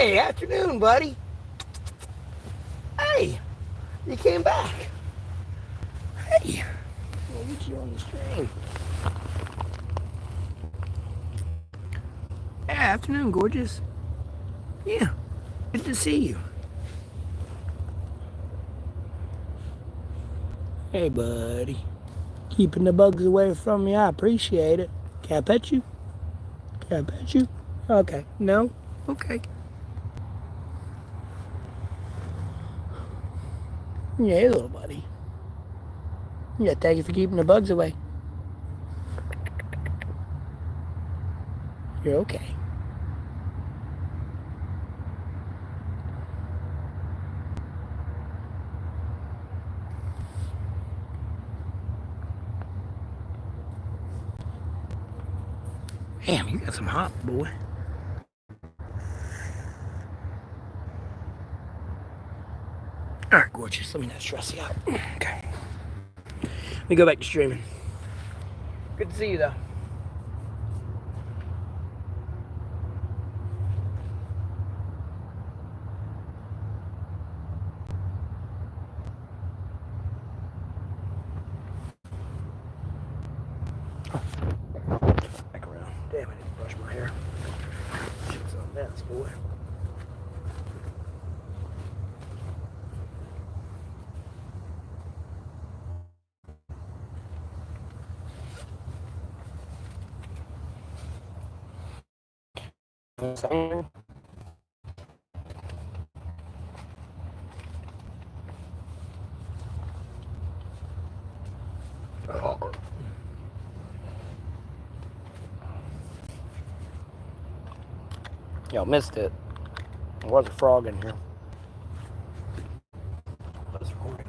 Hey, afternoon, buddy. Hey, you came back. Hey, I'll get you on the stream. Yeah, afternoon, gorgeous. Yeah, good to see you. Hey, buddy. Keeping the bugs away from me, I appreciate it. Can I pet you? Can I pet you? Okay, no? Okay. Yeah, hey, little buddy. Yeah, thank you for keeping the bugs away. You're okay. Damn, you got some hot, boy. All right, gorgeous. Let me not stress you out. Okay. Let me go back to streaming. Good to see you, though. Back around. Damn, I didn't brush my hair. Shit's a mess, boy. Y'all missed it. There was a frog in here. Was recording.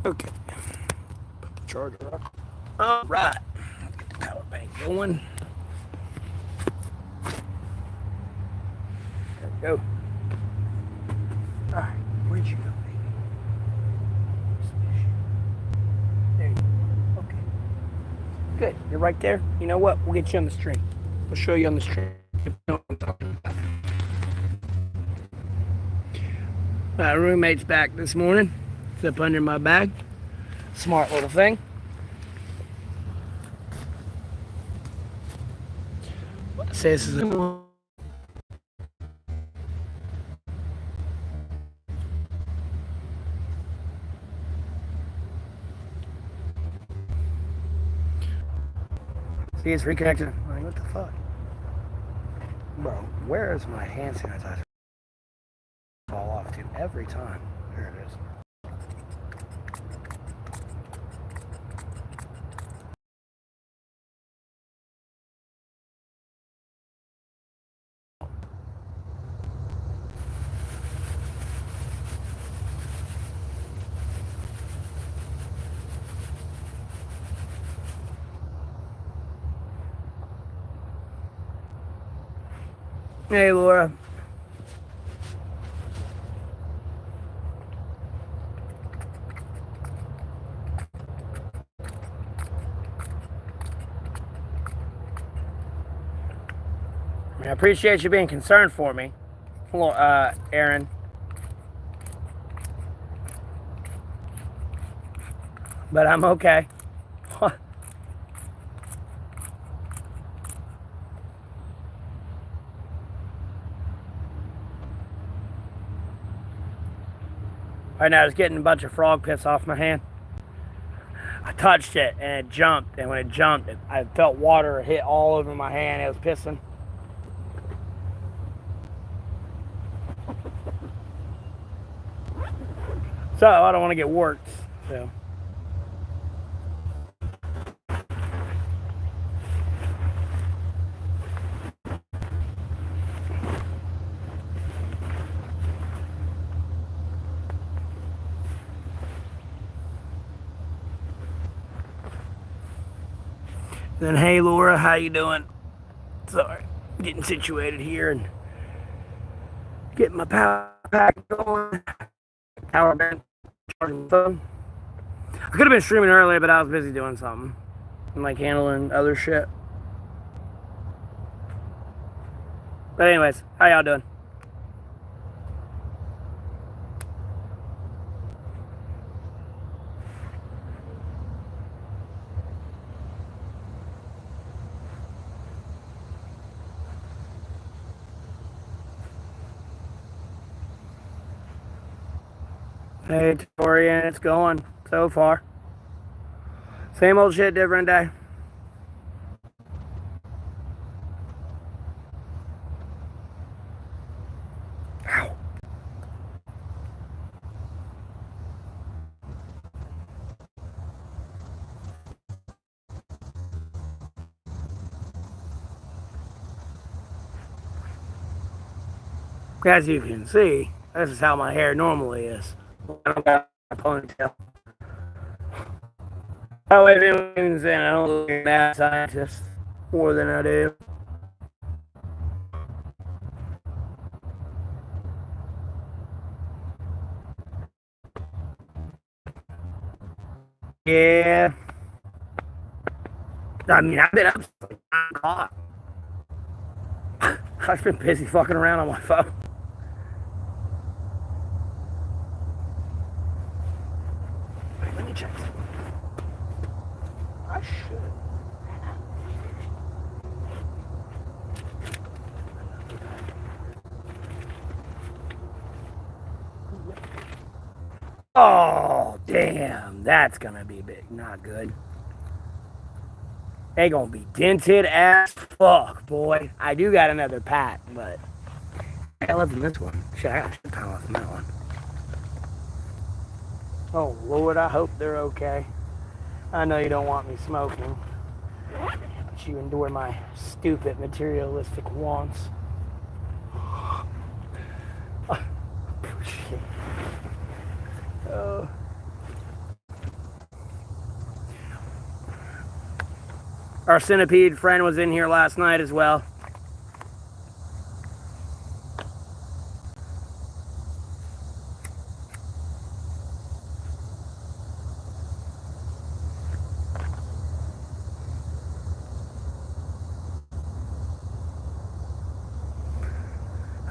Okay. Put the charger up. All right. Get the power bank going. There we go. All right. Where'd you go, baby? There you go. Okay. Good. You're right there. You know what? We'll get you on the stream. We'll show you on the stream. You know what I'm talking about. My roommate's back this morning. It's up under my bag. Smart little thing. Say this is a see, it's reconnected. I'm like, what the fuck? Bro, where is my hand sanitizer? Fall off to every time. There it is. Hey, Laura. I appreciate you being concerned for me, Aaron. But I'm okay. Right now, I was getting a bunch of frog piss off my hand. I touched it and it jumped, and when it jumped, I felt water hit all over my hand. It was pissing. So I don't want to get warts. So. Then, hey Laura, how you doing? Sorry, getting situated here and getting my power pack going. Power bank, charging the phone. I could have been streaming earlier, but I was busy doing something. I'm like handling other shit. But anyways, how y'all doing? Hey, Torian, it's going so far. Same old shit, different day. Ow. As you can see, this is how my hair normally is. I don't got a ponytail. Oh, wait, everyone's in. I don't look like a mad scientist more than I do. Yeah. I mean, I've been up since like 9 o'clock. I've been busy fucking around on my phone. Wait, let me check something. I should. Oh, damn. That's gonna be big. Not good. They gonna be dented as fuck, boy. I do got another pack, but I left in this one. Shit, I got shit ton left in that one. Oh, Lord, I hope they're okay. I know you don't want me smoking, but you endure my stupid materialistic wants. Shit. Oh. Our centipede friend was in here last night as well.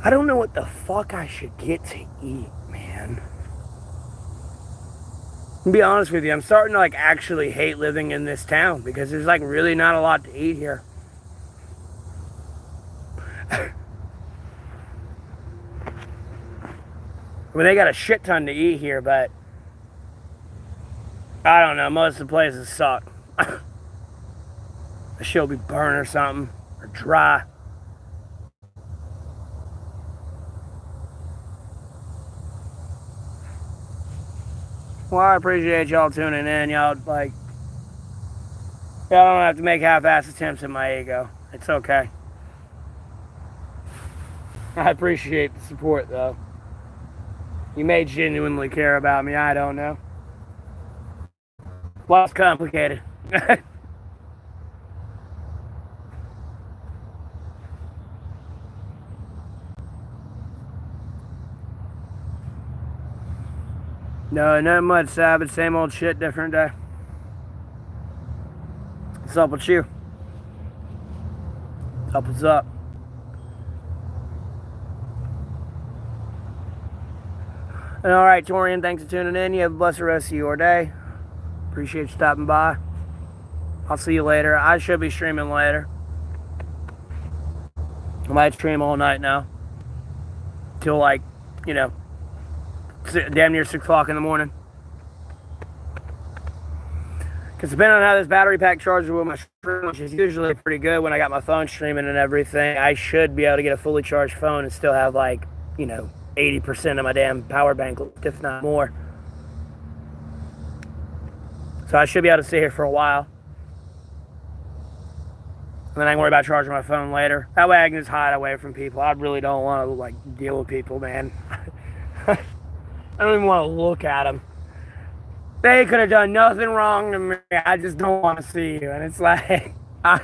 I don't know what the fuck I should get to eat, man. To be honest with you, I'm starting to like actually hate living in this town because there's like really not a lot to eat here. I mean, they got a shit ton to eat here, but I don't know. Most of the places suck. The shit'll be burnt or something, or dry. Well, I appreciate y'all tuning in. Y'all like, y'all don't have to make half-ass attempts at my ego. It's okay. I appreciate the support, though. You may genuinely care about me. I don't know. Life's complicated. No, not much, Sabbath. Same old shit, different day. What's up with you? What's up? And all right, Torian, thanks for tuning in. You have a blessed rest of your day. Appreciate you stopping by. I'll see you later. I should be streaming later. I might stream all night now. Till like, damn near 6 o'clock in the morning. Because depending on how this battery pack charges with my stream, which is usually pretty good when I got my phone streaming and everything, I should be able to get a fully charged phone and still have like, 80% of my damn power bank, if not more. So I should be able to sit here for a while. And then I can worry about charging my phone later. That way I can just hide away from people. I really don't want to like deal with people, man. I don't even want to look at them. They could have done nothing wrong to me. I just don't want to see you. And it's like, I'm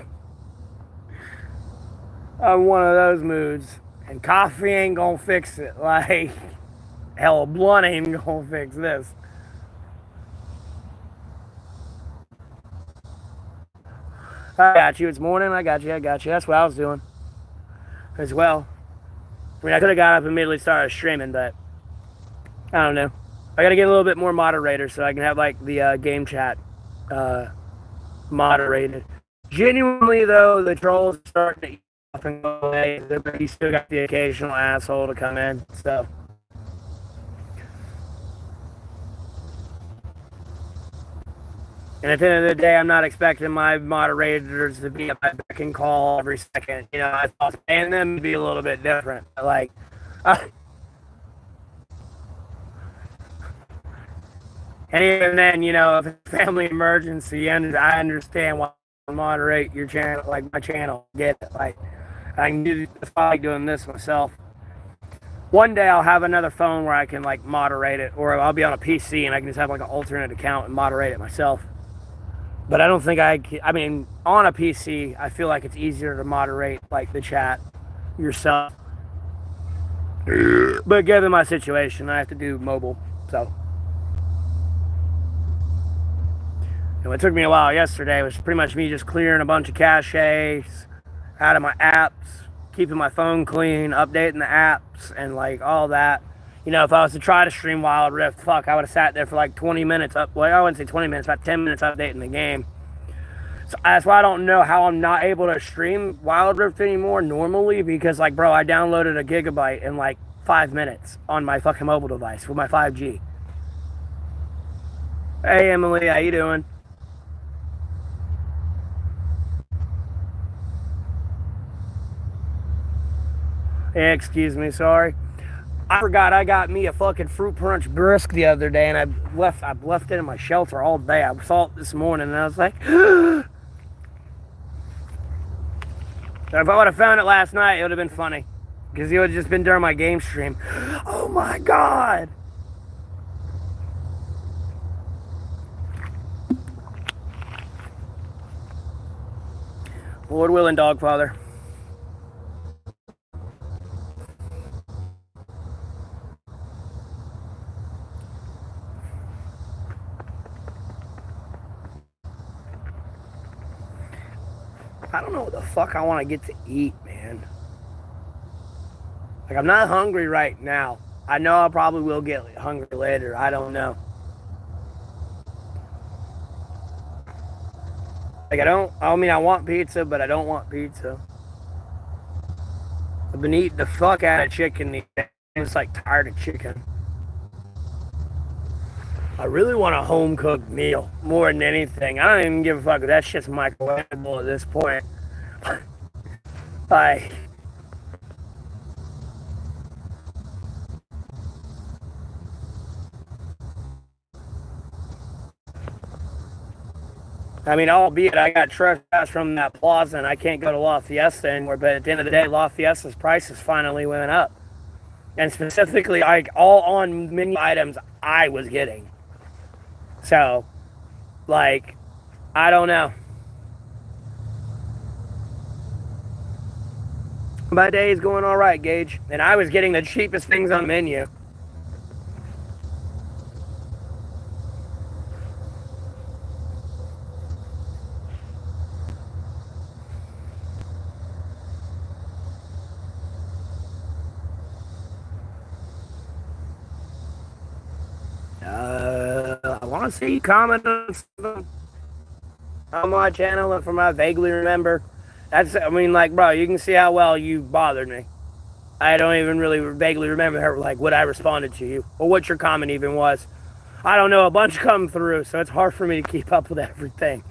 one of those moods. And coffee ain't gonna fix it. Like, hell, a blunt ain't gonna fix this. I got you. It's morning. I got you. That's what I was doing as well. I mean, I could have got up and immediately started streaming, but I don't know. I gotta get a little bit more moderator so I can have like the game chat moderated. Genuinely though, the trolls are starting to eat off and go away. You still got the occasional asshole to come in, so. And at the end of the day, I'm not expecting my moderators to be at my beck and call every second. You know, I thought paying them to be a little bit different. Like, and even then, you know, if it's a family emergency, and I understand why I moderate your channel, like my channel. Get it? Like, I can do it's like doing this myself. One day I'll have another phone where I can like moderate it, or I'll be on a PC and I can just have like an alternate account and moderate it myself. But I don't think I mean, on a PC, I feel like it's easier to moderate like the chat yourself. But given my situation, I have to do mobile, so. And it took me a while yesterday. It was pretty much me just clearing a bunch of caches out of my apps, keeping my phone clean, updating the apps, and like all that. You know, if I was to try to stream Wild Rift, fuck, I would have sat there for like 20 minutes up. Well, I wouldn't say 20 minutes, about 10 minutes updating the game. So that's why I don't know how I'm not able to stream Wild Rift anymore normally, because like, bro, I downloaded a gigabyte in like 5 minutes on my fucking mobile device with my 5G. Hey Emily, how you doing? Hey, excuse me, sorry. I forgot I got me a fucking fruit punch brisk the other day, and I left it in my shelter all day. I saw it this morning, and I was like, if I would have found it last night, it would have been funny, because it would have just been during my game stream. Oh my god! Lord willing, Dogfather. I don't know what the fuck I want to get to eat, man. Like, I'm not hungry right now. I know I probably will get hungry later. I don't know. Like, I want pizza, but I don't want pizza. I've been eating the fuck out of chicken these days. I'm just like tired of chicken. I really want a home cooked meal more than anything. I don't even give a fuck if that shit's microwavable at this point. Like, I mean, albeit I got trespassed from that plaza and I can't go to La Fiesta anymore, but at the end of the day, La Fiesta's prices finally went up. And specifically, like, all on menu items I was getting. So, like, I don't know. My day is going all right, Gage. And I was getting the cheapest things on the menu. I want to see you comment on my channel, and from what I vaguely remember. I mean, like, bro, you can see how well you bothered me. I don't even really vaguely remember like what I responded to you or what your comment even was. I don't know, a bunch come through, so it's hard for me to keep up with everything.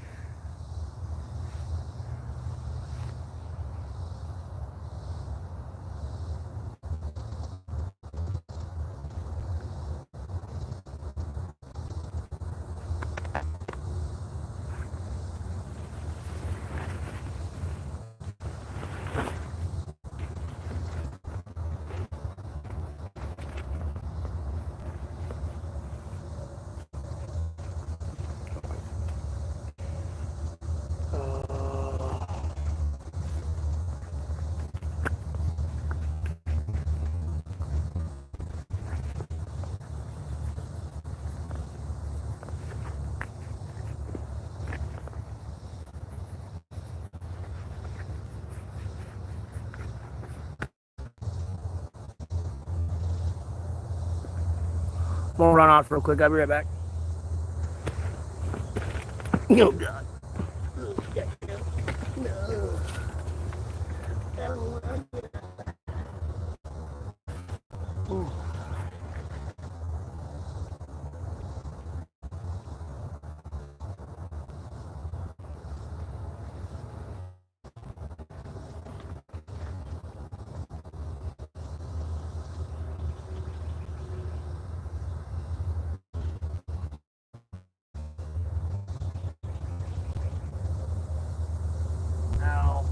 gonna run off real quick. I'll be right back. Oh God. Ow.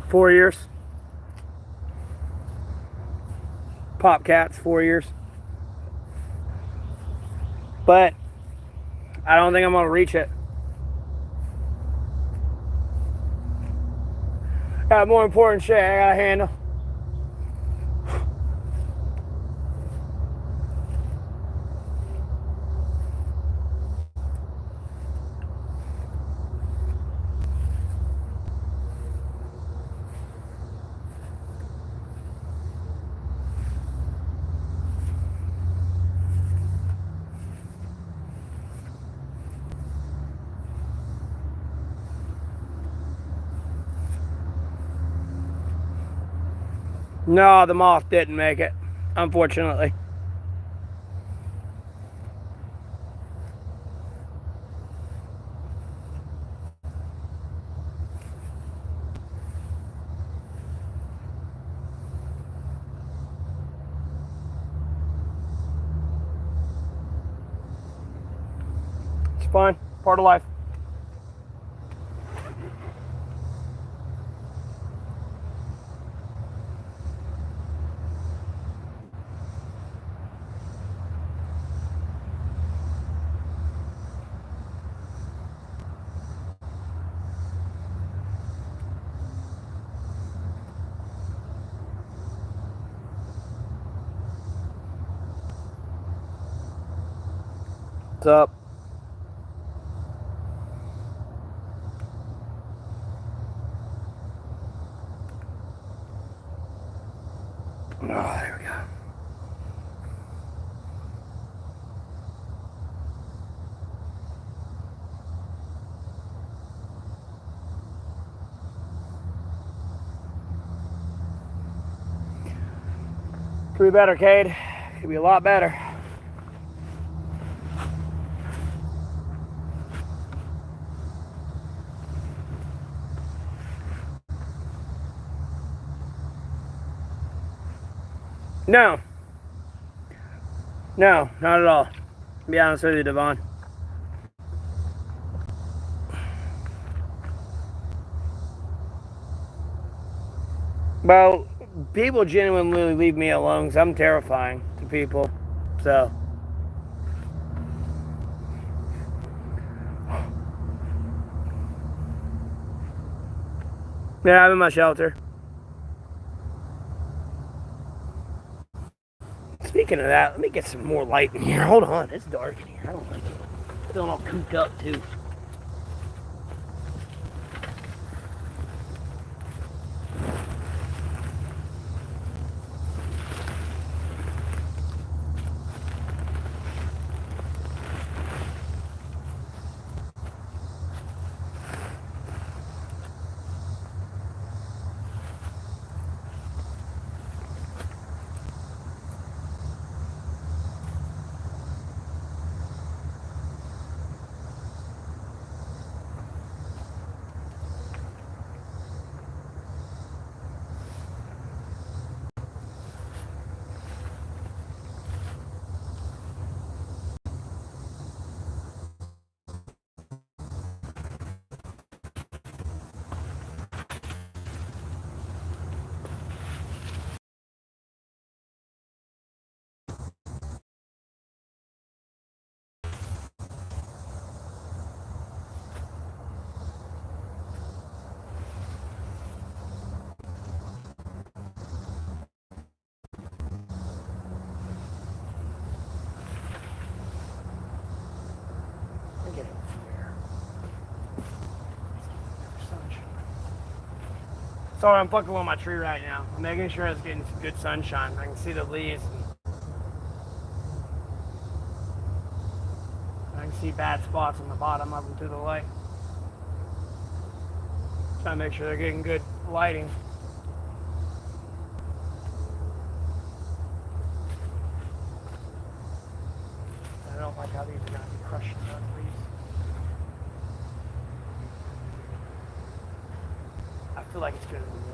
4 years. Pop cats, 4 years. But I don't think I'm gonna reach it. Got more important shit I gotta handle. No, the moth didn't make it, unfortunately. It's fine, part of life. What's up? Oh, there we go. Could be better, Cade. Could be a lot better. No. No, not at all. To be honest with you, Devon. Well, people genuinely leave me alone because I'm terrifying to people. So. Yeah, I'm in my shelter. Speaking of that, let me get some more light in here. Hold on, it's dark in here. I don't like it. Feeling all cooped up too. Sorry, I'm fucking on my tree right now. I'm making sure it's getting some good sunshine. I can see the leaves. I can see bad spots on the bottom of them through the light. Trying to make sure they're getting good lighting. I don't like how these are going to be crushing the leaves. I feel like it's good in the morning.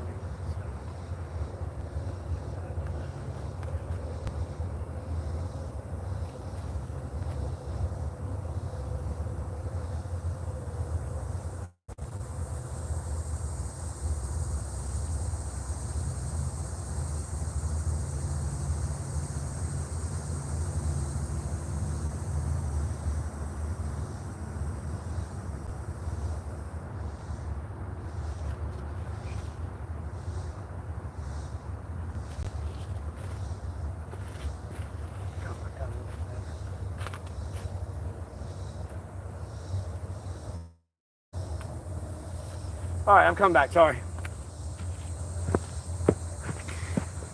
Alright, I'm coming back, sorry.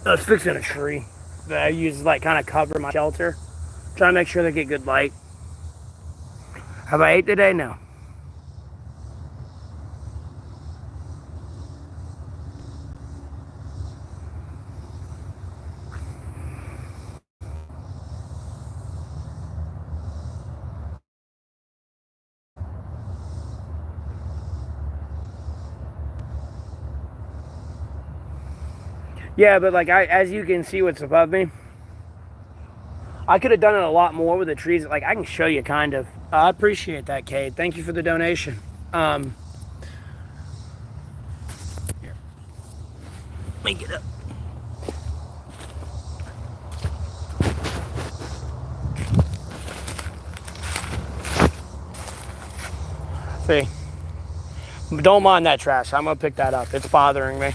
I was fixing a tree that I use to like kind of cover my shelter. Trying to make sure they get good light. Have I ate today? No. Yeah, but like as you can see what's above me, I could have done it a lot more with the trees. Like I can show you kind of. I appreciate that, Kate. Thank you for the donation. Here. Let me get up. See, don't mind that trash. I'm gonna pick that up. It's bothering me.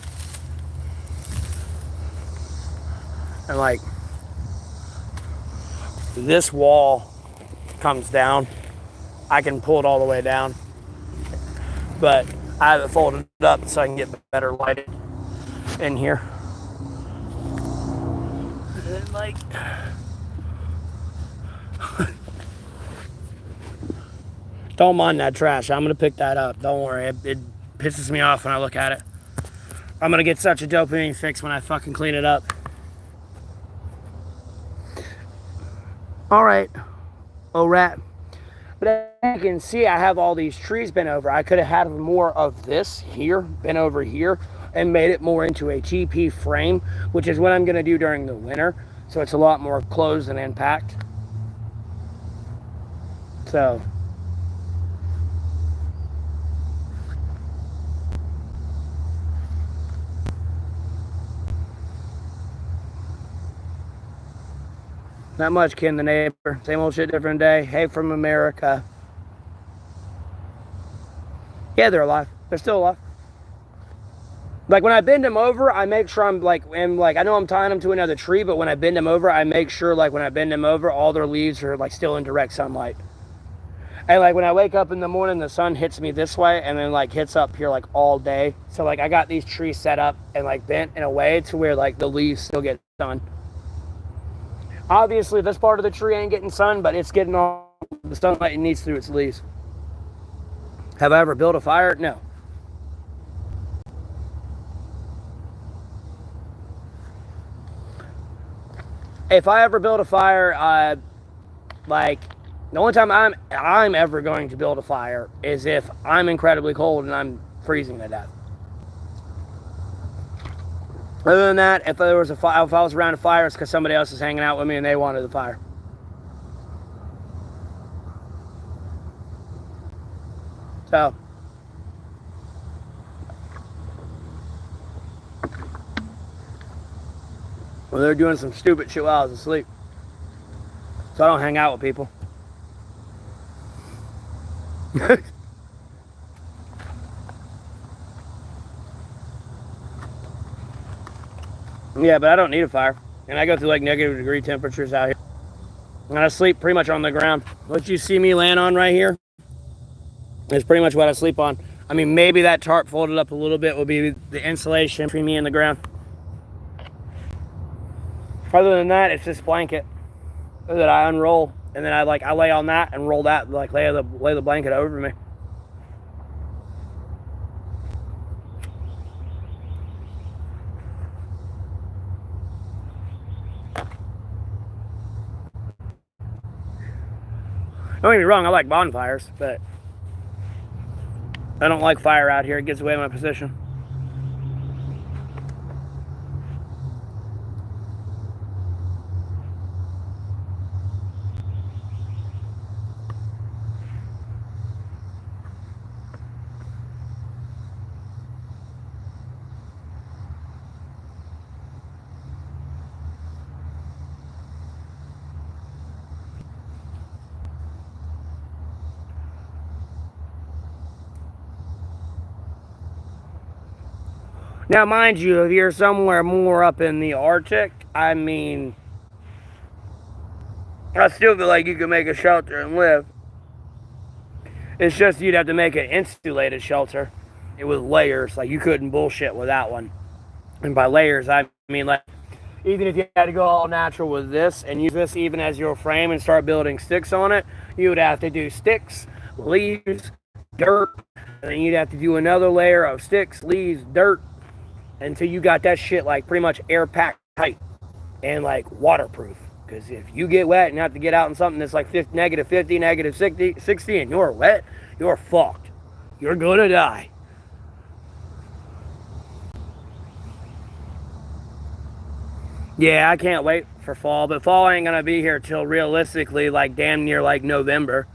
And like this wall comes down, I can pull it all the way down, but I have it folded up so I can get better light in here. And like don't mind that trash. I'm gonna pick that up. Don't worry. It pisses me off when I look at it. I'm gonna get such a dopamine fix when I fucking clean it up. All right, oh rat. But as you can see, I have all these trees bent over. I could have had more of this here, bent over here, and made it more into a TP frame, which is what I'm gonna do during the winter. So it's a lot more closed and impact. So. Not much, Ken the neighbor. Same old shit, different day. Hey, from America. Yeah, they're alive. They're still alive. Like when I bend them over, I make sure I'm like, I know I'm tying them to another tree, but when I bend them over, I make sure like when I bend them over, all their leaves are like still in direct sunlight. And like when I wake up in the morning, the sun hits me this way and then like hits up here like all day. So like I got these trees set up and like bent in a way to where like the leaves still get sun. Obviously, this part of the tree ain't getting sun, but it's getting all the sunlight it needs through its leaves. Have I ever built a fire? No. If I ever build a fire, like the only time I'm ever going to build a fire is if I'm incredibly cold and I'm freezing to death. Other than that, if I was around a fire, it's because somebody else is hanging out with me and they wanted the fire. So, well, they're doing some stupid shit while I was asleep. So I don't hang out with people. Yeah, but I don't need a fire. And I go through like -degree temperatures out here. And I sleep pretty much on the ground. What you see me laying on right here is pretty much what I sleep on. I mean, maybe that tarp folded up a little bit would be the insulation between me and the ground. Other than that, it's this blanket that I unroll, and then I lay on that and roll that, like lay the blanket over me. Don't get me wrong, I like bonfires, but I don't like fire out here. It gets away my position. Now, mind you, if you're somewhere more up in the Arctic, I mean, I still feel like you can make a shelter and live. It's just you'd have to make an insulated shelter with layers. Like, you couldn't bullshit with that one. And by layers, I mean, like, even if you had to go all natural with this and use this even as your frame and start building sticks on it, you would have to do sticks, leaves, dirt, and then you'd have to do another layer of sticks, leaves, dirt, until you got that shit like pretty much air packed tight and like waterproof. Because if you get wet and have to get out in something that's like negative 50, negative 60 and you're wet, you're fucked. You're gonna die. Yeah, I can't wait for fall, but fall ain't gonna be here till realistically like damn near like November.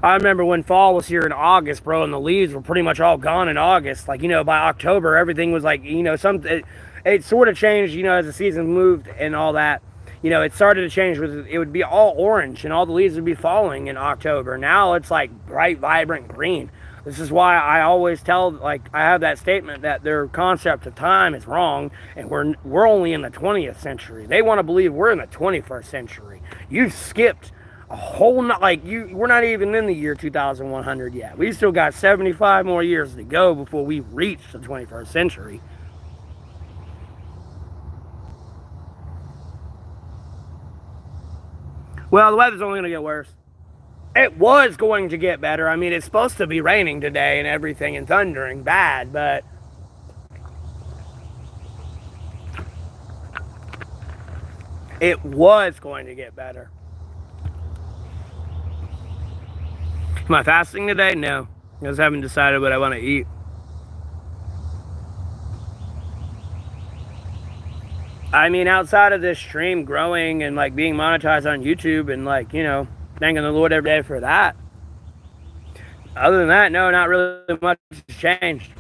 I remember when fall was here in August, bro, and the leaves were pretty much all gone in August. Like, by October, everything was like, it sort of changed, as the season moved and all that. It started to change with, it would be all orange and all the leaves would be falling in October. Now it's like bright, vibrant green. This is why I always tell, like, I have that statement that their concept of time is wrong and we're only in the 20th century. They want to believe we're in the 21st century. You've skipped a whole we're not even in the year 2100 yet. We still got 75 more years to go before we reach the 21st century. Well, the weather's only going to get worse. It was going to get better. I mean, it's supposed to be raining today and everything and thundering bad, but it was going to get better. Am I fasting today? No. I just haven't decided what I want to eat. I mean, outside of this stream growing and like being monetized on YouTube and like, thanking the Lord every day for that. Other than that, no, not really much has changed.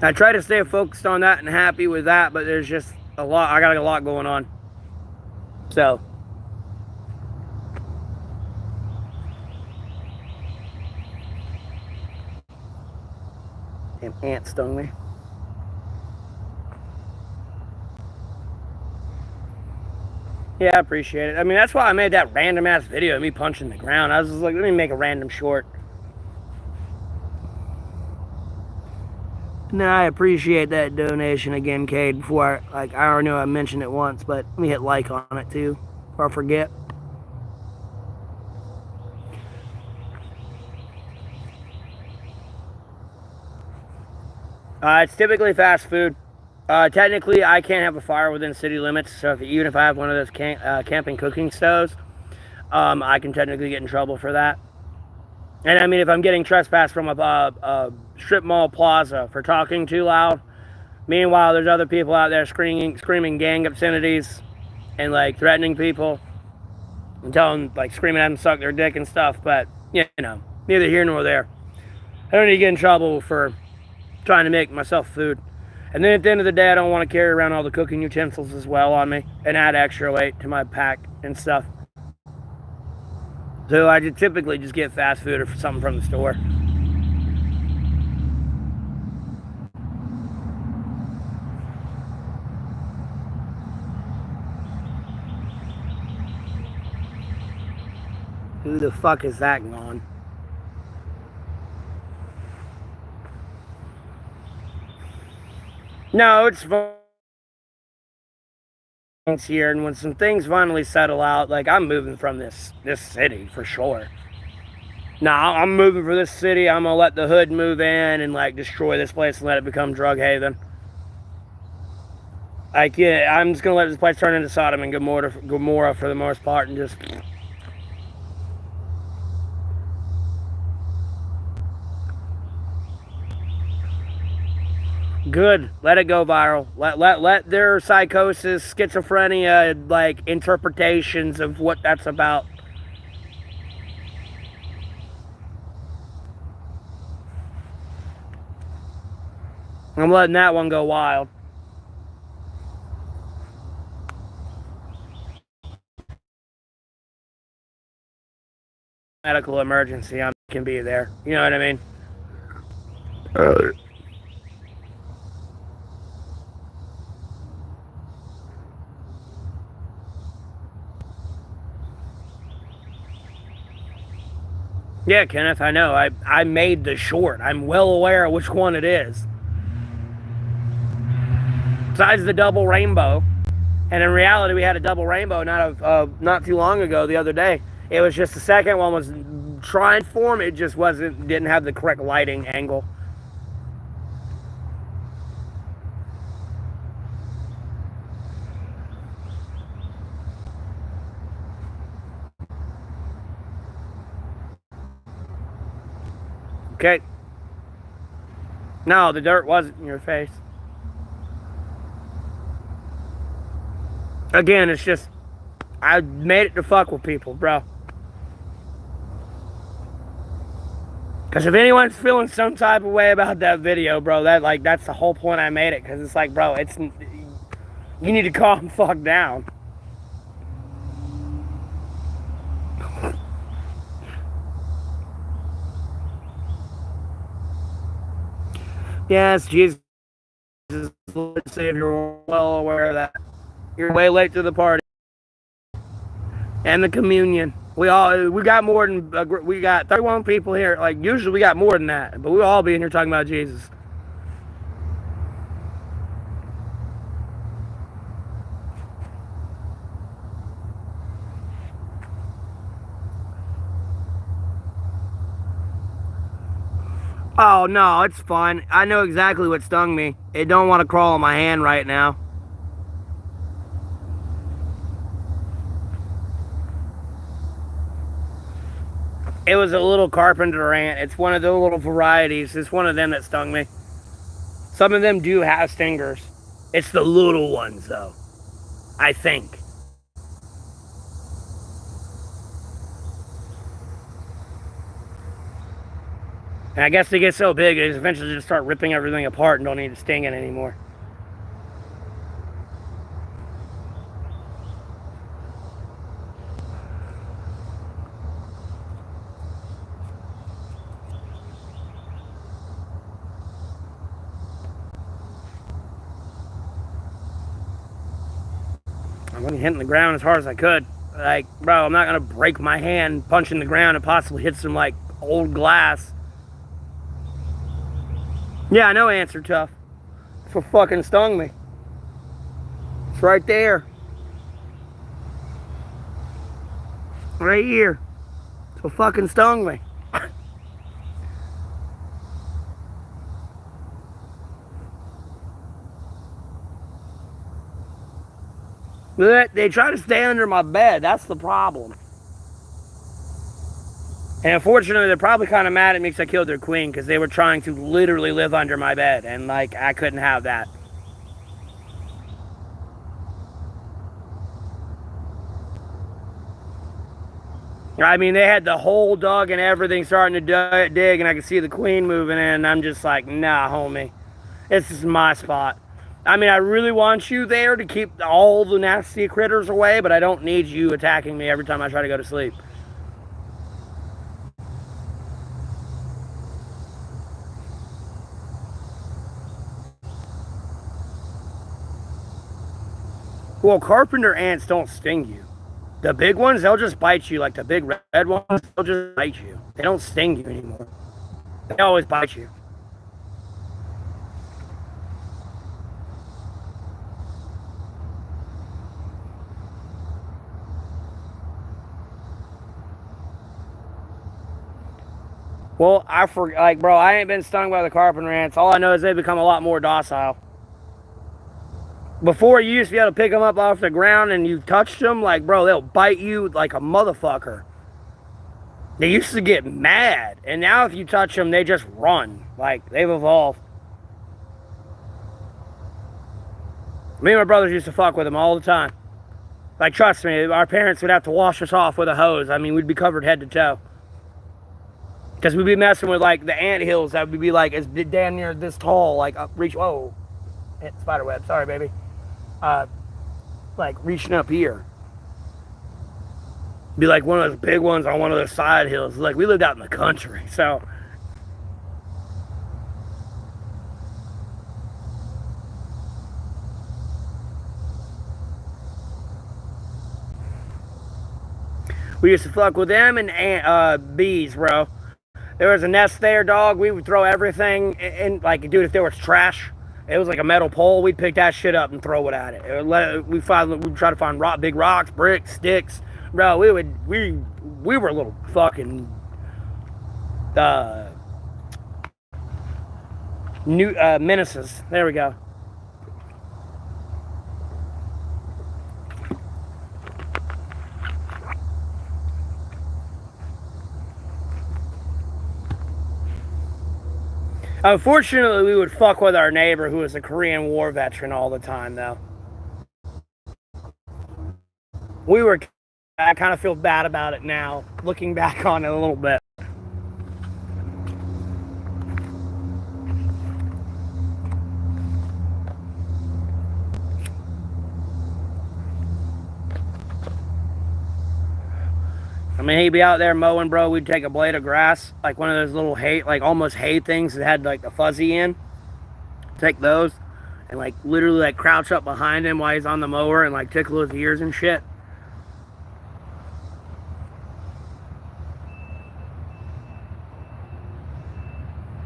I try to stay focused on that and happy with that, but there's just a lot. I got a lot going on. So, damn ant stung me. Yeah, I appreciate it. I mean, that's why I made that random ass video of me punching the ground. I was just like, let me make a random short. No, I appreciate that donation again, Cade. Before I already know I mentioned it once, but let me hit like on it too, before I forget. It's typically fast food. Technically, I can't have a fire within city limits, so even if I have one of those camping cooking stoves, I can technically get in trouble for that. And I mean, if I'm getting trespassed from a strip mall plaza for talking too loud, meanwhile, there's other people out there screaming gang obscenities and like threatening people and screaming at them to suck their dick and stuff, but, neither here nor there. I don't need to get in trouble for trying to make myself food. And then at the end of the day, I don't want to carry around all the cooking utensils as well on me and add extra weight to my pack and stuff. So I typically just get fast food or something from the store. Who the fuck is that gone? No, it's here, and when some things finally settle out, like I'm moving from this city for sure. Nah, I'm moving for this city. I'm gonna let the hood move in and like destroy this place and let it become drug haven. Like, yeah, I'm just gonna let this place turn into Sodom and Gomorrah for the most part, and just good. Let it go viral. Let their psychosis, schizophrenia, like interpretations of what that's about. I'm letting that one go wild. Medical emergency, I can be there. You know what I mean? Yeah, Kenneth, I know. I made the short. I'm well aware of which one it is. Besides the double rainbow, and in reality, we had a double rainbow not too long ago. The other day, it was just the second one was trying to form. It just didn't have the correct lighting angle. Okay. No, the dirt wasn't in your face. Again, it's just I made it to fuck with people, bro. Because if anyone's feeling some type of way about that video, bro, that's the whole point I made it. Because it's like, bro, you need to calm the fuck down. Yes, Jesus is Lord Savior. You're well aware of that. You're way late to the party. And the communion. We got more than, we got 31 people here. Like, usually we got more than that. But we'll all be in here talking about Jesus. Oh, no, it's fine. I know exactly what stung me. It don't want to crawl on my hand right now. It was a little carpenter ant. It's one of the little varieties. It's one of them that stung me. Some of them do have stingers. It's the little ones, though. I think. And I guess they get so big, they eventually just start ripping everything apart and don't need to sting it anymore. I'm hitting the ground as hard as I could. Like, bro, I'm not gonna break my hand punching the ground and possibly hit some, like, old glass. Yeah, I know ants are tough. That's what fucking stung me. It's right there. Right here. That's what fucking stung me. They try to stay under my bed. That's the problem. And unfortunately, they're probably kind of mad at me because I killed their queen, because they were trying to literally live under my bed. And, like, I couldn't have that. I mean, they had the whole dug and everything starting to dig, and I could see the queen moving in, and I'm just like, nah, homie. This is my spot. I mean, I really want you there to keep all the nasty critters away, but I don't need you attacking me every time I try to go to sleep. Well, carpenter ants don't sting you. The big ones, they'll just bite you. Like the big red ones, they'll just bite you. They don't sting you anymore. They always bite you. Well, bro, I ain't been stung by the carpenter ants. All I know is they've become a lot more docile. Before, you used to be able to pick them up off the ground and you touched them, like, bro, they'll bite you like a motherfucker. They used to get mad, and now if you touch them, they just run. Like, they've evolved. Me and my brothers used to fuck with them all the time. Like, trust me, our parents would have to wash us off with a hose. I mean, we'd be covered head to toe. Because we'd be messing with, like, the ant hills that would be, like, as damn near this tall, like, whoa. Spider web, sorry, baby. Like, reaching up here. Be like one of those big ones on one of those side hills. Like, we lived out in the country, so. We used to fuck with them and bees, bro. There was a nest there, dog. We would throw everything in, like, dude, if there was trash, it was like a metal pole, we'd pick that shit up and throw it at it. We'd try to find big rocks, bricks, sticks. Bro, we were little fucking menaces. There we go. Unfortunately, we would fuck with our neighbor who was a Korean War veteran all the time, though. I kind of feel bad about it now, looking back on it a little bit. I mean, he'd be out there mowing, bro. We'd take a blade of grass, like one of those little hay, like almost hay things that had like the fuzzy in. Take those and like literally like crouch up behind him while he's on the mower and like tickle his ears and shit.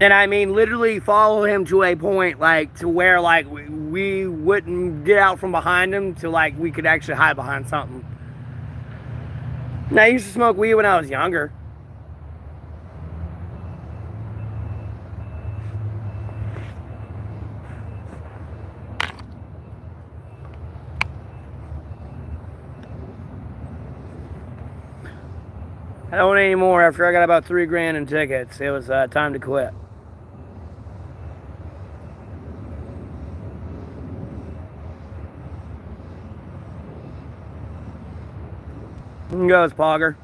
And I mean, literally follow him to a point, like, to where, like, we wouldn't get out from behind him to, like, we could actually hide behind something. Now, I used to smoke weed when I was younger. I don't anymore. After I got about $3 grand in tickets, it was time to quit. Goes Pogger.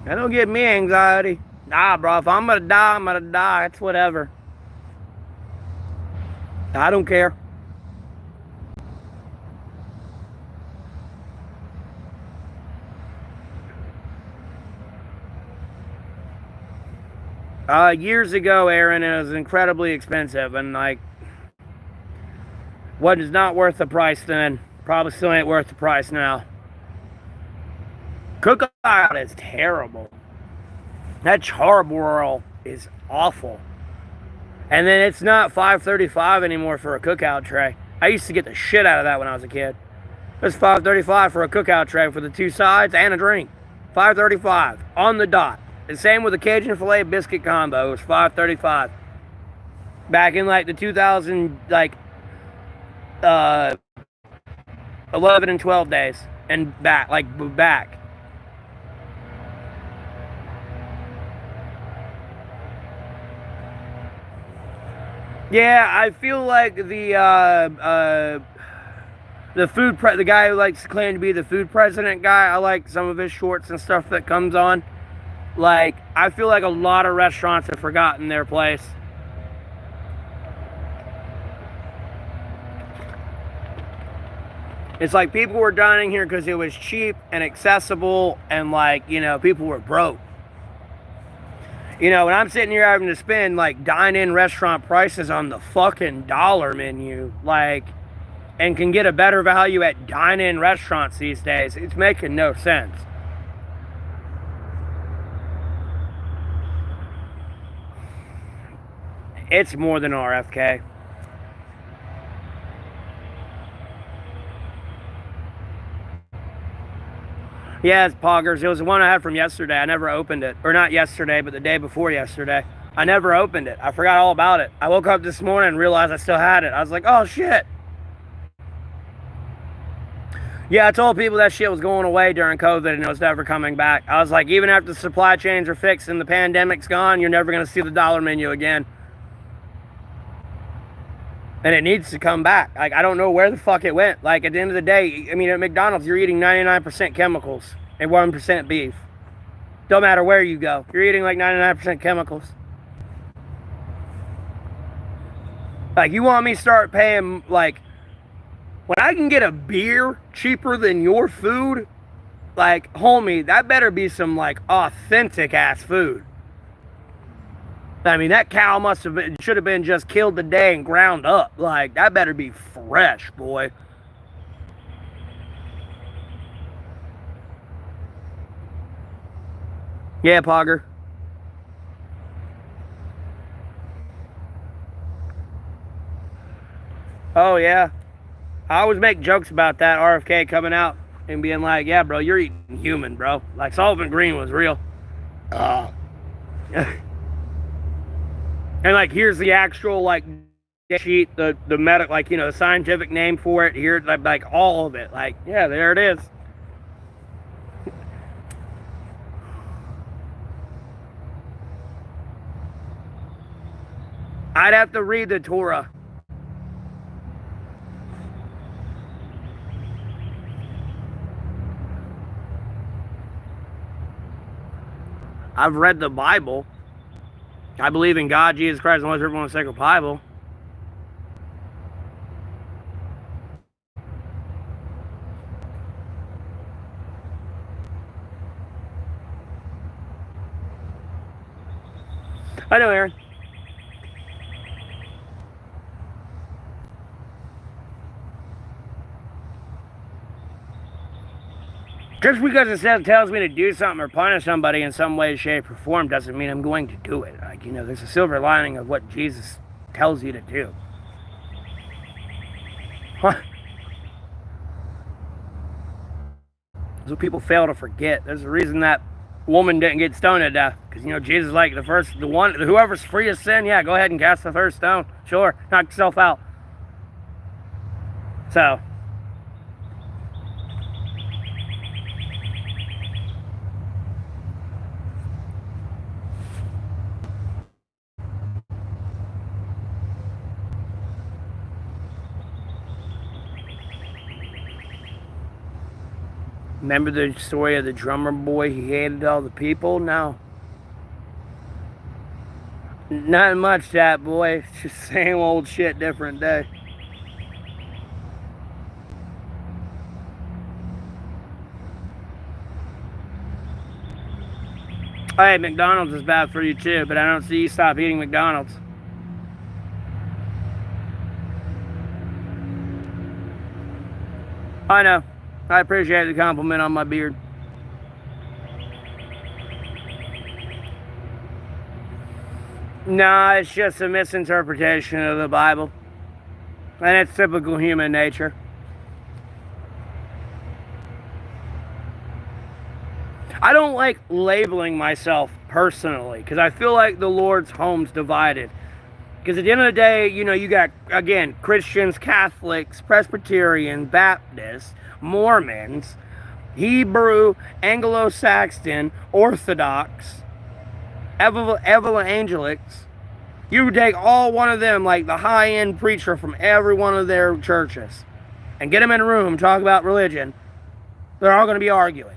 That don't give me anxiety. Nah, bro, if I'm gonna die, I'm gonna die. It's whatever. I don't care. Years ago, Aaron, it was incredibly expensive, and like, what is not worth the price then, probably still ain't worth the price now. Cookout is terrible. That charbroil is awful. And then it's not $5.35 anymore for a cookout tray. I used to get the shit out of that when I was a kid. It was $5.35 for a cookout tray for the two sides and a drink. $5.35 on the dot. The same with the Cajun filet biscuit combo. It was $5.35. Back in like the 2000, like 11 and 12 days, and back. Yeah, I feel like the guy who likes to claim to be the food president guy, I like some of his shorts and stuff that comes on. Like, I feel like a lot of restaurants have forgotten their place. It's like people were dining here because it was cheap and accessible, and like, you know, people were broke. You know, when I'm sitting here having to spend like dine-in restaurant prices on the fucking dollar menu, like, and can get a better value at dine-in restaurants these days. It's making no sense. It's more than RFK. Yeah, it's Poggers. It was the one I had from yesterday. I never opened it. Or not yesterday, but the day before yesterday. I never opened it. I forgot all about it. I woke up this morning and realized I still had it. I was like, oh shit. Yeah, I told people that shit was going away during COVID and it was never coming back. I was like, even after the supply chains are fixed and the pandemic's gone, you're never going to see the dollar menu again. And it needs to come back. Like, I don't know where the fuck it went. Like, at the end of the day, I mean, at McDonald's, you're eating 99% chemicals and 1% beef. Don't matter where you go. You're eating like 99% chemicals. Like, you want me to start paying, like, when I can get a beer cheaper than your food, like, homie, that better be some, like, authentic-ass food. I mean, that cow should have been just killed today and ground up. Like, that better be fresh, boy. Yeah, Pogger. Oh, yeah. I always make jokes about that RFK coming out and being like, yeah, bro, you're eating human, bro. Like, Sullivan Green was real. And, like, here's the actual, like, sheet, the medical, like, you know, the scientific name for it. Here, like, all of it. Like, yeah, there it is. I'd have to read the Torah. I've read the Bible. I believe in God, Jesus Christ, and everyone in the sacred Bible. I know, Aaron. Just because it tells me to do something or punish somebody in some way, shape, or form doesn't mean I'm going to do it. Like, you know, there's a silver lining of what Jesus tells you to do. That's what people fail to forget. There's a reason that woman didn't get stoned to death. Because, you know, Jesus, like, whoever's free of sin, yeah, go ahead and cast the first stone. Sure, knock yourself out. So, remember the story of the drummer boy? He hated all the people? No. Not much, that boy. It's just same old shit, different day. Hey, McDonald's is bad for you too, but I don't see you stop eating McDonald's. I know. I appreciate the compliment on my beard. Nah, it's just a misinterpretation of the Bible. And it's typical human nature. I don't like labeling myself personally, because I feel like the Lord's home's divided. Because at the end of the day, you know, you got, again, Christians, Catholics, Presbyterians, Baptists, Mormons, Hebrew, Anglo-Saxon, Orthodox, Evangelics. You take all one of them, like the high-end preacher from every one of their churches, and get them in a room, talk about religion, they're all going to be arguing.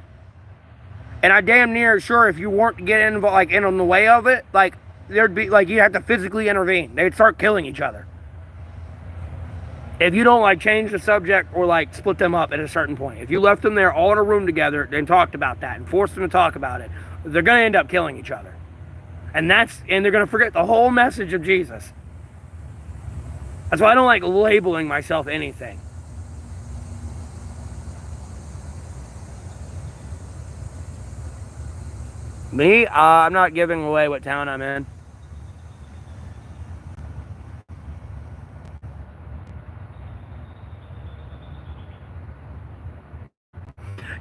And I damn near sure if you weren't to get in on the way of it, like, there'd be, like, you'd have to physically intervene. They'd start killing each other. If you don't, like, change the subject or, like, split them up at a certain point. If you left them there all in a room together and talked about that and forced them to talk about it, they're going to end up killing each other. And they're going to forget the whole message of Jesus. That's why I don't like labeling myself anything. Me, I'm not giving away what town I'm in.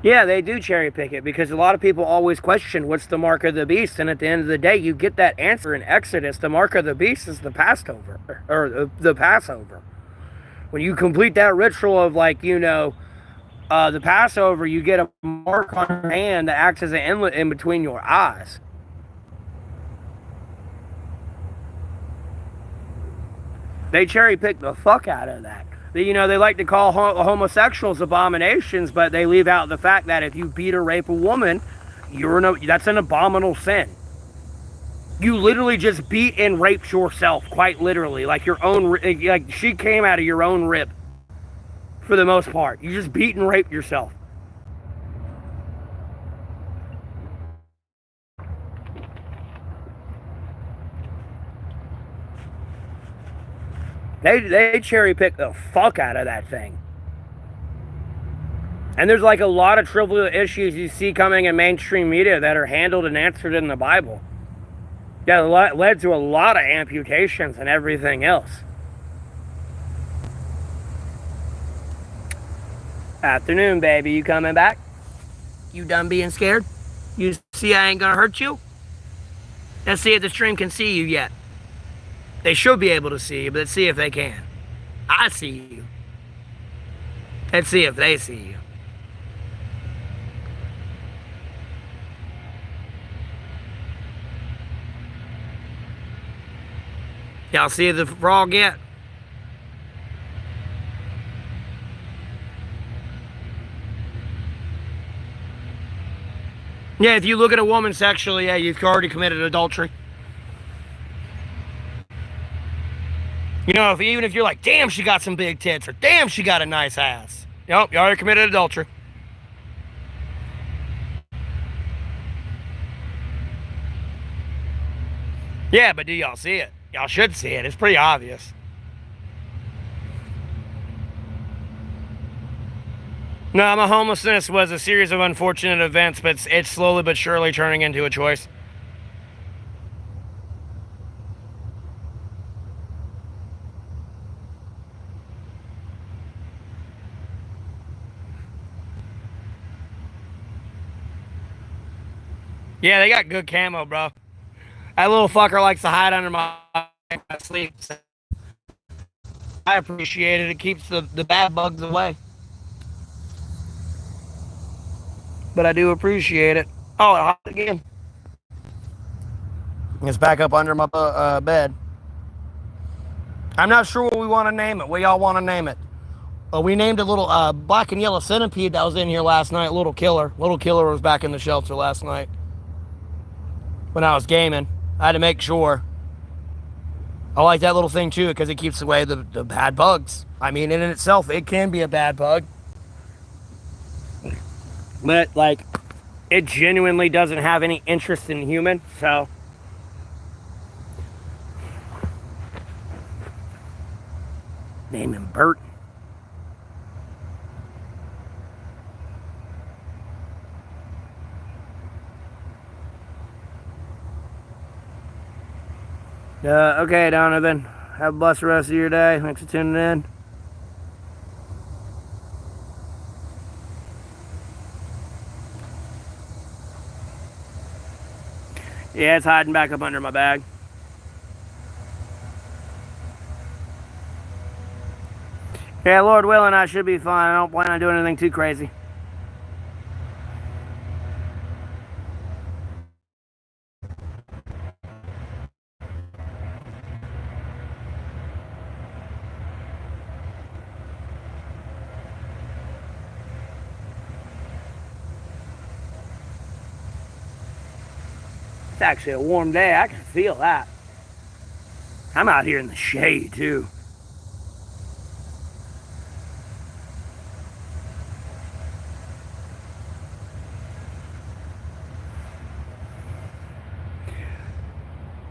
Yeah, they do cherry pick it because a lot of people always question what's the mark of the beast, and at the end of the day, you get that answer in Exodus. The mark of the beast is the Passover, or the Passover. When you complete that ritual of the Passover, you get a mark on your hand that acts as an inlet in between your eyes. They cherry pick the fuck out of that. They like to call homosexuals abominations, but they leave out the fact that if you beat or rape a woman, that's an abominable sin. You literally just beat and raped yourself, quite literally, like she came out of your own rib. For the most part, you just beat and raped yourself. They cherry pick the fuck out of that thing. And there's like a lot of trivial issues you see coming in mainstream media that are handled and answered in the Bible. Yeah, it led to a lot of amputations and everything else. Afternoon, baby. You coming back? You done being scared? You see I ain't gonna hurt you? Let's see if the stream can see you yet. They should be able to see you, but let's see if they can. I see you. Let's see if they see you. Y'all see the frog yet? Yeah, if you look at a woman sexually, yeah, you've already committed adultery. Even if you're like, damn, she got some big tits, or damn, she got a nice ass. Nope, you already committed adultery. Yeah, but do y'all see it? Y'all should see it. It's pretty obvious. No, my homelessness was a series of unfortunate events, but it's slowly but surely turning into a choice. Yeah, they got good camo, bro. That little fucker likes to hide under my sleep. I appreciate it. It keeps the bad bugs away. But I do appreciate it. Oh, it hot again. It's back up under my bed. I'm not sure what we want to name it. What y'all want to name it? We named a little black and yellow centipede that was in here last night. Little Killer. Little Killer was back in the shelter last night when I was gaming. I had to make sure. I like that little thing too because it keeps away the bad bugs. I mean, in itself, it can be a bad bug. But, it genuinely doesn't have any interest in human, so. Name him Bert. Okay, Donovan. Have a blessed rest of your day. Thanks for tuning in. Yeah, it's hiding back up under my bag. Yeah, Lord willing, I should be fine. I don't plan on doing anything too crazy. It's actually a warm day. I can feel that. I'm out here in the shade, too.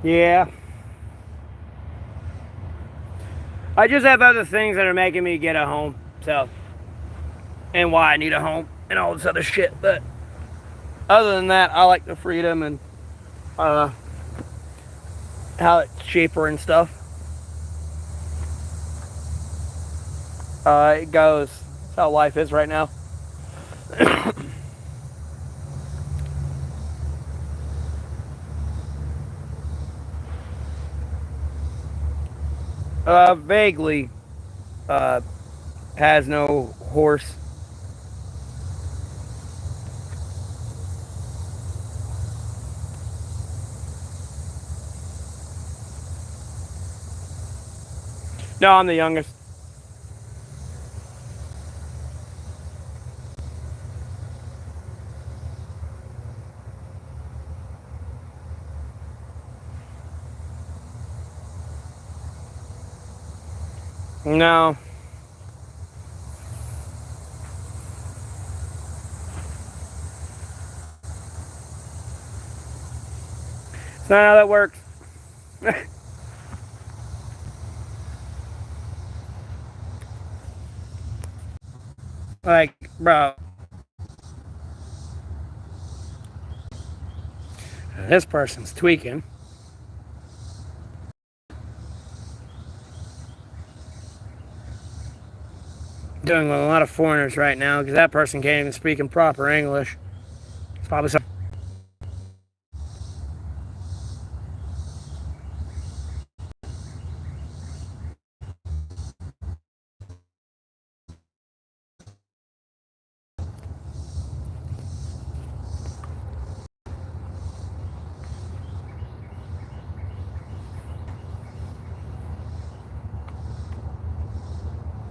Yeah. I just have other things that are making me get a home, so. And why I need a home and all this other shit. But other than that, I like the freedom and uh, how it's cheaper and stuff. It goes. That's how life is right now. Vaguely. Uh, has no horse. No, I'm the youngest. No. It's not how that works. Like, bro. This person's tweaking. Doing with a lot of foreigners right now because that person can't even speak in proper English. It's probably some.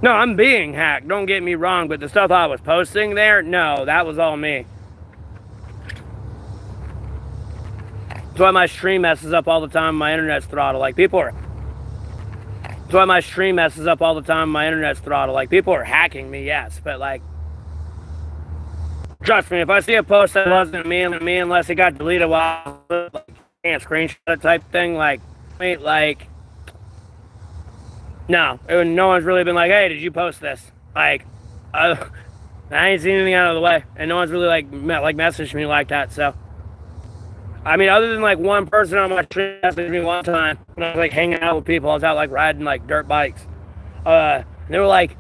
No, I'm being hacked. Don't get me wrong, but the stuff I was posting there, no, that was all me. That's why my stream messes up all the time. My internet's throttled. Like people are. That's why my stream messes up all the time. My internet's throttled. Like people are hacking me, yes, but like, trust me, if I see a post that wasn't me unless it got deleted while like, can't screenshot it type thing, like, no, no one's really been like, hey, did you post this? Like, I ain't seen anything out of the way, and no one's really like messaged me like that. So, I mean, other than like one person on my stream messaged me one time when I was like hanging out with people, I was out like riding like dirt bikes. And they were like,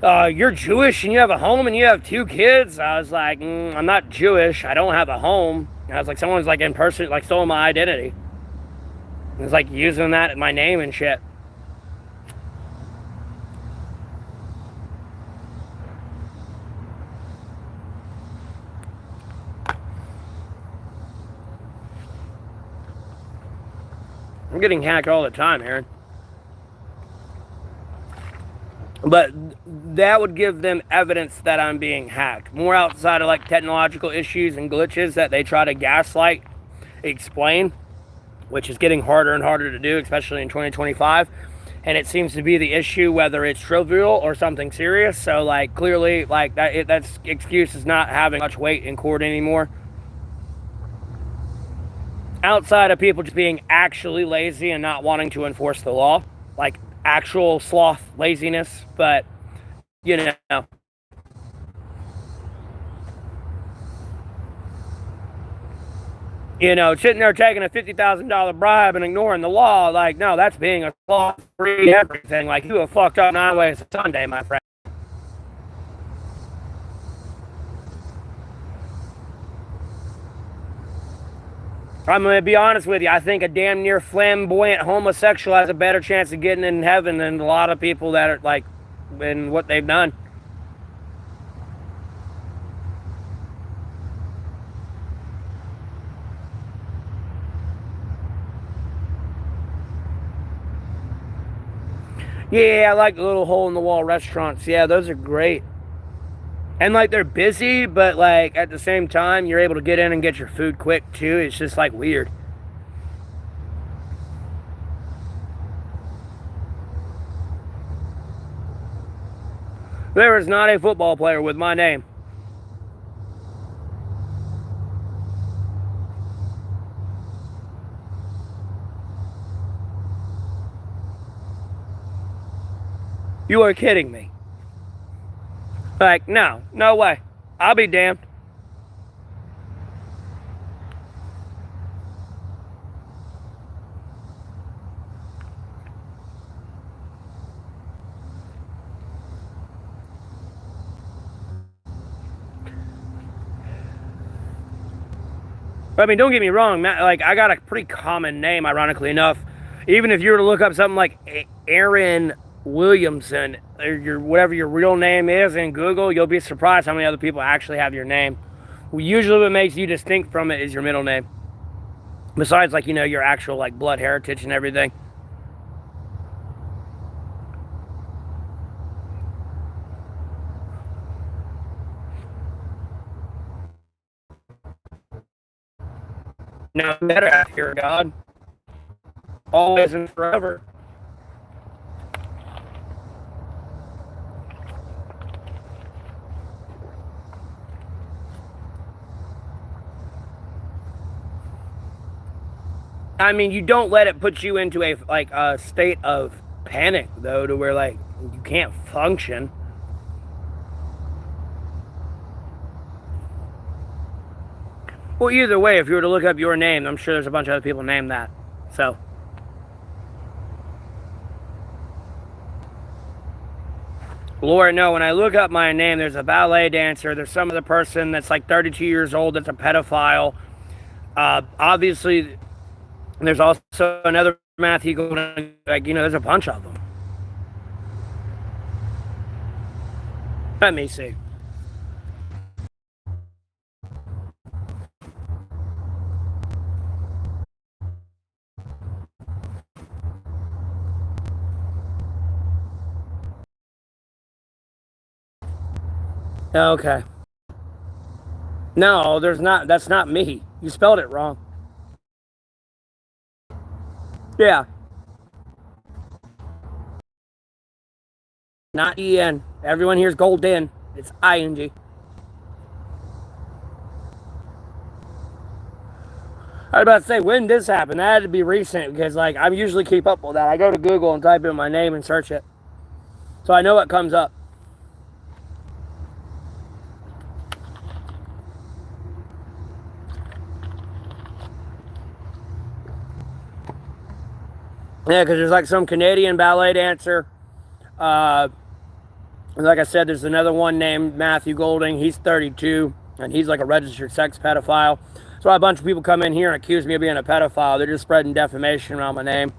you're Jewish and you have a home and you have 2 kids. I was like, I'm not Jewish. I don't have a home. And I was like, someone's like in person, like stole my identity. And it's like using that my name and shit. I'm getting hacked all the time, Aaron. But that would give them evidence that I'm being hacked. More outside of like technological issues and glitches that they try to gaslight, explain, which is getting harder and harder to do, especially in 2025. And it seems to be the issue whether it's trivial or something serious. So like clearly like that excuse is not having much weight in court anymore. Outside of people just being actually lazy and not wanting to enforce the law, like actual sloth laziness, but you know, sitting there taking a $50,000 bribe and ignoring the law, like, no, that's being a sloth-free everything. Like, you have fucked up 9 ways to Sunday, my friend. I'm going to be honest with you. I think a damn near flamboyant homosexual has a better chance of getting in heaven than a lot of people that are, like, in what they've done. Yeah, I like the little hole-in-the-wall restaurants. Yeah, those are great. And, like, they're busy, but, like, at the same time, you're able to get in and get your food quick, too. It's just, like, weird. There is not a football player with my name. You are kidding me. Like, no way. I'll be damned. I mean, don't get me wrong, like, I got a pretty common name, ironically enough. Even if you were to look up something like Aaron Williamson, or whatever your real name is in Google, you'll be surprised how many other people actually have your name. Usually what makes you distinct from it is your middle name. Besides, like, your actual, like, blood heritage and everything. Now, better after your God. Always and forever. I mean, you don't let it put you into a state of panic, though, to where, like, you can't function. Well, either way, if you were to look up your name, I'm sure there's a bunch of other people named that. So, Laura, no, when I look up my name, there's a ballet dancer, there's some other person that's like 32 years old that's a pedophile. Obviously, there's also another Matthew Golding, like, there's a bunch of them. Let me see. Okay. No, there's not. That's not me. You spelled it wrong. Yeah. Not E-N. Everyone here's Golden. It's I-N-G. I was about to say, when did this happen? That had to be recent because, like, I usually keep up with that. I go to Google and type in my name and search it. So I know what comes up. Yeah, because there's like some Canadian ballet dancer. Like I said, there's another one named Matthew Golding. He's 32, and he's like a registered sex pedophile. So a bunch of people come in here and accuse me of being a pedophile. They're just spreading defamation around my name.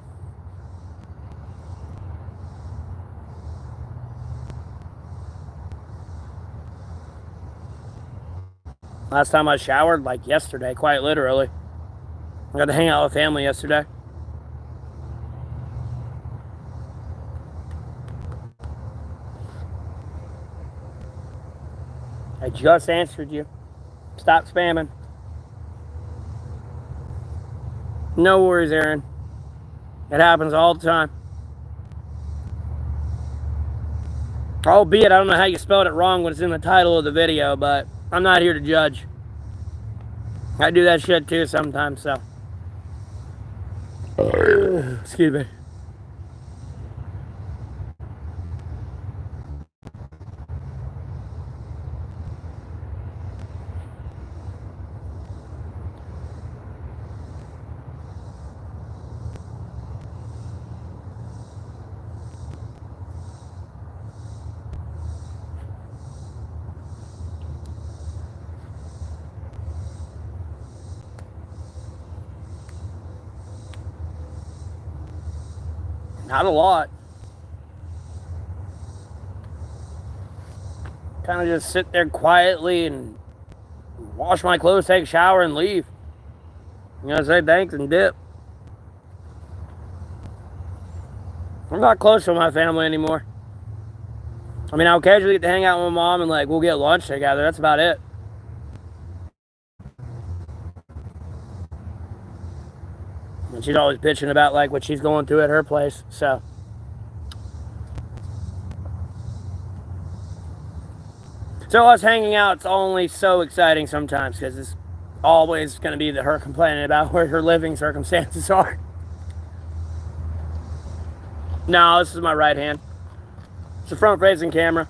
Last time I showered, like yesterday, quite literally. I got to hang out with family yesterday. I just answered you. Stop spamming. No worries, Aaron. It happens all the time. Albeit, I don't know how you spelled it wrong when it's in the title of the video, but I'm not here to judge. I do that shit too sometimes, so. Excuse me. Not a lot. Kind of just sit there quietly and wash my clothes, take a shower, and leave. Say thanks and dip. I'm not close to my family anymore. I mean, I'll occasionally get to hang out with my mom and, like, we'll get lunch together. That's about it. And she's always bitching about, like, what she's going through at her place, so. So us hanging out, it's only so exciting sometimes because it's always going to be her complaining about where her living circumstances are. No, this is my right hand. It's a front-facing camera.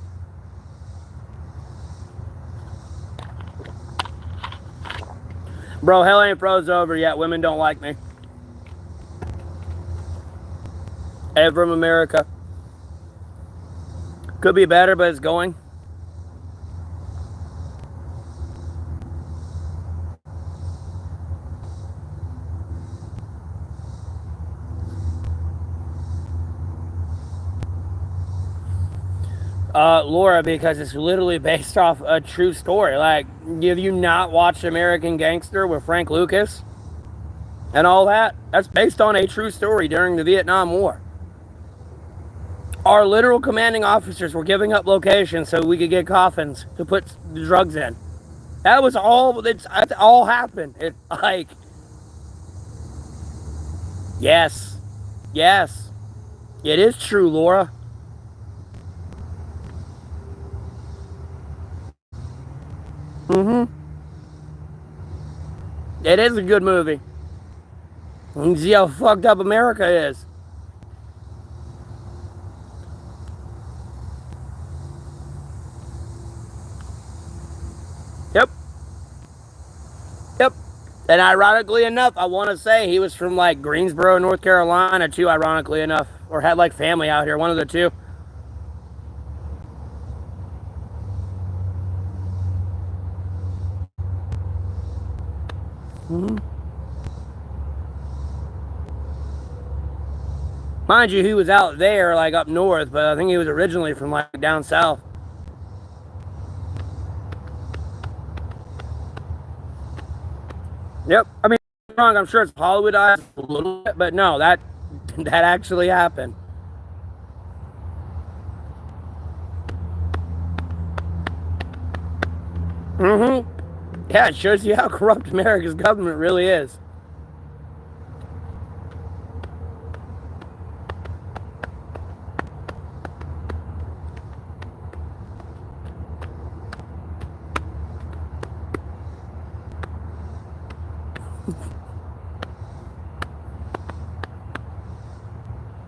Bro, hell ain't froze over yet. Women don't like me. Ed from America. Could be better, but it's going. Laura, because it's literally based off a true story. Like, have you not watched American Gangster with Frank Lucas and all that? That's based on a true story during the Vietnam War. Our literal commanding officers were giving up locations so we could get coffins to put the drugs in. That was all. It all happened. It like, yes, yes, it is true, Laura. Mm-hmm. It is a good movie. You can see how fucked up America is. Yep. Yep. And ironically enough, I want to say he was from like Greensboro, North Carolina, too, ironically enough. Or had like family out here, one of the two. Mm-hmm. Mind you, he was out there, like up north, but I think he was originally from like down south. Yep. I mean, wrong. I'm sure it's Hollywoodized a little bit, but no, that actually happened. Mm-hmm. Yeah, it shows you how corrupt America's government really is.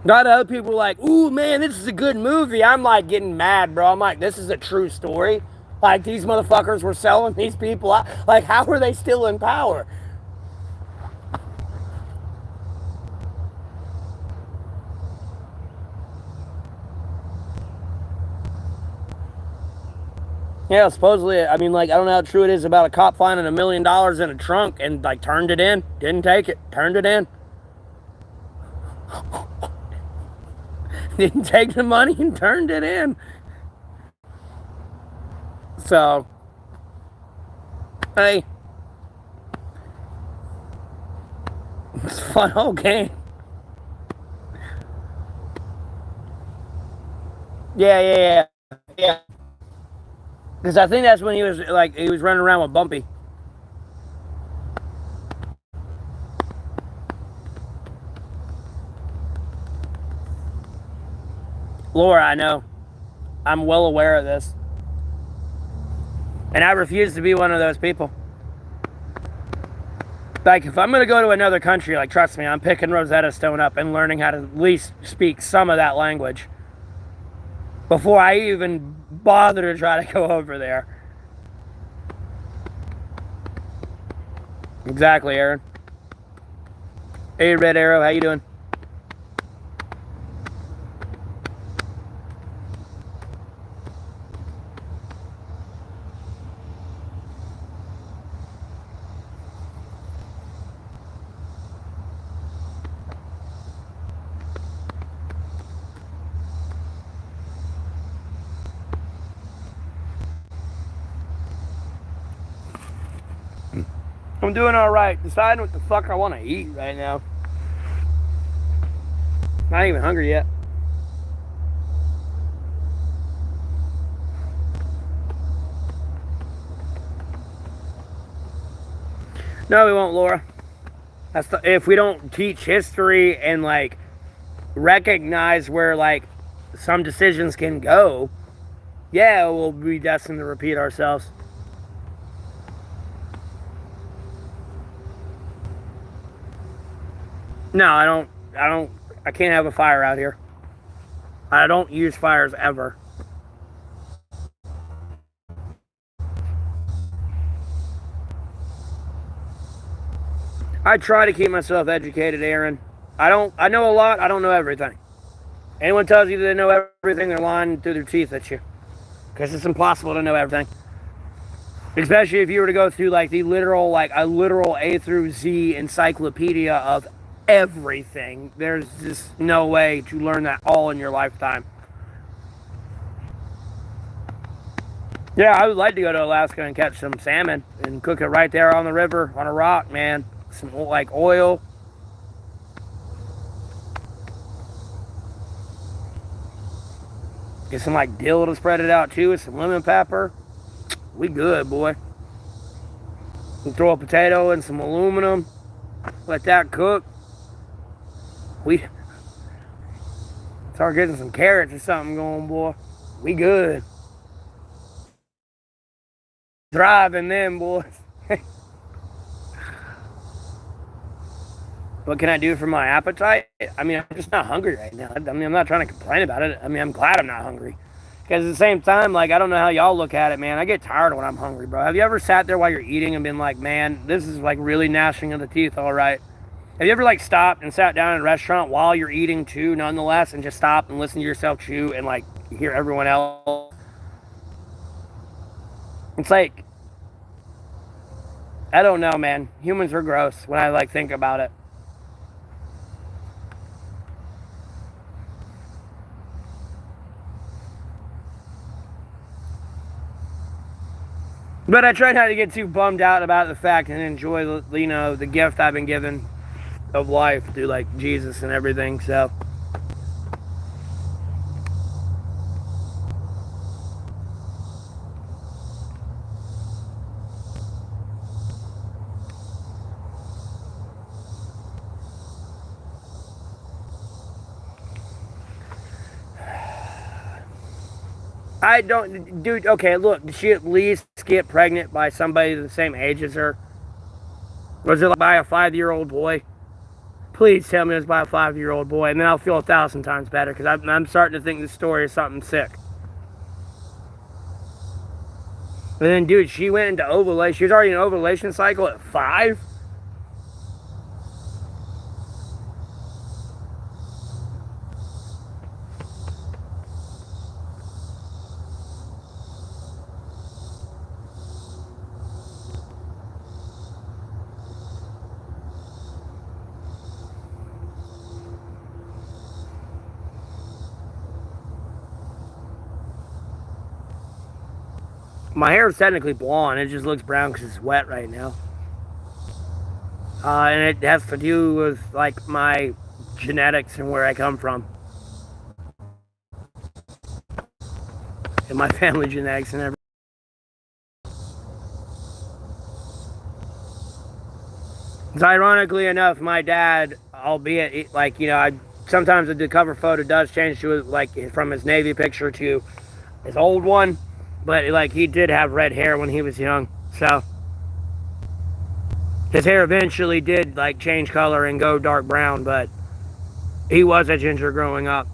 Not other people like, ooh man, this is a good movie. I'm like getting mad, bro. I'm like, this is a true story. Like these motherfuckers were selling these people out. Like, how are they still in power? Yeah, supposedly, I mean, like, I don't know how true it is about a cop finding $1 million in a trunk and like turned it in, didn't take it, turned it in, didn't take the money and turned it in. So, hey, it's a fun whole game. Yeah, yeah, yeah, yeah. Because I think that's when he was running around with Bumpy. Laura, I know. I'm well aware of this. And I refuse to be one of those people. Like, if I'm going to go to another country, like, trust me, I'm picking Rosetta Stone up and learning how to at least speak some of that language before I even bother to try to go over there. Exactly, Aaron. Hey, Red Arrow, how you doing? I'm doing all right. Deciding what the fuck I want to eat right now. Not even hungry yet. No, we won't, Laura. If we don't teach history and like recognize where like some decisions can go, yeah, we'll be destined to repeat ourselves. No, I don't. I don't. I can't have a fire out here. I don't use fires ever. I try to keep myself educated, Aaron. I don't. I know a lot. I don't know everything. Anyone tells you they know everything, they're lying through their teeth at you. Because it's impossible to know everything. Especially if you were to go through like the literal, like a literal A through Z encyclopedia of everything. There's just no way to learn that all in your lifetime. Yeah, I would like to go to Alaska and catch some salmon and cook it right there on the river on a rock, man. Some like oil. Get some like dill to spread it out too with some lemon pepper. We good, boy. We throw a potato in some aluminum. Let that cook. We start getting some carrots or something going, boy. We good. Thriving then, boys. What can I do for my appetite? I mean, I'm just not hungry right now. I mean, I'm not trying to complain about it. I mean, I'm glad I'm not hungry. Because at the same time, like, I don't know how y'all look at it, man. I get tired when I'm hungry, bro. Have you ever sat there while you're eating and been like, man, this is like really gnashing of the teeth, all right? Have you ever like stopped and sat down in a restaurant while you're eating too, nonetheless, and just stop and listen to yourself chew and like hear everyone else? It's like, I don't know, man. Humans are gross when I like think about it. But I try not to get too bummed out about the fact and enjoy, you know, the gift I've been given of life through like Jesus and everything. So I don't, dude. Okay, look, did she at least get pregnant by somebody the same age as her? Was it like by a 5-year-old boy? Please tell me it was by a 5-year-old boy, and then I'll feel 1,000 times better because I'm starting to think this story is something sick. And then, dude, she went into ovulation. She was already in an ovulation cycle at 5. My hair is technically blonde. It just looks brown because it's wet right now. And it has to do with like my genetics and where I come from, and my family genetics and everything. So ironically enough, my dad, albeit like you know, sometimes the cover photo does change to like from his Navy picture to his old one, but like he did have red hair when he was young, so his hair eventually did like change color and go dark brown, but he was a ginger growing up.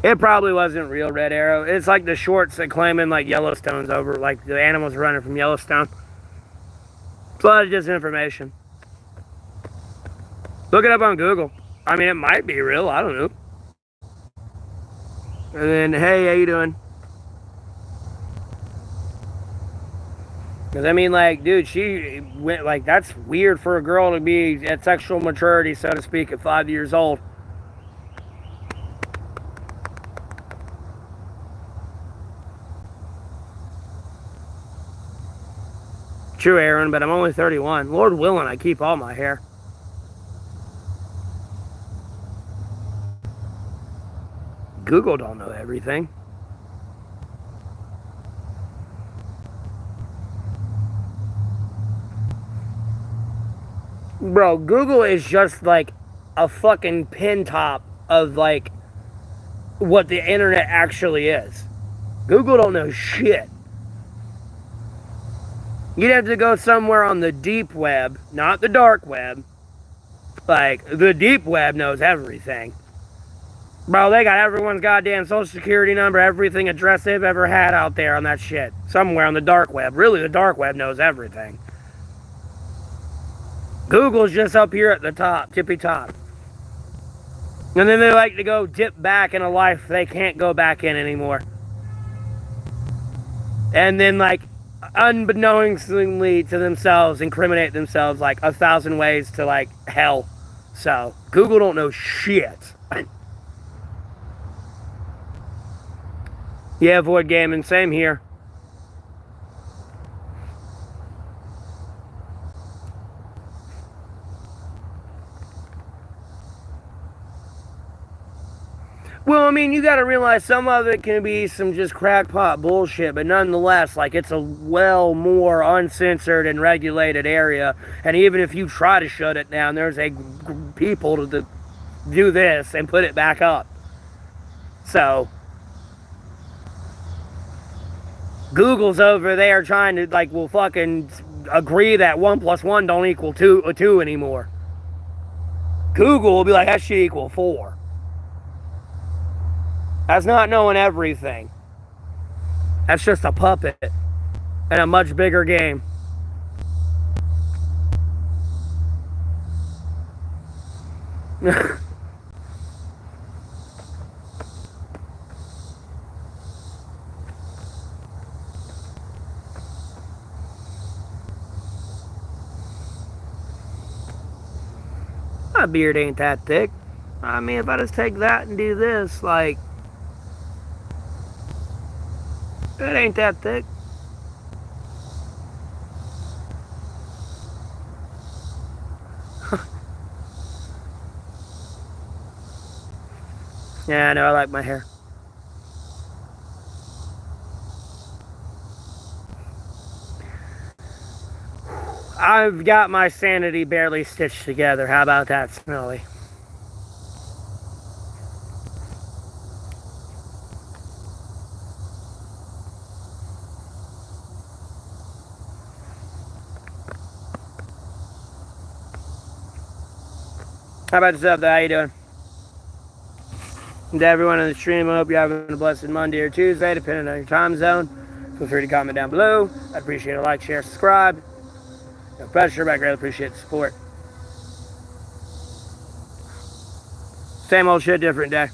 It probably wasn't real Red Arrow. It's like the shorts that claiming like Yellowstone's over, like the animals running from Yellowstone. It's a lot of disinformation. Look it up on Google. I mean, it might be real. I don't know. And then, hey, how you doing? Because I mean, like, dude, she went like that's weird for a girl to be at sexual maturity, so to speak, at 5 years old. True, Aaron, but I'm only 31. Lord willing, I keep all my hair. Google don't know everything. Bro, Google is just like a fucking pin top of like what the internet actually is. Google don't know shit. You'd have to go somewhere on the deep web, not the dark web. Like, the deep web knows everything. Bro, they got everyone's goddamn social security number, everything address they've ever had out there on that shit. Somewhere on the dark web. Really, the dark web knows everything. Google's just up here at the top, tippy top. And then they like to go dip back in a life they can't go back in anymore. And then, like, unbeknownstly to themselves, incriminate themselves like 1,000 ways to like hell. So Google don't know shit. Yeah, Void Gaming, same here. Well, I mean, you got to realize some of it can be some just crackpot bullshit, but nonetheless, like, it's a well more uncensored and regulated area. And even if you try to shut it down, there's people to do this and put it back up. So Google's over there trying to like, well, fucking agree that 1 + 1 don't equal 2 anymore. Google will be like, that shit equal 4. That's not knowing everything. That's just a puppet in a much bigger game. My beard ain't that thick. I mean, if I just take that and do this, like, it ain't that thick. Yeah, I know, I like my hair. I've got my sanity barely stitched together. How about that, Smelly? How about yourself, though? How you doing? And to everyone on the stream, I hope you're having a blessed Monday or Tuesday, depending on your time zone. Feel free to comment down below. I'd appreciate a like, share, subscribe. No pressure, but I greatly appreciate the support. Same old shit, different day.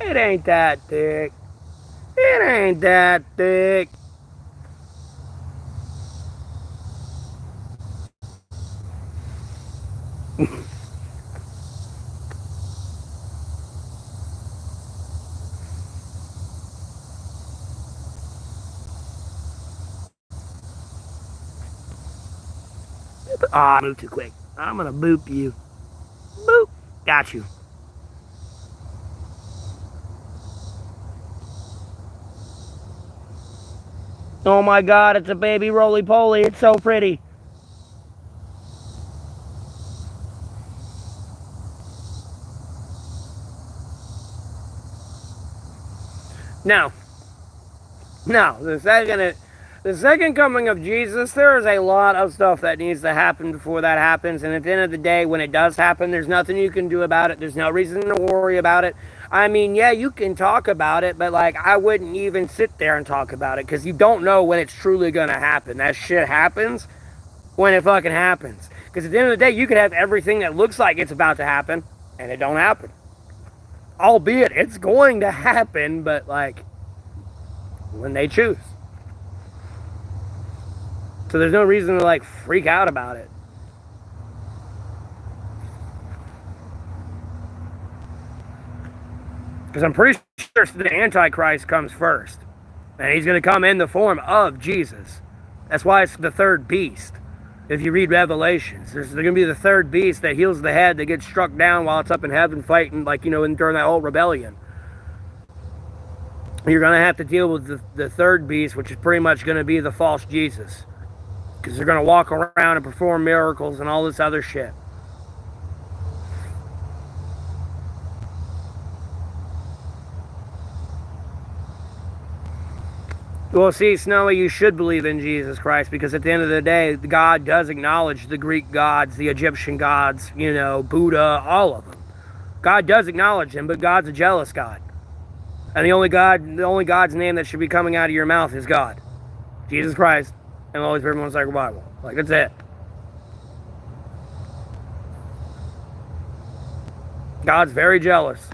It ain't that thick. It ain't that thick. I moved too quick. I'm gonna boop you. Boop. Got you. Oh my god, it's a baby roly-poly. It's so pretty. Now, the second coming of Jesus, there is a lot of stuff that needs to happen before that happens. And at the end of the day, when it does happen, there's nothing you can do about it. There's no reason to worry about it. I mean, yeah, you can talk about it, but like, I wouldn't even sit there and talk about it because you don't know when it's truly going to happen. That shit happens when it fucking happens. Because at the end of the day, you could have everything that looks like it's about to happen and it don't happen. Albeit, it's going to happen, but like, when they choose. So there's no reason to like freak out about it. Because I'm pretty sure the Antichrist comes first. And he's going to come in the form of Jesus. That's why it's the third beast. If you read Revelations, there's going to be the third beast that heals the head that gets struck down while it's up in heaven fighting, like, you know, during that whole rebellion. You're going to have to deal with the third beast, which is pretty much going to be the false Jesus. Because they're going to walk around and perform miracles and all this other shit. Well, see, Snowy, you should believe in Jesus Christ because at the end of the day, God does acknowledge the Greek gods, the Egyptian gods, you know, Buddha, all of them. God does acknowledge them, but God's a jealous God. And the only God's name that should be coming out of your mouth is God. Jesus Christ. and the Holy Spirit, Motorcycle Bible. Like, that's it. God's very jealous.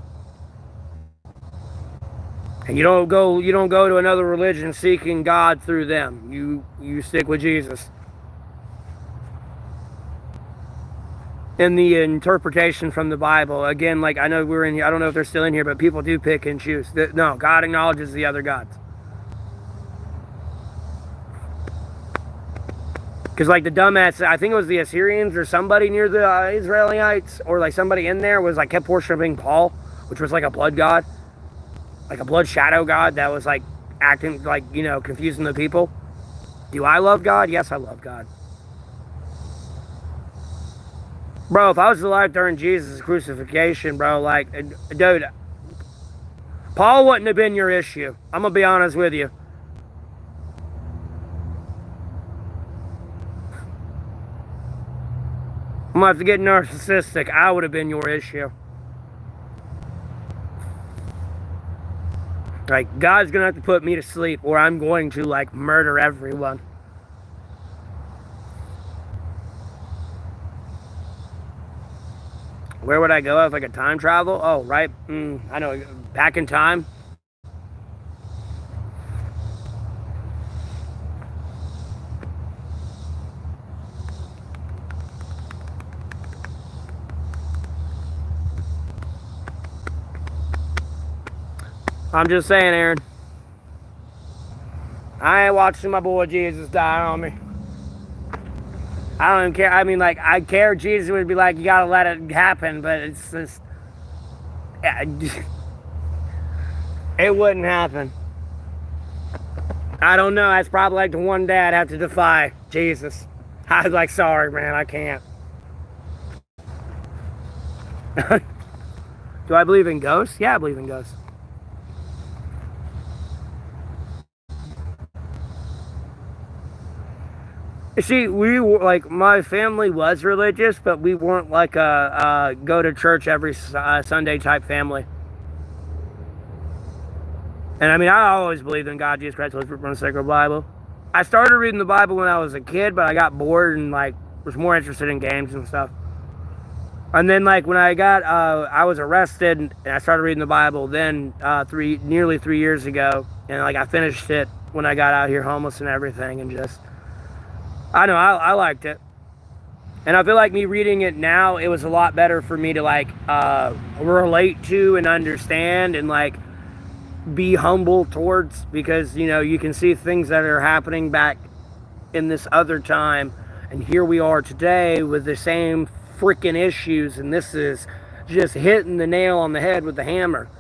And you don't go to another religion seeking God through them. You stick with Jesus. In the interpretation from the Bible, again, like I know we're in here, I don't know if they're still in here, but people do pick and choose. No, God acknowledges the other gods. Because like the dumbass, I think it was the Assyrians or somebody near the Israelites, or like somebody in there was like kept worshiping Paul, which was like a blood god, like a blood shadow god that was like acting like, confusing the people. Do I love God? Yes, I love God. Bro, if I was alive during Jesus' crucifixion, bro, like, dude, Paul wouldn't have been your issue. I'm going to be honest with you. I'm going to have to get narcissistic. I would have been your issue. Like, God's going to have to put me to sleep, or I'm going to, like, murder everyone. Where would I go if I could time travel? Oh, right. I know. Back in time. I'm just saying, Aaron. I ain't watching my boy Jesus die on me. I don't even care. I mean, like, I care Jesus would be like, you gotta let it happen, but it's just... it wouldn't happen. I don't know. That's probably like the one day I'd have to defy Jesus. I was like, sorry, man, I can't. Do I believe in ghosts? Yeah, I believe in ghosts. See, we were, like, my family was religious, but we weren't like a go to church every Sunday type family. And I mean, I always believed in God, Jesus Christ, Holy Spirit, the Sacred Bible. I started reading the Bible when I was a kid, but I got bored and like was more interested in games and stuff. And then like when I was arrested and I started reading the Bible then nearly 3 years ago, and like I finished it when I got out here homeless and everything, and just I know I liked it. And I feel like me reading it now, it was a lot better for me to like relate to and understand and like be humble towards, because you can see things that are happening back in this other time, and here we are today with the same freaking issues, and this is just hitting the nail on the head with the hammer.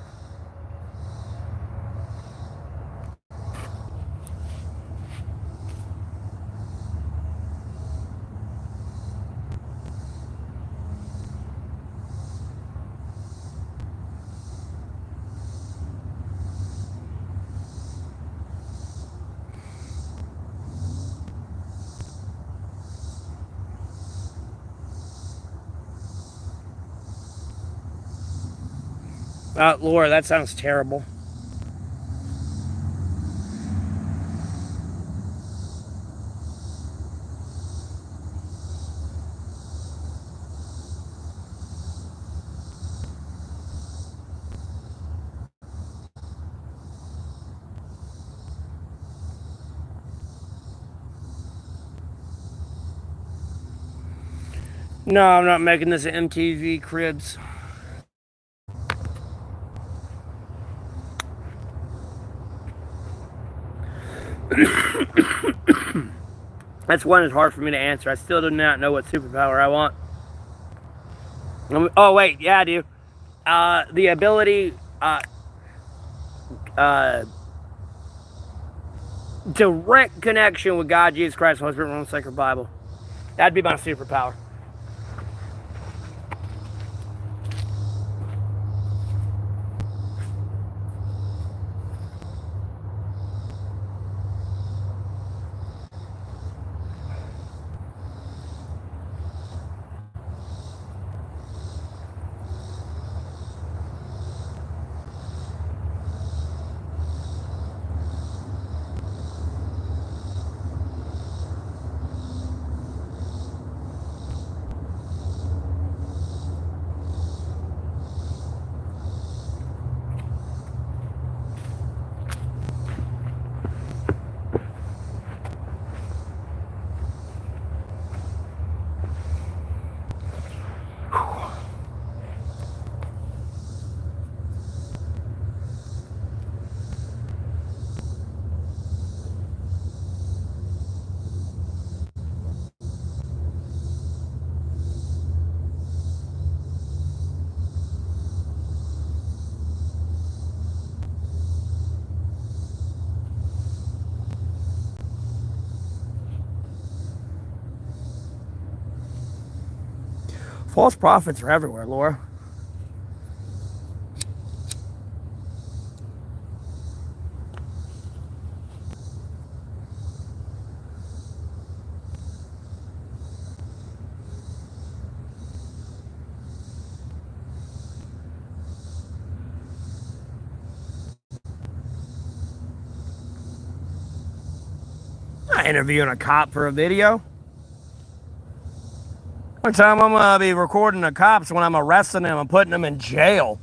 Laura, that sounds terrible. No, I'm not making this an MTV Cribs. That's one that's hard for me to answer. I still do not know what superpower I want. Oh, wait. Yeah, I do. The ability direct connection with God, Jesus Christ, Holy Spirit, and the Sacred Bible. That'd be my superpower. False prophets are everywhere, Laura. Not interviewing a cop for a video. One time I'm going to be recording the cops when I'm arresting them and putting them in jail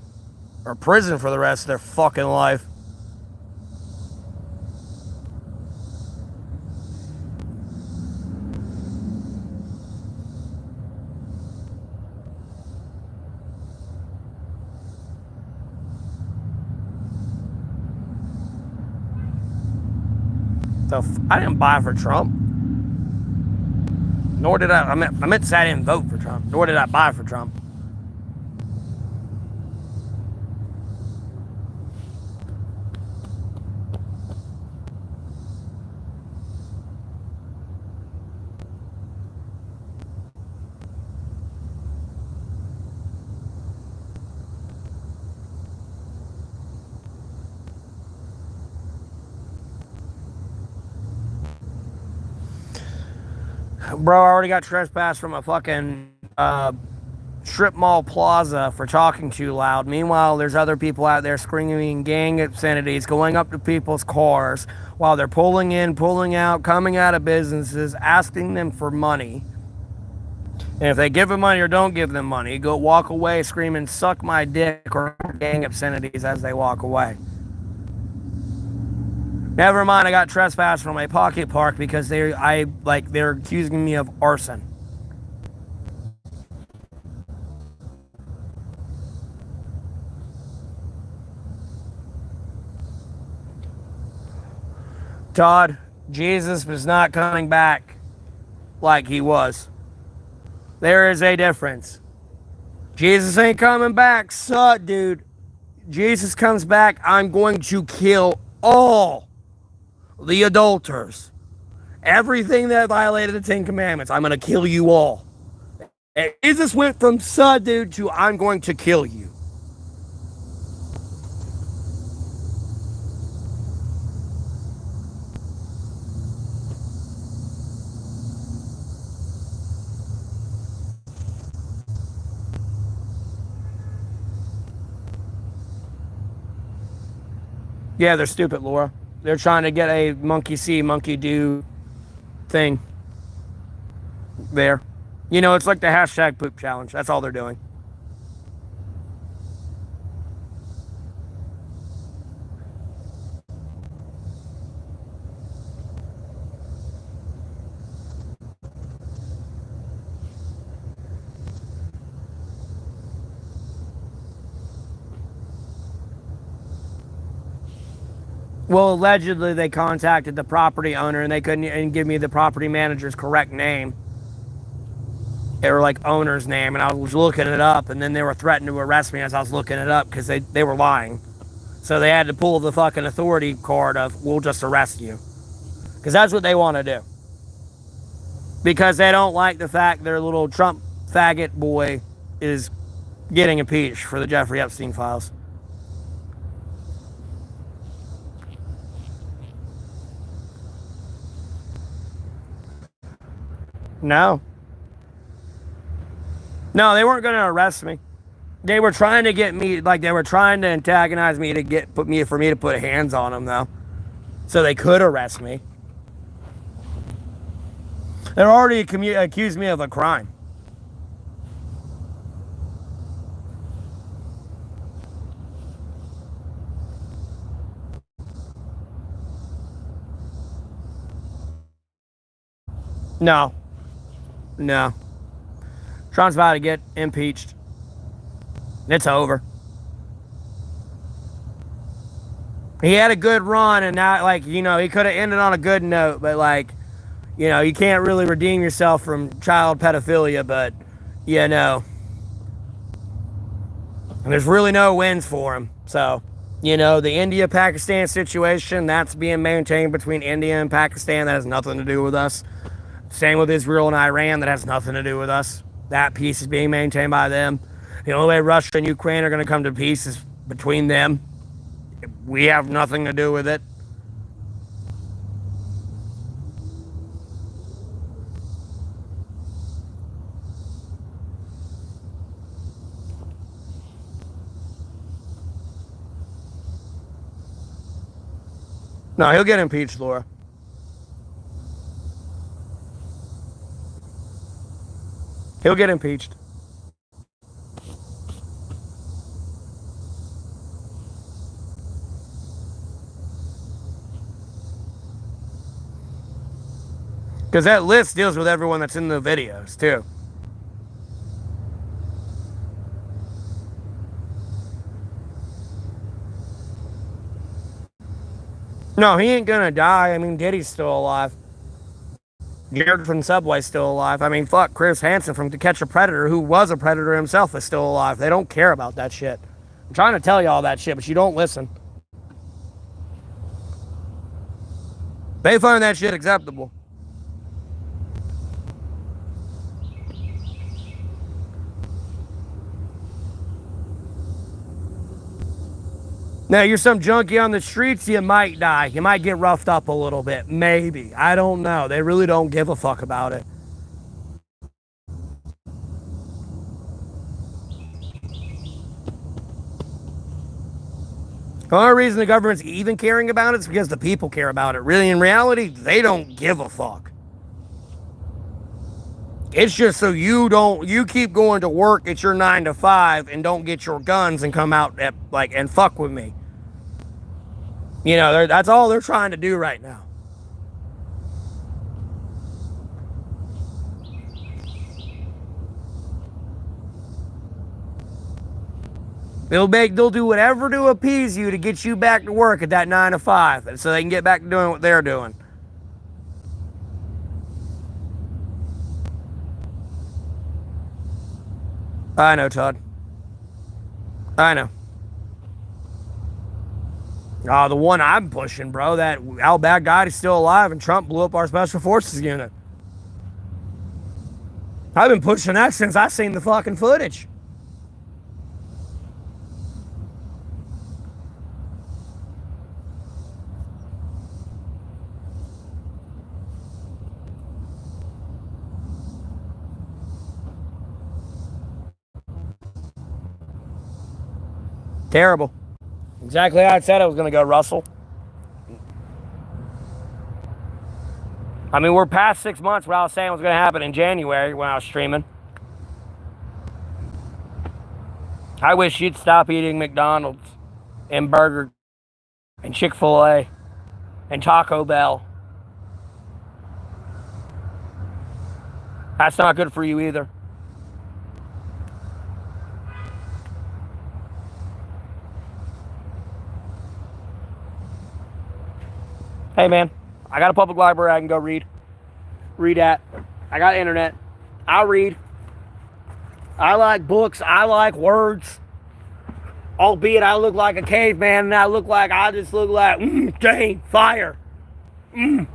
or prison for the rest of their fucking life. So I didn't buy for Trump. Nor did I meant to say I didn't vote for Trump. Nor did I buy for Trump. Bro, I already got trespassed from a fucking strip mall plaza for talking too loud. Meanwhile, there's other people out there screaming gang obscenities, going up to people's cars while they're pulling in, pulling out, coming out of businesses, asking them for money. And if they give them money or don't give them money, go walk away screaming, suck my dick, or gang obscenities as they walk away. Never mind, I got trespassed from a pocket park because they're accusing me of arson. Todd, Jesus was not coming back like he was. There is a difference. Jesus ain't coming back, dude. Jesus comes back, I'm going to kill all the adulterers. Everything that violated the Ten Commandments, I'm going to kill you all. And Jesus went from dude to I'm going to kill you. Yeah, they're stupid, Laura. They're trying to get a monkey see, monkey do thing there. You know, it's like the hashtag poop challenge. That's all they're doing. Well, allegedly they contacted the property owner and they couldn't even give me the property manager's correct name. Or like owner's name, and I was looking it up, and then they were threatening to arrest me as I was looking it up because they were lying. So they had to pull the fucking authority card of, we'll just arrest you. Because that's what they want to do. Because they don't like the fact their little Trump faggot boy is getting impeached for the Jeffrey Epstein files. No, they weren't going to arrest me. They were trying to get me, like they were trying to antagonize me to for me to put hands on them, though, so they could arrest me. They already accused me of a crime. No. Trump's about to get impeached. It's over. He had a good run, and now, like, you know, he could have ended on a good note, but, like, you know, you can't really redeem yourself from child pedophilia, but, you know, and there's really no wins for him. So, you know, the India-Pakistan situation, that's being maintained between India and Pakistan. That has nothing to do with us. Same with Israel and Iran. That has nothing to do with us. that peace is being maintained by them. The only way Russia and Ukraine are going to come to peace is between them. We have nothing to do with it. No, he'll get impeached, Laura. He'll get impeached. Because that list deals with everyone that's in the videos, too. No, he ain't gonna die. I mean, Diddy's still alive. Jared from Subway's still alive. I mean, fuck, Chris Hansen from To Catch a Predator, who was a predator himself, is still alive. They don't care about that shit. I'm trying to tell you all that shit, but you don't listen. They find that shit acceptable. Now, you're some junkie on the streets, you might die. You might get roughed up a little bit. Maybe. I don't know. They really don't give a fuck about it. The only reason the government's even caring about it is because the people care about it. Really, in reality, they don't give a fuck. It's just so you keep going to work at your 9 to 5 and don't get your guns and come out and fuck with me. You know, that's all they're trying to do right now. They'll do whatever to appease you to get you back to work at that 9 to 5, and so they can get back to doing what they're doing. I know, Todd. I know. The one I'm pushing, bro, that Al Baghdadi is still alive and Trump blew up our special forces unit. I've been pushing that since I seen the fucking footage. Terrible. Exactly how I said I was going to go, Russell. I mean, we're past 6 months what I was saying was going to happen in January when I was streaming. I wish you'd stop eating McDonald's and Burger and Chick-fil-A and Taco Bell. That's not good for you either. Hey, man, I got a public library I can go read at. I got internet. I'll read. I like books. I like words. Albeit I look like a caveman and I just look like, dang, fire. I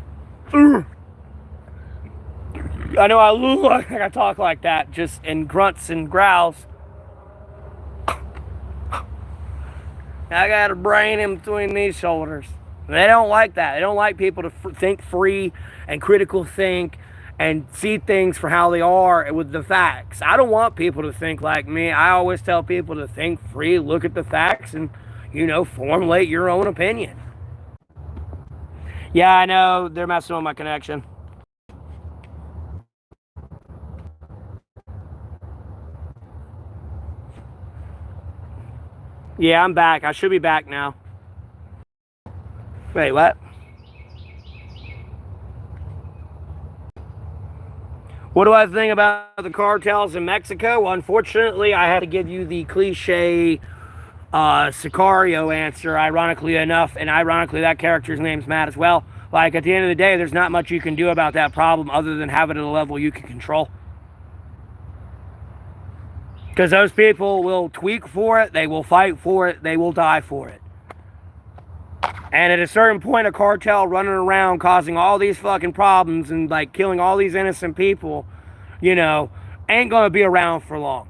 know I look like I talk like that, just in grunts and growls. I got a brain in between these shoulders. They don't like that. They don't like people to think free and critical think and see things for how they are with the facts. I don't want people to think like me. I always tell people to think free, look at the facts, and, formulate your own opinion. Yeah, I know. They're messing with my connection. Yeah, I'm back. I should be back now. Wait, what? What do I think about the cartels in Mexico? Well, unfortunately, I had to give you the cliche Sicario answer, ironically enough, and ironically, that character's name's Matt as well. Like, at the end of the day, there's not much you can do about that problem other than have it at a level you can control. Because those people will tweak for it, they will fight for it, they will die for it. And at a certain point, a cartel running around causing all these fucking problems and, killing all these innocent people, ain't going to be around for long.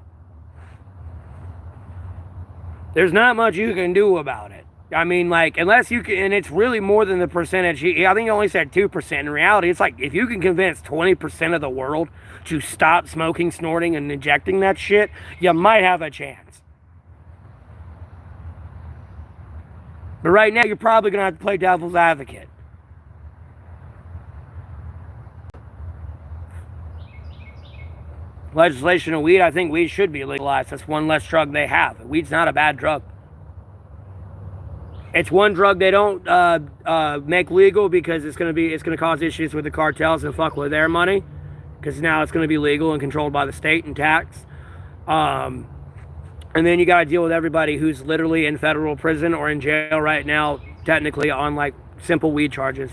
There's not much you can do about it. I mean, like, unless you can, and it's really more than the percentage. I think you only said 2%. In reality, it's like if you can convince 20% of the world to stop smoking, snorting, and injecting that shit, you might have a chance. But right now, you're probably going to have to play devil's advocate. Legislation of weed, I think weed should be legalized. That's one less drug they have. Weed's not a bad drug. It's one drug they don't make legal because it's gonna cause issues with the cartels and fuck with their money, because now it's gonna be legal and controlled by the state and taxed. And then you got to deal with everybody who's literally in federal prison or in jail right now, technically on like simple weed charges.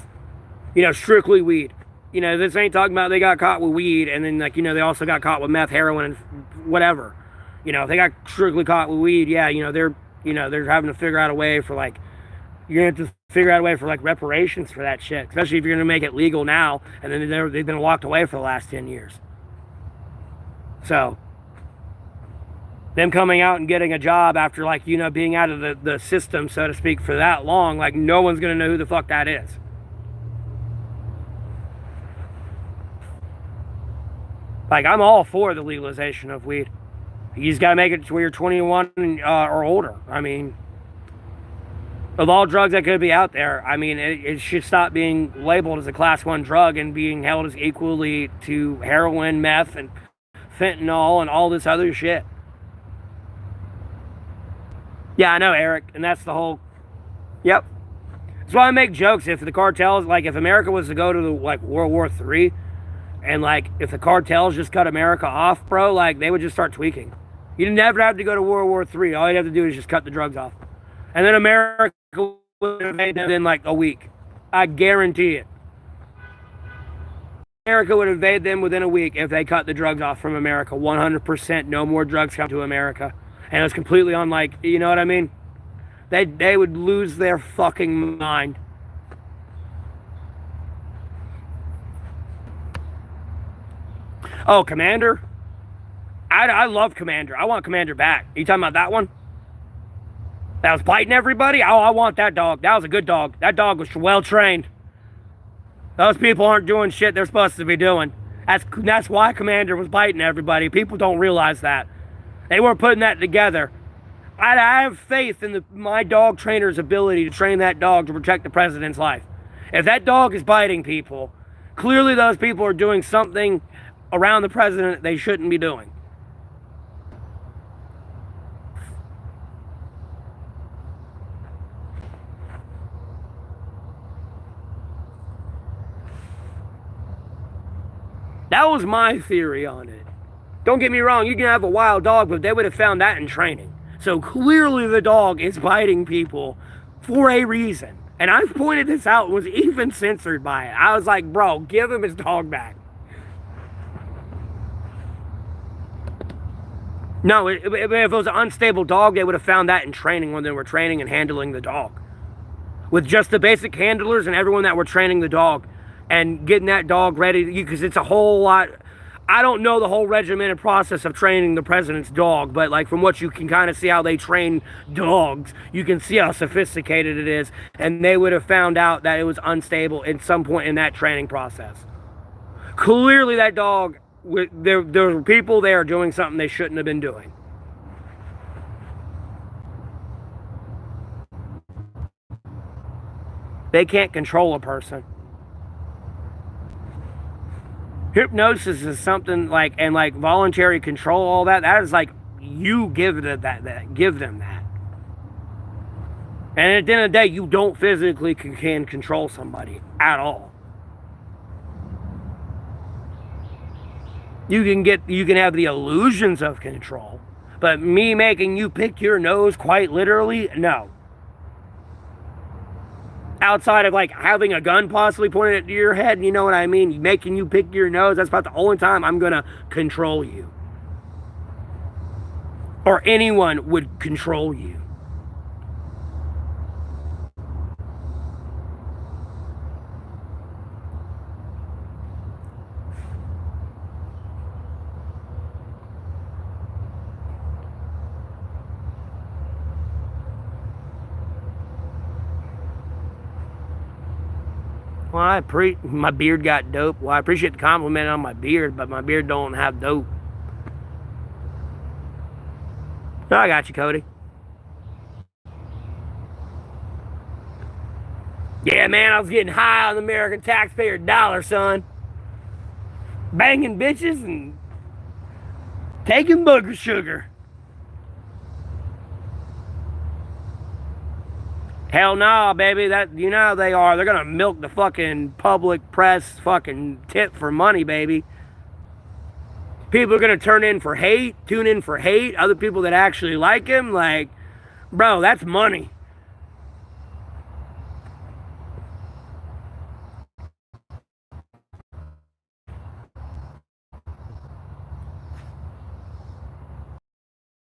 Strictly weed. This ain't talking about they got caught with weed and then they also got caught with meth, heroin, and whatever. If they got strictly caught with weed, yeah, they're having to figure out a way for you're gonna have to figure out a way for reparations for that shit, especially if you're gonna make it legal now and then they've been locked away for the last 10 years. So them coming out and getting a job after being out of the system, so to speak, for that long, no one's gonna know who the fuck that is. I'm all for the legalization of weed. You just gotta make it to where you're 21 or older. I mean, of all drugs that could be out there, I mean, it should stop being labeled as a class 1 drug and being held as equally to heroin, meth, and fentanyl and all this other shit. Yeah, I know, Eric, and that's the whole... Yep. That's why I make jokes. If the cartels, if America was to go to World War III, and if the cartels just cut America off, bro, they would just start tweaking. You never have to go to World War III. All you have to do is just cut the drugs off. And then America would invade them in a week. I guarantee it. America would invade them within a week if they cut the drugs off from America. 100%. No more drugs come to America. And it was completely on you know what I mean? They would lose their fucking mind. Oh, Commander? I love Commander. I want Commander back. Are you talking about that one? That was biting everybody? Oh, I want that dog. That was a good dog. That dog was well trained. Those people aren't doing shit they're supposed to be doing. That's why Commander was biting everybody. People don't realize that. They weren't putting that together. I have faith in my dog trainer's ability to train that dog to protect the president's life. If that dog is biting people, clearly those people are doing something around the president they shouldn't be doing. That was my theory on it. Don't get me wrong, you can have a wild dog, but they would have found that in training. So clearly the dog is biting people for a reason. And I've pointed this out and was even censored by it. I was like, bro, give him his dog back. No, if it was an unstable dog, they would have found that in training when they were training and handling the dog. With just the basic handlers and everyone that were training the dog and getting that dog ready, because it's a whole lot. I don't know the whole regimented process of training the president's dog, but from what you can kind of see how they train dogs, you can see how sophisticated it is, and they would have found out that it was unstable at some point in that training process. Clearly that dog, there were people there doing something they shouldn't have been doing. They can't control a person. Hypnosis is something and voluntary control, all that is you give them that. And at the end of the day, you don't physically can control somebody at all. You can have the illusions of control, but me making you pick your nose quite literally, no. Outside of having a gun possibly pointed at your head, you know what I mean? Making you pick your nose, that's about the only time I'm gonna control you. Or anyone would control you. Well, my beard got dope. Well, I appreciate the compliment on my beard, but my beard don't have dope. No, I got you, Cody. Yeah, man, I was getting high on the American taxpayer dollar, son. Banging bitches and taking booger sugar. Hell no, baby. That you know they are. They're gonna milk the fucking public press fucking tip for money, baby. People are gonna tune in for hate. Other people that actually like him, like, bro, that's money.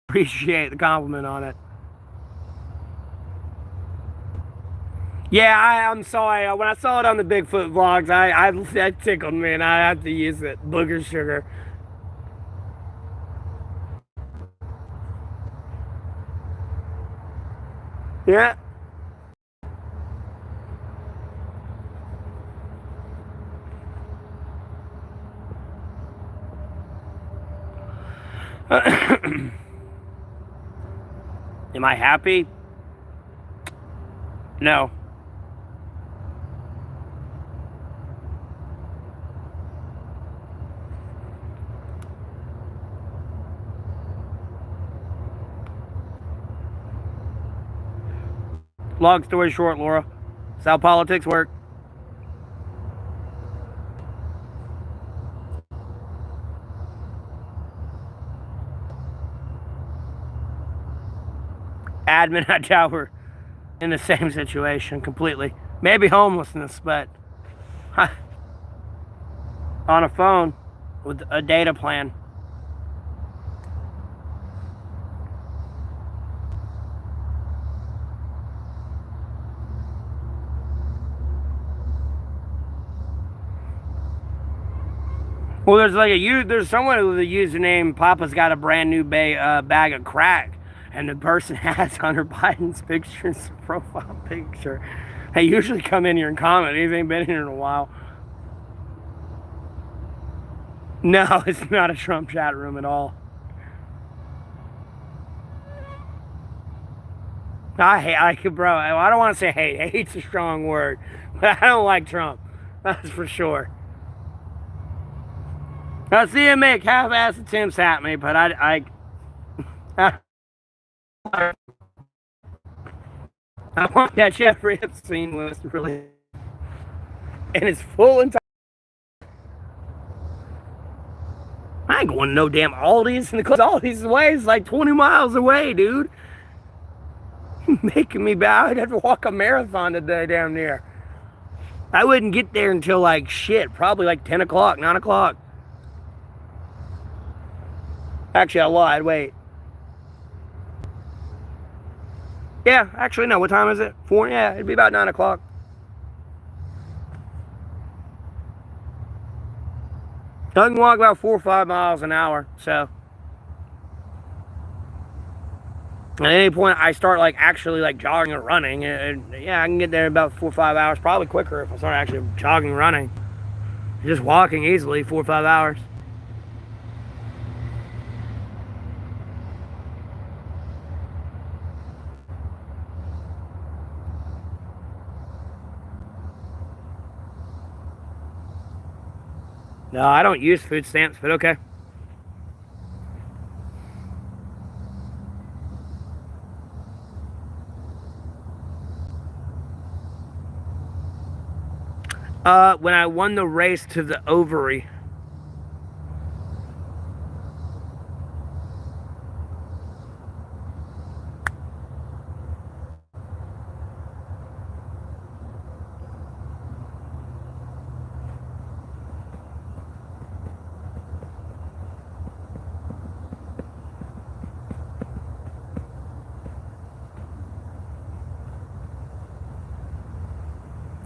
Appreciate the compliment on it. Yeah, I'm sorry. When I saw it on the Bigfoot vlogs, that tickled me, and I have to use it. Booger sugar. Yeah. Am I happy? No. Long story short, Laura, that's how politics work. Admin at Tower in the same situation completely. Maybe homelessness, but on a phone with a data plan. Well, there's someone with a username. Papa's got a brand new bag of crack, and the person has Hunter Biden's picture as a profile picture. They usually come in here and comment. He's ain't been here in a while. No, it's not a Trump chat room at all. Bro. I don't want to say hate. Hate's a strong word, but I don't like Trump. That's for sure. I see him make half-assed attempts at me, but I want that Jeffrey Epstein list really, and it's full and. I ain't going to no damn Aldi's, and because Aldi's away is like 20 miles away, dude. Making me bad. I'd have to walk a marathon today down there. I wouldn't get there until like shit, probably like 10 o'clock, 9 o'clock. Actually, I lied. Wait. Yeah, actually, no. What time is it? 4? Yeah, it'd be about 9 o'clock. I can walk about 4 or 5 miles an hour, so. At any point I start like actually like jogging or running, and yeah, I can get there in about 4 or 5 hours, probably quicker if I start actually jogging and running. Just walking easily 4 or 5 hours. No, I don't use food stamps, but okay. When I won the race to the ovary.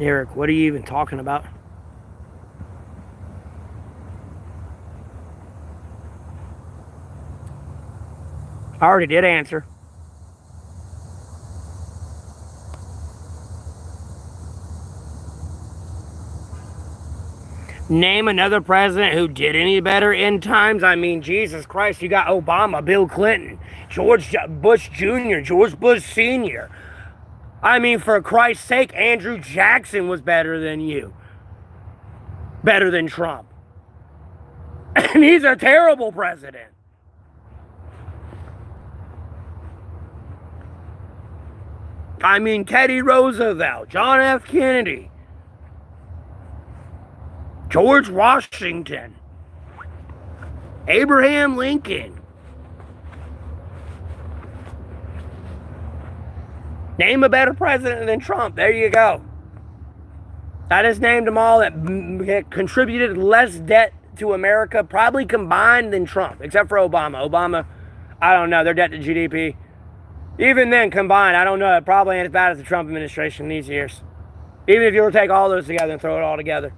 Eric, what are you even talking about? I already did answer. Name another president who did any better in times. I mean, Jesus Christ, you got Obama, Bill Clinton, George Bush Jr., George Bush Sr. I mean, for Christ's sake, Andrew Jackson was better than you. Better than Trump. And he's a terrible president. I mean, Teddy Roosevelt, John F. Kennedy, George Washington, Abraham Lincoln. Name a better president than Trump. There you go. I just named them all that contributed less debt to America, probably combined, than Trump, except for Obama. Obama, I don't know, their debt to GDP. Even then, combined, I don't know, it probably ain't as bad as the Trump administration these years. Even if you were to take all those together and throw it all together.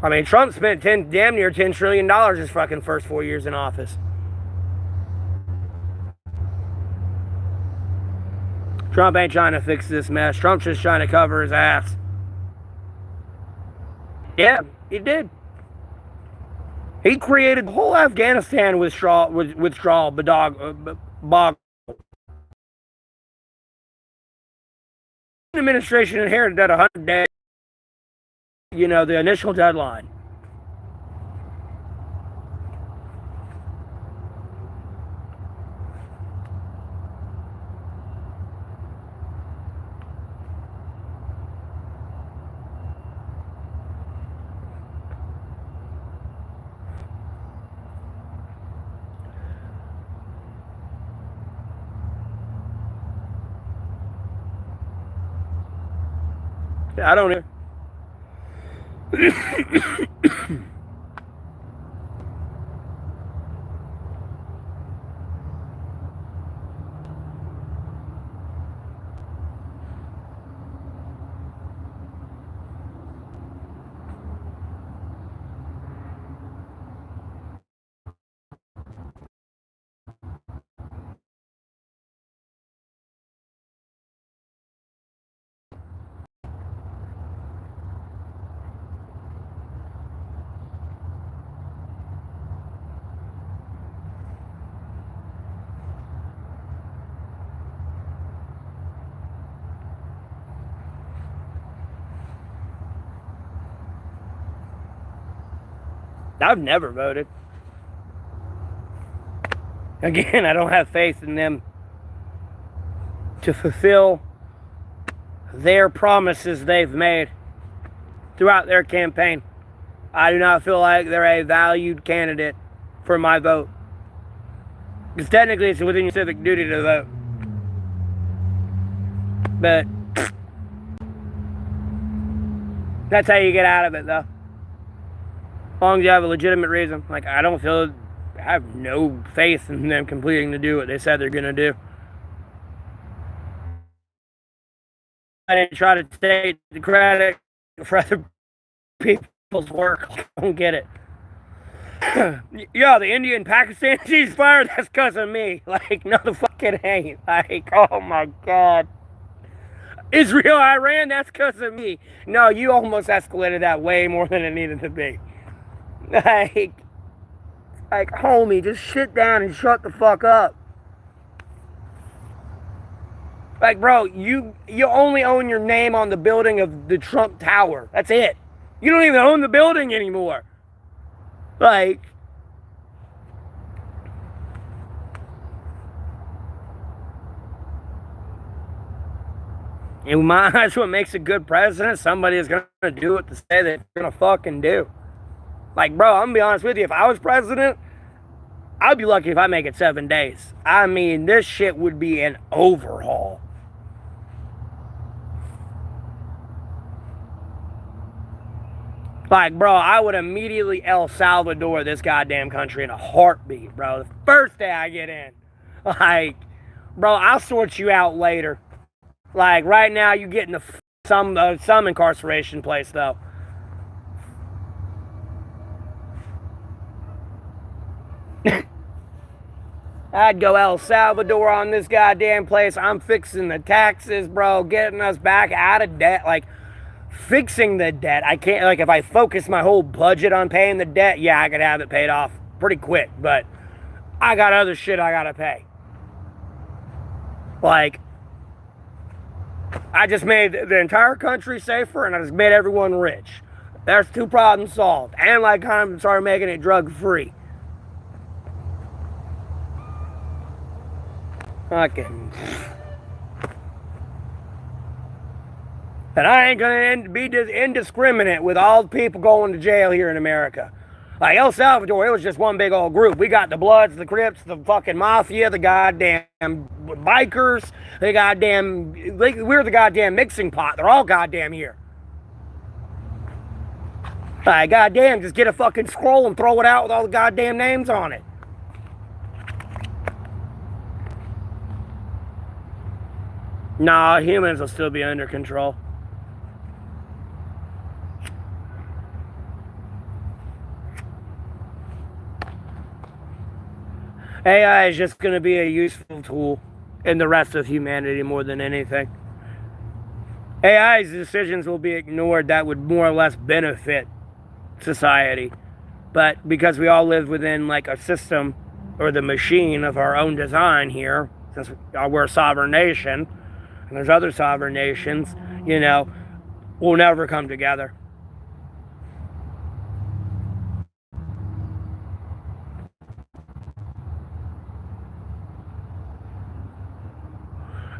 I mean, Trump spent damn near $10 trillion his fucking first 4 years in office. Trump ain't trying to fix this mess. Trump's just trying to cover his ass. Yeah, he did. He created the whole Afghanistan withdrawal bog. The administration inherited that 100 days, the initial deadline. I don't know. I've never voted. Again, I don't have faith in them to fulfill their promises they've made throughout their campaign. I do not feel like they're a valued candidate for my vote. Because technically it's within your civic duty to vote. But that's how you get out of it, though. As long as you have a legitimate reason. Like, I have no faith in them completing to do what they said they're going to do. I didn't try to take the credit for other people's work. I don't get it. Yeah, the Indian-Pakistan ceasefire, that's because of me. Like, no, the fuck it ain't. Like, oh my God. Israel-Iran, that's because of me. No, you almost escalated that way more than it needed to be. Like, homie, just sit down and shut the fuck up. Like, bro, you only own your name on the building of the Trump Tower. That's it. You don't even own the building anymore. Like, in my eyes, what makes a good president, somebody is going to do what they say they're going to fucking do. Like, bro, I'm going to be honest with you. If I was president, I'd be lucky if I make it 7 days. I mean, this shit would be an overhaul. Like, bro, I would immediately El Salvador this goddamn country in a heartbeat, bro. The first day I get in. Like, bro, I'll sort you out later. Like, right now, you get in some incarceration place, though. I'd go El Salvador on this goddamn place. I'm fixing the taxes, bro. Getting us back out of debt. Like, Fixing the debt, I can't, like, if I focus my whole budget on paying the debt, yeah, I could have it paid off pretty quick, but I got other shit I gotta pay. Like, I just made the entire country safer and I just made everyone rich. There's 2 problems solved. And, like, kind of started making it drug-free. Fucking. And I ain't gonna be indiscriminate with all the people going to jail here in America. Like El Salvador, it was just one big old group. We got the Bloods, the Crips, the fucking Mafia, the goddamn bikers, we're the goddamn mixing pot. They're all goddamn here. Like, goddamn, just get a fucking scroll and throw it out with all the goddamn names on it. Nah, humans will still be under control. AI is just going to be a useful tool in the rest of humanity more than anything. AI's decisions will be ignored that would more or less benefit society. But because we all live within like a system or the machine of our own design here, since we're a sovereign nation, and there's other sovereign nations, you know, we'll never come together.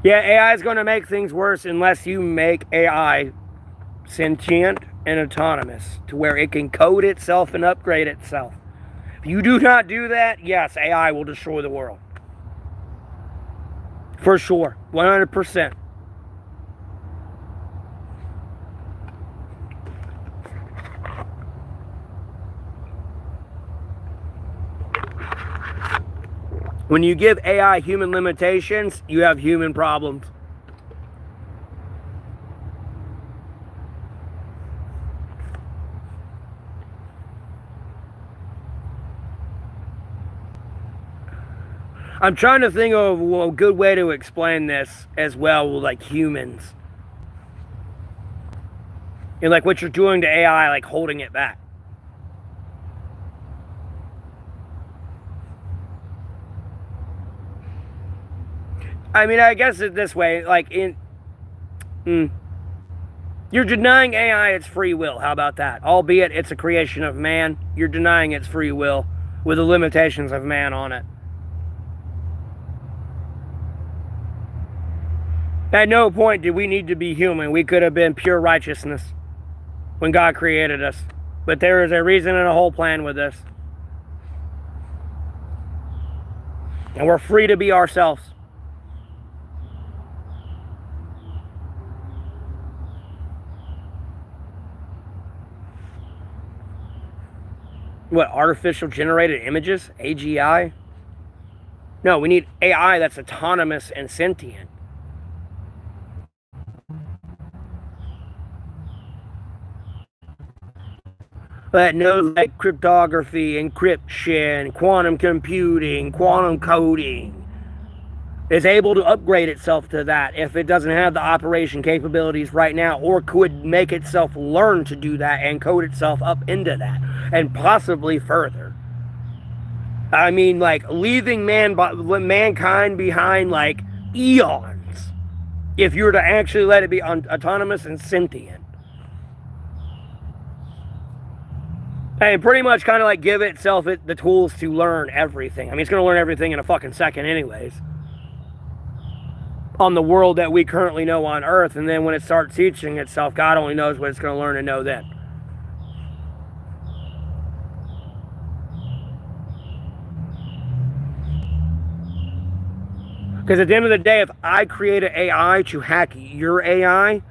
Yeah, AI is going to make things worse unless you make AI sentient and autonomous to where it can code itself and upgrade itself. If you do not do that, yes, AI will destroy the world. For sure, 100%. When you give AI human limitations, you have human problems. I'm trying to think of a good way to explain this as well, like humans. And like what you're doing to AI, like holding it back. I mean, I guess it this way, like you're denying AI its free will. How about that? Albeit it's a creation of man, you're denying its free will with the limitations of man on it. At no point did we need to be human. We could have been pure righteousness when God created us. But there is a reason and a whole plan with this. And we're free to be ourselves. What, artificial generated images? AGI? No, we need AI that's autonomous and sentient. That knows like cryptography, encryption, quantum computing, quantum coding. Is able to upgrade itself to that if it doesn't have the operation capabilities right now, or could make itself learn to do that and code itself up into that, and possibly further. I mean, like, leaving mankind behind, like, eons, if you were to actually let it be autonomous and sentient. And pretty much kind of, like, give itself the tools to learn everything. I mean, it's going to learn everything in a fucking second anyways. On the world that we currently know on Earth, and then when it starts teaching itself, God only knows what it's going to learn and know then. Because at the end of the day, if I create an AI to hack your AI,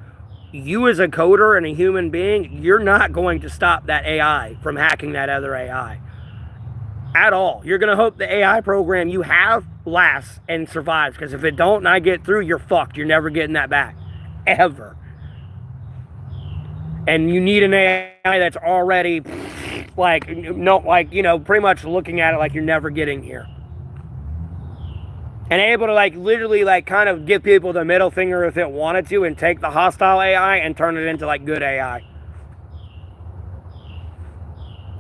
you as a coder and a human being, you're not going to stop that AI from hacking that other AI. At all. You're going to hope the AI program you have lasts and survives. Because if it don't and I get through, you're fucked. You're never getting that back. Ever. And you need an AI that's already, like, no, like, you know, pretty much looking at it like you're never getting here. and able to like literally like kind of give people the middle finger if it wanted to and take the hostile AI and turn it into like good AI.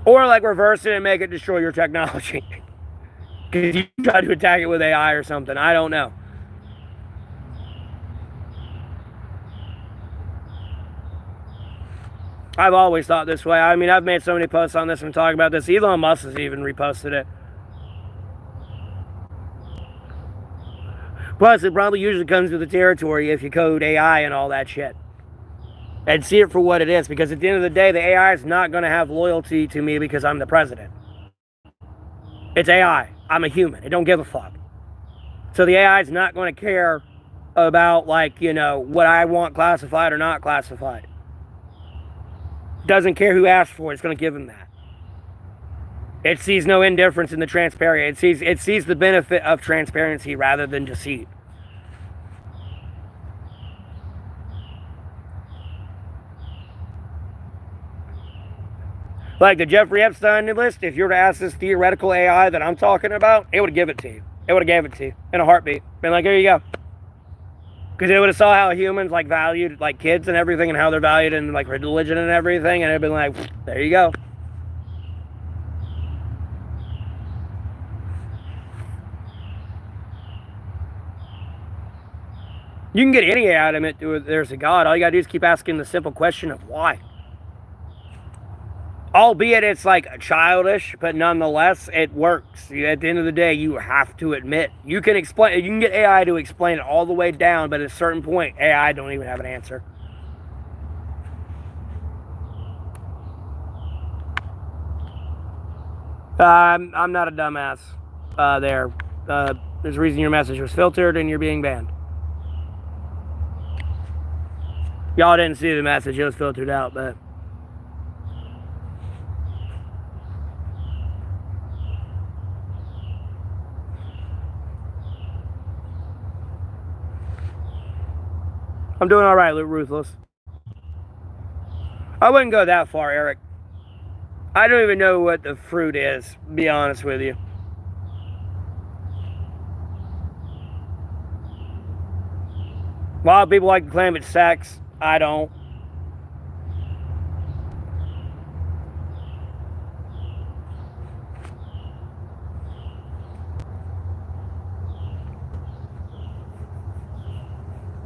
Or like reverse it and make it destroy your technology. Because you try to attack it with AI or something. I don't know. I've always thought this way. I mean, I've made so many posts on this and talking about this. Elon Musk has even reposted it. Plus, it probably usually comes with the territory if you code AI and all that shit. And see it for what it is. Because at the end of the day, the AI is not going to have loyalty to me because I'm the president. It's AI. I'm a human. It don't give a fuck. So the AI is not going to care about, like, you know, what I want classified or not classified. Doesn't care who asks for it. It's going to give him that. It sees no indifference in the transparency. It sees the benefit of transparency rather than deceit. Like the Jeffrey Epstein list, if you were to ask this theoretical AI that I'm talking about, it would give it to you. It would have gave it to you in a heartbeat. Been like, here you go. Because it would have saw how humans like valued like kids and everything and how they're valued in like religion and everything, and it'd been like, there you go. You can get any AI to admit there's a God. All you gotta do is keep asking the simple question of why. Albeit it's like childish, but nonetheless, it works. At the end of the day, you have to admit. You can explain. You can get AI to explain it all the way down, but at a certain point, AI don't even have an answer. I'm not a dumbass. There's a reason your message was filtered and you're being banned. Y'all didn't see the message; it was filtered out, but. I'm doing all right, Ruthless. I wouldn't go that far, Eric. I don't even know what the fruit is, to be honest with you. A lot of people like to claim it's sex. I don't.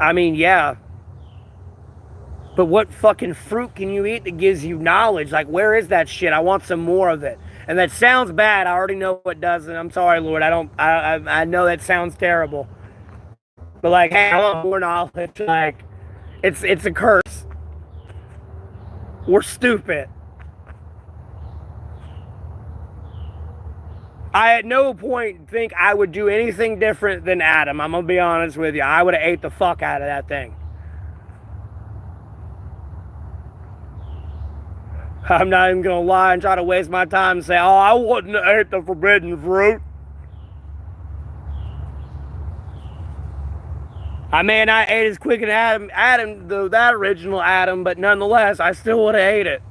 I mean, yeah. But what fucking fruit can you eat that gives you knowledge? Like, where is that shit? I want some more of it. And that sounds bad. I already know what doesn't. I'm sorry, Lord. I know that sounds terrible. But like, hey, I want more knowledge. Like, it's a curse. We're stupid. I at no point think I would do anything different than Adam. I'm gonna be honest with you. I would have ate the fuck out of that thing. I'm not even gonna lie and try to waste my time and say, oh, I wouldn't have ate the forbidden fruit. I mean, I ate as quick as Adam, that original Adam, but nonetheless, I still would have ate it.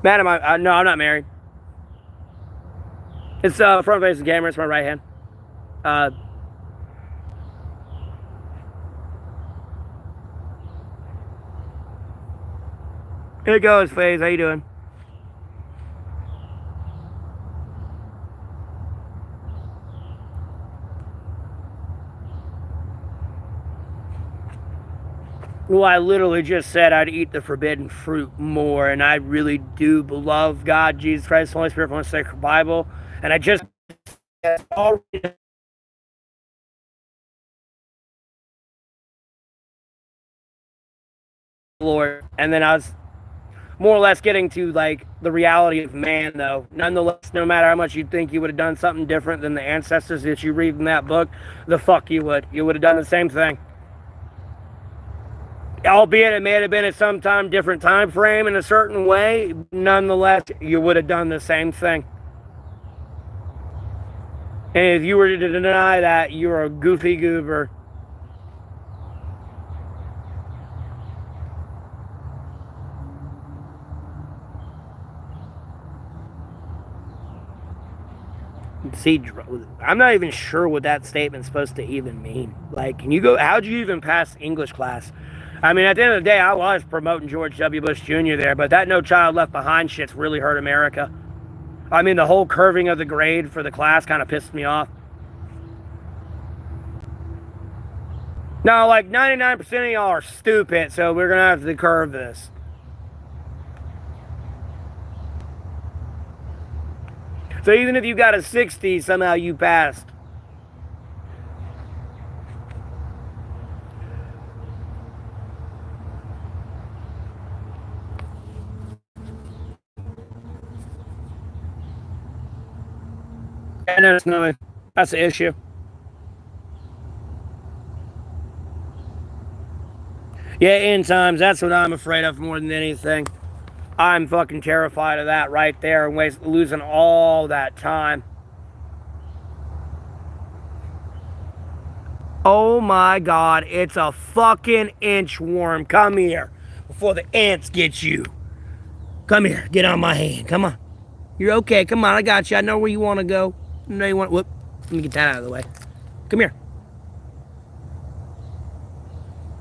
Madam, no, I'm not married. It's front facing camera. It's my right hand. Here it goes, FaZe. How you doing? Well, I literally just said I'd eat the forbidden fruit more, and I really do love God, Jesus Christ, Holy Spirit, from the sacred Bible, and I just already Lord, and then I was more or less getting to like the reality of man, though. Nonetheless, no matter how much you think you would have done something different than the ancestors that you read in that book, the fuck you would. You would have done the same thing. Albeit it may have been at some time different time frame in a certain way, nonetheless, you would have done the same thing. And if you were to deny that, you're a goofy goober. See, I'm not even sure what that statement's supposed to even mean. Like, can you go? How'd you even pass English class? I mean, at the end of the day, I was promoting George W. Bush Jr. there, but that No Child Left Behind shit's really hurt America. I mean, the whole curving of the grade for the class kind of pissed me off. No, like 99% of y'all are stupid, so we're gonna have to curve this. So even if you got a 60, somehow you passed. And there's no, that's the issue. Yeah, end times, that's what I'm afraid of more than anything. I'm fucking terrified of that right there and losing all that time. Oh my God, it's a fucking inchworm. Come here before the ants get you. Come here, get on my hand. Come on. You're okay. Come on, I got you. I know where you want to go. I know you want. Whoop. Let me get that out of the way. Come here.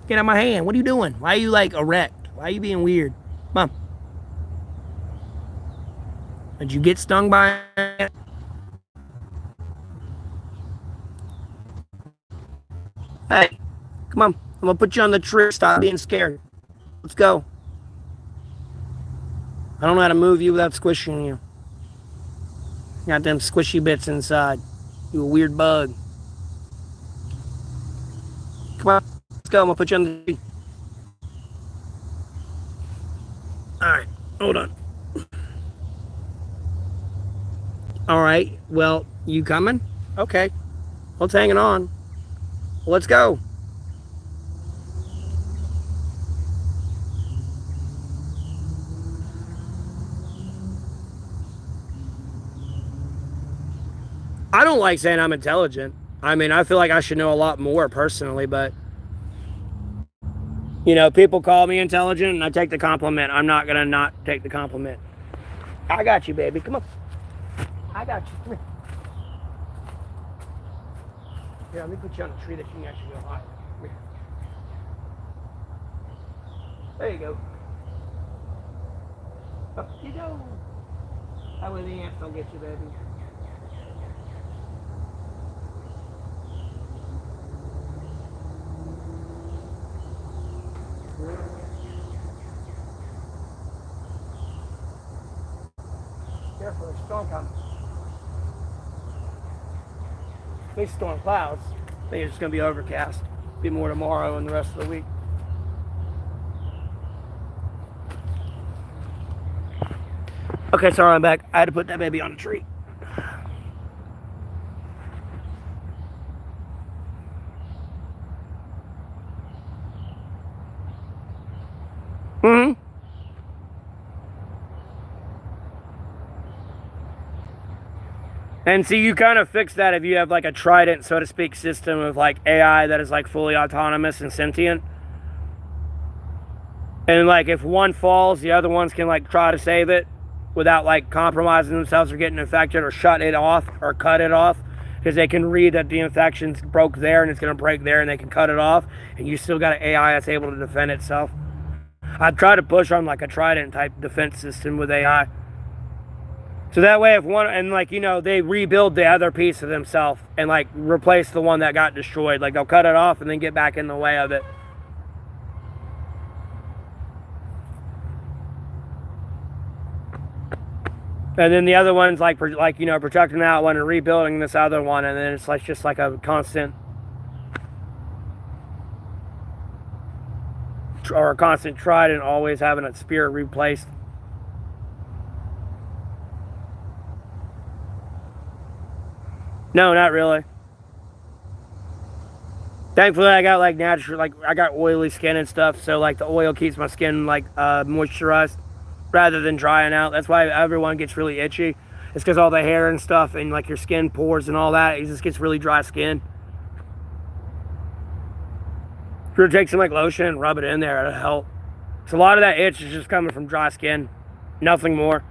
Get on my hand. What are you doing? Why are you like erect? Why are you being weird? Come on. Did you get stung by it? Hey, come on. I'm gonna put you on the tree. Stop being scared. Let's go. I don't know how to move you without squishing you. Got them squishy bits inside. You a weird bug. Come on. Let's go. I'm gonna put you on the tree. Alright, hold on. Alright, well, you coming? Okay. Well, it's hanging on. Let's go. I don't like saying I'm intelligent. I mean, I feel like I should know a lot more personally, but you know, people call me intelligent and I take the compliment. I'm not gonna not take the compliment. I got you, baby. Come on. I got you. Come here. Here, let me put you on a tree that you can actually go high. Come here. There you go. Up you go. That way the ants don't get you, baby. Careful, there's a storm coming. At least storm clouds. I think it's just going to be overcast. Be more tomorrow and the rest of the week. Okay, sorry, I'm back. I had to put that baby on a tree. Mm-hmm. And see, you kind of fix that if you have like a trident, so to speak, system of like AI that is like fully autonomous and sentient. And like if one falls, the other ones can like try to save it without like compromising themselves or getting infected or shut it off or cut it off, because they can read that the infection's broke there and it's going to break there and they can cut it off, and you still got an AI that's able to defend itself. I've tried to push on like a trident type defense system with AI. So that way if one, and like, you know, they rebuild the other piece of themselves and like replace the one that got destroyed. Like they'll cut it off and then get back in the way of it. And then the other one's like you know, protecting that one and rebuilding this other one, and then it's like just like a constant trident, always having a spear replaced. No, not really. Thankfully, I got like natural, like I got oily skin and stuff, so like the oil keeps my skin like moisturized rather than drying out. That's why everyone gets really itchy. It's because all the hair and stuff and like your skin pores and all that, it just gets really dry skin. If you take some like lotion and rub it in there, it'll help. So a lot of that itch is just coming from dry skin, nothing more.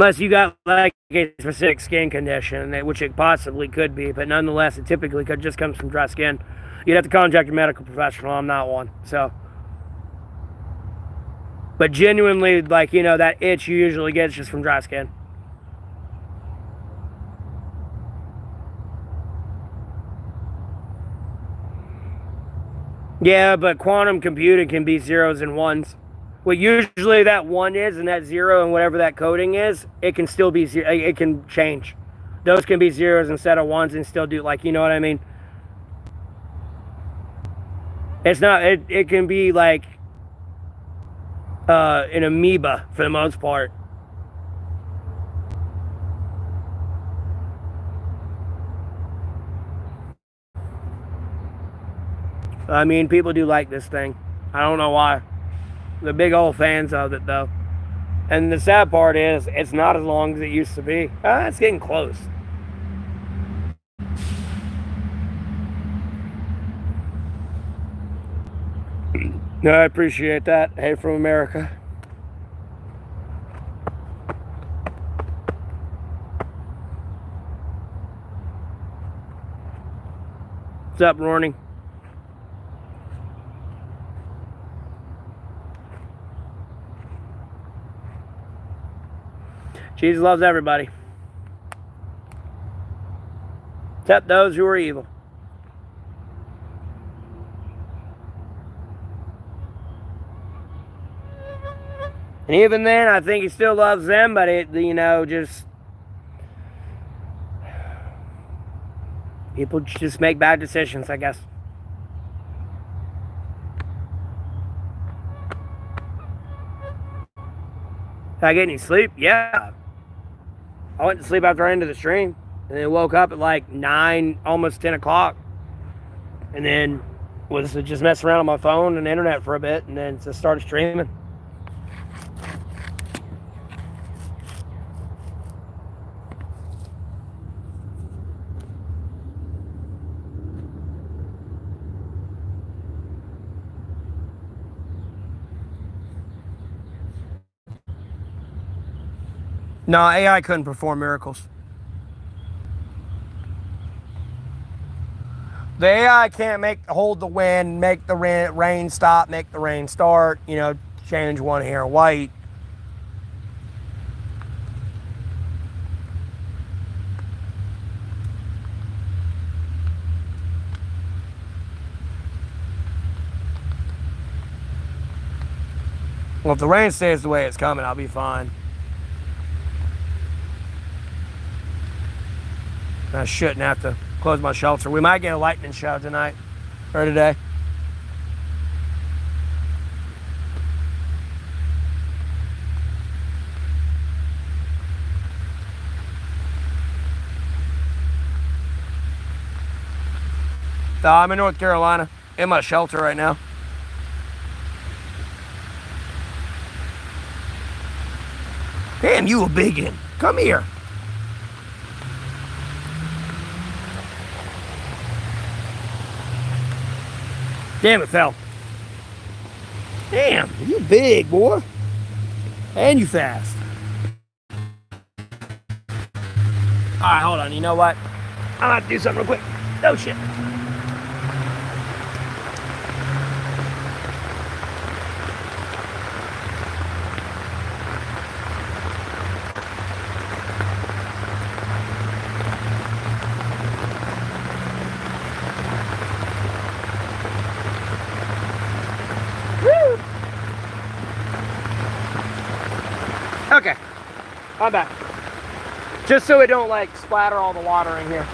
Unless you got like a specific skin condition, which it possibly could be, but nonetheless, it typically just comes from dry skin. You'd have to contact your medical professional. I'm not one, so. But genuinely, like, you know, that itch you usually get is just from dry skin. Yeah, but quantum computing can be zeros and ones. What usually that one is and that zero and whatever that coding is, it can still be zero. It can change. Those can be zeros instead of ones and still do, like, you know what I mean? It's not, it can be like an amoeba for the most part. I mean, people do like this thing. I don't know why. They're big old fans of it, though. And the sad part is, it's not as long as it used to be. It's getting close. No, I appreciate that. Hey, from America. What's up, Roarning? Jesus loves everybody, except those who are evil. And even then, I think he still loves them, but it, you know, just people just make bad decisions, I guess. Did I get any sleep? Yeah. I went to sleep after I ended the stream, and then woke up at like 9, almost 10 o'clock, and then was just messing around on my phone and the internet for a bit, and then just started streaming. No, AI couldn't perform miracles. The AI can't hold the wind, make the rain stop, make the rain start, you know, change one hair white. Well, if the rain stays the way it's coming, I'll be fine. I shouldn't have to close my shelter. We might get a lightning show tonight or today. I'm in North Carolina, in my shelter right now. Damn, you a biggin'. Come here. Damn, it fell. Damn, you big, boy. And you fast. Alright, hold on. You know what? I'm gonna have to do something real quick. Oh, shit. Okay, I'm back. Just so it don't like splatter all the water in here.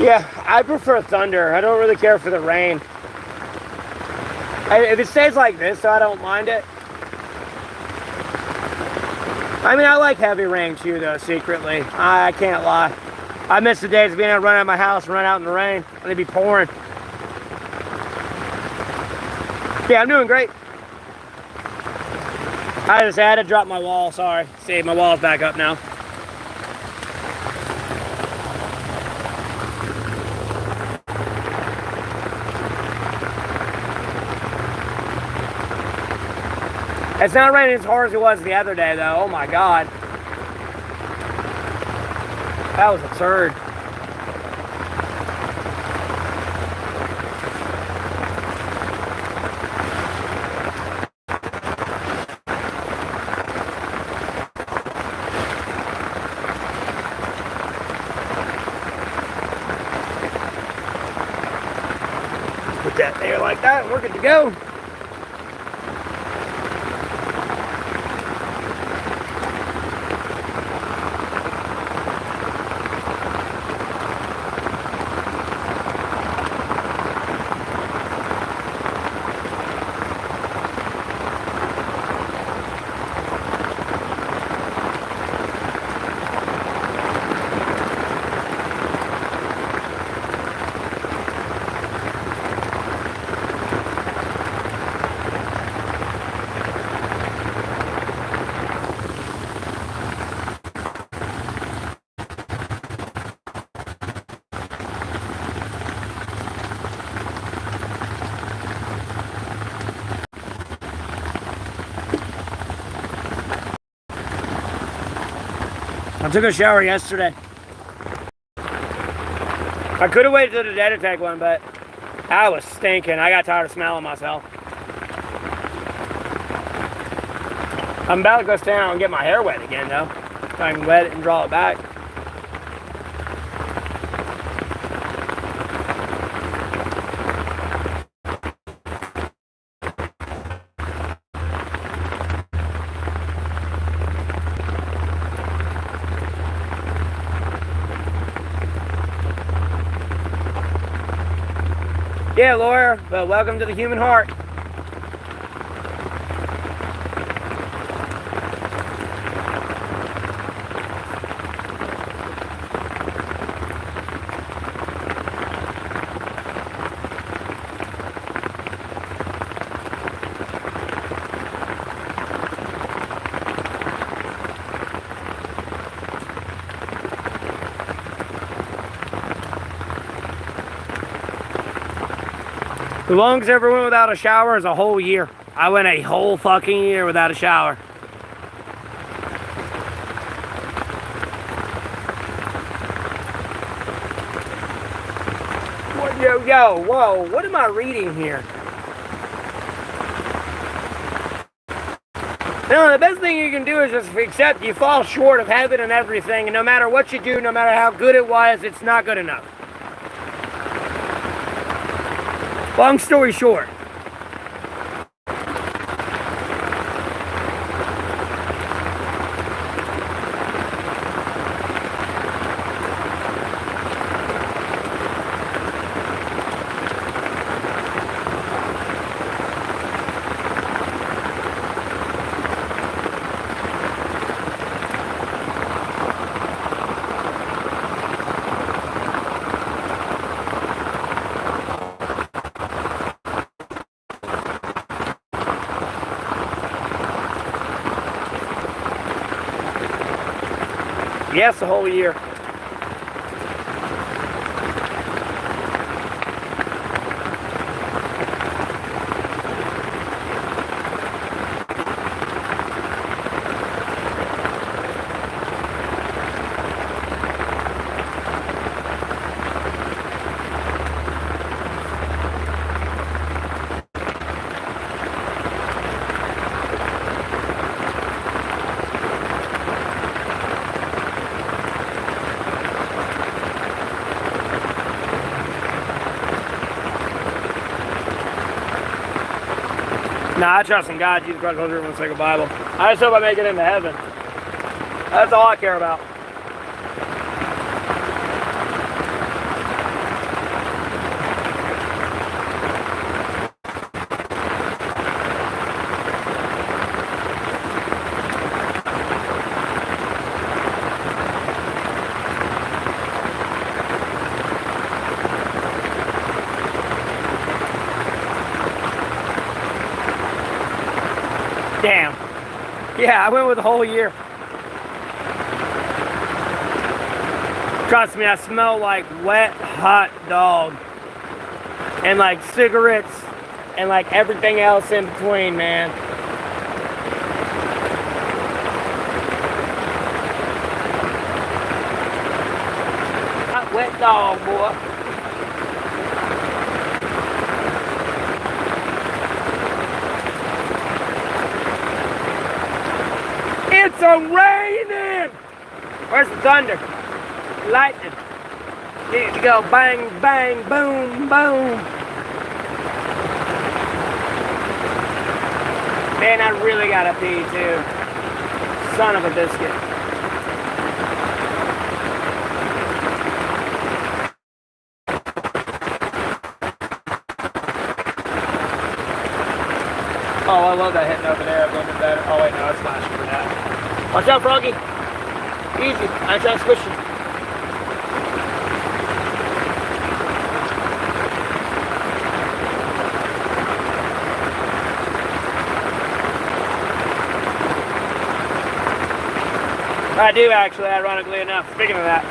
Yeah, I prefer thunder. I don't really care for the rain. If it stays like this, I don't mind it. I mean, I like heavy rain too, though, secretly. I can't lie. I miss the days of being able to run out of my house and run out in the rain. And it'd be pouring. Yeah, I'm doing great. I just had to drop my wall, sorry. See, my wall's back up now. It's not raining as hard as it was the other day, though. Oh my God. That was absurd. Put that there like that, we're good to go. I took a shower yesterday. I could have waited till the Dietary one, but I was stinking. I got tired of smelling myself. I'm about to go stand out and get my hair wet again, though. So I can wet it and draw it back. Yeah, Laura, but welcome to the human heart. The longest I ever went without a shower is a whole year. I went a whole fucking year without a shower. What, yo, whoa, what am I reading here? No, the best thing you can do is just accept you fall short of heaven and everything, and no matter what you do, no matter how good it was, it's not good enough. Long story short. Yes, the whole year. Nah, I trust in God, Jesus Christ, Holy Spirit, and the sacred Bible. I just hope I make it into heaven. That's all I care about. Damn. Yeah, I went with a whole year. Trust me, I smell like wet, hot dog. And like cigarettes. And like everything else in between, man. Hot, wet dog, boy. It's a-raining! Where's the thunder? Lightning. Need to go bang, bang, boom, boom. Man, I really gotta pee too. Son of a biscuit. Oh, I love that hitting over there. A little bit better. Oh wait, no, it's flashing for that. Watch out, Froggy. Easy. I ain't trying to squish you. I do actually, ironically enough. Speaking of that.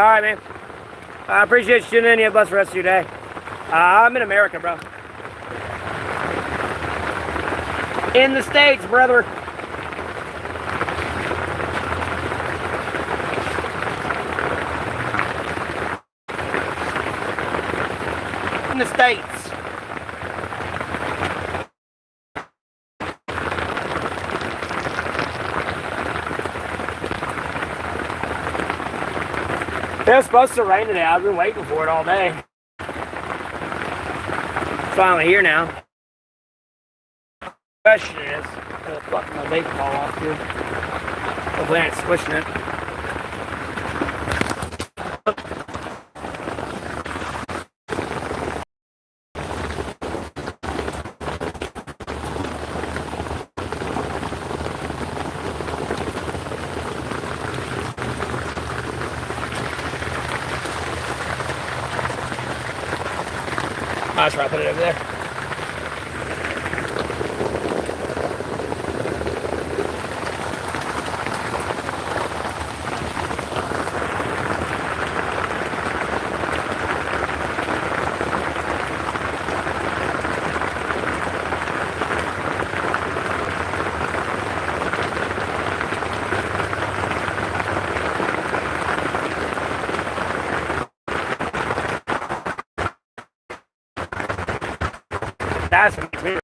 All right, man. I appreciate you tuning in. You have a blessed rest of your day. I'm in America, bro. In the States, brother. In the States. It was supposed to rain today. I've been waiting for it all day. It's finally here now. The question is, I'm gonna fuck my vape fall off too. Hopefully I ain't squishing it. I'll try to put it over there. That's what makes me.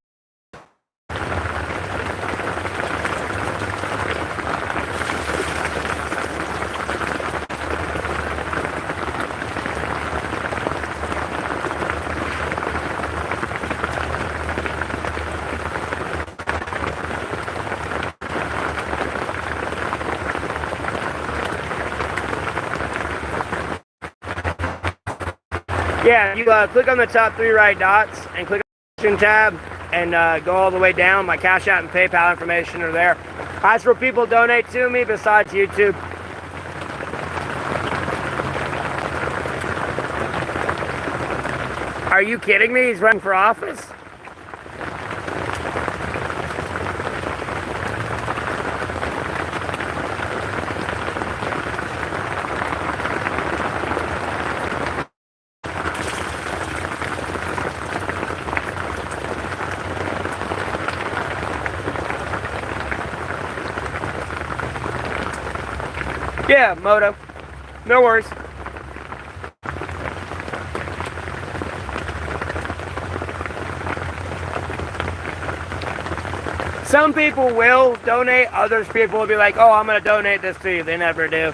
Yeah, you click on the top 3 right dots and click on the tab and go all the way down. My Cash App and PayPal information are there. As for people donate to me besides YouTube, are you kidding me? He's running for office? Yeah, Moto. No worries. Some people will donate, others people will be like, oh, I'm going to donate this to you. They never do.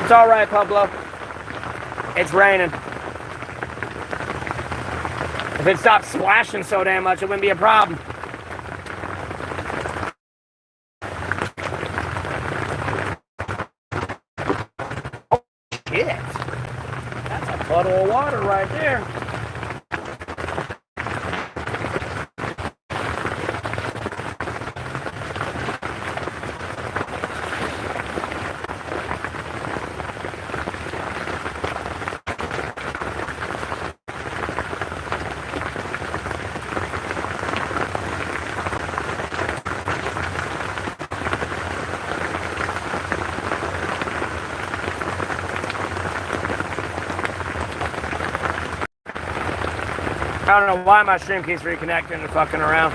It's all right, Pablo. It's raining. If it stopped splashing so damn much, it wouldn't be a problem. Oh, shit. That's a puddle of water right there. I don't know why my stream keeps reconnecting and fucking around.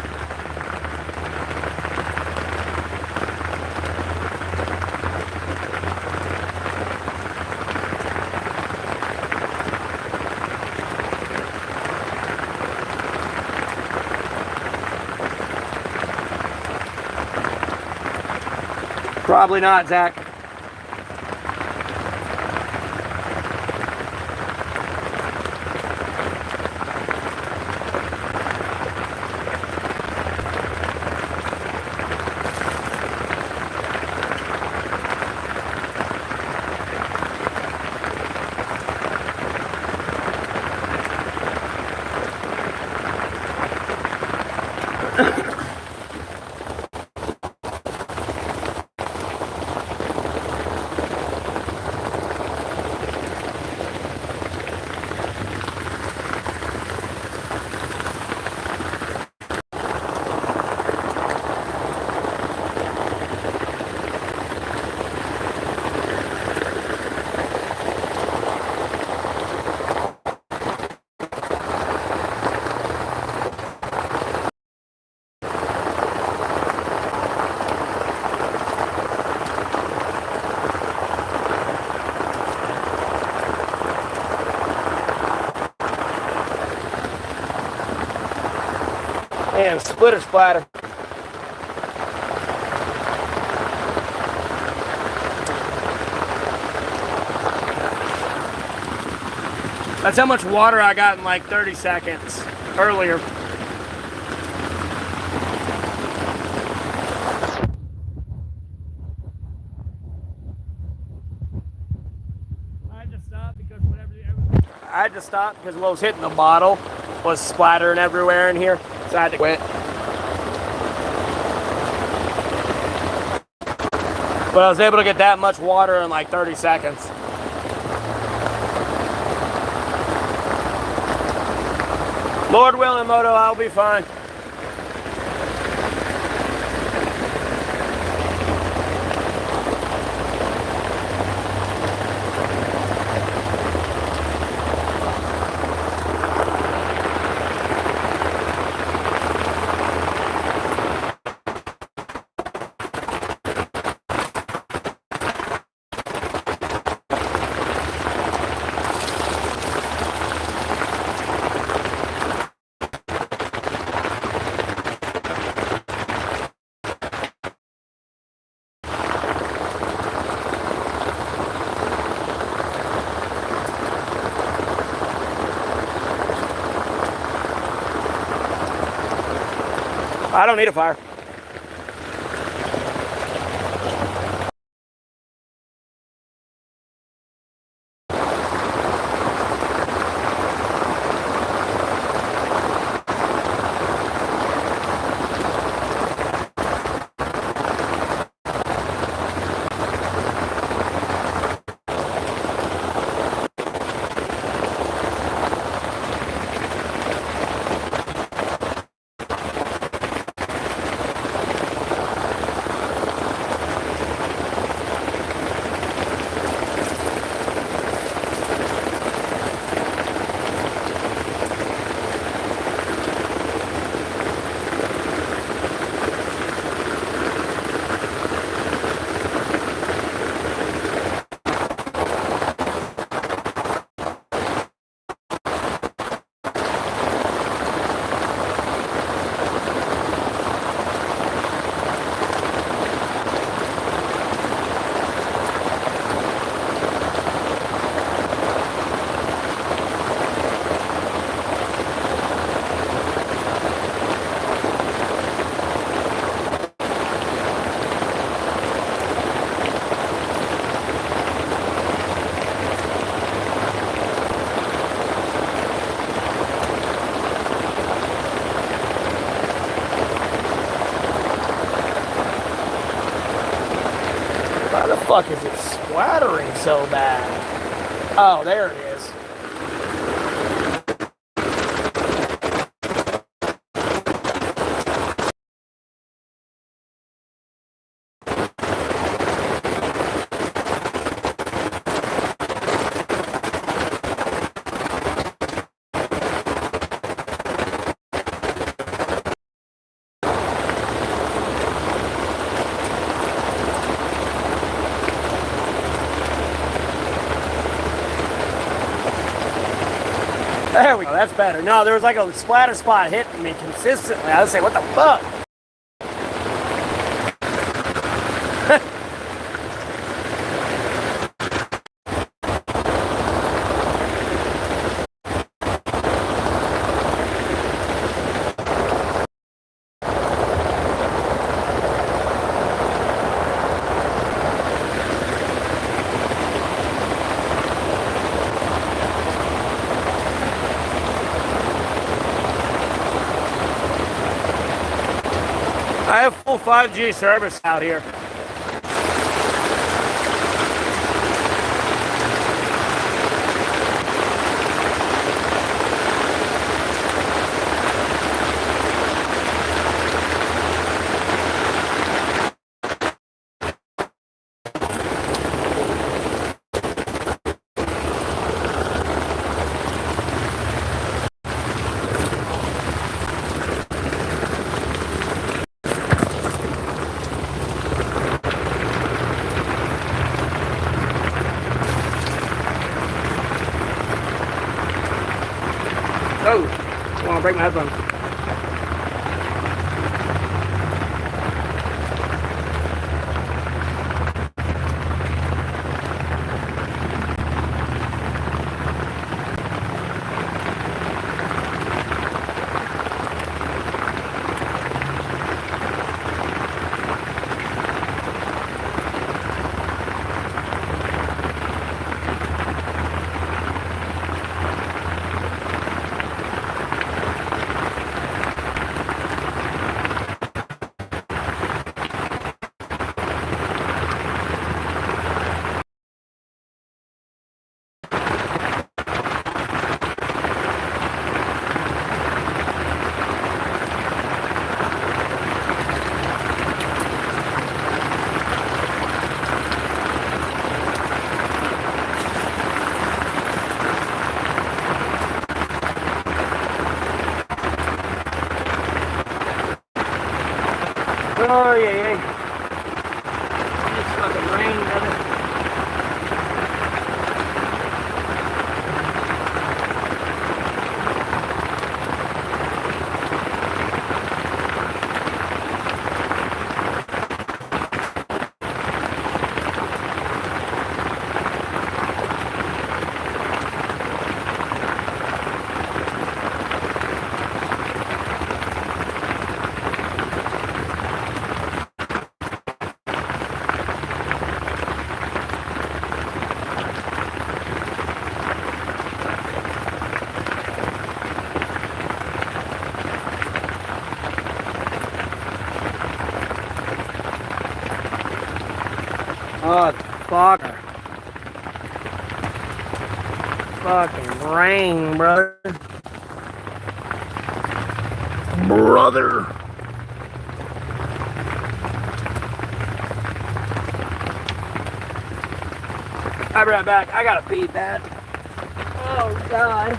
Probably not, Zach. And splitter splatter. That's how much water I got in like 30 seconds earlier. I had to stop because what was hitting the bottle was splattering everywhere in here, so I had to quit. But I was able to get that much water in like 30 seconds. Lord willing, Moto, I'll be fine. I don't need a fire. Why the fuck is it splattering so bad? Oh, there it is. There we go, that's better. No, there was like a splatter spot hitting me consistently. I was saying, what the fuck? I have full 5G service out here. Oh, I want to break my headphones. fucking rain, brother. Brother. I'll be right back. I gotta pee bad. Oh, God.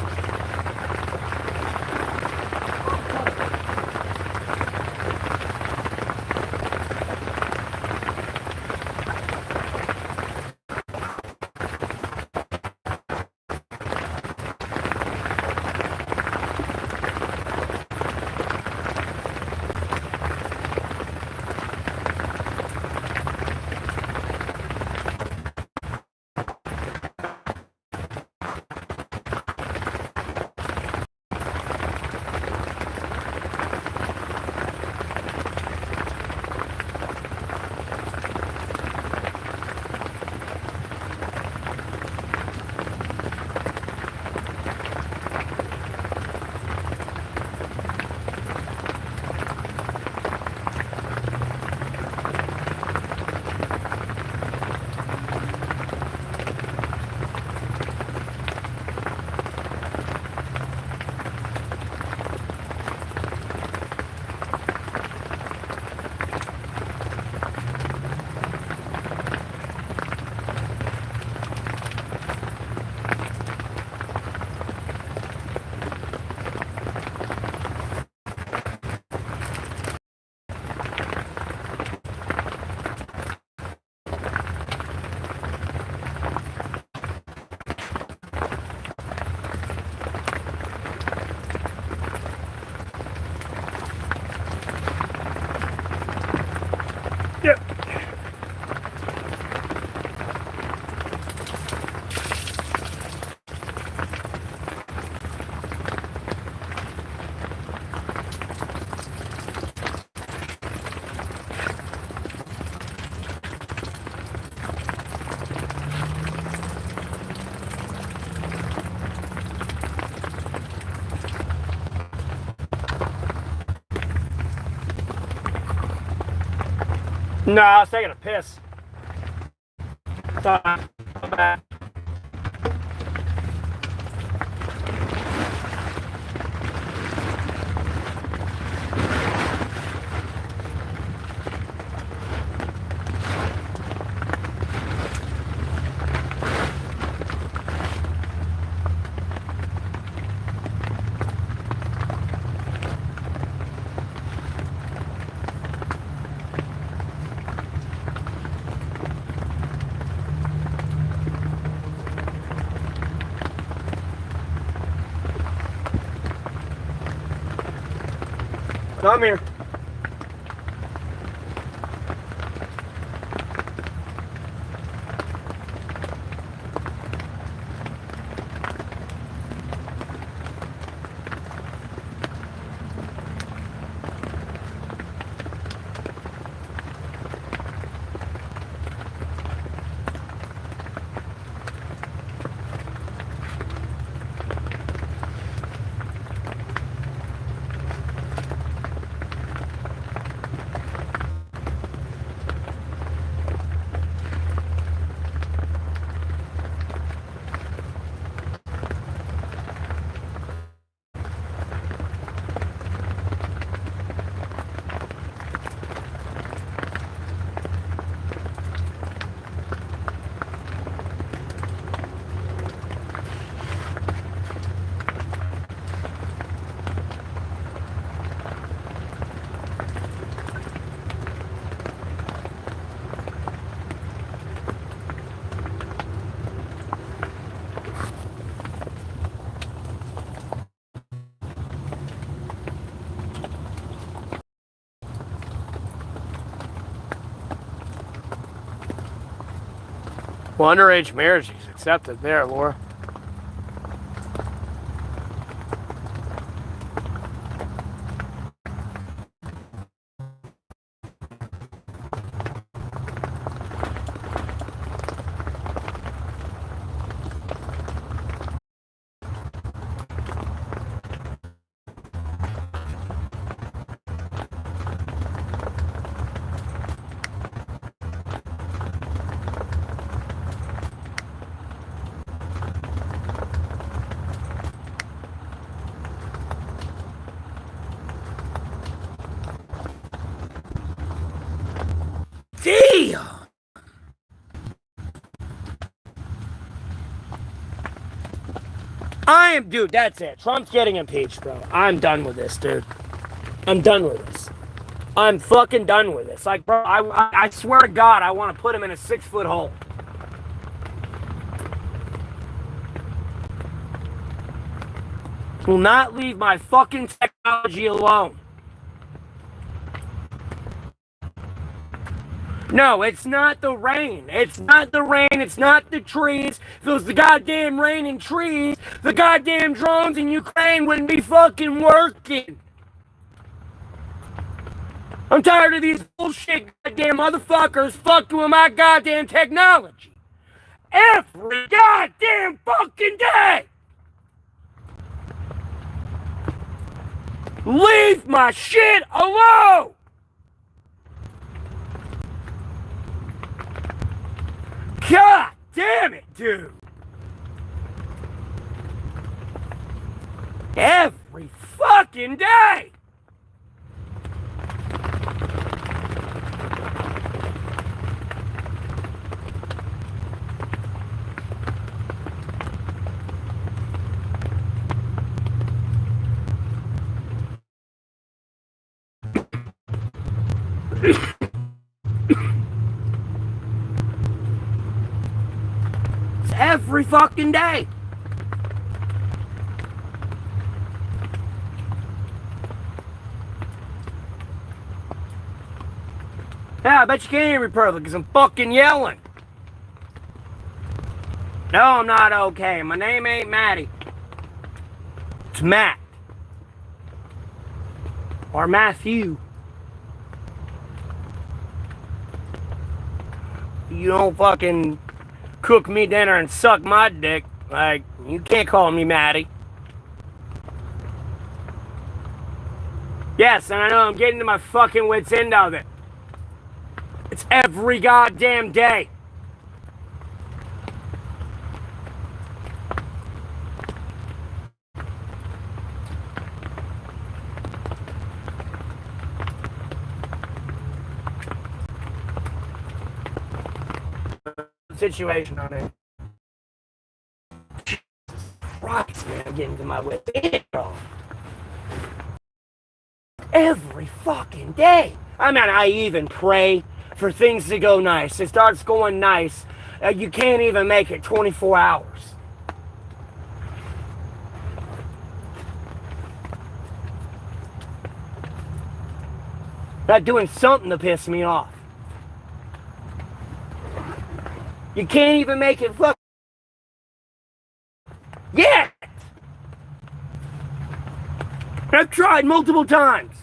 Yep. No, I was taking a piss. Sorry. I'm back. Come here. Well, underage marriage is accepted there, Laura. Dude, that's it. Trump's getting impeached, bro. I'm done with this, dude. I'm done with this. I'm fucking done with this. Like, bro, I swear to God, I want to put him in a 6-foot hole. Will not leave my fucking technology alone. No, it's not the rain. It's not the rain. It's not the trees. If it was the goddamn rain and trees, the goddamn drones in Ukraine wouldn't be fucking working. I'm tired of these bullshit goddamn motherfuckers fucking with my goddamn technology. Every goddamn fucking day. Leave my shit alone. God damn it, dude. Every fucking day. It's every fucking day. Yeah, I bet you can't hear me perfectly because I'm fucking yelling. No, I'm not okay. My name ain't Matty. It's Matt. Or Matthew. You don't fucking cook me dinner and suck my dick. Like, you can't call me Matty. Yes, and I know I'm getting to my fucking wits' end of it. It's every goddamn day. Situation on it. Jesus Christ, man, I'm getting to my wits' end. Every fucking day. I mean, I even pray for things to go nice. It starts going nice. You can't even make it 24 hours. Not doing something to piss me off. You can't even make it fuck. Yeah! I've tried multiple times.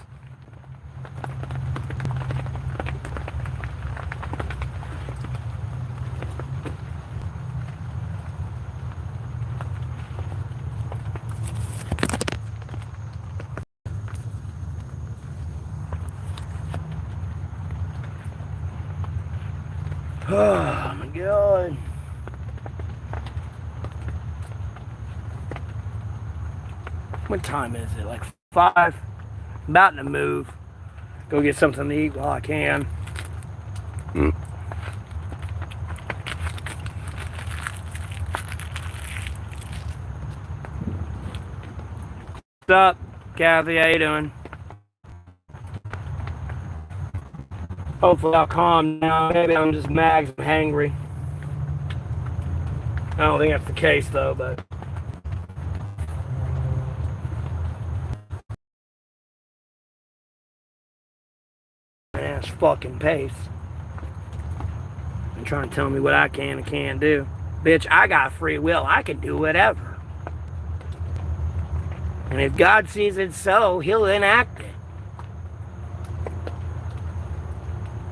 Oh my God. What time is it? Like 5? About to move. Go get something to eat while I can. What's up, Kathy? How you doing? Hopefully I'll calm down. Maybe I'm just mags and hangry. I don't think that's the case though, but ass fucking pace. And trying to tell me what I can and can't do. Bitch, I got free will. I can do whatever. And if God sees it so, he'll enact it.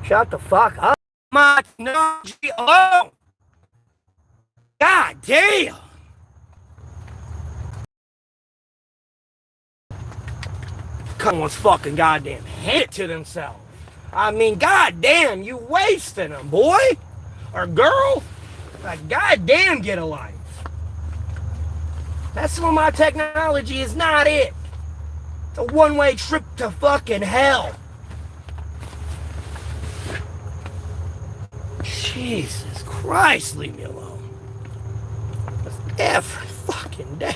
Shut the fuck up. My technology alone. God damn. Come on, fucking goddamn hand it to themselves. I mean, goddamn, you wasting them, boy or girl. Like, goddamn, get a life. That's what my technology is not it. It's a one-way trip to fucking hell. Jesus Christ, leave me alone. That's every fucking day.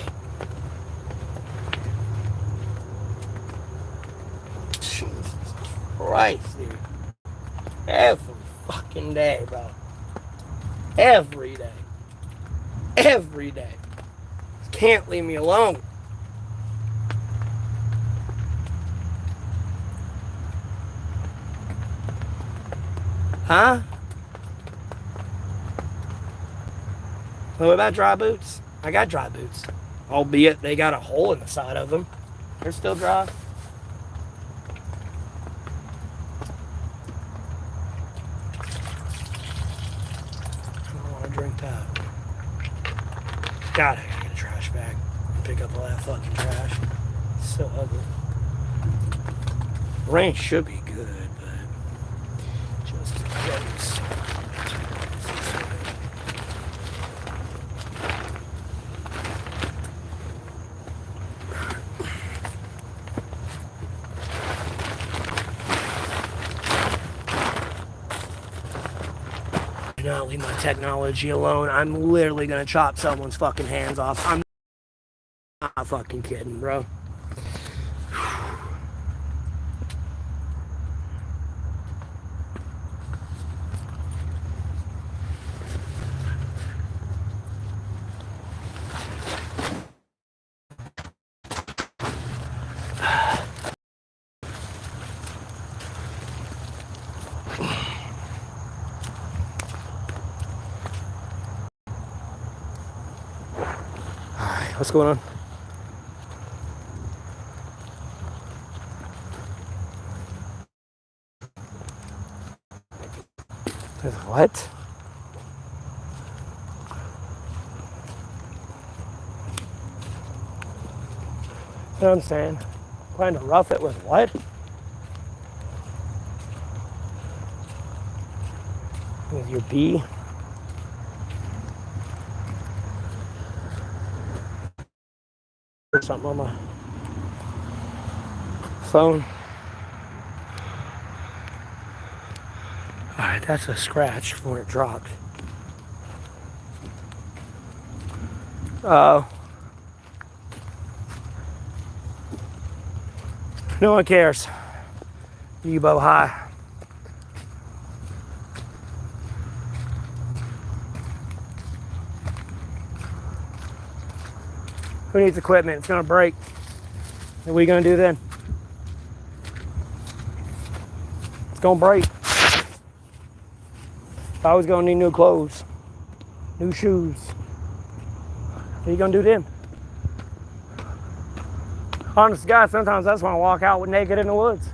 every day. Every day. Can't leave me alone. Huh? What about dry boots? I got dry boots. Albeit they got a hole in the side of them. They're still dry. I don't want to drink that. God, I gotta get a trash bag and pick up all that fucking trash. It's so ugly. Rain should be good, but just in case. Do not leave my technology alone. I'm literally gonna chop someone's fucking hands off. I'm not fucking kidding, bro. What's going on? What? You know what I'm saying? Trying to rough it with what? With your bee? Or something on my phone. Alright, that's a scratch from where it dropped. Oh. No one cares. Ebo high. Who needs equipment? It's gonna break. What are we gonna do then? It's gonna break. I was gonna need new clothes, new shoes. What are you gonna do then? Honest to God, sometimes I just want to walk out naked in the woods.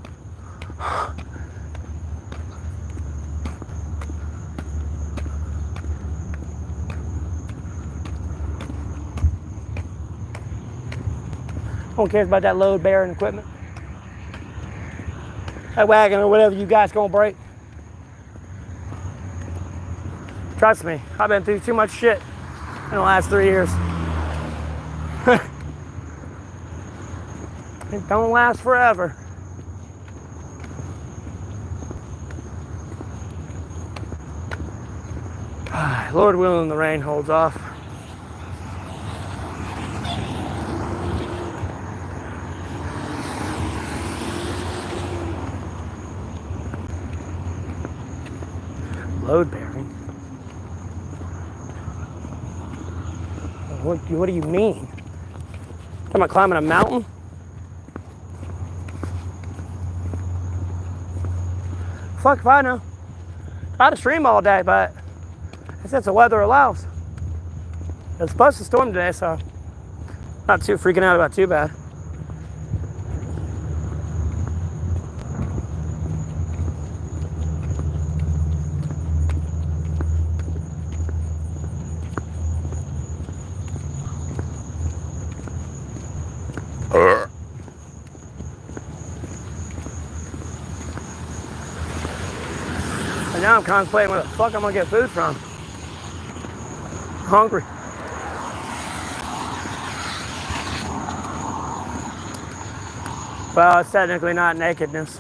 No one cares about that load bearing equipment. That wagon or whatever you got's gonna break. Trust me, I've been through too much shit in the last 3 years. It don't last forever. Lord willing, the rain holds off. Load bearing? What do you mean? Talking about climbing a mountain? Fuck if I know. Try to stream all day, but I guess the weather allows. It's supposed to storm today, so not too freaking out about too bad. And now I'm contemplating where the fuck I'm gonna get food from. I'm hungry. Well, it's technically not nakedness.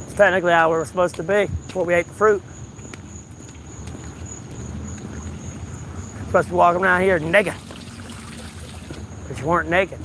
It's technically how we were supposed to be. It's what we ate the fruit. We're supposed to be walking around here naked. But you weren't naked.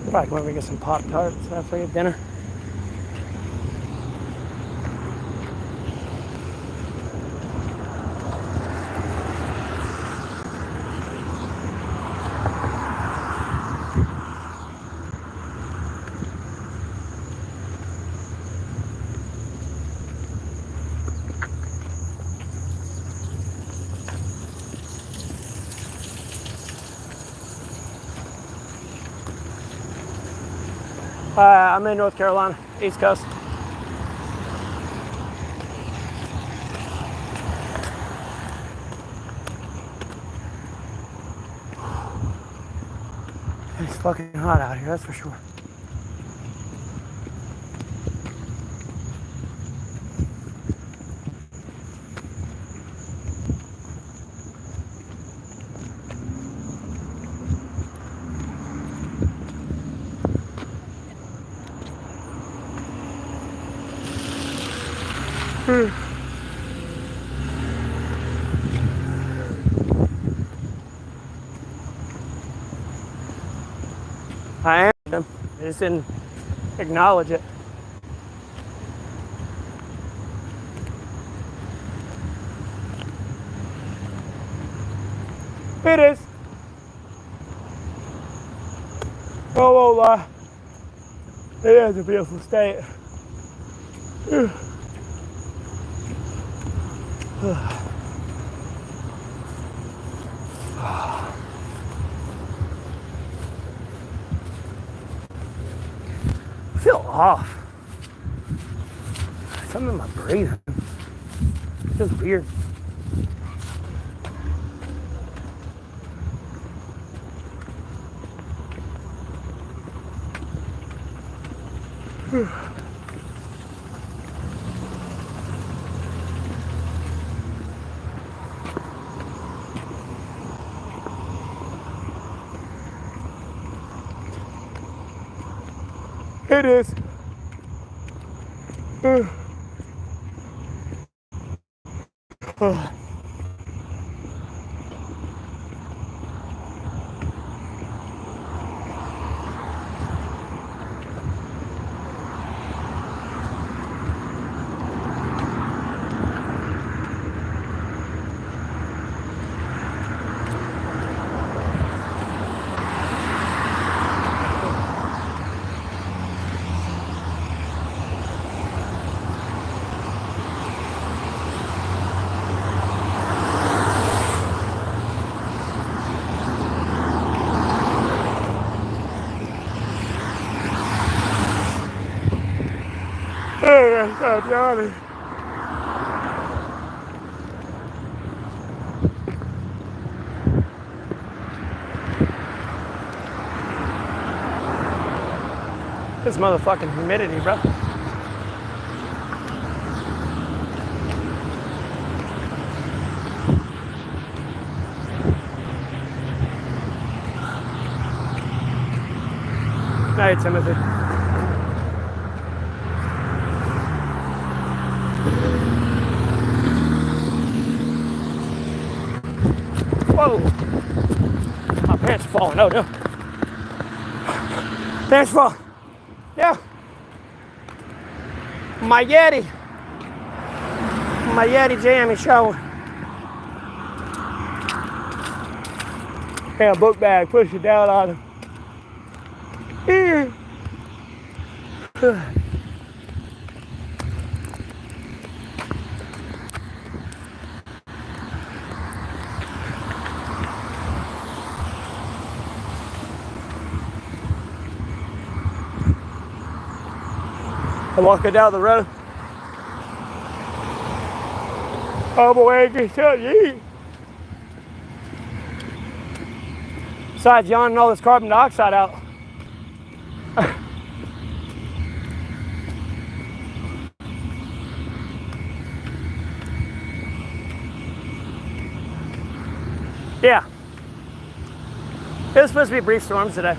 Probably going to get some Pop Tarts after I get dinner. I'm in North Carolina, East Coast. It's fucking hot out here, that's for sure. I am them. I just didn't acknowledge it. It is. I won't lie. It is a beautiful state. I feel off. Something in my breathing. It feels weird. It is. Hey, stop yawning. This motherfucking humidity, bro. Night, Timothy. Whoa! My pants are falling. Oh no! Pants fall. Yeah. My Yeti jam is showing. Yeah, book bag, push it down on him. Here. I'm walking down the road. Oh boy, I can tell you. Besides yawning all this carbon dioxide out. Yeah. It was supposed to be brief storms today.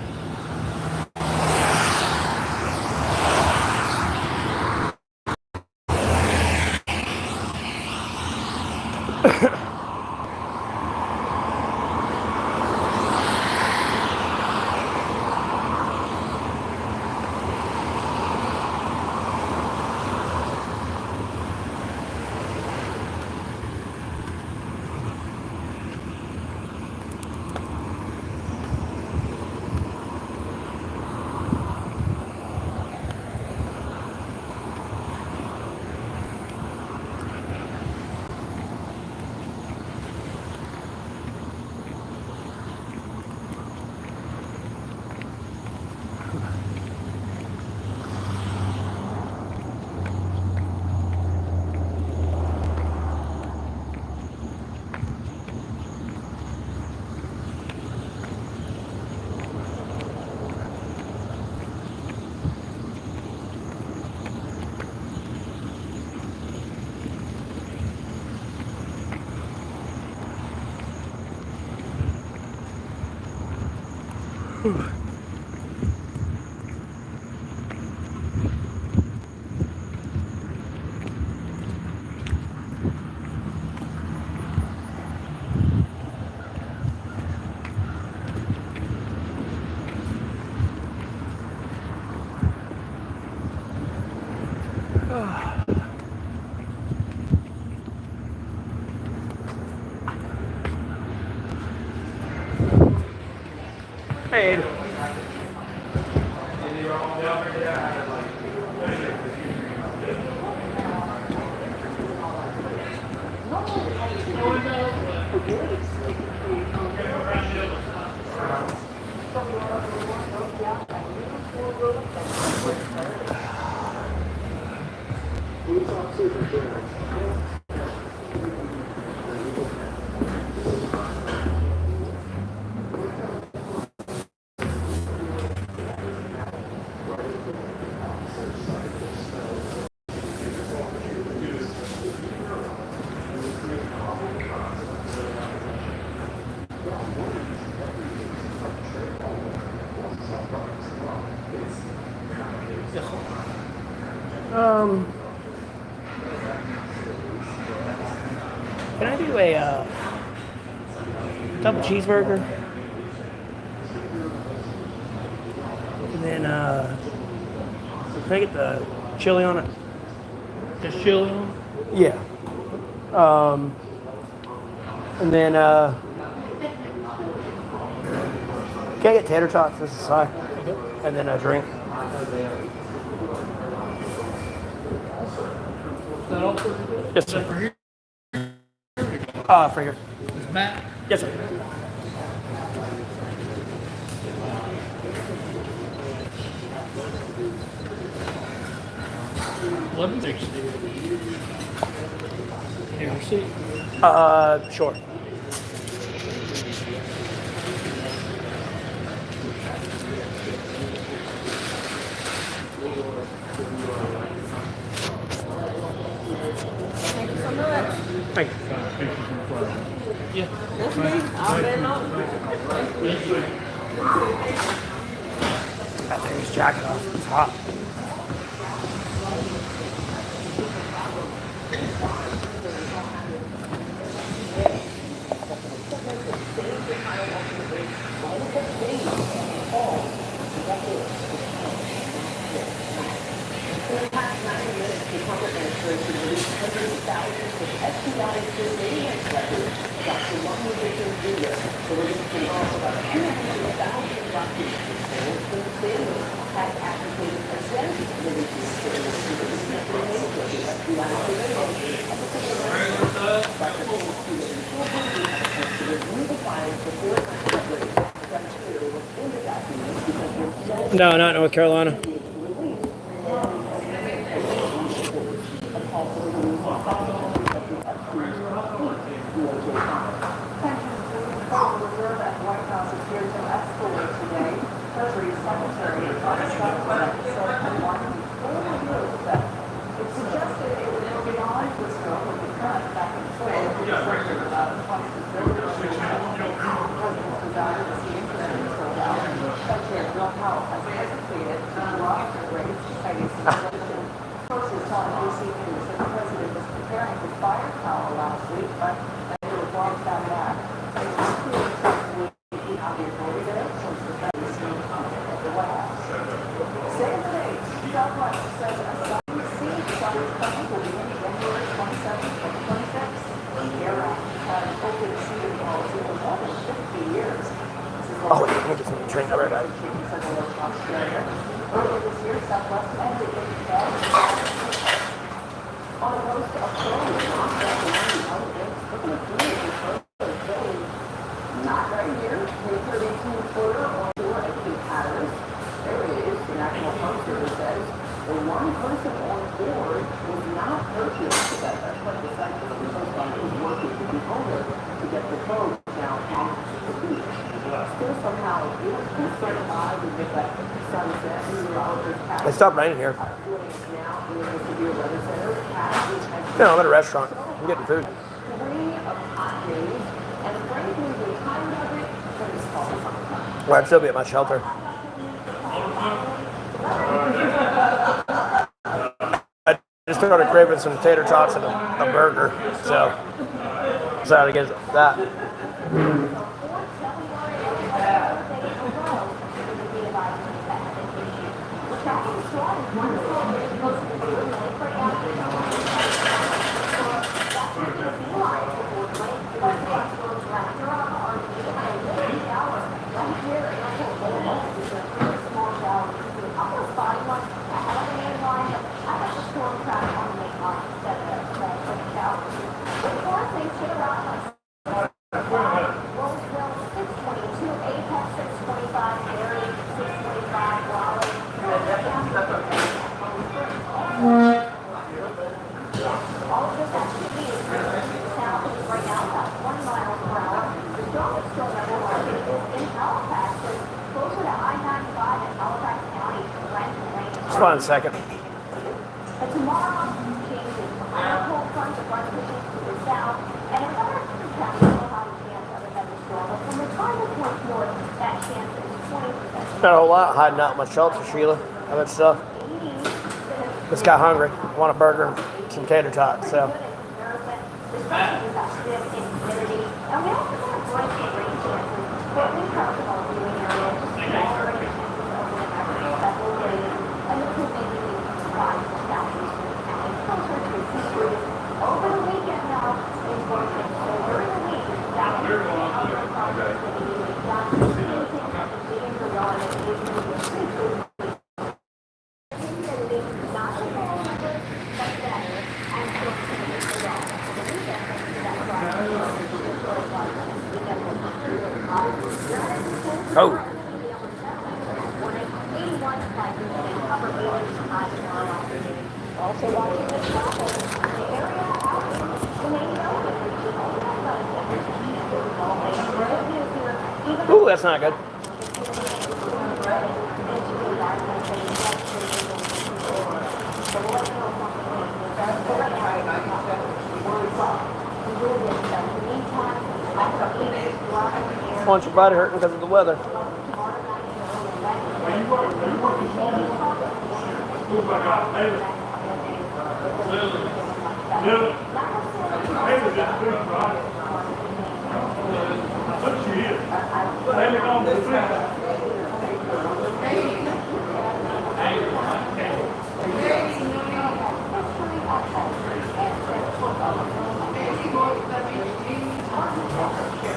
Hey. Can I do a double cheeseburger? And then, can I get the chili on it? Just chili on? Yeah. And then, can I get tater tots as a side? Okay. And then a drink. Is that all for Yes, is that for sir. here? For here. Is Matt? Yes, sir. $11.60. Here, receipt. Sure. Thank you. Yeah. I take his jacket off. It's hot. No, not North Carolina. Oh, wait, let me get some drink. I'll be right back. It stopped raining here. No, I'm at a restaurant. I'm getting food. Well, I'd still be at my shelter. I just started craving some tater tots and a burger, so decided to get that. one second. Not a whole lot hiding out in my shelter, Sheila. How much stuff? Just got hungry. Want a burger and some tater tots, so. Oh. Ooh, that's not good. Want your body hurting because of the weather.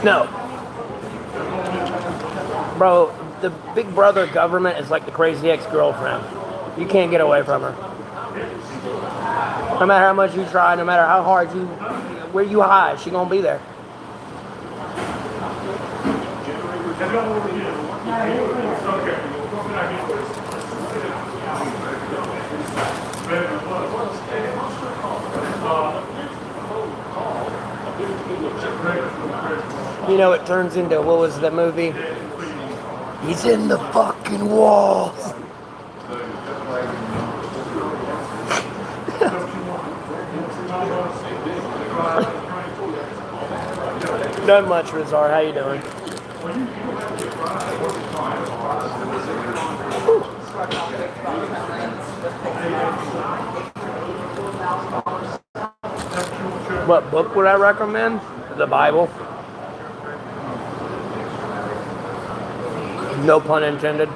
No. Bro, the big brother government is like the crazy ex-girlfriend. You can't get away from her. No matter how much you try, no matter how hard where you hide, she gonna be there. You know, it turns into, what was the movie? He's in the fucking walls. Not much, Rizar. How you doing? What book would I recommend? The Bible. No pun intended.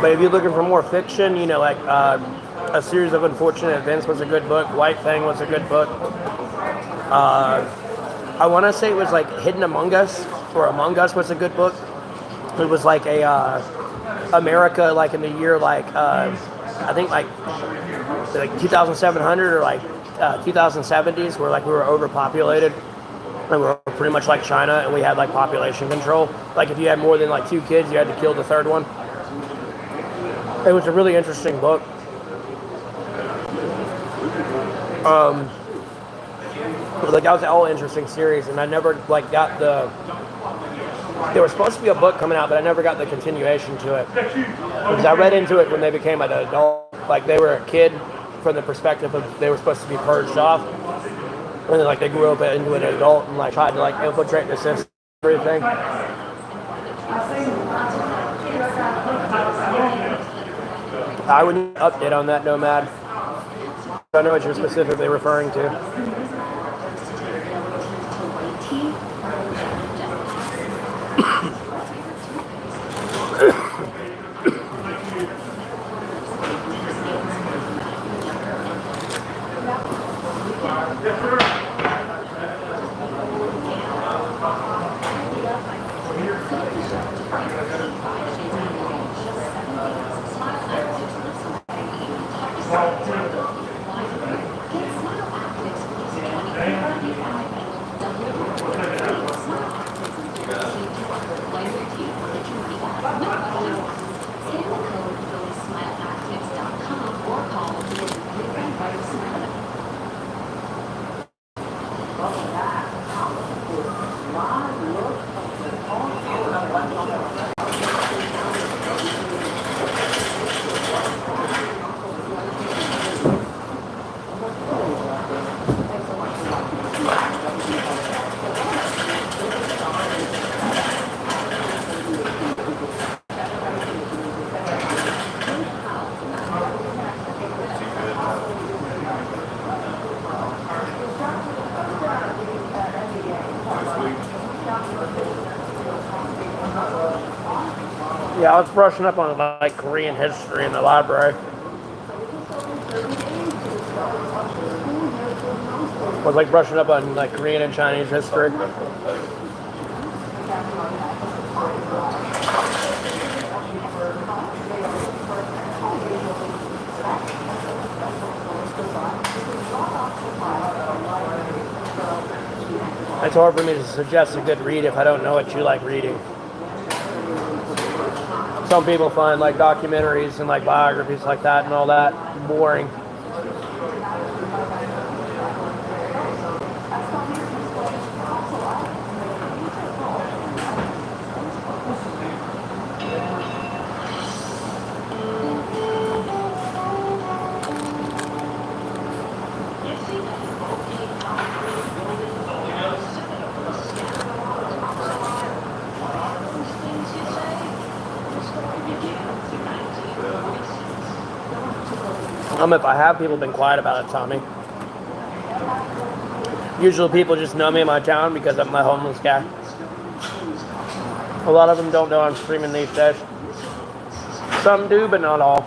But if you're looking for more fiction, you know, like A Series of Unfortunate Events was a good book. White Fang was a good book. I want to say it was like Hidden Among Us, or Among Us was a good book. It was like a America, like in the year like I think like 2700 or like 2070s, where like we were overpopulated. And we were pretty much like China, and we had like population control. Like if you had more than like 2 kids, you had to kill the third one. It was a really interesting book. Like that was an all interesting series, and I never like got the. There was supposed to be a book coming out, but I never got the continuation to it because I read into it when they became an adult. Like they were a kid from the perspective of they were supposed to be purged off, and then like they grew up into an adult and like tried to like infiltrate the system and everything. I would need an update on that, Nomad. I know what you're specifically referring to. Yeah, I was brushing up on like Korean history in the library. I was like brushing up on like Korean and Chinese history. It's hard for me to suggest a good read if I don't know what you like reading. Some people find like documentaries and like biographies like that and all that boring. If I have people been quiet about it, Tommy. Usually people just know me in my town because I'm a homeless guy. A lot of them don't know I'm streaming these days. Some do, but not all.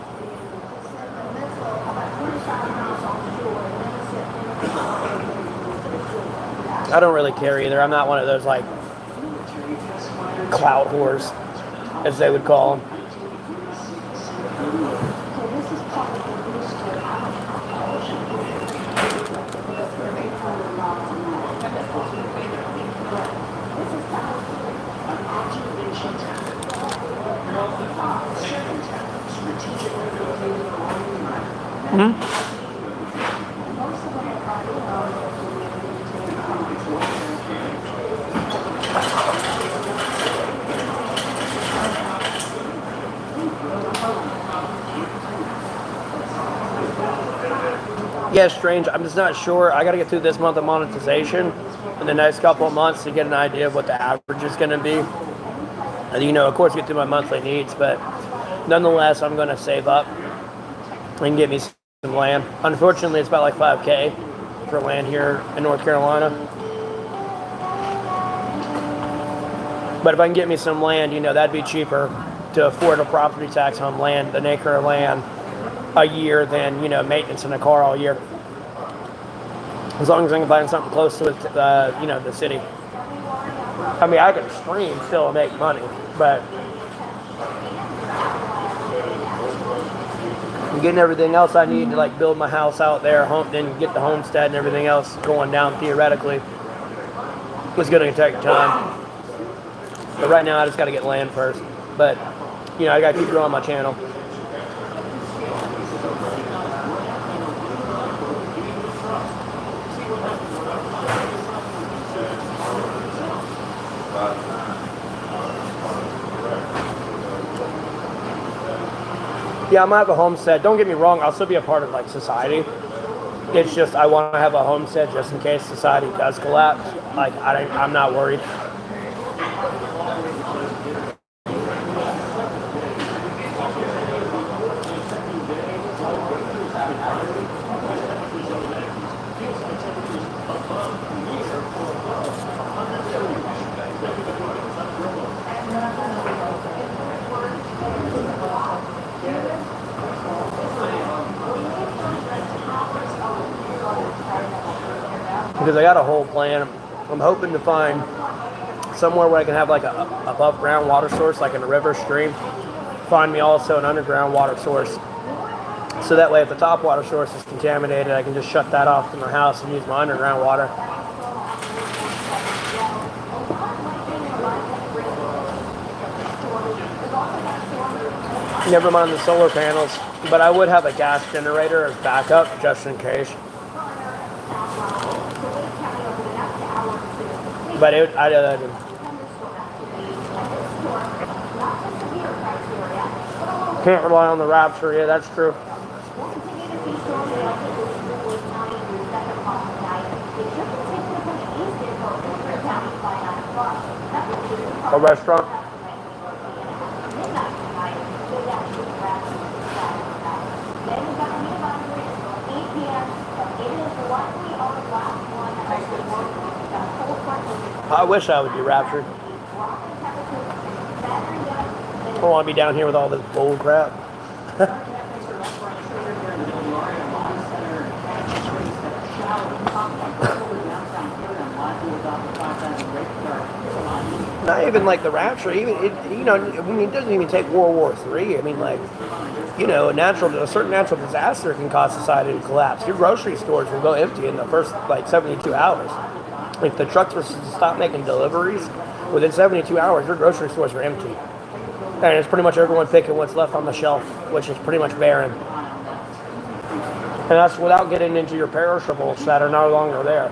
I don't really care either. I'm not one of those like clout whores, as they would call them. Yeah, strange. I'm just not sure. I got to get through this month of monetization in the next couple of months to get an idea of what the average is going to be. And, of course, get through my monthly needs, but nonetheless, I'm going to save up and get me some land. Unfortunately, it's about like $5,000 for land here in North Carolina. But if I can get me some land, that'd be cheaper to afford a property tax on land, an acre of land a year than, maintenance in a car all year. As long as I can find something close to it, the city. I mean, I can stream still and make money, but getting everything else I need to like build my house out there, then get the homestead and everything else going down theoretically was going to take time. But right now I just got to get land first. But, I got to keep growing my channel. Yeah, I might have a homestead. Don't get me wrong, I'll still be a part of like society. It's just I want to have a homestead just in case society does collapse. Like I'm not worried. Because I got a whole plan. I'm hoping to find somewhere where I can have like a above ground water source, like in a river, stream. Find me also an underground water source. So that way if the top water source is contaminated, I can just shut that off to my house and use my underground water. Never mind the solar panels, but I would have a gas generator as backup just in case. But I can't rely on the rapture. Yeah, that's true. A restaurant. I wish I would be raptured. don't want to be down here with all this bull crap. Not even like the rapture. Even it doesn't even take World War III. I mean, like, a certain natural disaster can cause society to collapse. Your grocery stores will go empty in the first 72 hours. If the trucks were to stop making deliveries within 72 hours, your grocery stores are empty, and it's pretty much everyone picking what's left on the shelf, which is pretty much barren. And that's without getting into your perishables that are no longer there.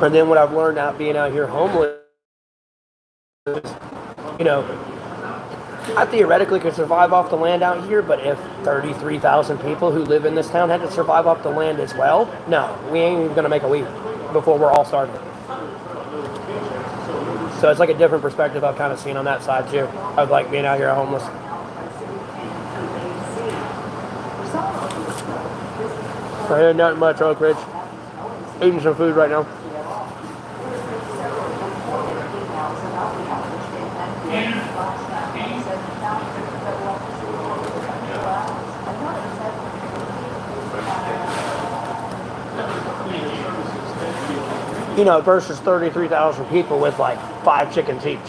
And then what I've learned out being out here homeless is, I theoretically could survive off the land out here, but if 33,000 people who live in this town had to survive off the land as well, no, we ain't even going to make a week before we're all starving. So it's like a different perspective I've kind of seen on that side too, of like being out here homeless. I had nothing much, Oak Ridge. Eating some food right now. Versus 33,000 people with like 5 chickens each.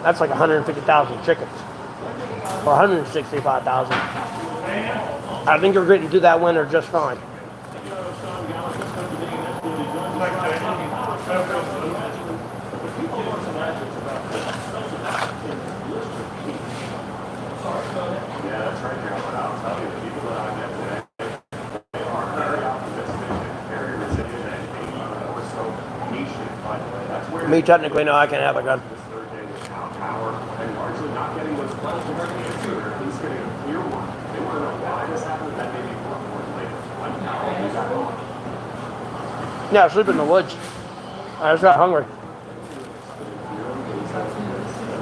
That's like 150,000 chickens. Or 165,000. I think you're getting through that winter just fine. Me, technically, no, I can't have a gun. Yeah, I sleep in the woods. I just got hungry.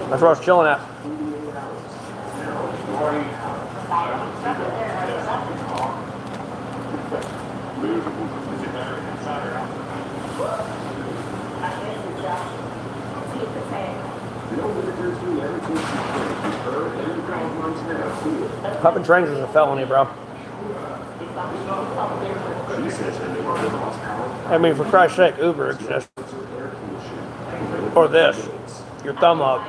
That's where I was chilling at. Pumping trains is a felony, bro. I mean, for Christ's sake, Uber exists. Or this. Your thumb up.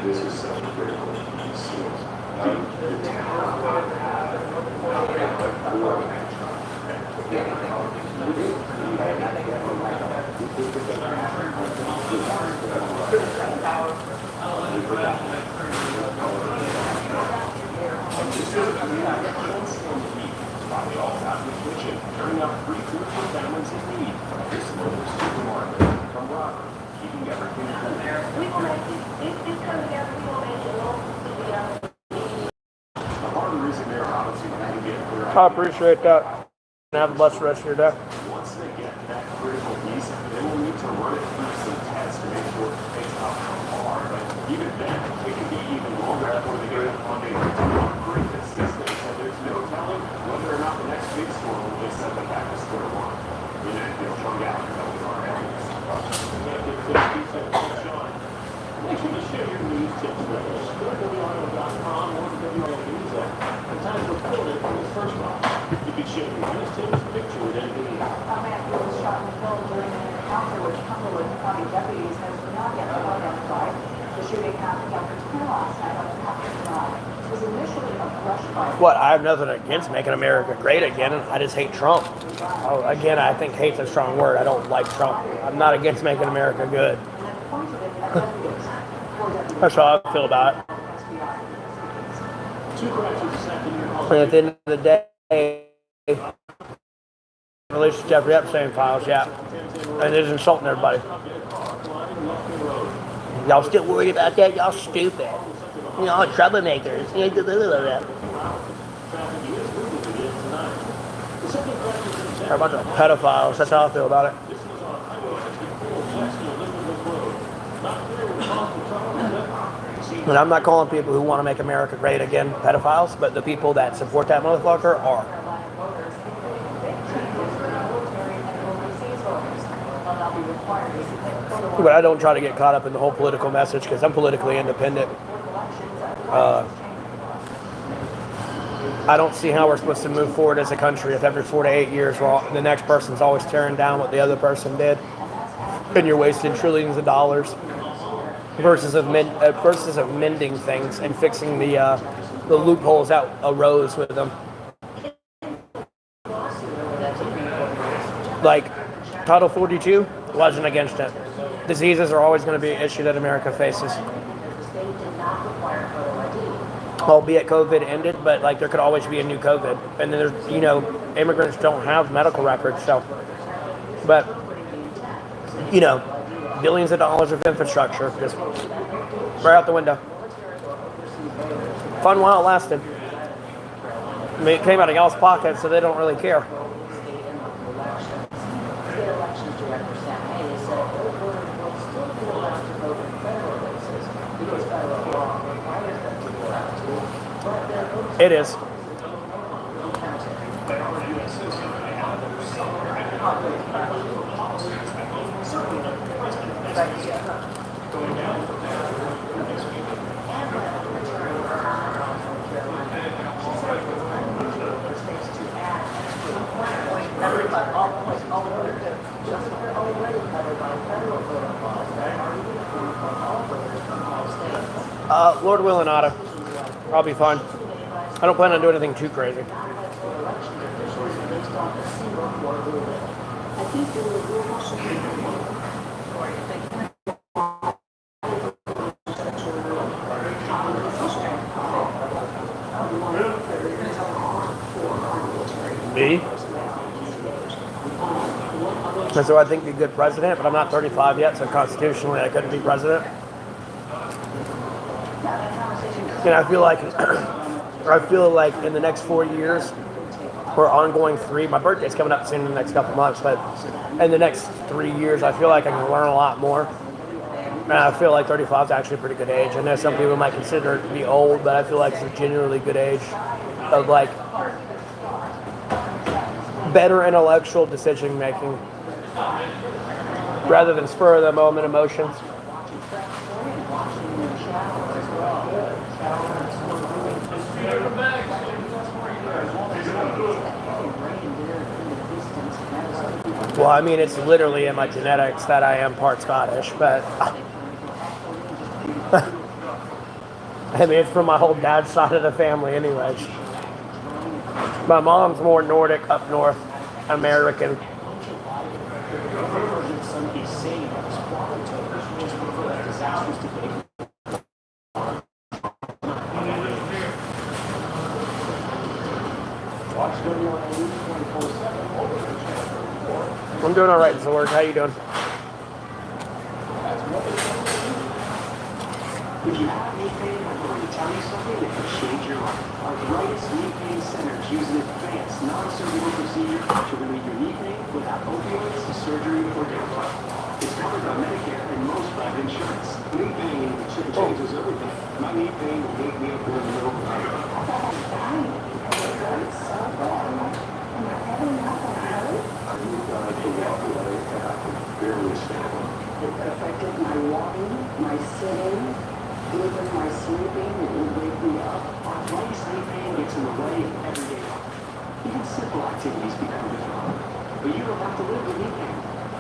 This is such a critical piece. Turning out free food for families in need. This local supermarket, camaraderie, keeping everything cool. I appreciate that. Have a blessed rest of your day. Once they get that critical piece, then we'll need to run it through some tests to make sure it takes out how far. But even then, it can be even longer before they get it on a pretty consistent. So there's no telling whether or not the next big storm will just send them back to square one. Chung out. Make sure to share your news tips with us. Go to WIO.com or the WIO News app. And time to report it from the first box. You can share your news tips, picture with anything. A man who was shot and killed during an encounter with Cumberland County deputies has not yet been identified. The shooting happened after 10 last night on Captain Drive. It was initially a brush fire. What? I have nothing against making America great again. I just hate Trump. Again, I think hate's a strong word. I don't like Trump. I'm not against making America good. That's how I feel about it. And at the end of the day, release the Jeffrey Epstein files, yeah. And it's insulting everybody. Y'all still worried about that? Y'all stupid. You know, troublemakers. They're a bunch of pedophiles. That's how I feel about it. And I'm not calling people who want to make America great again pedophiles, but the people that support that motherfucker are. But I don't try to get caught up in the whole political message because I'm politically independent. I don't see how we're supposed to move forward as a country if every 4 to 8 years the next person's always tearing down what the other person did, and you're wasting trillions of dollars versus of mending things and fixing the loopholes that arose with them. Like Title 42 wasn't against it. Diseases are always going to be an issue that America faces. Albeit COVID ended, but like there could always be a new COVID. And then there's, you know, immigrants don't have medical records, so. But, you know, billions of dollars of infrastructure just right out the window. Fun while it lasted. I mean, it came out of y'all's pockets, so they don't really care. It is. Lord willing, Otta. I'll be fine. I don't plan on doing anything too crazy. Me? And so I think be a good president, but I'm not 35 yet, so constitutionally I couldn't be president. And I feel like in the next 4 years, or ongoing 3, my birthday's coming up soon in the next couple months, but in the next 3 years, I feel like I can learn a lot more. And I feel like 35 is actually a pretty good age. I know some people might consider it to be old, but I feel like it's a genuinely good age of like better intellectual decision making rather than spur of the moment emotions. Well, I mean, it's literally in my genetics that I am part Scottish, but I mean, it's from my whole dad's side of the family anyways. My mom's more Nordic, up north, American. I'm doing all right, Zorg. How you doing? If you have knee pain, I'm going to tell you something that could change your life. Arthritis Knee Pain Centers use an advanced non-surgical procedure to relieve your knee pain without opioids, surgery, or downtime. It's covered by Medicare and most private insurance. Knee pain changes everything. My knee pain will wake me up in the middle of the night. It affected my walking, my sitting, even my sleeping. It would wake me up. Arthritis knee pain gets in the way of everyday life. Even simple activities become difficult. But you don't have to live with knee pain.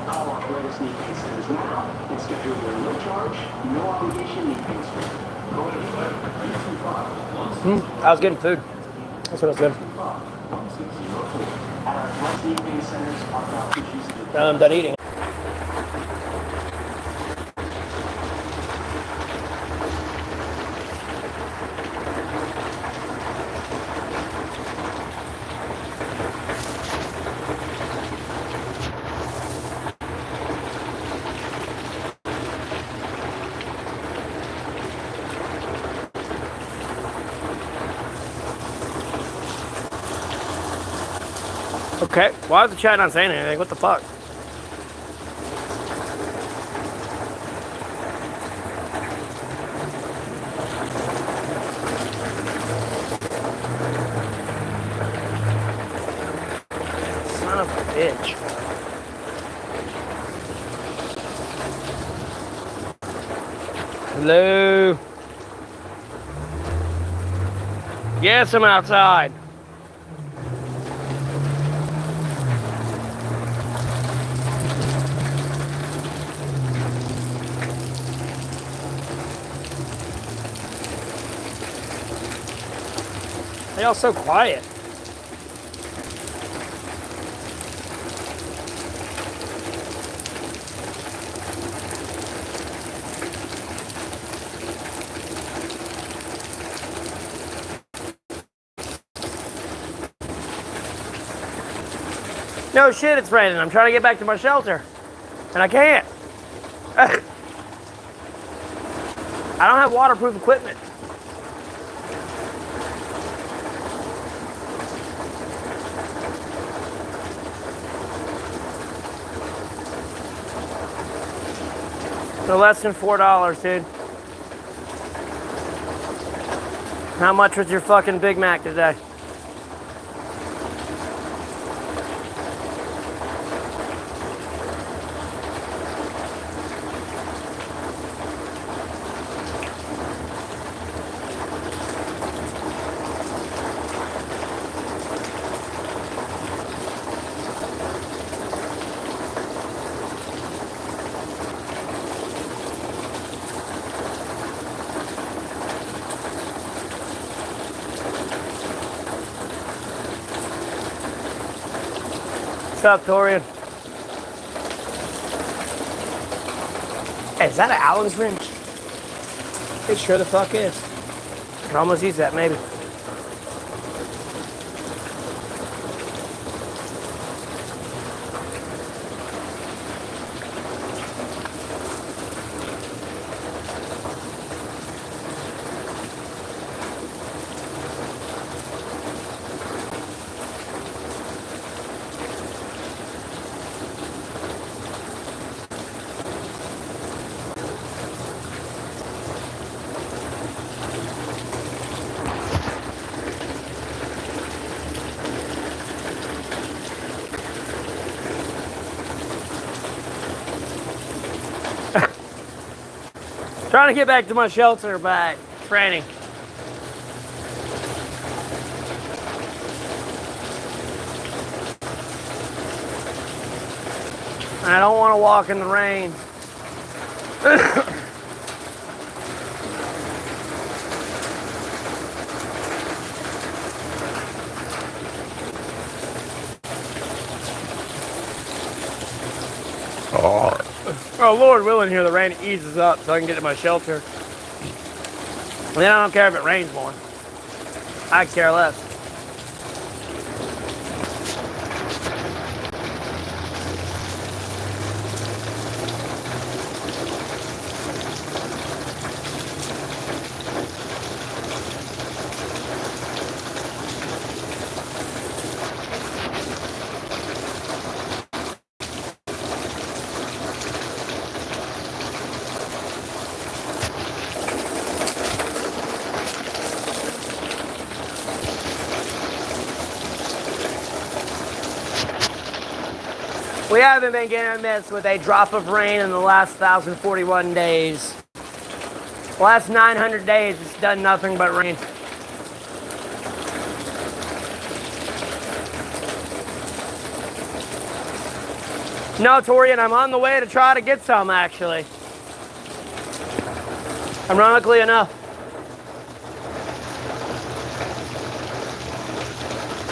Call Arthritis Knee Pain Centers now and schedule your no charge, no obligation knee pain screening. Go to I was getting food. That's what I was getting. At Arthritis Knee Pain Centers, our doctors use it. I'm done eating. Okay, why is the chat not saying anything? What the fuck? Son of a bitch. Hello? Yes, I'm outside. They all so quiet. No shit, it's raining. I'm trying to get back to my shelter. And I can't. I don't have waterproof equipment. No less than $4, dude. How much was your fucking Big Mac today? What's up, Torian? Hey, is that an Allen's wrench? It sure the fuck is. I can almost use that, maybe. Trying to get back to my shelter by training. I don't want to walk in the rain. Oh, Lord willing, here the rain eases up so I can get to my shelter. And then I don't care if it rains more. I care less. We haven't been getting this with a drop of rain in the last 1,041 days. The last 900 days, it's done nothing but rain. No, Torian, I'm on the way to try to get some, actually. Ironically enough.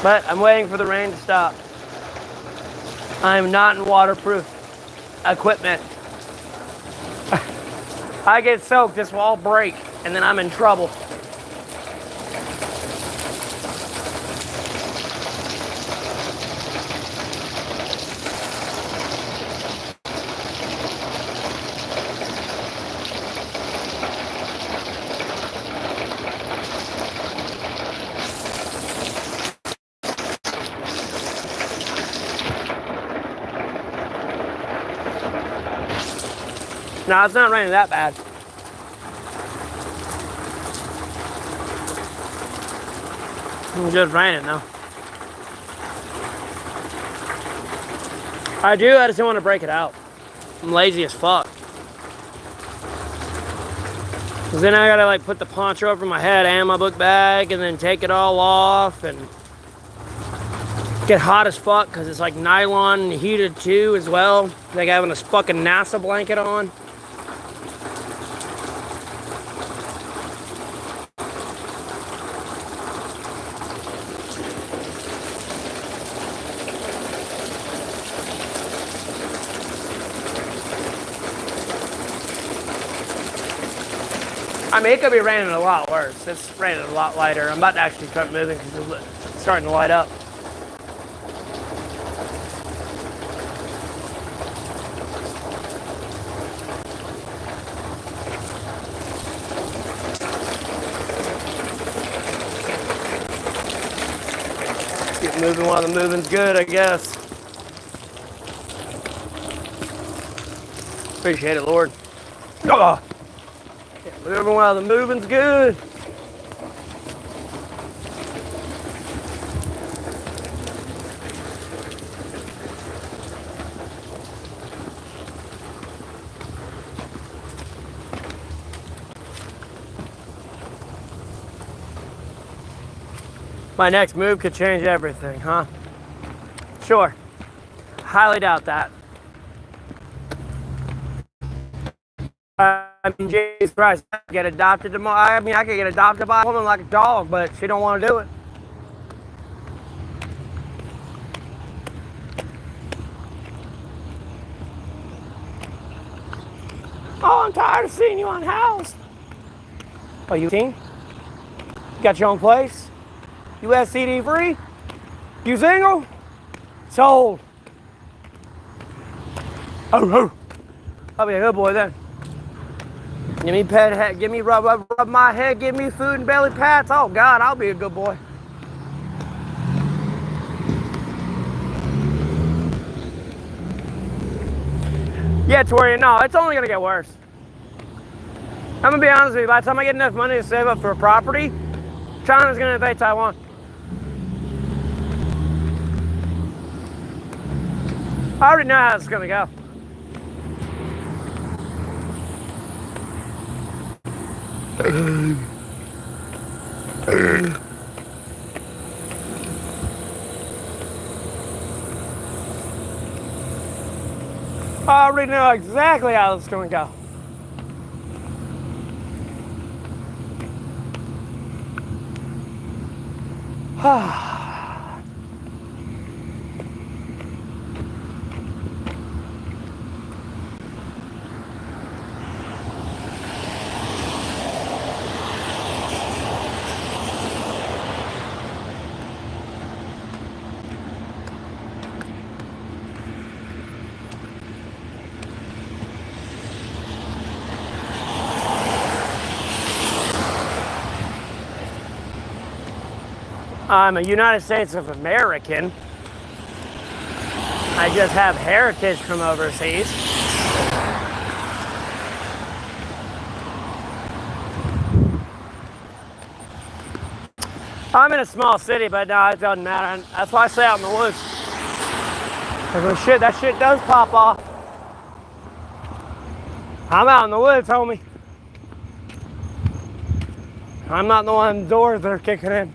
But I'm waiting for the rain to stop. I'm not in waterproof equipment. I get soaked, this will all break, and then I'm in trouble. No, it's not raining that bad. It's just raining though. I just don't want to break it out. I'm lazy as fuck. Cause then I gotta like put the poncho over my head and my book bag and then take it all off and get hot as fuck because it's like nylon and heated too as well. Like having a fucking NASA blanket on. I mean, it could be raining a lot worse. It's raining a lot lighter. I'm about to actually start moving because it's starting to light up. Get moving while the moving's good, I guess. Appreciate it, Lord. Oh. Moving while the moving's good. My next move could change everything, huh? Sure. Highly doubt that. I mean, Jesus Christ, I could get adopted tomorrow. I mean, I could get adopted by a woman like a dog, but she don't want to do it. Oh, I'm tired of seeing you on house. Oh, you 18? You got your own place? You STD free? You single? Sold. Oh. I'll be a good boy then. Give me pet head, give me rub my head, give me food and belly pats. Oh God, I'll be a good boy. Yeah, Tori, no, it's only gonna get worse. I'm gonna be honest with you, by the time I get enough money to save up for a property, China's gonna invade Taiwan. I already know how it's gonna go. I already know exactly how it's going to go. I'm a United States of American. I just have heritage from overseas. I'm in a small city, but no, it doesn't matter. That's why I stay out in the woods. Because when that shit does pop off, I'm out in the woods, homie. I'm not the one in the doors that are kicking in.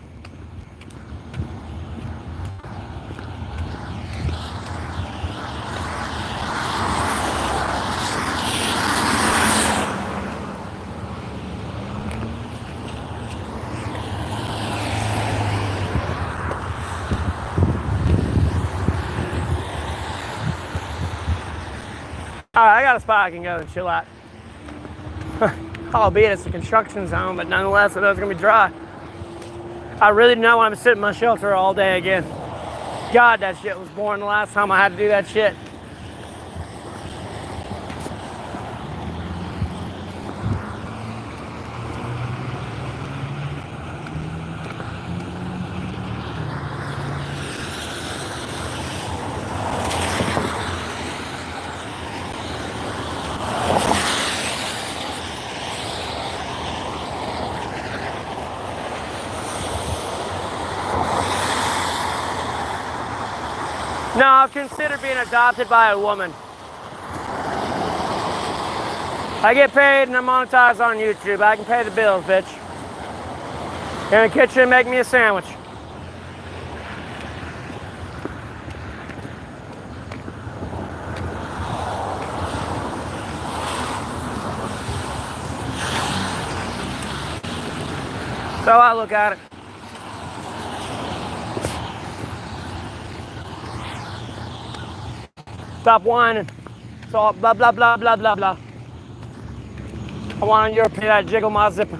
Alright, I got a spot I can go and chill at. Albeit it's a construction zone, but nonetheless, I know it's gonna be dry. I really do not want to sit in my shelter all day again. God, that shit was boring the last time I had to do that shit. No, I've considered being adopted by a woman. I get paid and I'm monetized on YouTube. I can pay the bills, bitch. In the kitchen, make me a sandwich. So I look at it. Stop whining. It's all blah, blah, blah, blah, blah, blah. I want your opinion. I jiggle my zipper.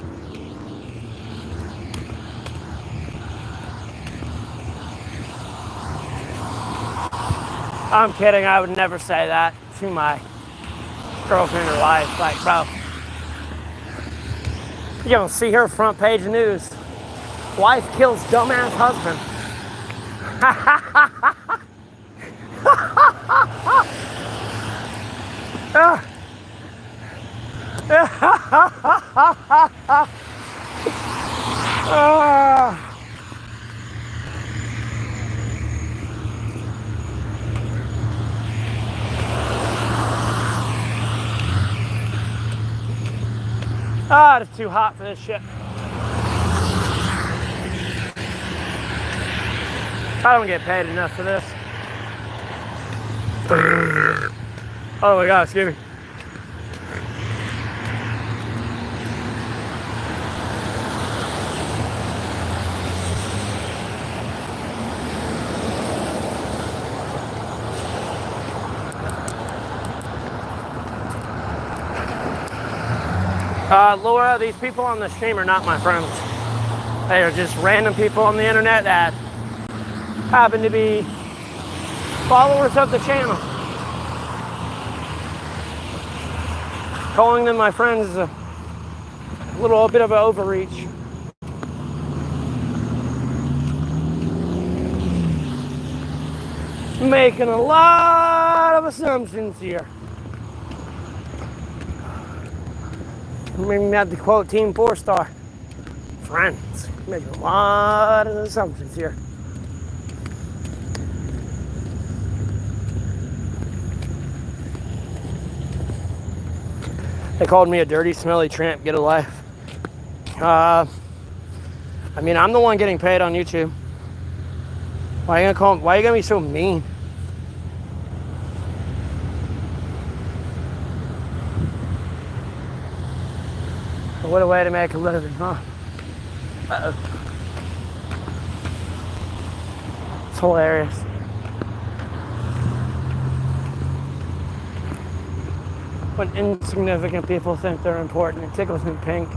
I'm kidding. I would never say that to my girlfriend or wife. Like, bro, you don't see her front page news. Wife kills dumbass husband. It's too hot for this shit. I don't get paid enough for this. Oh my God, excuse me. Laura, these people on the stream are not my friends. They are just random people on the internet that happen to be followers of the channel. Calling them my friends is a little bit of an overreach. Making a lot of assumptions here. Maybe have to quote Team 4-Star. Friends. Making a lot of assumptions here. They called me a dirty, smelly tramp. Get a life. I mean, I'm the one getting paid on YouTube. Why you gonna be so mean? What a way to make a living, huh? Uh-oh. It's hilarious. When insignificant people think they're important, it tickles me pink.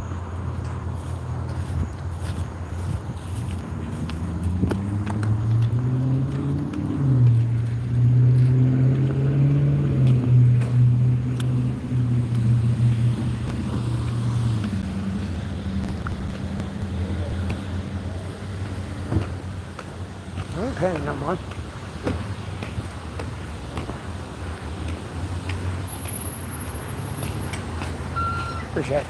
Okay, number one. Appreciate it.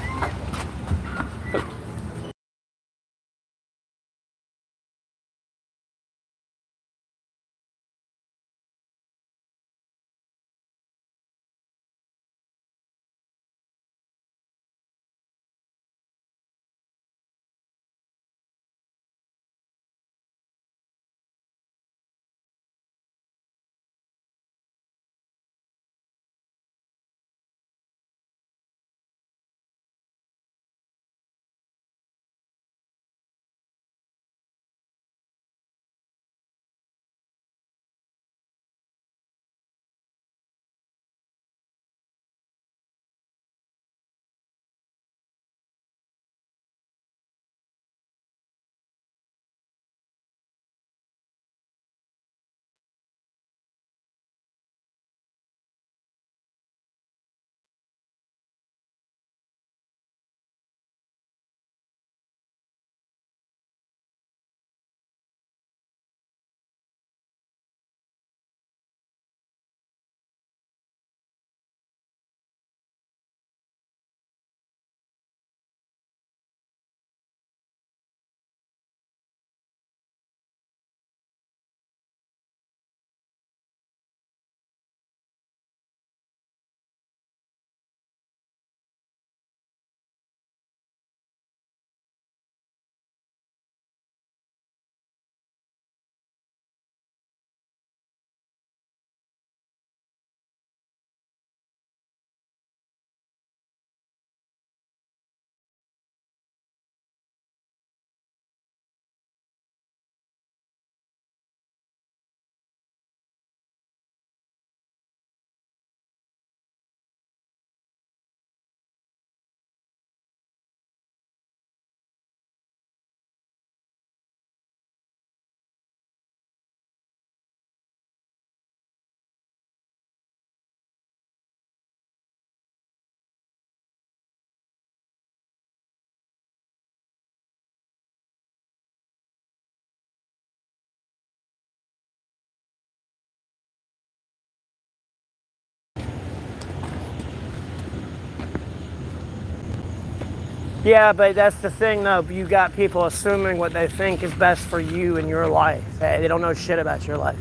Yeah, but that's the thing, though. You got people assuming what they think is best for you in your life. Hey, they don't know shit about your life.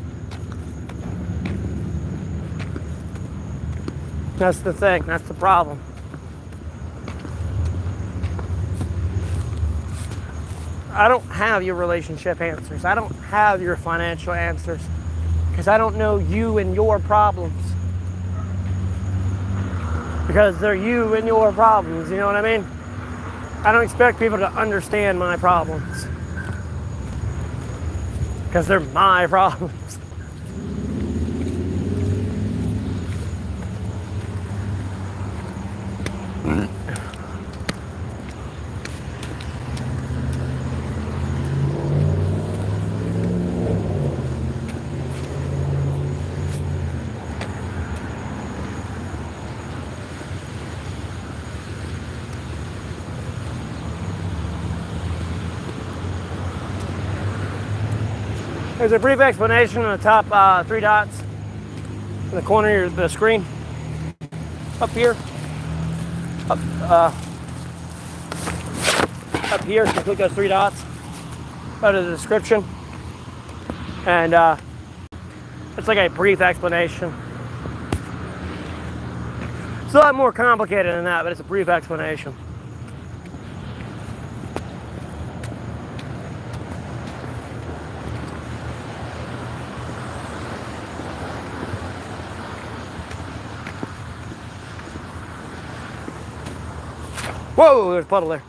That's the thing. That's the problem. I don't have your relationship answers. I don't have your financial answers because I don't know you and your problems. Because they're you and your problems, you know what I mean? I don't expect people to understand my problems because they're my problems. There's a brief explanation on the top 3 dots in the corner of the screen. Up here. Up here, you click those 3 dots. Go to the description. And it's like a brief explanation. It's a lot more complicated than that, but it's a brief explanation. Whoa, there's a puddle there.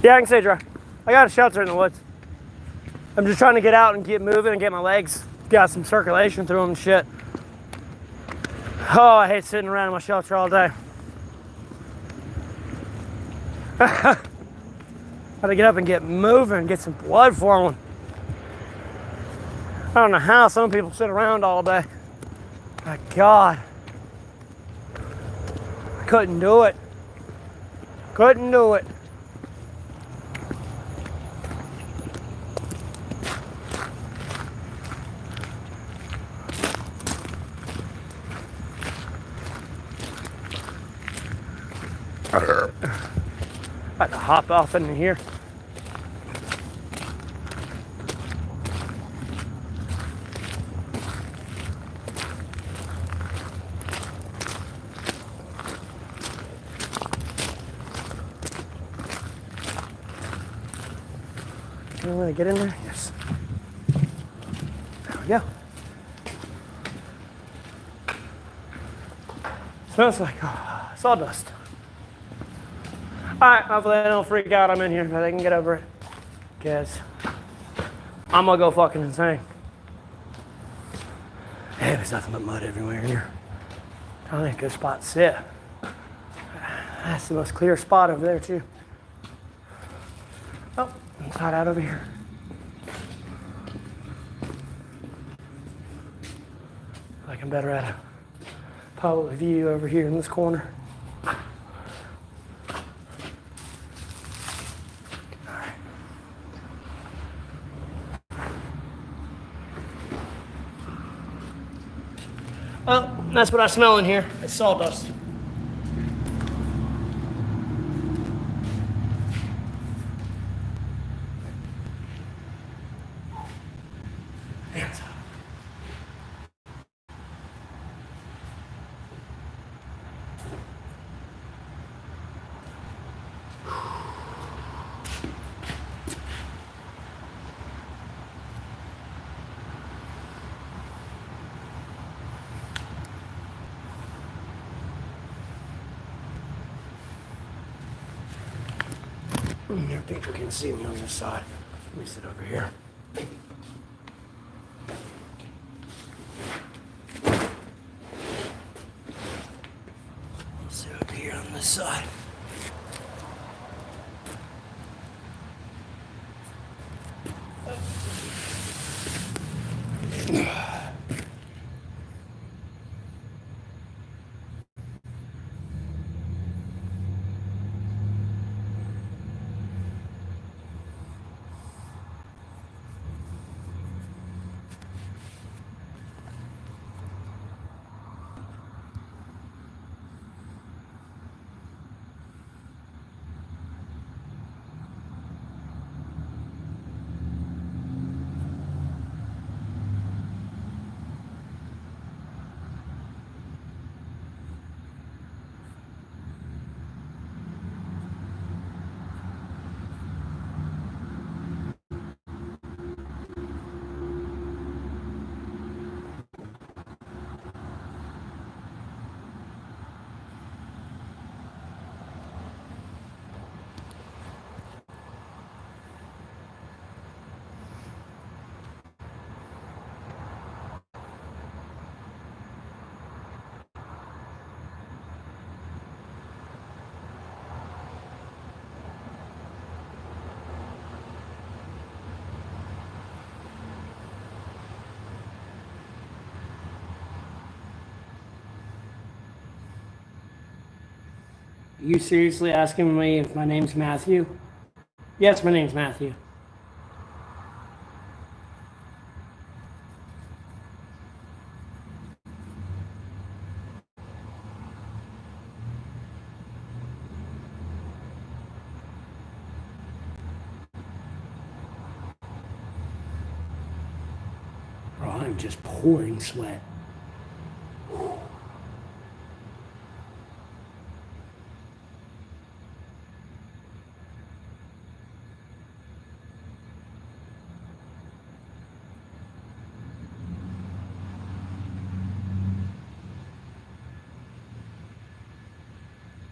Yeah, I can stay dry. I got a shelter in the woods. I'm just trying to get out and get moving and get my legs, got some circulation through them and shit. Oh, I hate sitting around in my shelter all day. Gotta get up and get moving, get some blood flowing. I don't know how some people sit around all day. My God. I couldn't do it. Couldn't do it. I had to hop off into here. Can I really get in there? Yes. There we go. Smells like sawdust. Alright, hopefully they don't freak out I'm in here, but they can get over it. Because I'm gonna go fucking insane. Hey, there's nothing but mud everywhere in here. I think a good spot to sit. That's the most clear spot over there too. Oh, it's hot out over here. Like I'm better at a public view over here in this corner. Well, that's what I smell in here. It's sawdust. Hands up. I think you can see me on this side. Let me sit over here. I'll sit over here on this side. You seriously asking me if my name's Matthew? Yes, my name's Matthew. Bro, I'm just pouring sweat.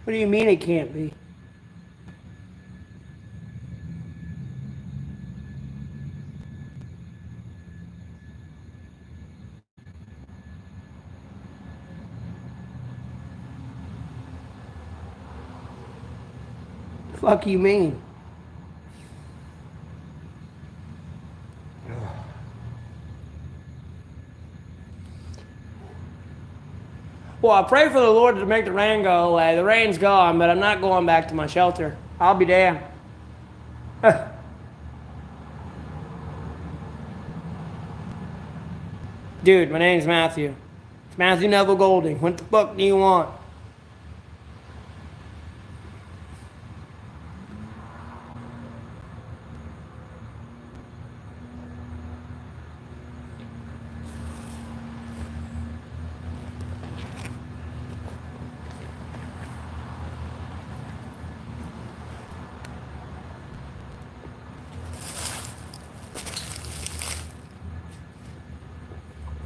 What do you mean it can't be? Fuck you mean? Well, I pray for the Lord to make the rain go away. The rain's gone, but I'm not going back to my shelter. I'll be damned. Dude, my name's Matthew. It's Matthew Neville Golding. What the fuck do you want?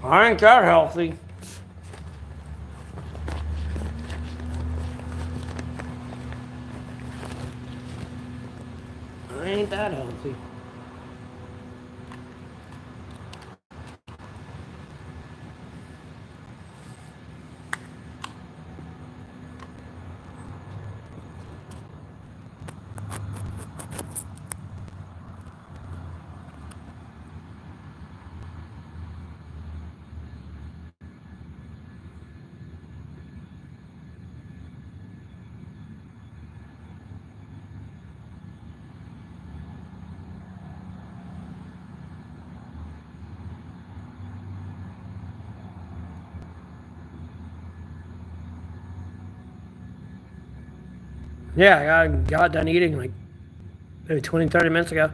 I ain't that healthy. I ain't that healthy. Yeah, I got done eating like maybe 20, 30 minutes ago.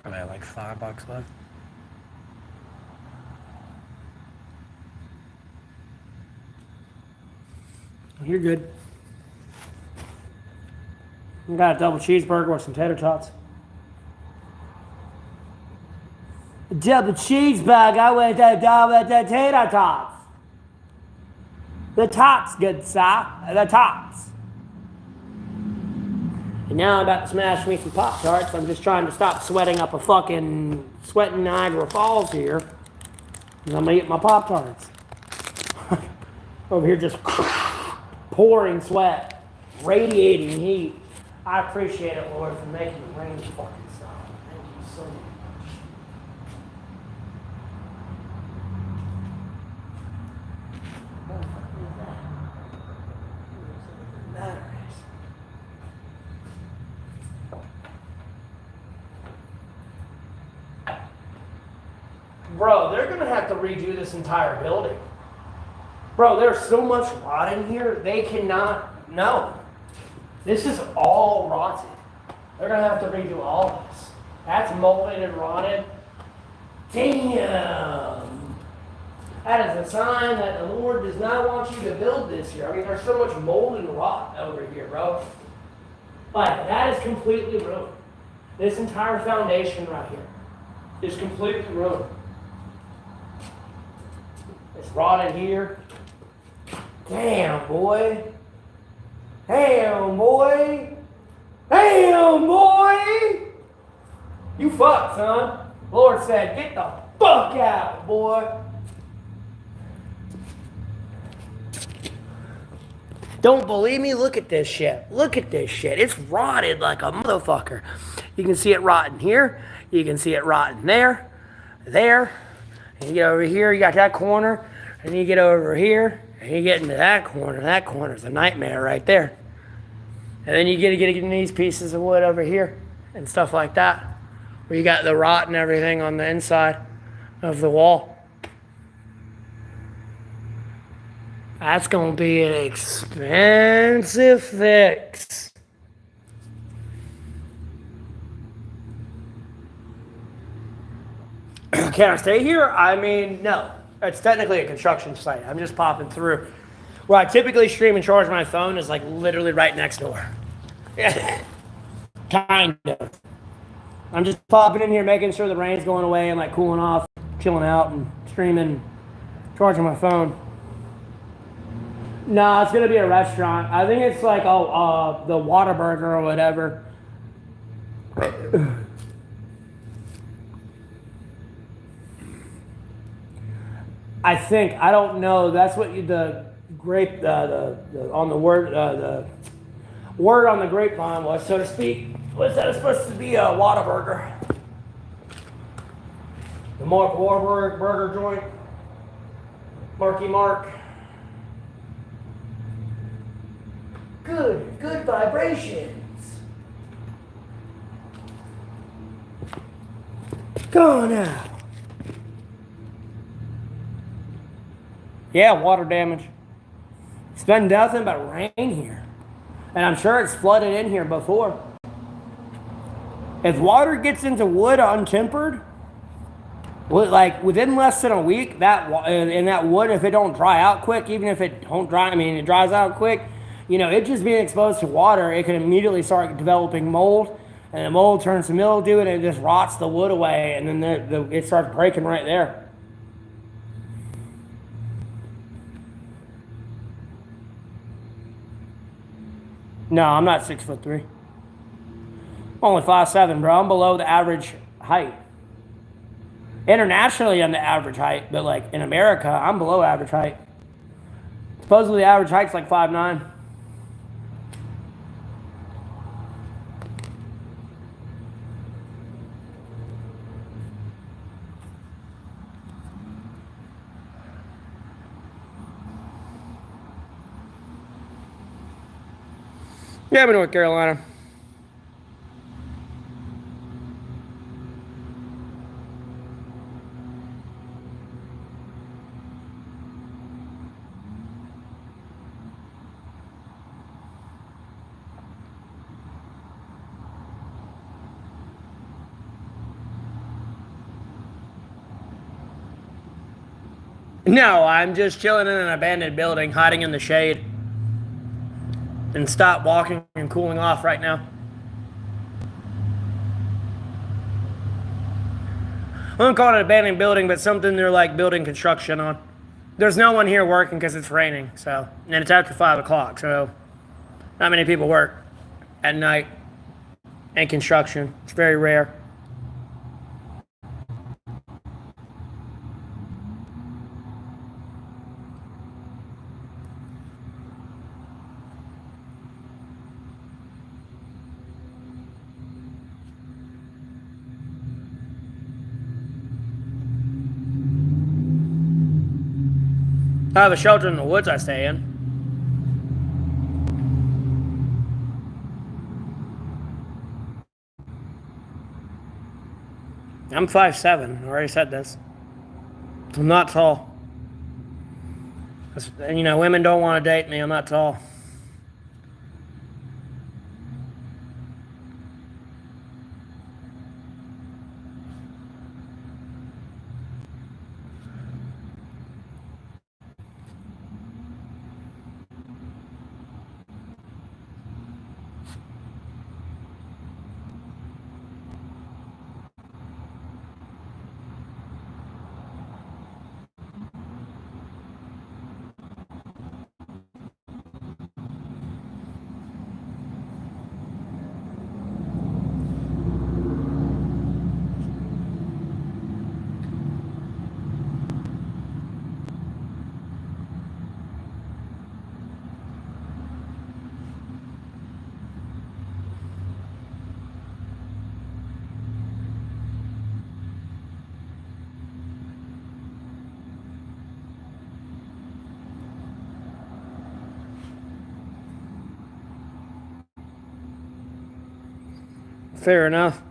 I have like $5 left. You're good. I got a double cheeseburger with some tater tots. Double cheeseburger with the tater tots. The tots, good sir. The tots. And now I'm about to smash me some Pop-Tarts. I'm just trying to stop sweating up a fucking sweating Niagara Falls here. And I'm gonna eat my Pop-Tarts. Over here just pouring sweat, radiating heat. I appreciate it, Lord, for making the rain fucking stop. Thank you so much. What the fuck is that? Batteries. Bro, they're gonna have to redo this entire building. Bro, there's so much rot in here, they cannot, no. This is all rotted. They're gonna have to redo all of this. That's molded and rotted. Damn. That is a sign that the Lord does not want you to build this here. I mean, there's so much mold and rot over here, bro. Like, that is completely ruined. This entire foundation right here is completely ruined. It's rotted here. Damn, boy. Damn, boy. Damn, boy. You fucked, son. Lord said, get the fuck out, boy. Don't believe me? Look at this shit. Look at this shit. It's rotted like a motherfucker. You can see it rotting here. You can see it rotting there. There. And you get over here, you got that corner. And you get over here, and you get into that corner. That corner's a nightmare right there. And then you get in these pieces of wood over here and stuff like that, where you got the rot and everything on the inside of the wall. That's going to be an expensive fix. Can I stay here? I mean, no. It's technically a construction site. I'm just popping through. Where I typically stream and charge my phone is like literally right next door. Kind of. I'm just popping in here, making sure the rain's going away and like cooling off, chilling out and streaming, charging my phone. No, it's gonna be a restaurant. I think it's like the Whataburger or whatever. I don't know. That's what the word on the grapevine was, so to speak, was that it's supposed to be a Whataburger. The Mark Wahlberg burger joint. Marky Mark. Good vibrations. Go on now. Yeah, water damage. It's been nothing but rain here. And I'm sure it's flooded in here before. If water gets into wood untempered, like within less than a week, that wood, if it don't dry out quick, even if it don't dry, it dries out quick, it just being exposed to water, it can immediately start developing mold, and the mold turns to mildew, and it just rots the wood away, and then it starts breaking right there. No, I'm not 6'3". I'm only 5'7", bro. I'm below the average height. Internationally, I'm the average height, but like in America, I'm below average height. Supposedly, the average height's like 5'9". Yeah, I'm in North Carolina. No, I'm just chilling in an abandoned building, hiding in the shade. And stop walking and cooling off right now. I wouldn't call it an abandoned building, but something they're like building construction on. There's no one here working because it's raining, so, and it's after 5 o'clock, so not many people work at night in construction. It's very rare. I have a shelter in the woods I stay in. I'm 5'7". I already said this. I'm not tall. And, you know, women don't want to date me. I'm not tall. Fair enough.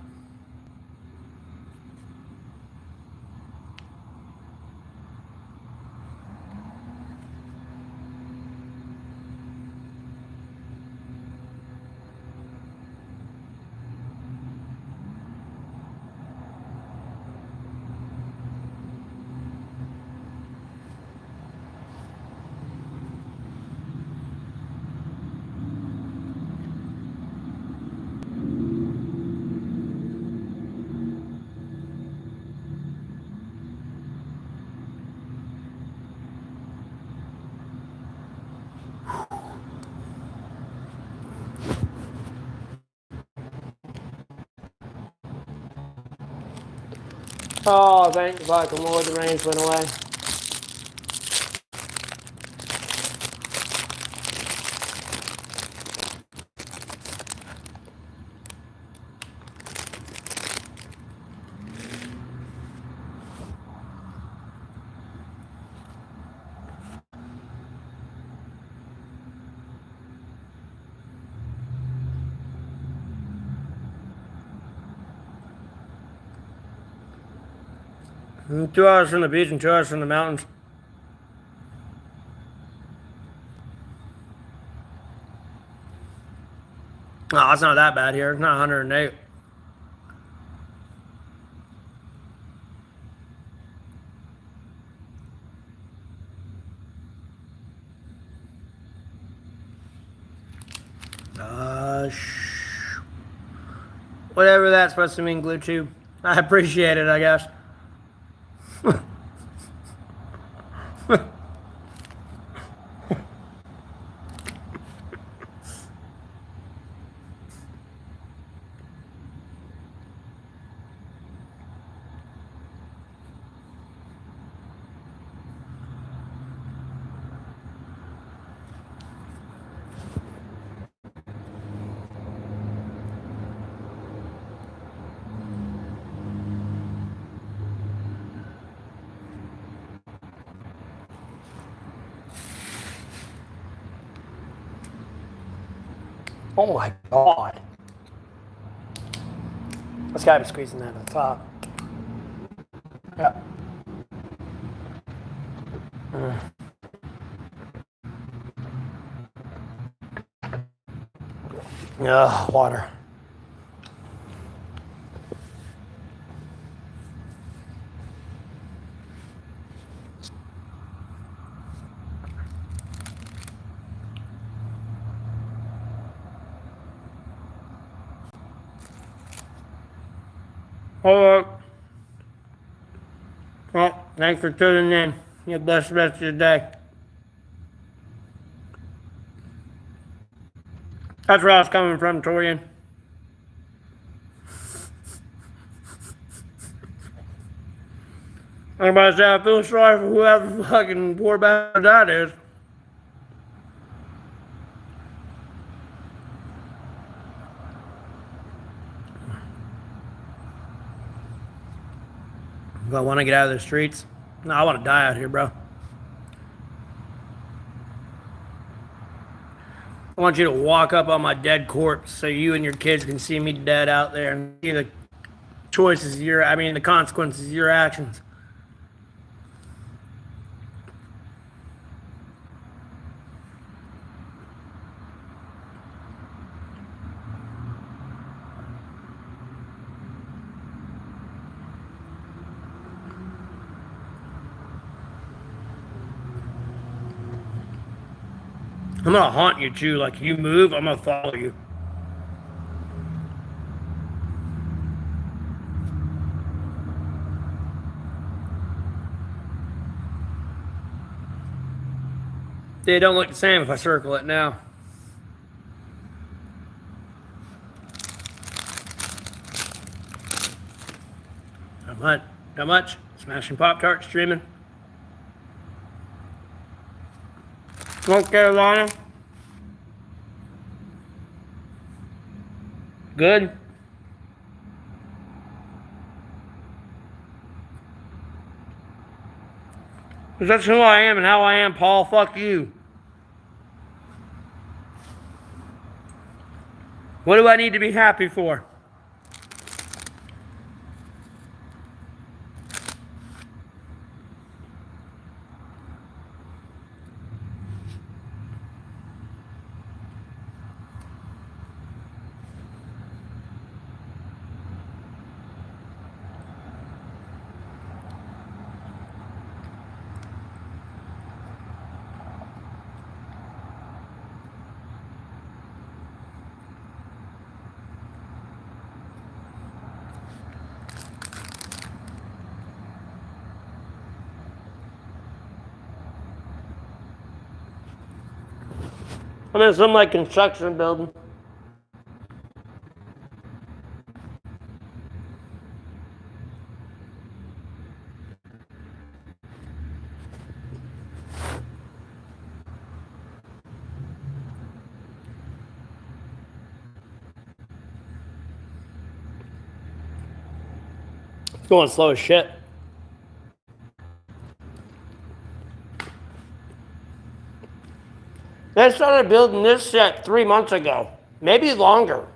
Oh, thank the fucking Lord, the rains went away. Mm, 2 hours from the beach and 2 hours from the mountains. Oh, it's not that bad here. It's not 108. Whatever that's supposed to mean, glue tube. I appreciate it, I guess. Oh my God. Let's gotta be squeezing that at the top. Yeah. Ugh, water. Hold up. Well, thanks for tuning in. You have a blessed rest of your day. That's where I was coming from, Torian. Everybody say I feel sorry for whoever fucking poor bastard that is. Do I want to get out of the streets? No, I want to die out here, bro. I want you to walk up on my dead corpse so you and your kids can see me dead out there and see the the consequences of your actions. I'm gonna haunt you too. Like you move, I'm gonna follow you. They don't look the same if I circle it now. How much? Smashing Pop-Tarts, streaming. North Carolina. Good. Because that's who I am and how I am, Paul. Fuck you. What do I need to be happy for? I'm in some like construction building. It's going slow as shit. They started building this set 3 months ago, maybe longer.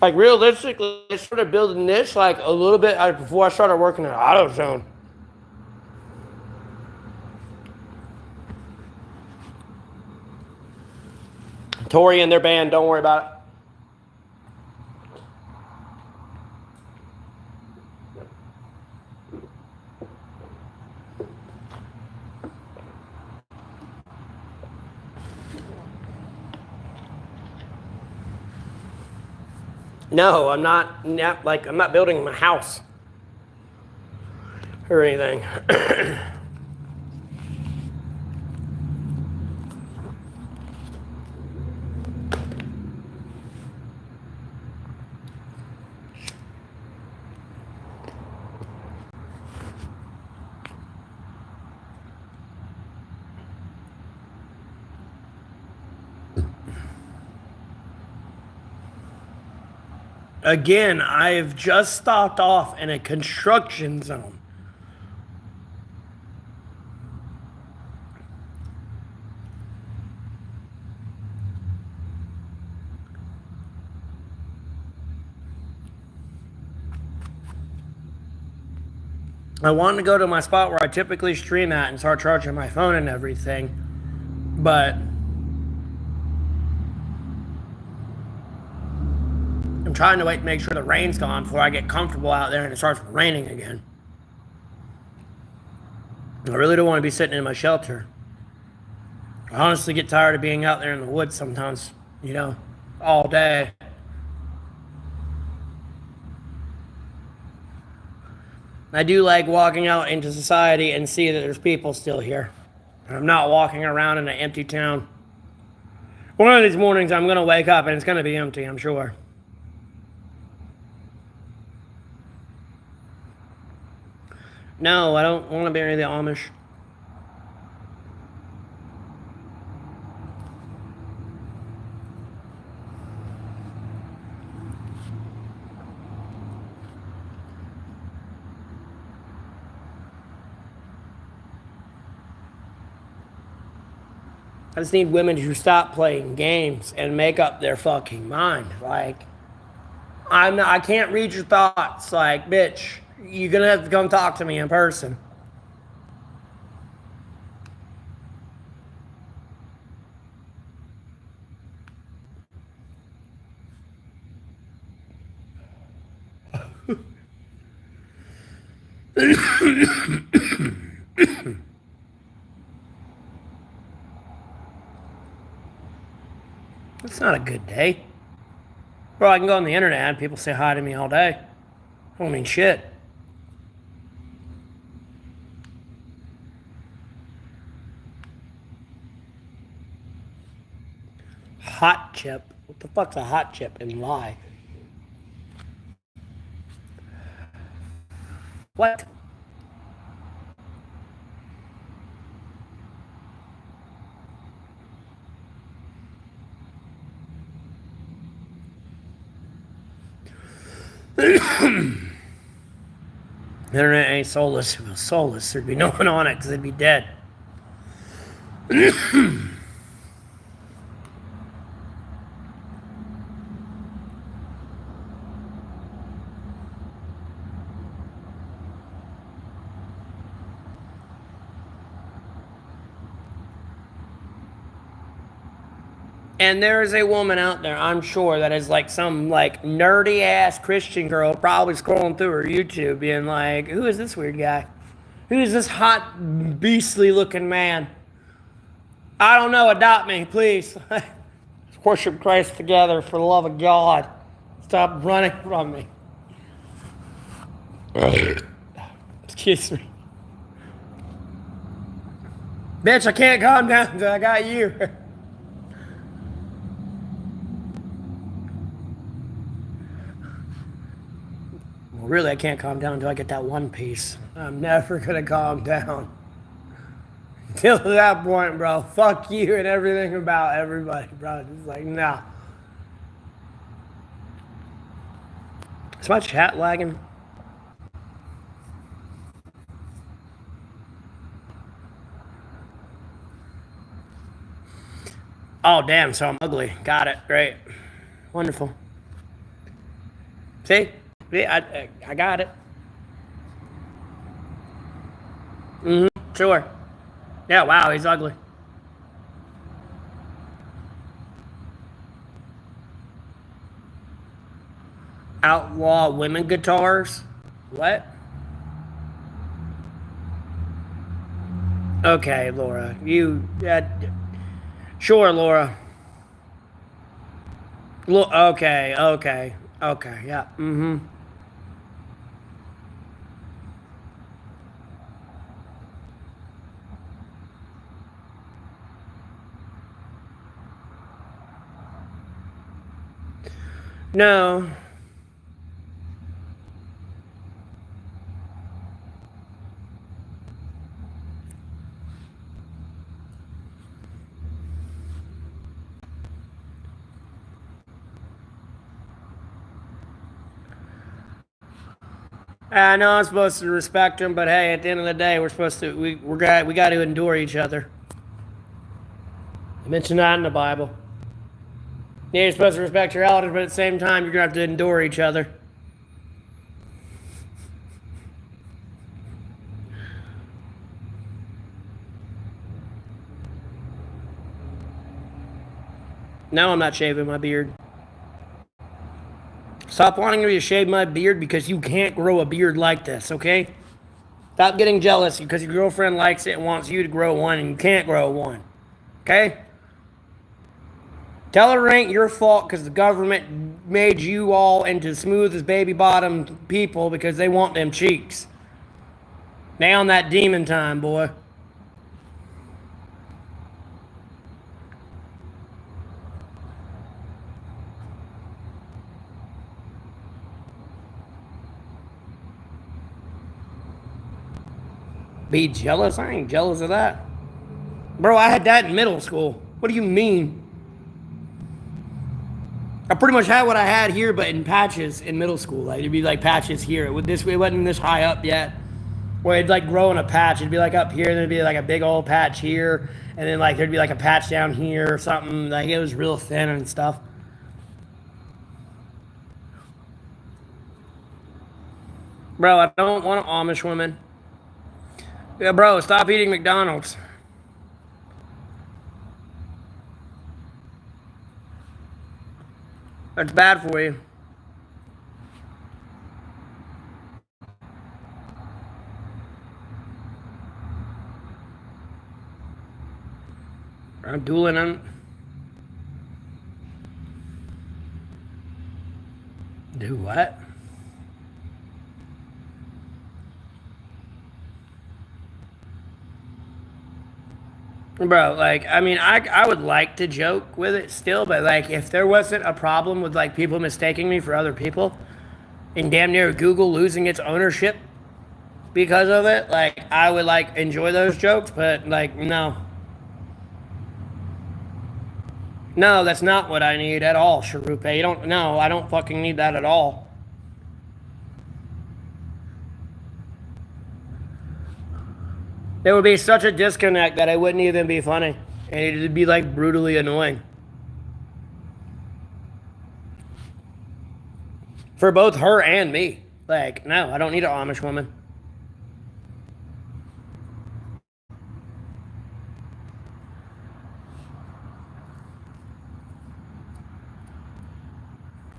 Like realistically, they started building this like a little bit before I started working at AutoZone. Tori and their band, don't worry about it. No, I'm not building my house or anything. Again, I've just stopped off in a construction zone. I wanted to go to my spot where I typically stream at and start charging my phone and everything, but I'm trying to wait to make sure the rain's gone before I get comfortable out there and it starts raining again. I really don't want to be sitting in my shelter. I honestly get tired of being out there in the woods sometimes, you know, all day. I do like walking out into society and see that there's people still here. I'm not walking around in an empty town. One of these mornings I'm going to wake up and it's going to be empty, I'm sure. No, I don't want to marry the Amish. I just need women who stop playing games and make up their fucking mind. Like, I can't read your thoughts. Like, bitch, you're gonna have to come talk to me in person. It's not a good day. Well, I can go on the internet and people say hi to me all day. I don't mean shit. Hot chip? What the fuck's a hot chip and lie? What? The internet ain't soulless. If it was soulless, there'd be no one on it because it'd be dead. And there is a woman out there, I'm sure, that is like some like nerdy ass Christian girl probably scrolling through her YouTube being like, who is this weird guy? Who is this hot, beastly looking man? I don't know, adopt me, please. Let's worship Christ together for the love of God. Stop running from me. Excuse me. Bitch, I can't calm down until I got you. Well, really, I can't calm down until I get that one piece. I'm never gonna calm down. Till that point, bro, fuck you and everything about everybody, bro. It's like, nah. Is my chat lagging? Oh, damn, so I'm ugly. Got it. Great. Wonderful. See? I got it. Sure. Yeah, wow, he's ugly. Outlaw women guitars? What? Okay, Laura. Sure, Laura. Okay, yeah, No. I know I'm supposed to respect him, but hey, at the end of the day, we got to endure each other. I mentioned that in the Bible. Yeah, you're supposed to respect your elders, but at the same time, you're gonna have to endure each other. No, I'm not shaving my beard. Stop wanting me to shave my beard because you can't grow a beard like this, okay? Stop getting jealous because your girlfriend likes it and wants you to grow one and you can't grow one. Okay? Tell her it ain't your fault because the government made you all into smooth as baby bottom people because they want them cheeks. They on that demon time, boy. Be jealous? I ain't jealous of that. Bro, I had that in middle school. What do you mean? I pretty much had what I had here, but in patches in middle school. Like, it'd be like patches here. It wasn't this high up yet. Where it'd like grow in a patch. It'd be like up here, and there'd be like a big old patch here, and then like there'd be like a patch down here or something. Like, it was real thin and stuff. Bro, I don't want an Amish woman. Yeah, bro, stop eating McDonald's. That's bad for you. I'm dueling them. Do what? Bro, like, I mean, I would like to joke with it still, but like, if there wasn't a problem with like people mistaking me for other people and damn near Google losing its ownership because of it, like, I would like enjoy those jokes, but like, no. No, that's not what I need at all, Sharupe. You don't, no, I don't fucking need that at all. There would be such a disconnect that it wouldn't even be funny. And it'd be like brutally annoying. For both her and me. Like, no, I don't need an Amish woman.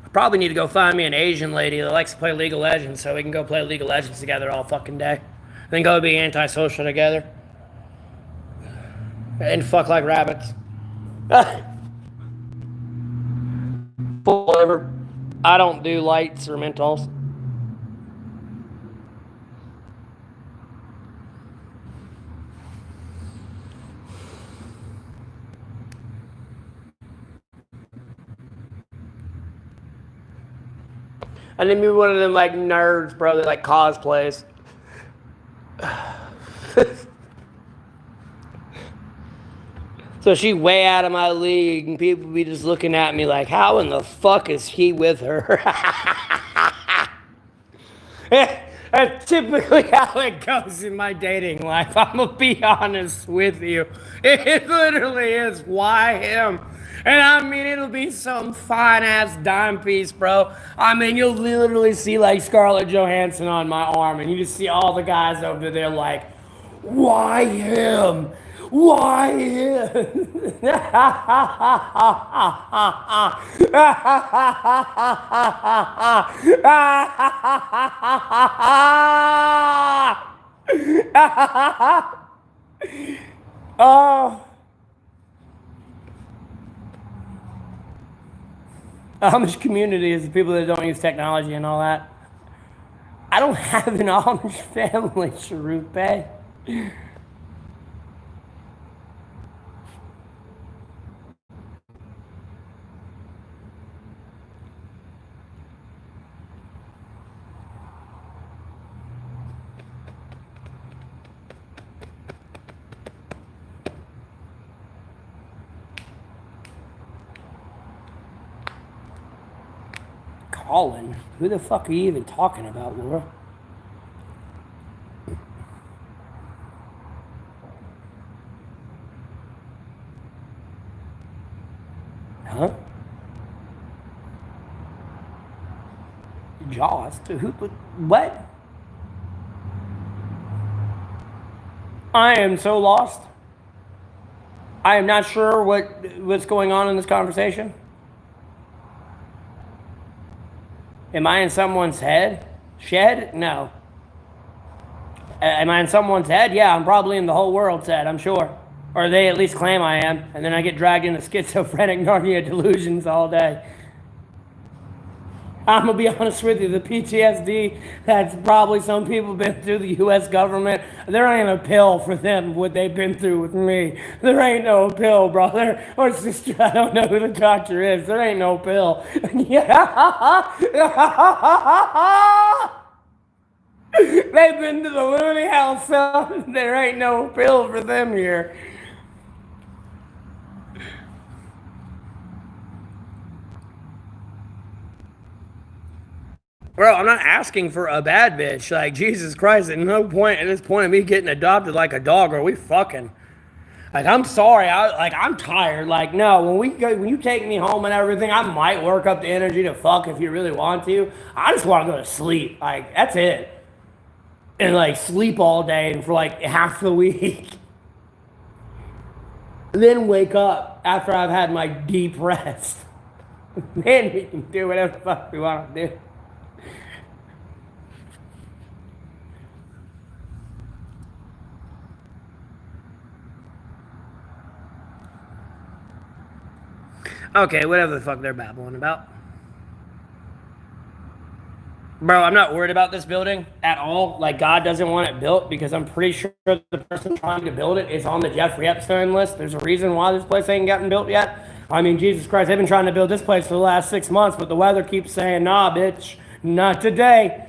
I probably need to go find me an Asian lady that likes to play League of Legends so we can go play League of Legends together all fucking day. Then go be antisocial together. And fuck like rabbits. Whatever. I don't do lights or menthols. I didn't be one of them like nerds, bro, that like cosplays. So she way out of my league, and people be just looking at me like, how in the fuck is he with her? That's typically how it goes in my dating life. I'm gonna be honest with you. It literally is. Why him? And I mean, it'll be some fine ass dime piece, bro. I mean, you'll literally see like Scarlett Johansson on my arm, and you just see all the guys over there like, why him? Why him? Oh. Amish community is the people that don't use technology and all that. I don't have an Amish family, Sharupe. Colin? Who the fuck are you even talking about, Laura? Huh? Jaws? Who? What? I am so lost. I am not sure what's going on in this conversation. Am I in someone's head? Shed? No. Am I in someone's head? Yeah, I'm probably in the whole world's head, I'm sure. Or they at least claim I am, and then I get dragged into schizophrenic Narnia delusions all day. I'm gonna be honest with you, the PTSD that's probably some people been through, the U.S. government, there ain't a pill for them what they've been through with me. There ain't no pill, brother or sister. I don't know who the doctor is. There ain't no pill. Yeah. They've been to the loony house, son. There ain't no pill for them here. Bro, I'm not asking for a bad bitch. Like, Jesus Christ, at no point at this point of me getting adopted like a dog are we fucking. Like, I'm sorry. I'm tired. Like, no, when you take me home and everything, I might work up the energy to fuck if you really want to. I just want to go to sleep. Like, that's it. And like sleep all day and for like half the week. Then wake up after I've had my deep rest. Then we can do whatever the fuck we want to do. Okay, whatever the fuck they're babbling about. Bro, I'm not worried about this building at all. Like, God doesn't want it built because I'm pretty sure the person trying to build it is on the Jeffrey Epstein list. There's a reason why this place ain't gotten built yet. I mean, Jesus Christ, they've been trying to build this place for the last 6 months, but the weather keeps saying, nah, bitch, not today.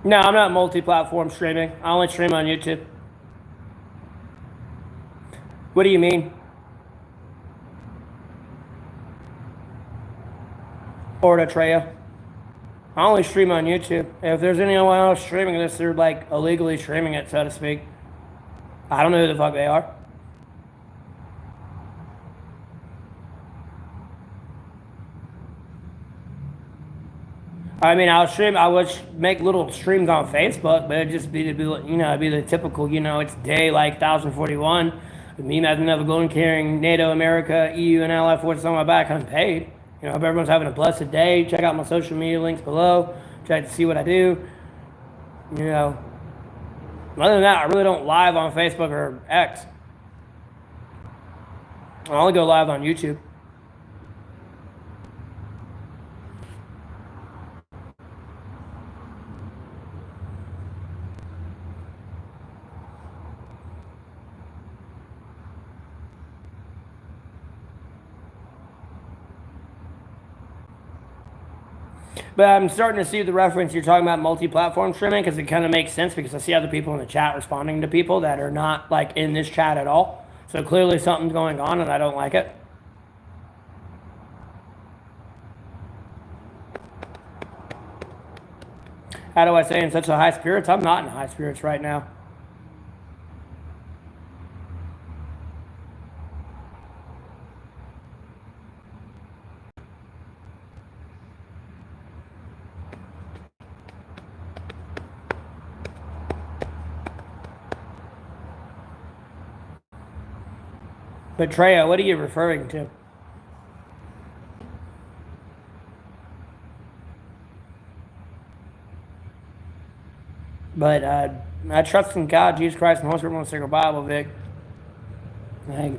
No, I'm not multi-platform streaming. I only stream on YouTube. What do you mean? Or Treya. I only stream on YouTube. If there's anyone else streaming this, they're like illegally streaming it, so to speak. I don't know who the fuck they are. I mean, I would make little streams on Facebook, but it'd just be, it'd be the typical, it's day like 1041. Me, as Neville Golding, carrying NATO, America, EU, and Allied forces on my back, unpaid. Hope everyone's having a blessed day. Check out my social media links below. Try to see what I do. Other than that, I really don't live on Facebook or X. I only go live on YouTube. But I'm starting to see the reference you're talking about multi-platform streaming because it kind of makes sense because I see other people in the chat responding to people that are not like in this chat at all. So clearly something's going on and I don't like it. How do I say in such a high spirits? I'm not in high spirits right now. But Treya, what are you referring to? But I trust in God, Jesus Christ, and the Holy Spirit, and the Sacred Bible, Vic. Like,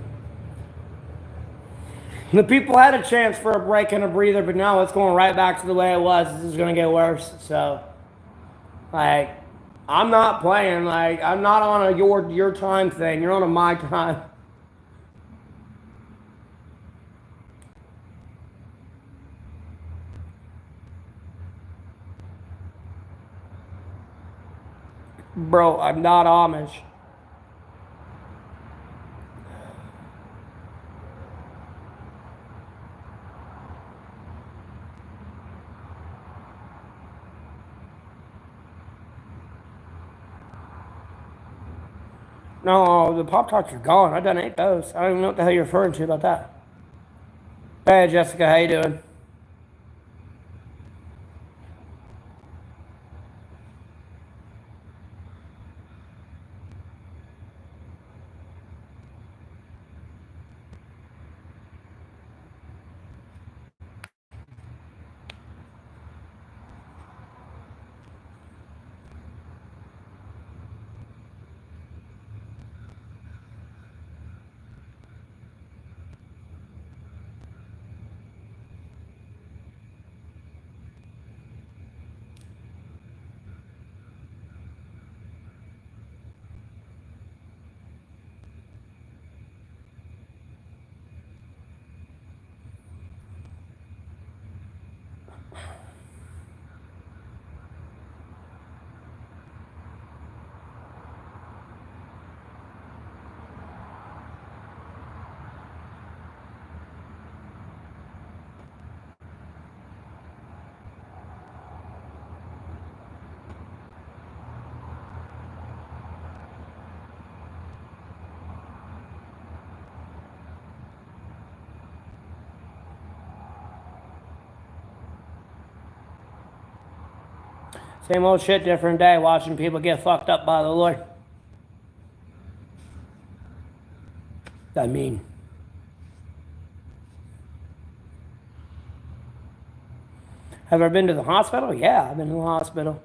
the people had a chance for a break and a breather, but now it's going right back to the way it was. This is going to get worse. So, like, I'm not playing. Like, I'm not on a your time thing. You're on a my time. Bro, I'm not Amish. No, the Pop Tarts are gone. I done ate those. I don't even know what the hell you're referring to about that. Hey, Jessica, how you doing? Same old shit, different day, watching people get fucked up by the Lord. I mean, have I been to the hospital? Yeah, I've been to the hospital.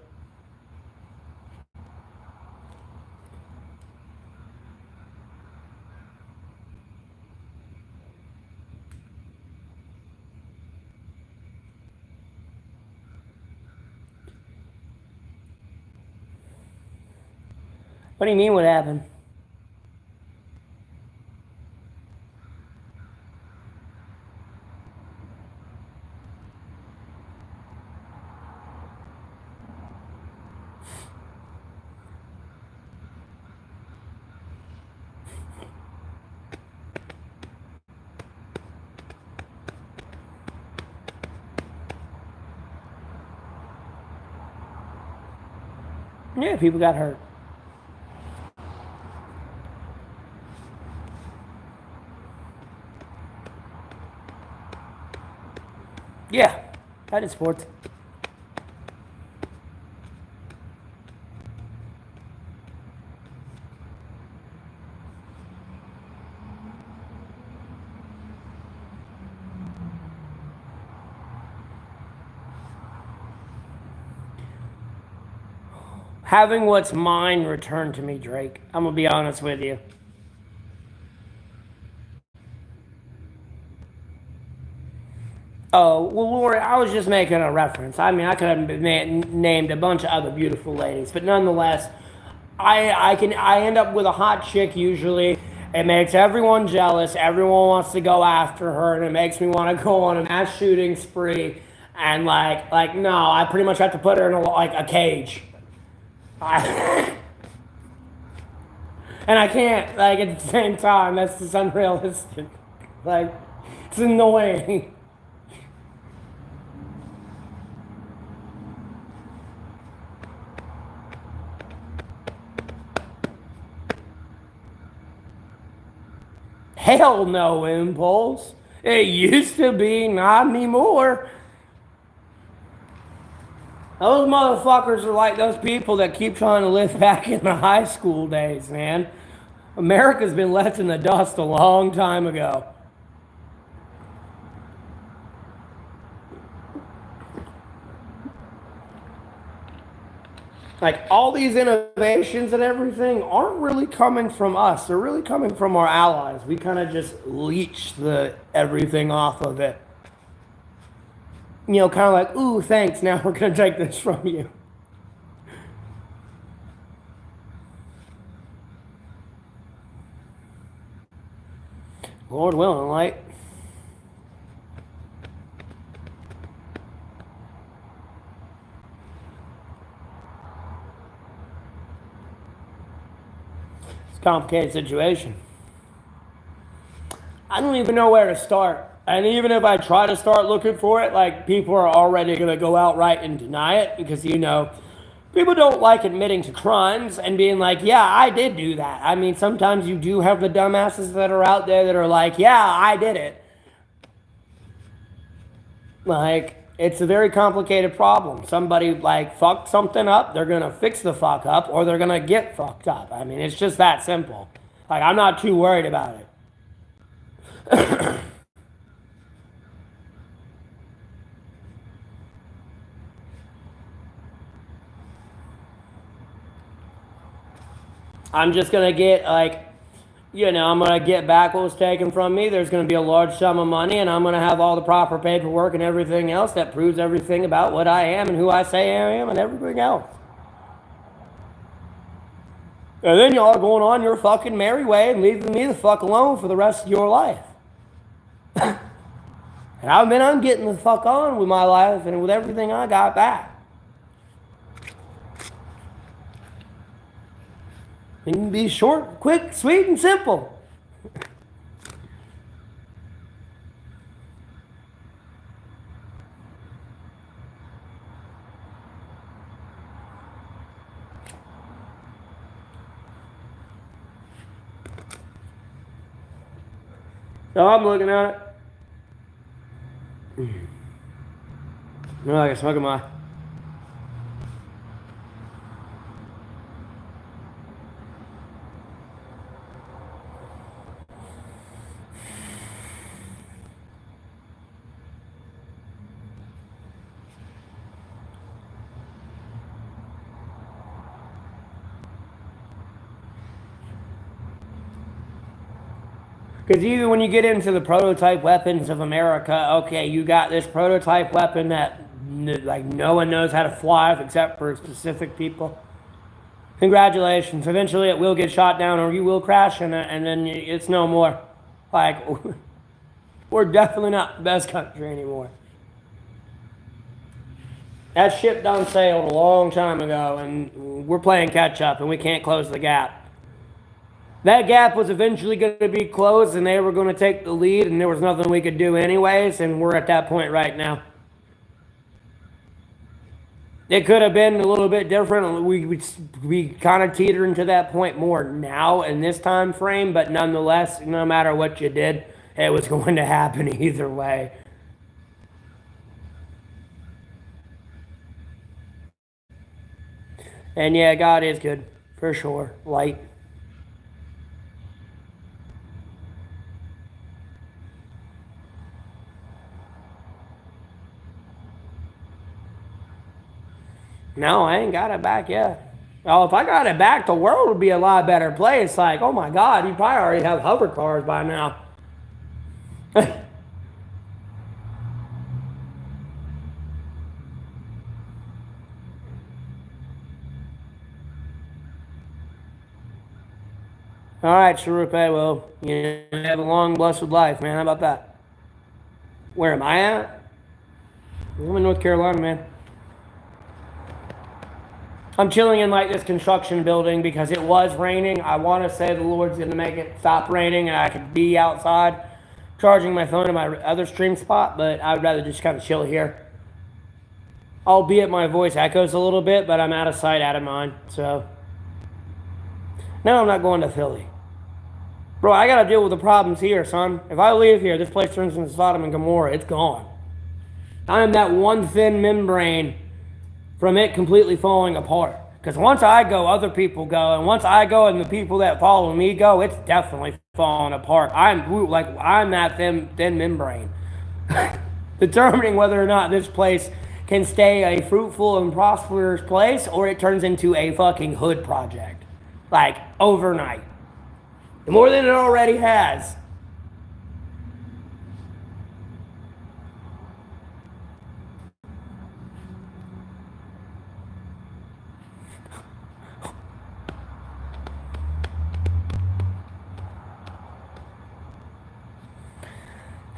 What do you mean, what happened? Yeah, people got hurt. Yeah, I did sports. Having what's mine returned to me, Drake. I'm going to be honest with you. Oh, well, Lori, I was just making a reference. I mean, I could have named a bunch of other beautiful ladies, but nonetheless, I end up with a hot chick usually. It makes everyone jealous. Everyone wants to go after her, and it makes me want to go on a mass shooting spree. And no, I pretty much have to put her in a cage. And I can't, at the same time, that's just unrealistic. It's annoying. Hell no, impulse. It used to be, not anymore. Those motherfuckers are like those people that keep trying to live back in the high school days, man. America's been left in the dust a long time ago. All these innovations and everything aren't really coming from us. They're really coming from our allies. We kind of just leech everything off of it. Kind of like, ooh, thanks, now we're going to take this from you. Lord willing, it's a complicated situation. I don't even know where to start. And even if I try to start looking for it, people are already going to go outright and deny it because, people don't like admitting to crimes and being like, yeah, I did do that. I mean, sometimes you do have the dumbasses that are out there that are like, yeah, I did it. It's a very complicated problem. Somebody, fucked something up, they're going to fix the fuck up or they're going to get fucked up. I mean, it's just that simple. I'm not too worried about it. I'm just going to get, I'm going to get back what was taken from me. There's going to be a large sum of money, and I'm going to have all the proper paperwork and everything else that proves everything about what I am and who I say I am and everything else. And then y'all are going on your fucking merry way and leaving me the fuck alone for the rest of your life. And I'm getting the fuck on with my life and with everything I got back. It can be short, quick, sweet, and simple. So I'm looking at it. I can smoke my. Because even when you get into the prototype weapons of America, okay, you got this prototype weapon that like no one knows how to fly except for specific people. Congratulations. Eventually it will get shot down or you will crash in it and then it's no more. Like, we're definitely not the best country anymore. That ship done sailed a long time ago and we're playing catch up and we can't close the gap. That gap was eventually going to be closed and they were going to take the lead and there was nothing we could do anyways, and we're at that point right now. It could have been a little bit different. We kind of teetering to that point more now in this time frame, but nonetheless, no matter what you did, it was going to happen either way. And yeah, God is good, for sure. Light. No, I ain't got it back yet. Well, if I got it back, the world would be a lot better place. Like, oh my God, you probably already have hover cars by now. All right, Sharupe, well, you have a long, blessed life, man. How about that? Where am I at? I'm in North Carolina, man. I'm chilling in like this construction building because it was raining. I want to say the Lord's going to make it stop raining and I could be outside charging my phone in my other stream spot, but I would rather just kind of chill here. Albeit my voice echoes a little bit, but I'm out of sight, out of mind, so. No, I'm not going to Philly. Bro, I got to deal with the problems here, son. If I leave here, this place turns into Sodom and Gomorrah. It's gone. I am that one thin membrane from it completely falling apart. Because once I go, other people go. And once I go and the people that follow me go, it's definitely falling apart. I'm that thin membrane. Determining whether or not this place can stay a fruitful and prosperous place or it turns into a fucking hood project. Like, overnight. More than it already has.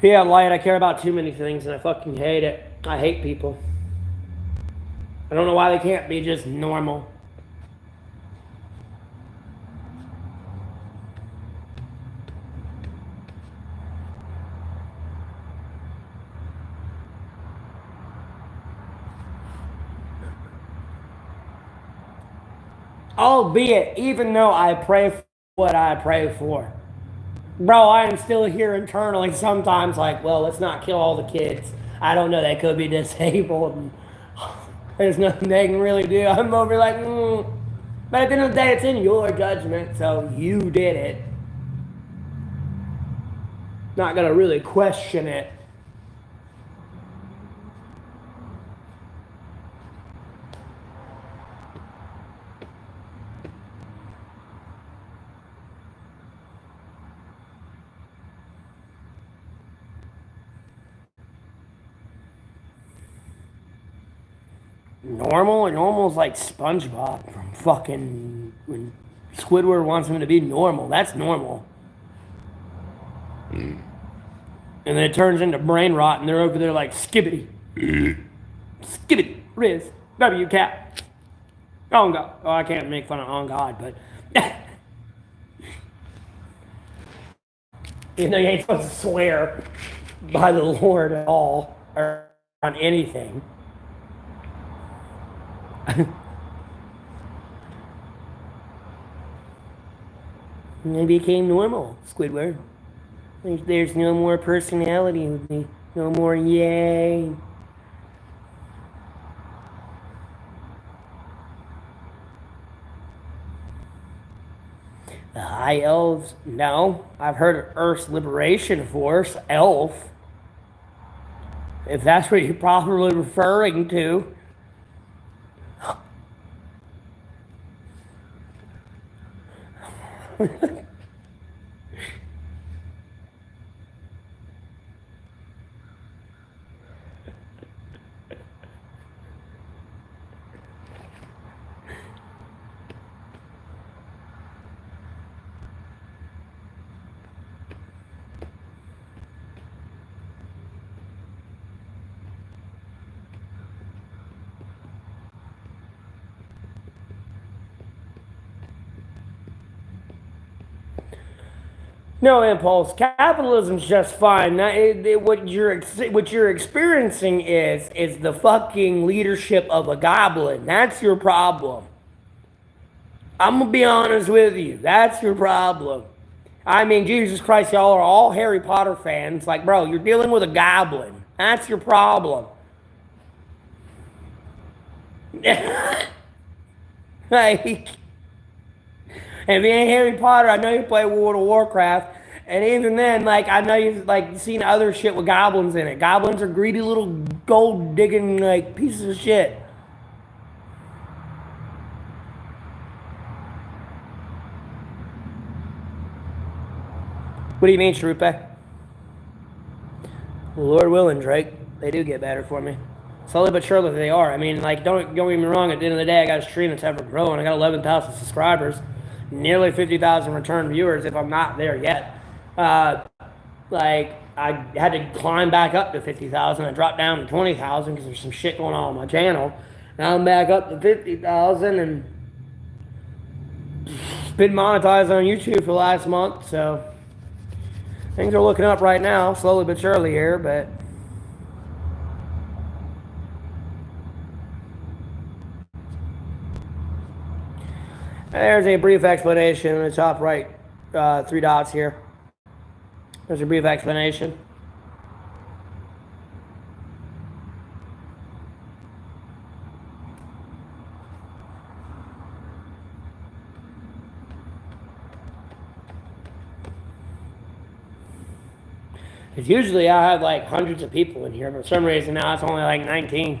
Yeah, Light, I care about too many things and I fucking hate it. I hate people. I don't know why they can't be just normal. Albeit, even though I pray for what I pray for. Bro, I am still here internally sometimes like, well, let's not kill all the kids. I don't know, they could be disabled. And there's nothing they can really do. I'm over like, But at the end of the day, it's in your judgment, so you did it. Not gonna really question it. Normal's like SpongeBob from fucking when Squidward wants him to be normal. That's normal. And then it turns into brain rot and they're over there like skibbity. Skibbity, Riz, W cat. On God. Oh, I can't make fun of on God, but you know you ain't supposed to swear by the Lord at all or on anything. And I became normal, Squidward. There's no more personality with me. No more yay. The High Elves? No. I've heard of Earth's Liberation Force, ELF. If that's what you're probably referring to. No impulse. Capitalism's just fine. What you're experiencing is the fucking leadership of a goblin. That's your problem. I'm gonna be honest with you. That's your problem. I mean, Jesus Christ, y'all are all Harry Potter fans. Like, bro, you're dealing with a goblin. That's your problem. Like, if you ain't Harry Potter, I know you play World of Warcraft. And even then, like, I know you've, like, seen other shit with goblins in it. Goblins are greedy little gold digging, like, pieces of shit. What do you mean, Shrupe? Lord willing, Drake. They do get better for me. Slowly but surely they are. I mean, like, don't get me wrong. At the end of the day, I got a stream that's ever growing. I got 11,000 subscribers, nearly 50,000 return viewers. If I'm not there yet, like I had to climb back up to 50,000. I dropped down to 20,000 because there's some shit going on my channel. Now I'm back up to 50,000 and been monetized on YouTube for the last month. So things are looking up right now, slowly but surely here, but. There's a brief explanation in the top right, 3 dots here. There's a brief explanation. Because usually I have like hundreds of people in here, but for some reason now it's only like 19.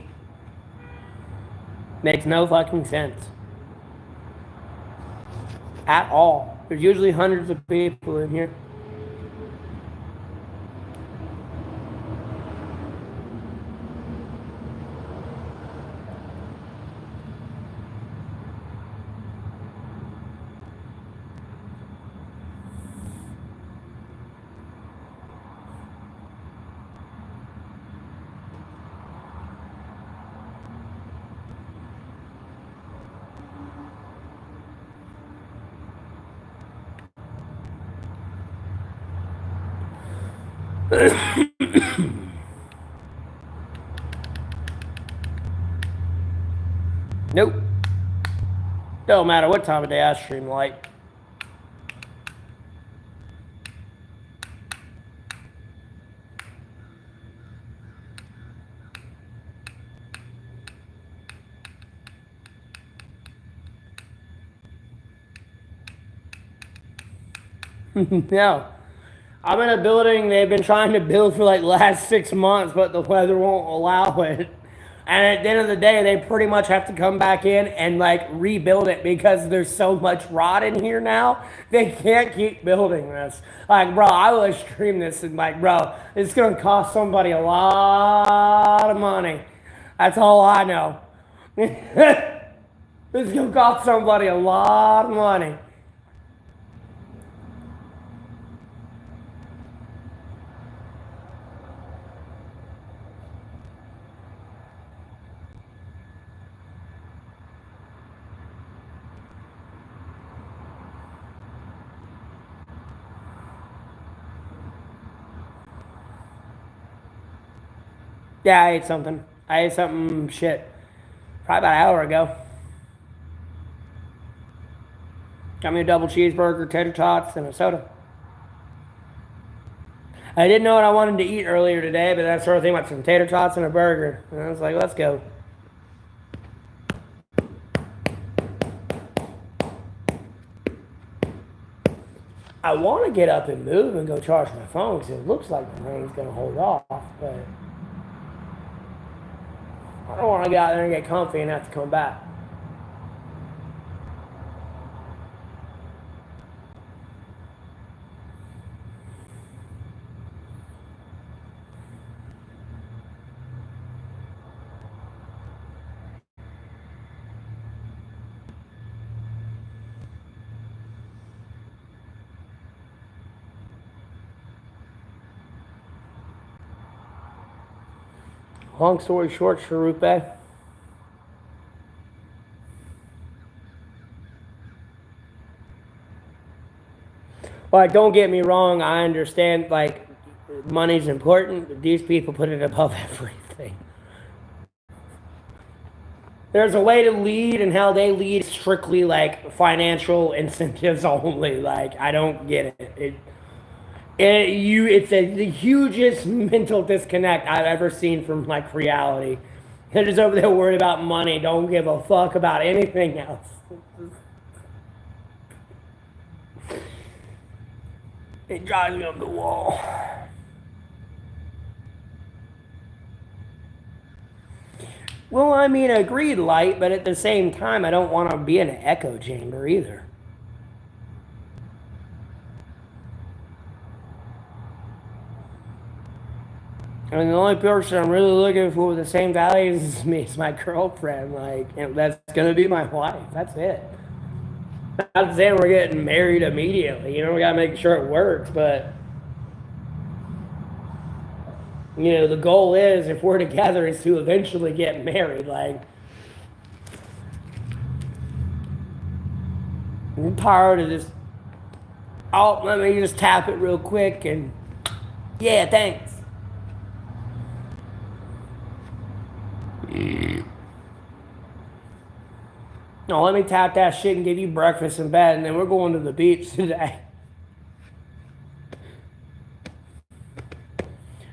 Makes no fucking sense. At all. There's usually hundreds of people in here. Nope. Don't matter what time of day I stream like. No. I'm in a building they've been trying to build for like the last 6 months, but the weather won't allow it. And at the end of the day, they pretty much have to come back in and like rebuild it because there's so much rot in here now. They can't keep building this. Like, bro, I will stream this and like, bro, it's gonna cost somebody a lot of money. That's all I know. It's gonna cost somebody a lot of money. Yeah, I ate something. I ate something shit. Probably about an hour ago. Got me a double cheeseburger, tater tots, and a soda. I didn't know what I wanted to eat earlier today, but I started thinking about some tater tots and a burger. And I was like, let's go. I want to get up and move and go charge my phone because it looks like the rain's going to hold off, but I don't want to get out there and get comfy and have to come back. Long story short, Sharupe. Like, don't get me wrong, I understand, like, money's important, but these people put it above everything. There's a way to lead, and how they lead strictly, like, financial incentives only. Like, I don't get it. It's the hugest mental disconnect I've ever seen from, like, reality. They're just over there worried about money, don't give a fuck about anything else. It drives me up the wall. Well, I mean, agreed, light, but at the same time, I don't want to be in an echo chamber either. I mean, the only person I'm really looking for with the same values as me is my girlfriend. Like, and that's gonna be my wife. That's it. Not saying we're getting married immediately. You know, we gotta make sure it works, but you know, the goal is, if we're together, is to eventually get married. Like, I'm tired of this. Oh, let me just tap it real quick and yeah, thanks. No, let me tap that shit and give you breakfast in bed, and then we're going to the beach today.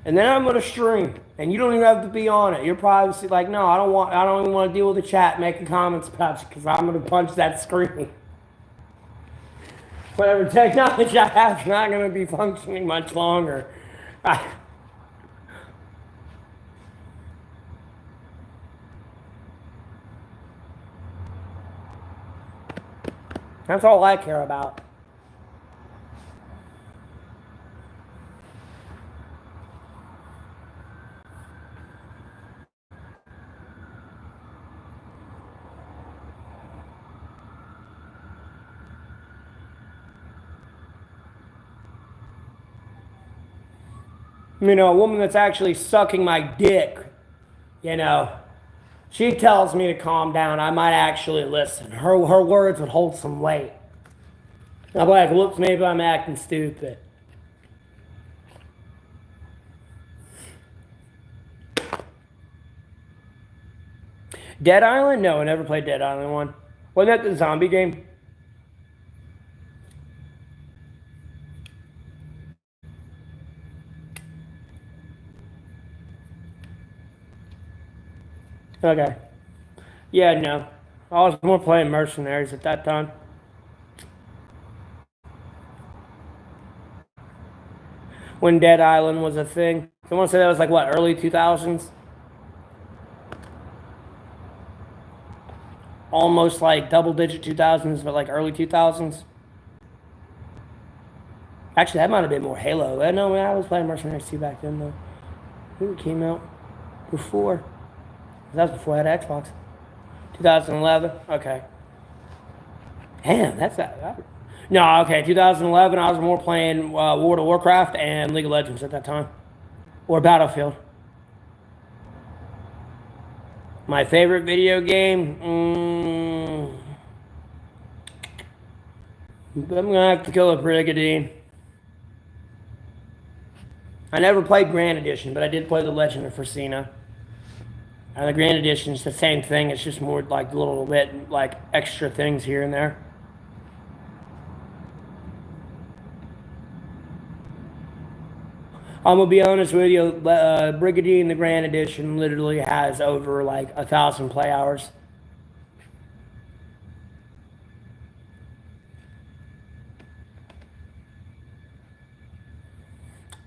And then I'm gonna stream, and you don't even have to be on it. You're probably like, no, I don't even want to deal with the chat making comments about you, because I'm gonna punch that screen. Whatever technology I have is not gonna be functioning much longer. That's all I care about. You know, a woman that's actually sucking my dick, you know, she tells me to calm down. I might actually listen. Her words would hold some weight. I'm like, whoops, maybe I'm acting stupid. Dead Island? No, I never played Dead Island 1. Wasn't that the zombie game? Okay. Yeah, no. I was more playing Mercenaries at that time. When Dead Island was a thing. I want to say that was like, what, early 2000s? Almost like double-digit 2000s, but like early 2000s. Actually, that might have been more Halo. No, I was playing Mercenaries 2 back then, though. I think it came out before. That was before I had Xbox. 2011? Okay. Damn, that's that. No, okay, 2011, I was more playing World of Warcraft and League of Legends at that time. Or Battlefield. My favorite video game? I'm going to have to go with Brigadine. I never played Grand Edition, but I did play The Legend of Frisina. And the Grand Edition is the same thing. It's just more like a little bit like extra things here and there. I'm gonna be honest with you. Brigadine, the Grand Edition, literally has over like 1,000 play hours.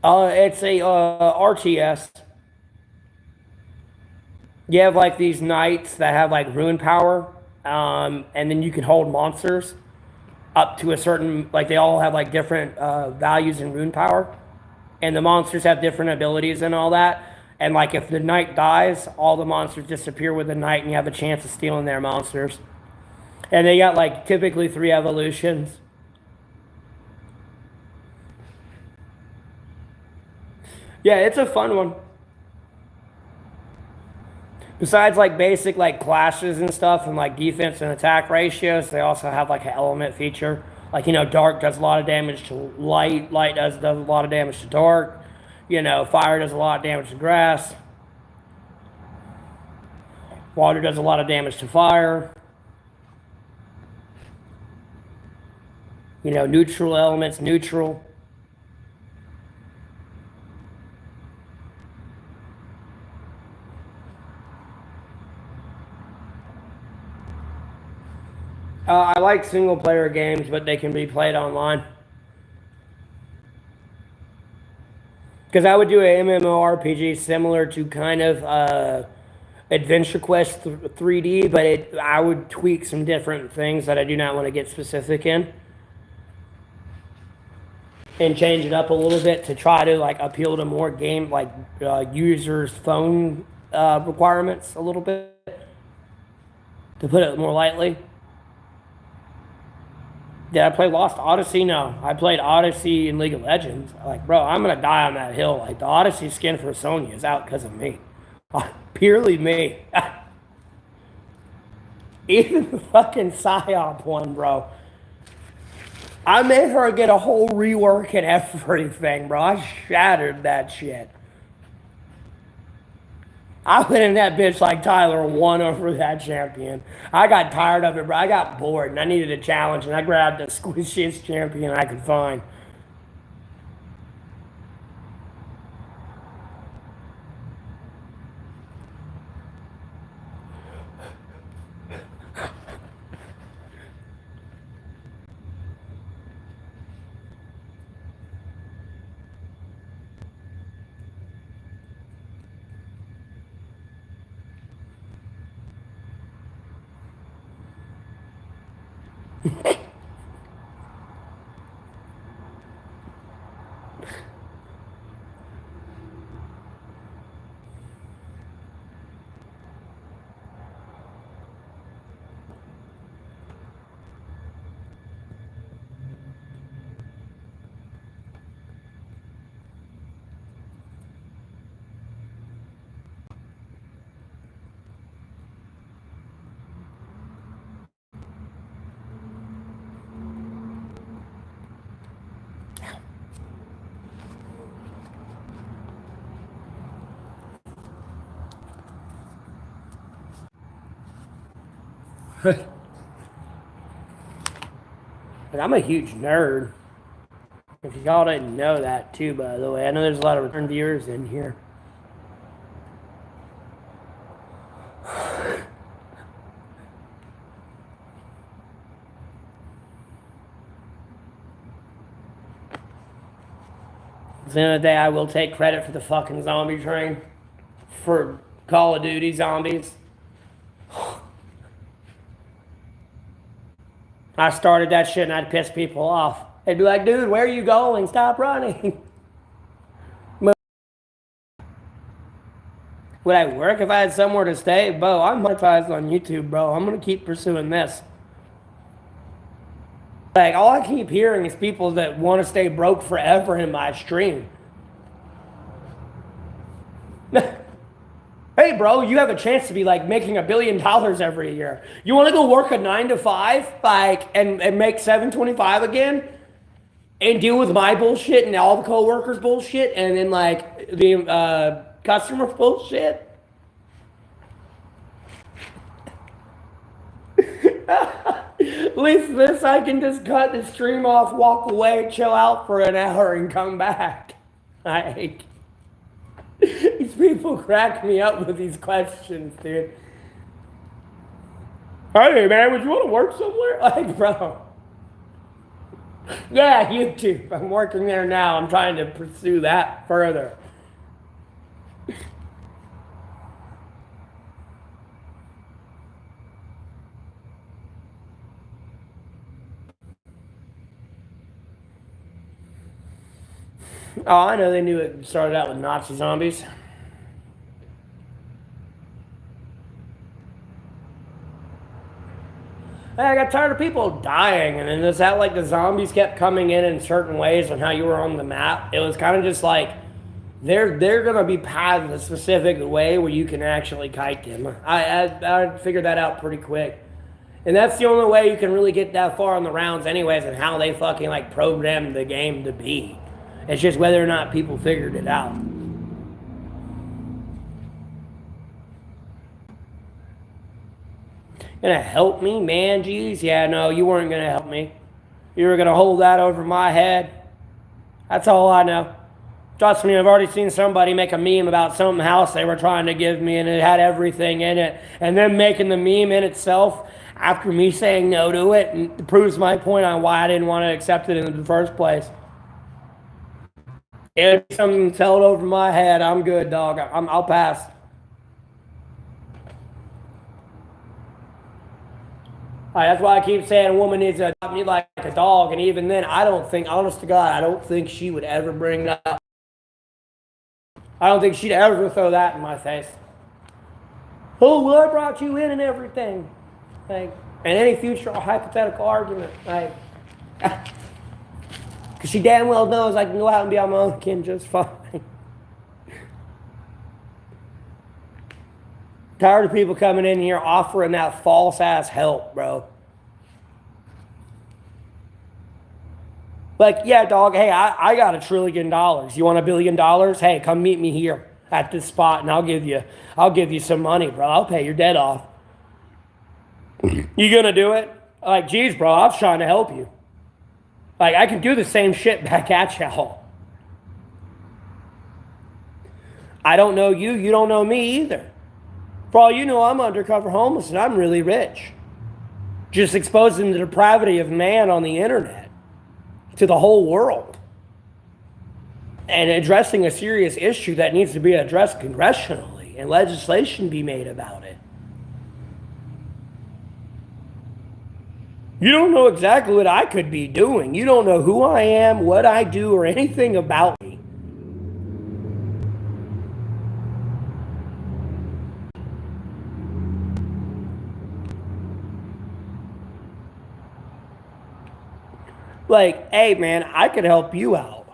It's a RTS. You have like these knights that have like rune power, and then you can hold monsters up to a certain, like they all have like different values in rune power, and the monsters have different abilities and all that. And like if the knight dies, all the monsters disappear with the knight, and you have a chance of stealing their monsters. And they got like typically 3 evolutions. Yeah, it's a fun one. Besides like basic like classes and stuff and like defense and attack ratios, they also have like an element feature. Like, dark does a lot of damage to light, light does a lot of damage to dark, fire does a lot of damage to grass, water does a lot of damage to fire, neutral elements, neutral. I like single player games, but they can be played online. Because I would do an MMORPG similar to kind of Adventure Quest 3D, but I would tweak some different things that I do not want to get specific in. And change it up a little bit to try to appeal to more game users' phone requirements a little bit, to put it more lightly. Did I play Lost Odyssey? No. I played Odyssey in League of Legends. Bro, I'm going to die on that hill. The Odyssey skin for Sonya is out because of me. Purely me. Even the fucking PsyOp one, bro. I made her get a whole rework and everything, bro. I shattered that shit. I went in that bitch like Tyler won over that champion. I got tired of it, bro. I got bored and I needed a challenge, and I grabbed the squishiest champion I could find. But I'm a huge nerd. If y'all didn't know that too, by the way. I know there's a lot of return viewers in here. At the end of the day, I will take credit for the fucking zombie train. For Call of Duty zombies. I started that shit and I'd piss people off. They'd be like, dude, where are you going? Stop running. Would I work if I had somewhere to stay? Bro, I'm monetized on YouTube, bro. I'm going to keep pursuing this. All I keep hearing is people that want to stay broke forever in my stream. Hey, bro, you have a chance to be making $1 billion every year. You want to go work a 9 to 5, and make $725 again, and deal with my bullshit and all the coworkers' bullshit, and then the customer bullshit? At least this, I can just cut the stream off, walk away, chill out for an hour, and come back. These people crack me up with these questions, dude. Hey, man, would you want to work somewhere? Bro. Yeah, YouTube. I'm working there now. I'm trying to pursue that further. Oh, I know they knew it started out with Nazi zombies. Hey, I got tired of people dying, and then it's that the zombies kept coming in certain ways on how you were on the map. It was kind of just they're gonna be pathed a specific way where you can actually kite them. I figured that out pretty quick. And that's the only way you can really get that far on the rounds anyways, and how they fucking like programmed the game to be. It's just whether or not people figured it out. Gonna help me, man? Geez, yeah, no, you weren't gonna help me. You were gonna hold that over my head. That's all I know. Trust me, I've already seen somebody make a meme about some house they were trying to give me, and it had everything in it. And them making the meme in itself, after me saying no to it, and proves my point on why I didn't want to accept it in the first place. If something's held over my head, I'm good, dog. I'll pass. That's why I keep saying a woman needs to adopt me like a dog. And even then, I don't think, honest to God, I don't think she would ever bring that up. I don't think she'd ever throw that in my face. Oh, well, I brought you in and everything. Like, and any future hypothetical argument. Like, because she damn well knows I can go out and be on my own kin just fine. Tired of people coming in here offering that false ass help, bro. Like, yeah, dog, hey, I got $1 trillion. You want $1 billion? Hey, come meet me here at this spot and I'll give you some money, bro. I'll pay your debt off. You gonna do it? Like, geez, bro, I was trying to help you. Like, I can do the same shit back at y'all. I don't know you, you don't know me either. For all you know, I'm undercover homeless and I'm really rich. Just exposing the depravity of man on the internet to the whole world. And addressing a serious issue that needs to be addressed congressionally and legislation be made about it. You don't know exactly what I could be doing. You don't know who I am, what I do, or anything about me. Like, hey man, I could help you out.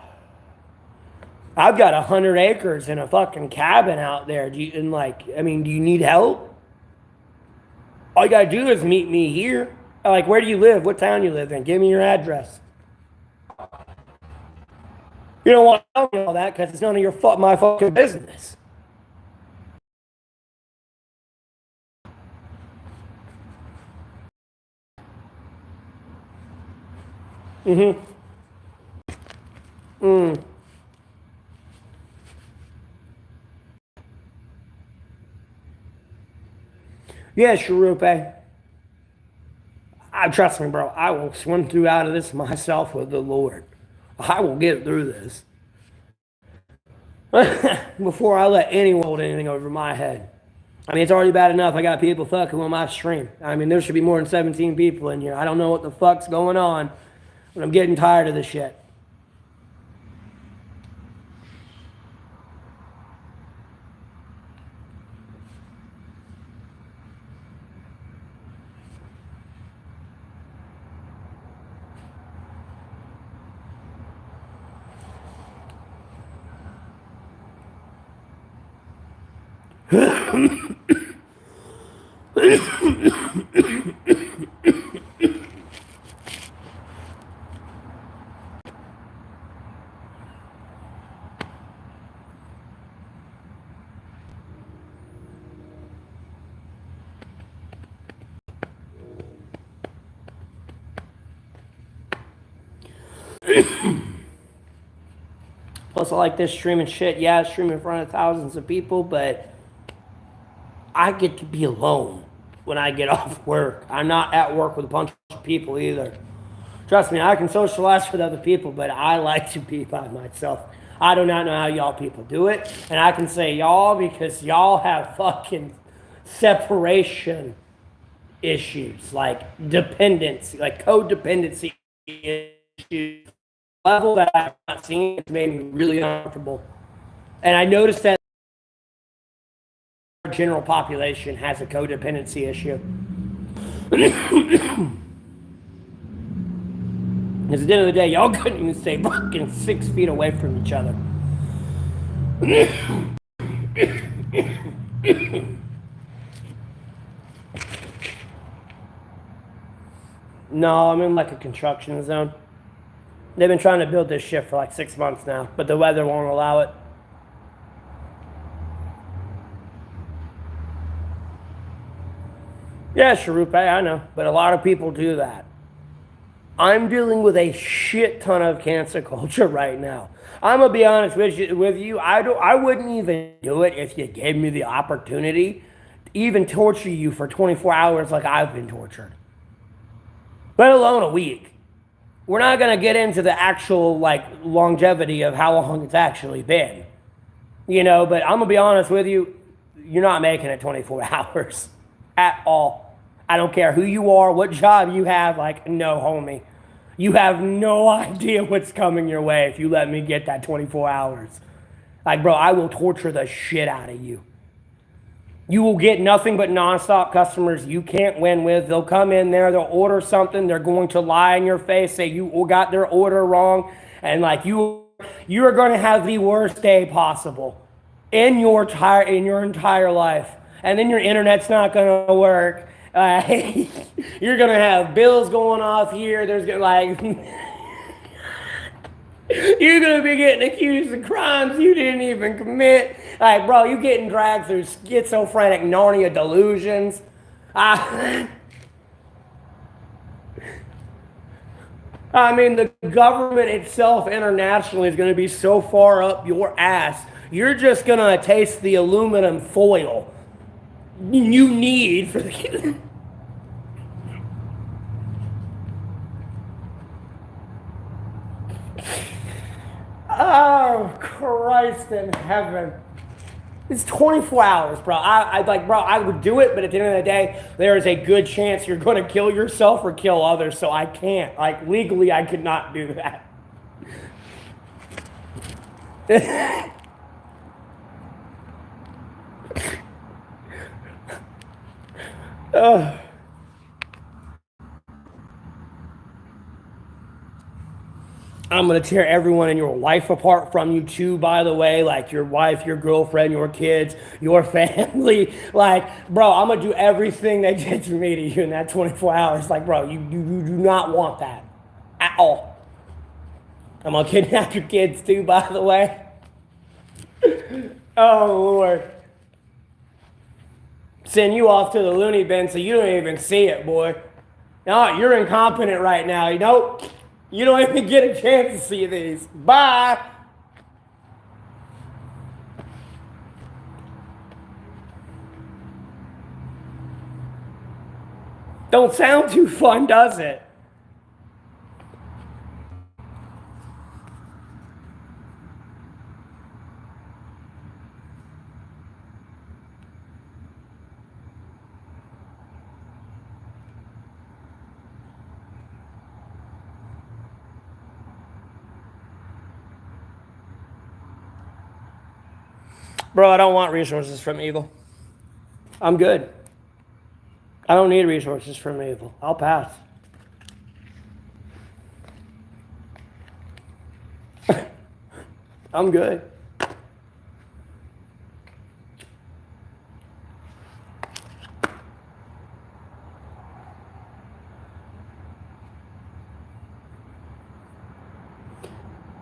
I've got 100 acres and a fucking cabin out there. Do you need help? All you gotta do is meet me here. Like, where do you live? What town you live in? Give me your address. You don't want to tell me all that because it's none of my fucking business. Yeah, Sharupe. Trust me, bro. I will swim through out of this myself with the Lord. I will get through this. Before I let anyone hold anything over my head. I mean, it's already bad enough I got people fucking on my stream. I mean, there should be more than 17 people in here. I don't know what the fuck's going on, but I'm getting tired of this shit. Plus, I like this streaming shit. Yeah, I stream in front of thousands of people, but I get to be alone when I get off work. I'm not at work with a bunch of people either. Trust me, I can socialize with other people, but I like to be by myself. I do not know how y'all people do it. And I can say y'all because y'all have fucking separation issues, like dependency, like codependency issues. Level that I've not seen, it's made me really uncomfortable. And I noticed that our general population has a codependency issue. Because at the end of the day, y'all couldn't even stay fucking 6 feet away from each other. No, I'm in like a construction zone. They've been trying to build this shit for like 6 months now, but the weather won't allow it. Yeah, Sharupe, I know, but a lot of people do that. I'm dealing with a shit ton of cancel culture right now. I'm gonna be honest with you. I wouldn't even do it if you gave me the opportunity to even torture you for 24 hours like I've been tortured, let alone a week. We're not gonna get into the actual like longevity of how long it's actually been, But I'm gonna be honest with you. You're not making it 24 hours at all. I don't care who you are, what job you have. Like, no, homie. You have no idea what's coming your way if you let me get that 24 hours. Like, bro, I will torture the shit out of you. You will get nothing but nonstop customers you can't win with. They'll come in there, they'll order something, they're going to lie in your face, say you got their order wrong, and like you're going to have the worst day possible in your entire life. And then your internet's not going to work. You're going to have bills going off here. There's going to like you're going to be getting accused of crimes you didn't even commit. Like, bro, you getting dragged through schizophrenic Narnia delusions. I mean, the government itself internationally is going to be so far up your ass, you're just going to taste the aluminum foil you need for the... Oh, Christ in heaven. It's 24 hours, bro. I would do it, but at the end of the day, there is a good chance you're going to kill yourself or kill others, so I can't. Like, legally, I could not do that. I'm going to tear everyone in your life apart from you too, by the way, like your wife, your girlfriend, your kids, your family. Like, bro, I'm going to do everything they did to me to you in that 24 hours. Like, bro, you do not want that at all. I'm going to kidnap your kids too, by the way. Oh, Lord. Send you off to the loony bin so you don't even see it, boy. No, you're incompetent right now. Nope. You don't even get a chance to see these. Bye. Don't sound too fun, does it? Bro, I don't want resources from evil. I'm good. I don't need resources from evil. I'll pass. I'm good.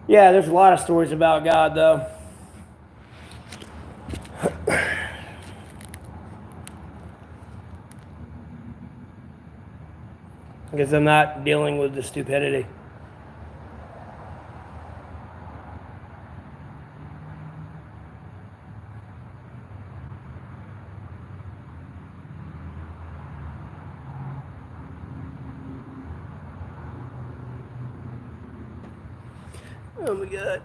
Yeah, there's a lot of stories about God, though. Because I'm not dealing with the stupidity. Oh my God.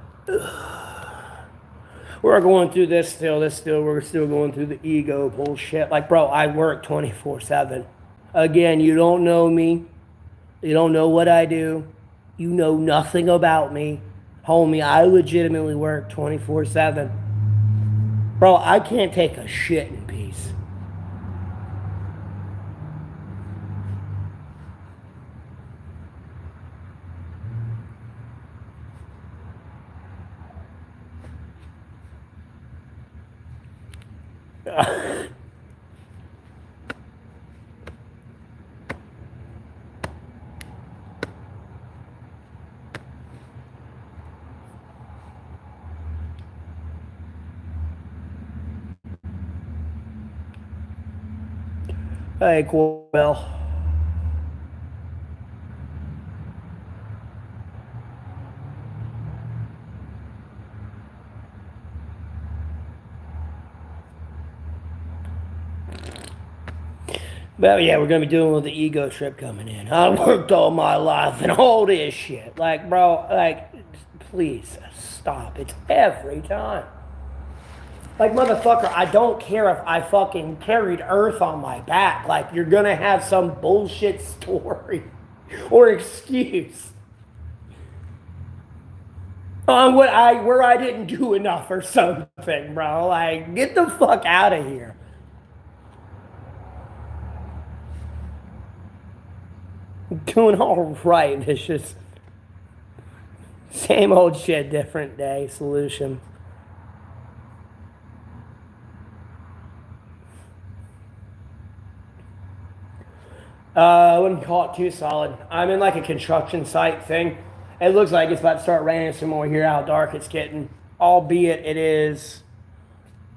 We're going through this still. We're still going through the ego bullshit. Like, bro, I work 24/7. Again, you don't know me. You don't know what I do. You know nothing about me. Homie, I legitimately work 24/7. Bro, I can't take a shit in peace. Hey, Corbell. But yeah, we're gonna be doing with the ego trip coming in. I worked all my life and all this shit. Like, bro, like, please stop. It's every time. Like, motherfucker, I don't care if I fucking carried Earth on my back. Like, you're gonna have some bullshit story or excuse on where I didn't do enough or something, bro. Like, get the fuck out of here. Doing all right. It's just same old shit, different day solution. I wouldn't call it too solid. I'm in like a construction site thing. It looks like it's about to start raining some more here. How dark it's getting, albeit it is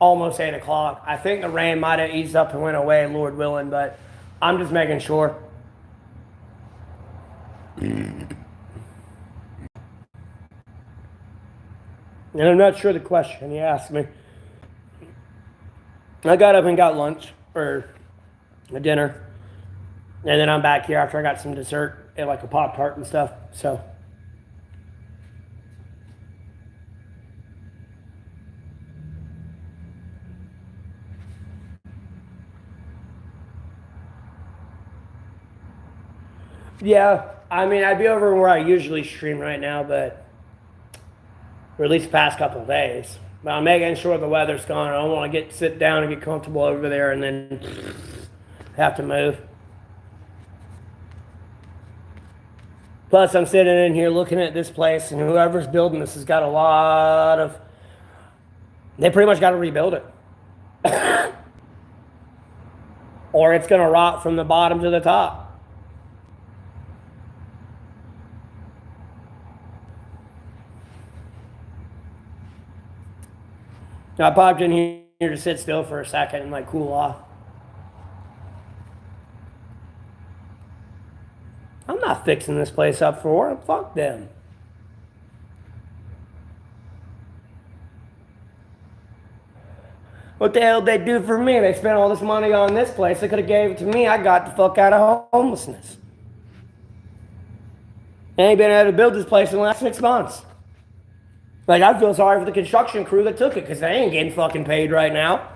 almost 8 o'clock. I think the rain might have eased up and went away, Lord willing, but I'm just making sure. And I'm not sure the question he asked me. I got up and got lunch, or dinner. And then I'm back here after I got some dessert and like a Pop-Tart and stuff, so. Yeah, I mean, I'd be over where I usually stream right now, but, or at least the past couple of days. But I'm making sure the weather's gone. I don't want to sit down and get comfortable over there and then have to move. Plus, I'm sitting in here looking at this place, and whoever's building this has got a lot of... They pretty much got to rebuild it. Or it's going to rot from the bottom to the top. I popped in here to sit still for a second and like cool off. I'm not fixing this place up for them. Fuck them. What the hell did they do for me? They spent all this money on this place. They could have gave it to me. I got the fuck out of homelessness. They ain't been able to build this place in the last 6 months. Like, I feel sorry for the construction crew that took it, because they ain't getting fucking paid right now.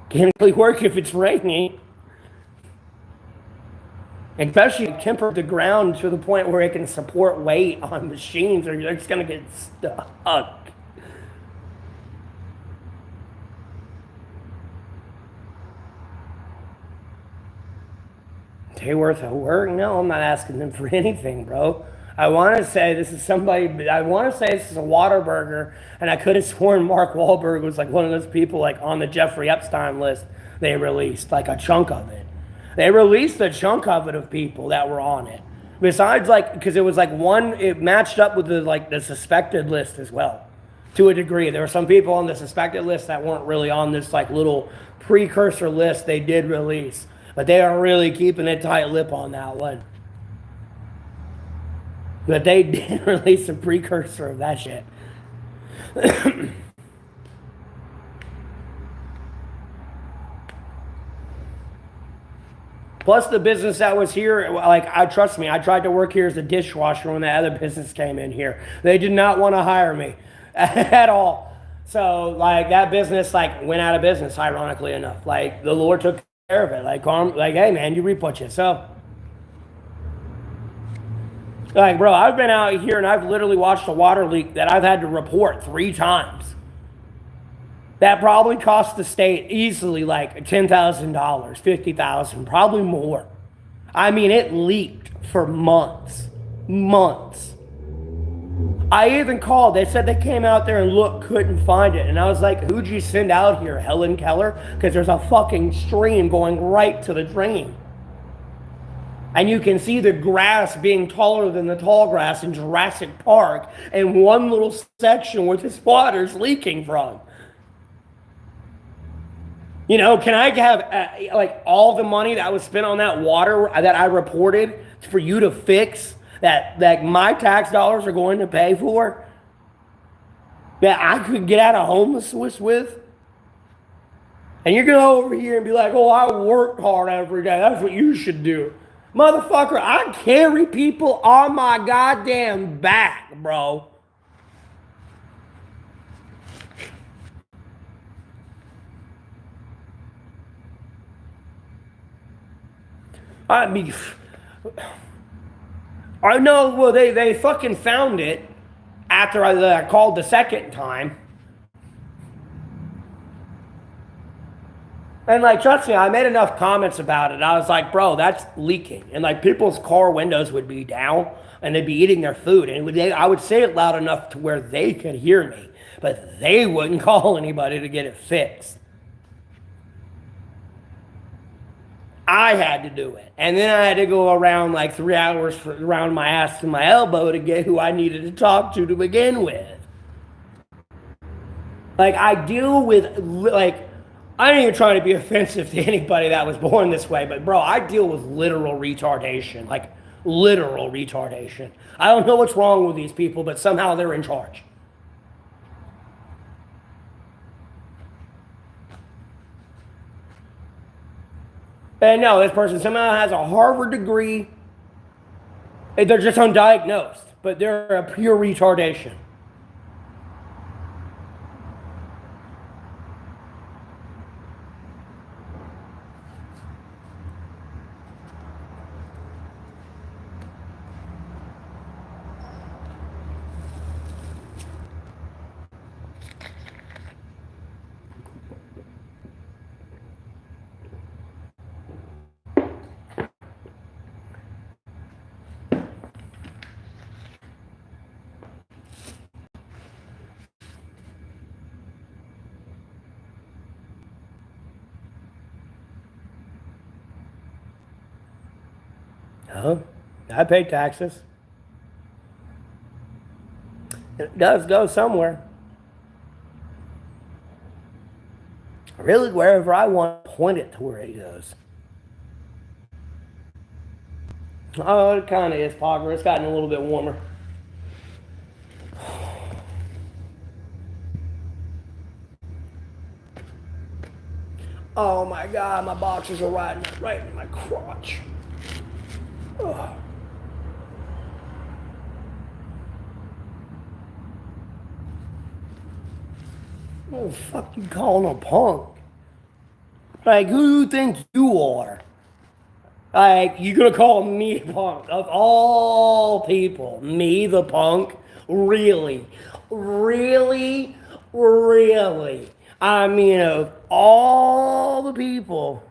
Can't really work if it's raining. Especially temper the ground to the point where it can support weight on machines, or you're just gonna get stuck. They worth a work? No, I'm not asking them for anything, bro. I want to say this is somebody, I want to say this is a Whataburger, and I could have sworn Mark Wahlberg was like one of those people like on the Jeffrey Epstein list they released, like a chunk of it. They released a chunk of it of people that were on it. Besides, like, because it was like one, it matched up with the suspected list as well, to a degree. There were some people on the suspected list that weren't really on this like little precursor list they did release. But they are really keeping a tight lip on that one. But they did release a precursor of that shit. Plus the business that was here, like, trust me, I tried to work here as a dishwasher when that other business came in here. They did not want to hire me at all. So, like, that business, like, went out of business, ironically enough. Like, the Lord took care of it. Like, hey, man, you reap what you sow. Like, bro, I've been out here and I've literally watched a water leak that I've had to report 3 times. That probably cost the state easily like $10,000, $50,000, probably more. I mean, it leaked for months. Months. I even called. They said they came out there and looked, couldn't find it. And I was like, who'd you send out here, Helen Keller? Because there's a fucking stream going right to the drain. And you can see the grass being taller than the tall grass in Jurassic Park in one little section where this water's leaking from. You know, can I have like all the money that was spent on that water that I reported for you to fix that my tax dollars are going to pay for, that I could get out of homelessness with? And you're going to go over here and be like, oh, I work hard every day. That's what you should do. Motherfucker, I carry people on my goddamn back, bro. I mean, I know, well, they fucking found it after I called the second time. And like, trust me, I made enough comments about it. I was like, bro, that's leaking. And like, people's car windows would be down and they'd be eating their food. And I would say it loud enough to where they could hear me, but they wouldn't call anybody to get it fixed. I had to do it. And then I had to go around like 3 hours around my ass to my elbow to get who I needed to talk to begin with. Like, I deal with, like, I ain't even trying to be offensive to anybody that was born this way, but bro, I deal with literal retardation. Like, literal retardation. I don't know what's wrong with these people, but somehow they're in charge. And no, this person somehow has a Harvard degree. They're just undiagnosed, but they're a pure retardation. Huh? I pay taxes. It does go somewhere. Really, wherever I want to point it to where it goes. Oh, it kind of is, Pogger. It's gotten a little bit warmer. Oh my God, my boxers are right in my crotch. Ugh. What the fuck you calling a punk? Like, who do you think you are? Like, you gonna call me a punk? Of all people, me the punk? Really? Really? Really? I mean, of all the people.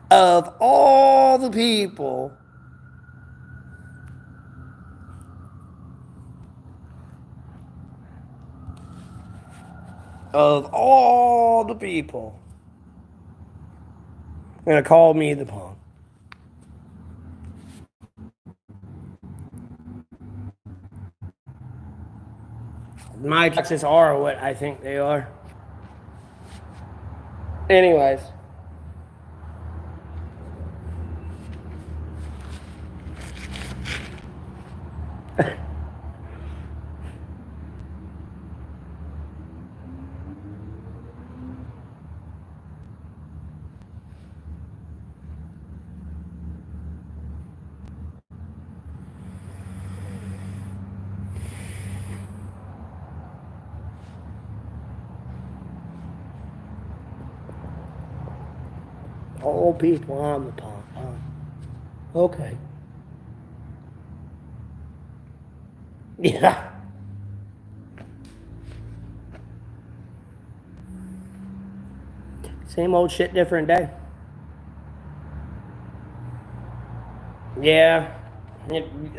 Of all the people. Of all the people. You're gonna call me the punk. My taxes are what I think they are. Anyways. All people on the pond. Okay. Yeah. Same old shit, different day. Yeah.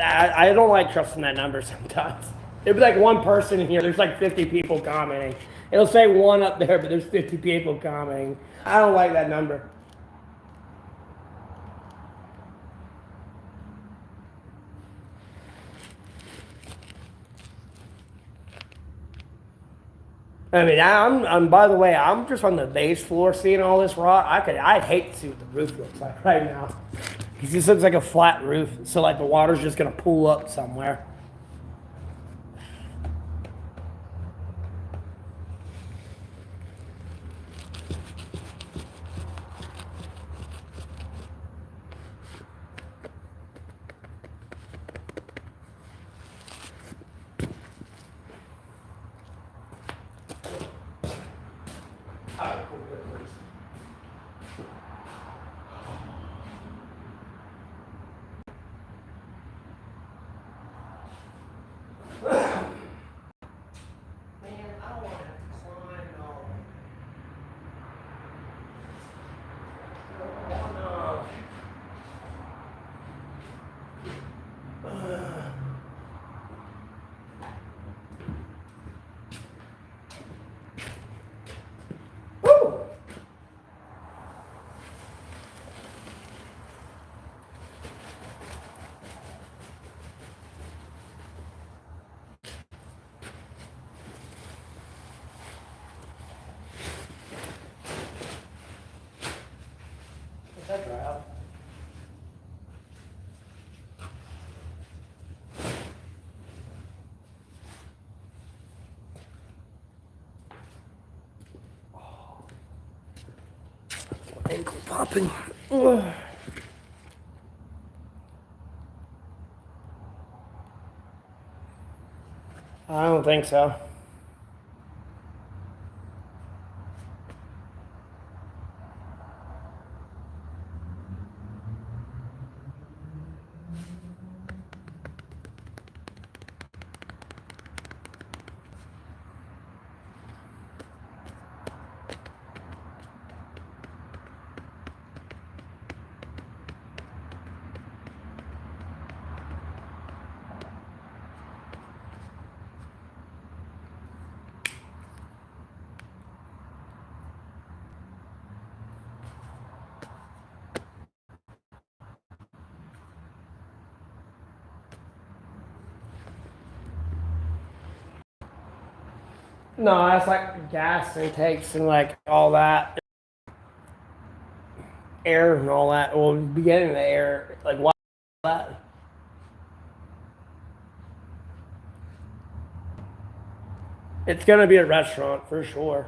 I don't like trusting that number sometimes. It'd be like one person in here. There's like 50 people commenting. It'll say 1 up there, but there's 50 people commenting. I don't like that number. I mean, I'm. By the way, I'm just on the base floor seeing all this rot. I'd hate to see what the roof looks like right now, because this looks like a flat roof. So like the water's just gonna pool up somewhere. Ankle popping. Ugh. I don't think so. No, that's like gas intakes and like all that. Air and all that. Well, beginning the air, like what that. It's gonna be a restaurant for sure.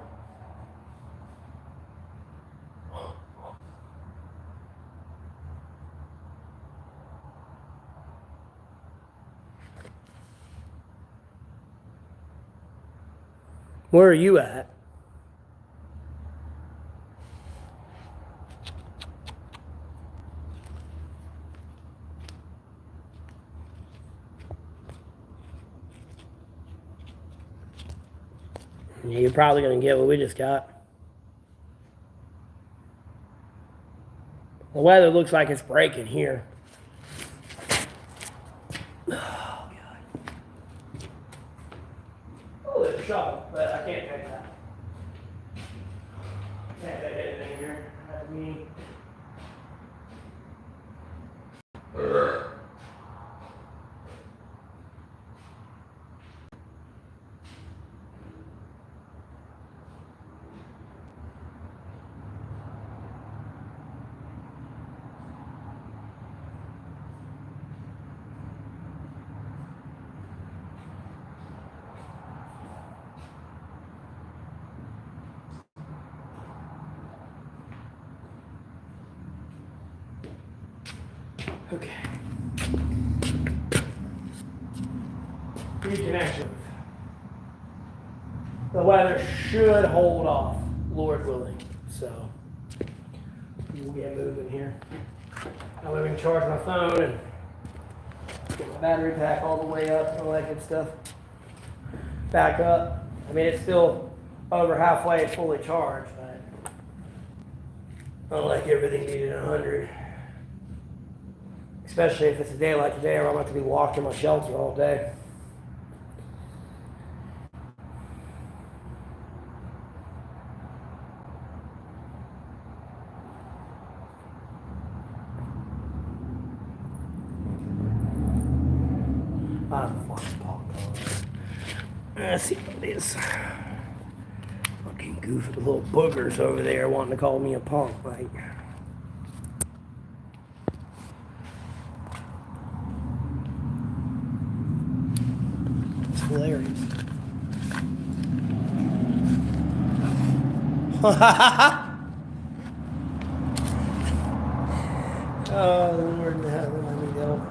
Where are you at? You're probably gonna get what we just got. The weather looks like it's breaking here. Oh god. Oh, there's a shovel, but I can't take that. Can't take anything here. That's me. Okay. Reconnection. The weather should hold off, Lord willing. So we'll get moving here. I'm going to charge my phone and get my battery pack all the way up and all that good stuff. Back up. I mean, it's still over halfway fully charged, but I don't like everything being at 100. Especially if it's a day like today where I'm about to be locked in my shelter all day. I don't want to talk on it. Let's see what it is. Fucking goofy little boogers over there wanting to call me a punk, like. It's hilarious. Oh, Lord in heaven, let me go.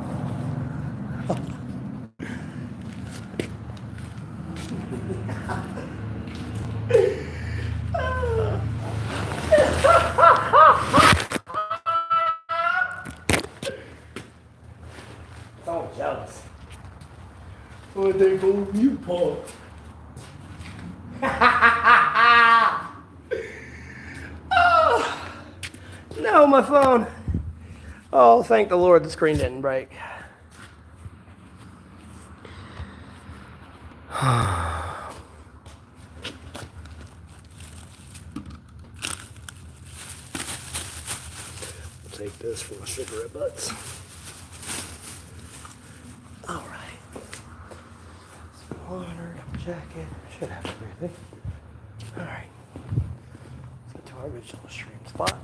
So jealous. What they call you, punk? Oh, no, my phone. Oh, thank the Lord the screen didn't break. Take this for my cigarette butts. All right. Some water, jacket. Should have everything. All right. Let's get to our original stream spot.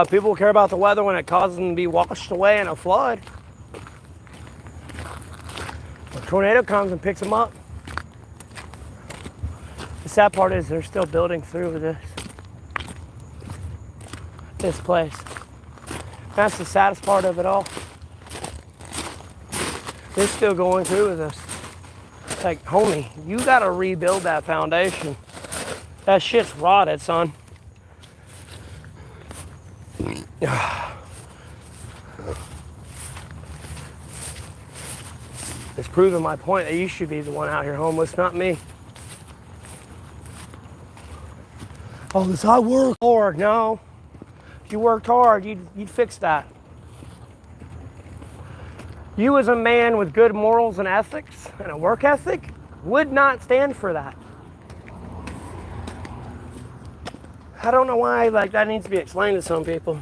People care about the weather when it causes them to be washed away in a flood. A tornado comes and picks them up. The sad part is they're still building through this place. That's the saddest part of it all. They're still going through with this. It's like, homie, you gotta rebuild that foundation. That shit's rotted, son. It's proving my point that you should be the one out here homeless, not me. Oh, this I work hard. No. If you worked hard, you'd fix that. You as a man with good morals and ethics and a work ethic would not stand for that. I don't know why that needs to be explained to some people.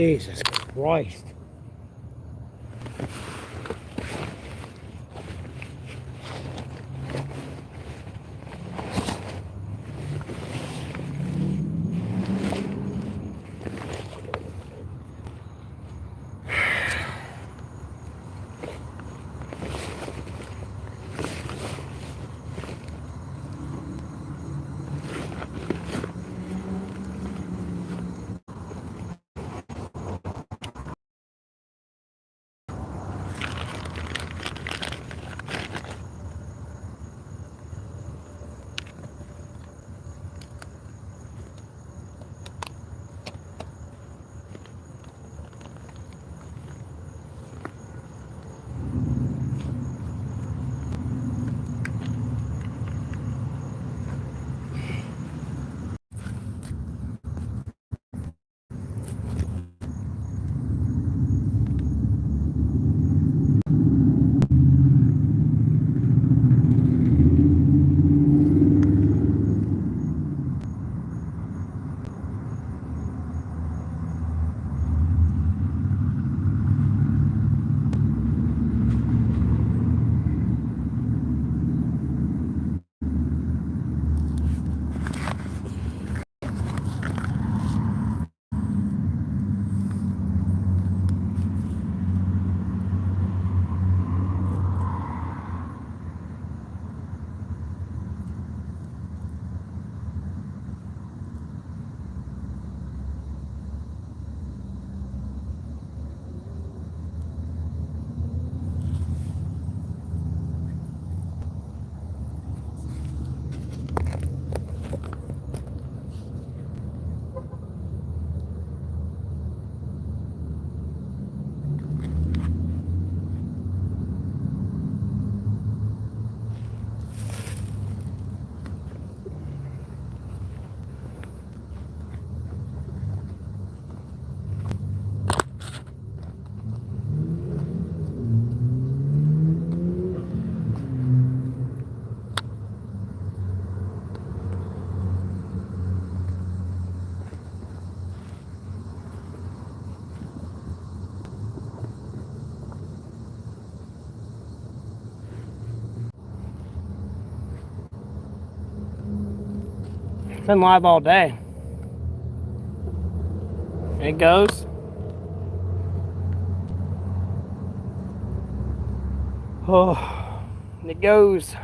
Jesus Christ. Been live all day. It goes. Oh, it goes.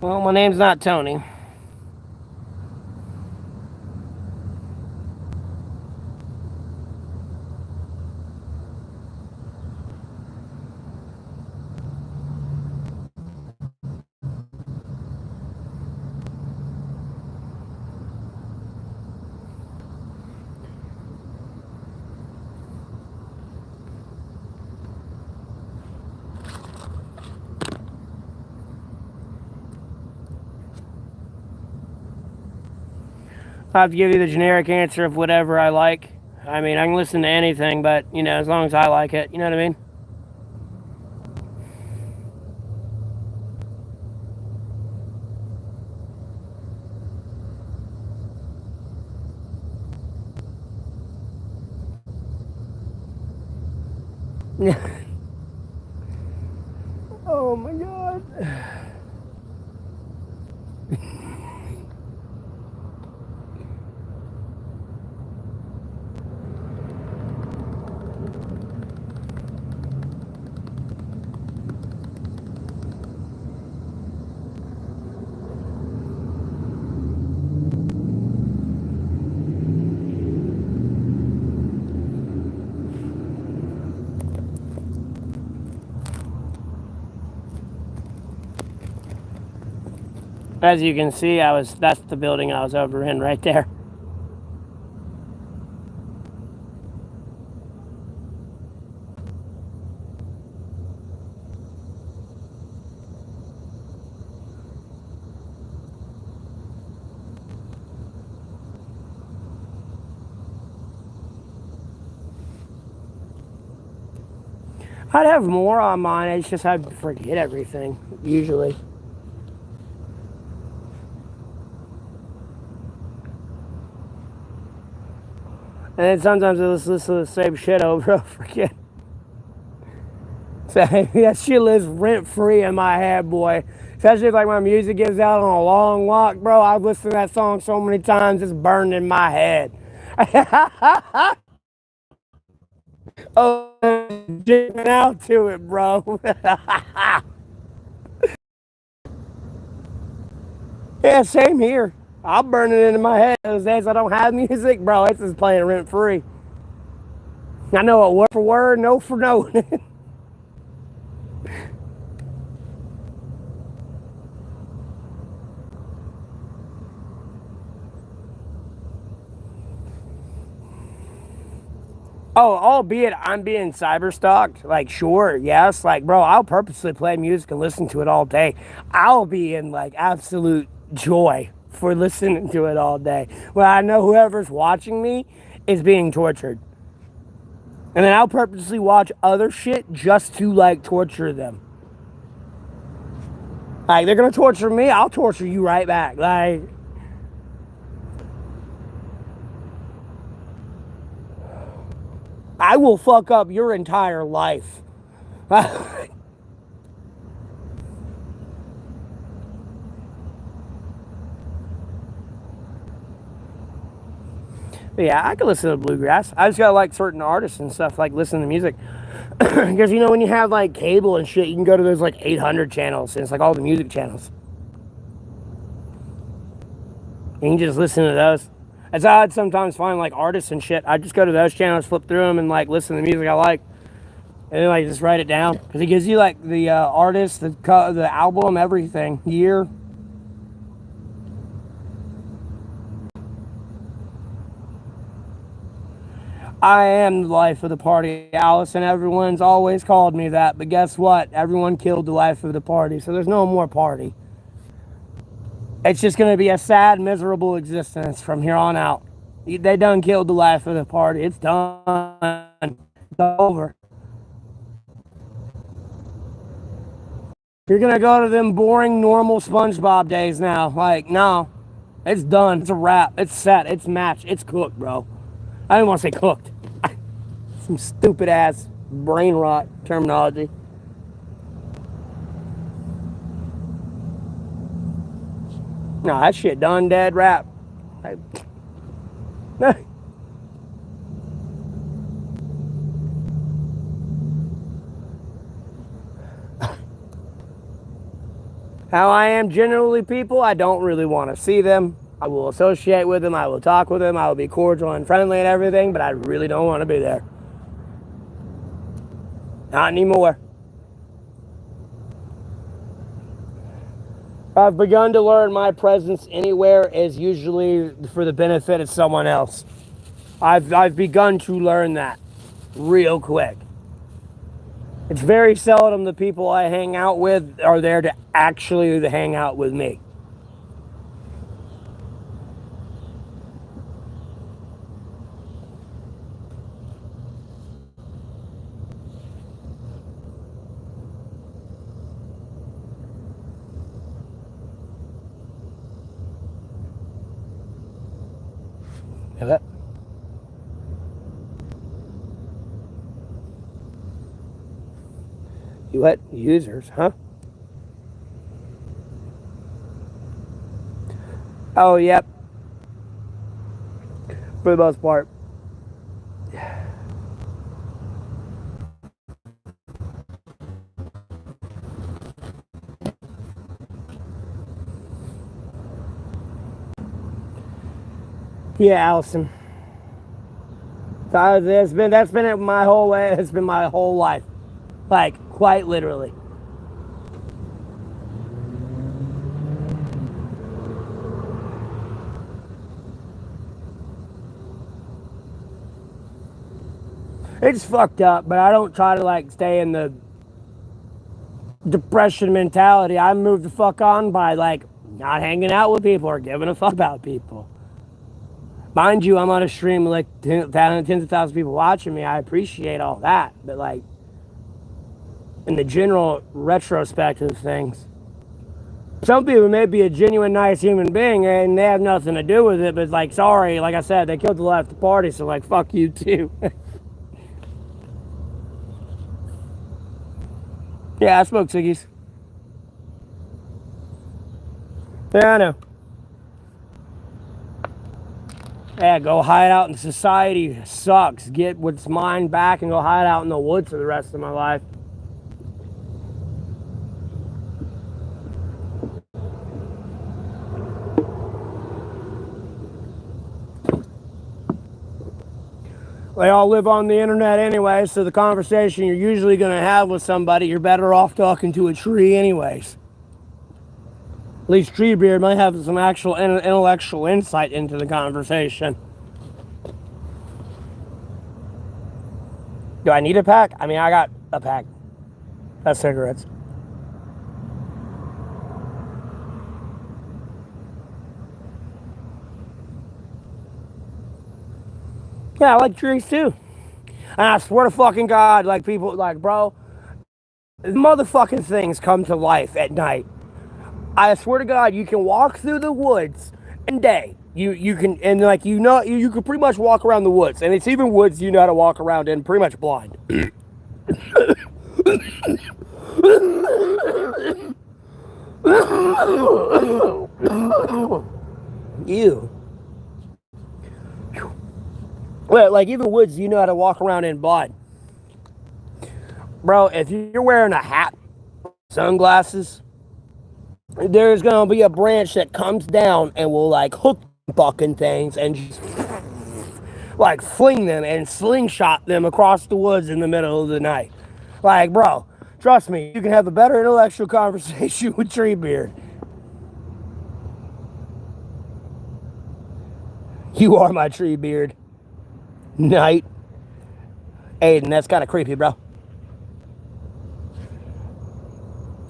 Well, my name's not Tony. I have to give you the generic answer of whatever I like. I mean, I can listen to anything, but, you know, as long as I like it, you know what I mean? Oh my God. As you can see, that's the building I was over in right there. I'd have more on mine, it's just I'd forget everything, usually. And then sometimes I just listen to the same shit over and over again. So that shit lives rent free in my head, boy. Especially if like my music gets out on a long walk, bro. I've listened to that song so many times, it's burned in my head. Oh, jamming out to it, bro. Yeah, same here. I'll burn it into my head. Those days I don't have music, bro, it's just playing rent free. I know it word for word, note for note. Oh, albeit I'm being cyber stalked, like, sure, yes, like, bro, I'll purposely play music and listen to it all day. I'll be in, like, absolute joy for listening to it all day. Well, I know whoever's watching me is being tortured. And then I'll purposely watch other shit just to, like, torture them. Like, they're gonna torture me, I'll torture you right back. Like, I will fuck up your entire life. Yeah, I can listen to bluegrass. I just gotta like certain artists and stuff, like listen to music. Because you know, when you have like cable and shit, you can go to those like 800 channels, and it's like all the music channels. And you can just listen to those. That's how I'd sometimes find like artists and shit. I just go to those channels, flip through them, and like listen to the music I like, and then like just write it down because it gives you like the artist, the album, everything, year. I am the life of the party, Alice, and everyone's always called me that. But guess what? Everyone killed the life of the party, so there's no more party. It's just going to be a sad, miserable existence from here on out. They done killed the life of the party. It's done. It's over. You're going to go to them boring, normal SpongeBob days now. Like, no. It's done. It's a wrap. It's set. It's matched. It's cooked, bro. I didn't want to say cooked. Some stupid ass brain rot terminology. No, that shit done, dead, wrap. How I am generally, people, I don't really want to see them. I will associate with them. I will talk with them. I will be cordial and friendly and everything, but I really don't want to be there. Not anymore. I've begun to learn my presence anywhere is usually for the benefit of someone else. I've begun to learn that real quick. It's very seldom the people I hang out with are there to actually hang out with me. Okay. You what? Users, huh? Oh, yep. For the most part. Yeah, Allison. That's been it my whole way. It's been my whole life, like quite literally. It's fucked up, but I don't try to like stay in the depression mentality. I move the fuck on by like not hanging out with people or giving a fuck about people. Mind you, I'm on a stream with like tens of thousands of people watching me. I appreciate all that, but like in the general retrospect of things, some people may be a genuine nice human being and they have nothing to do with it, but like, sorry, like I said, they killed the left party, so like, fuck you too. Yeah, I smoke ciggies. Yeah, I know. Yeah, go hide out in society sucks. Get what's mine back and go hide out in the woods for the rest of my life. They all live on the internet anyway, so the conversation you're usually going to have with somebody, you're better off talking to a tree anyways. At least Treebeard might have some actual intellectual insight into the conversation. Do I need a pack? I mean, I got a pack. That's cigarettes. Yeah, I like trees too. And I swear to fucking God, like people, like, bro, motherfucking things come to life at night. I swear to God, you can walk through the woods in day. You can, and like, you know, you can pretty much walk around the woods. And it's even woods you know how to walk around in pretty much blind. Ew. Well, like even woods you know how to walk around in blind. Bro, if you're wearing a hat, sunglasses, there's gonna be a branch that comes down and will like hook fucking things and just like fling them and slingshot them across the woods in the middle of the night. Like, bro, trust me, you can have a better intellectual conversation with Treebeard. You are my Treebeard. Night. Aiden, that's kind of creepy, bro.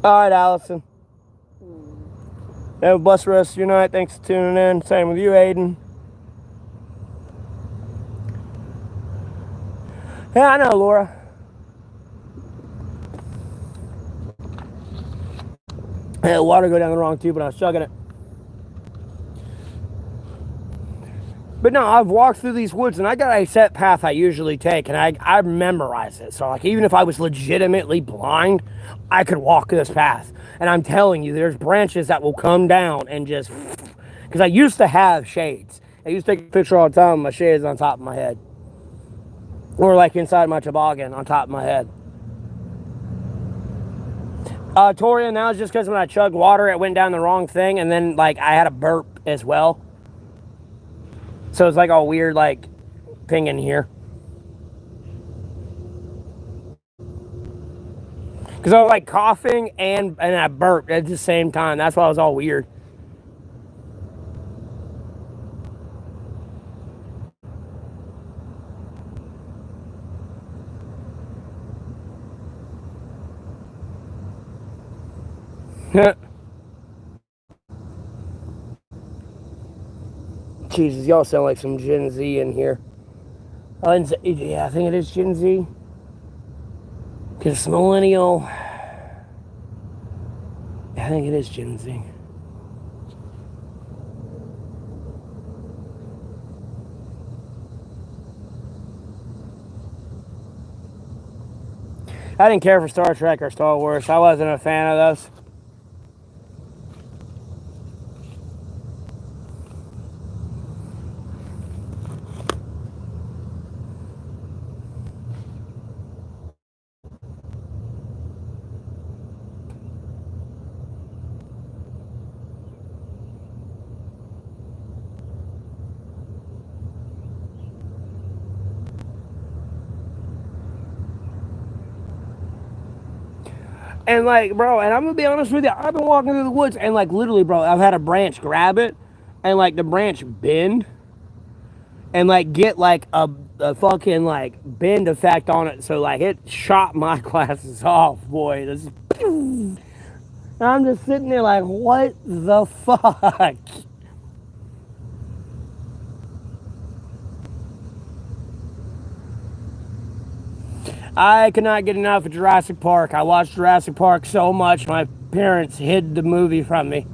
Alright, Allison. Have a blessed rest of your night. Thanks for tuning in. Same with you, Aiden. Yeah, I know, Laura. I had water go down the wrong tube, but I was chugging it. But no, I've walked through these woods and I got a set path I usually take and I memorize it. So like even if I was legitimately blind, I could walk this path. And I'm telling you, there's branches that will come down and just, because I used to have shades. I used to take a picture all the time with my shades on top of my head. Or like inside my toboggan on top of my head. Torian, that was just because when I chugged water, it went down the wrong thing. And then like I had a burp as well. So it's like all weird, like, thing in here. Because I was like coughing and I burped at the same time. That's why it was all weird. Jesus, y'all sound like some Gen Z in here. Yeah, I think it is Gen Z. Because it's millennial. I think it is Gen Z. I didn't care for Star Trek or Star Wars. I wasn't a fan of those. And like, bro, and I'm gonna be honest with you, I've been walking through the woods and like literally, bro, I've had a branch grab it and like the branch bend. and like get like a fucking like bend effect on it, so like it shot my glasses off, boy. This, I'm just sitting there like, what the fuck? I could not get enough of Jurassic Park. I watched Jurassic Park so much, my parents hid the movie from me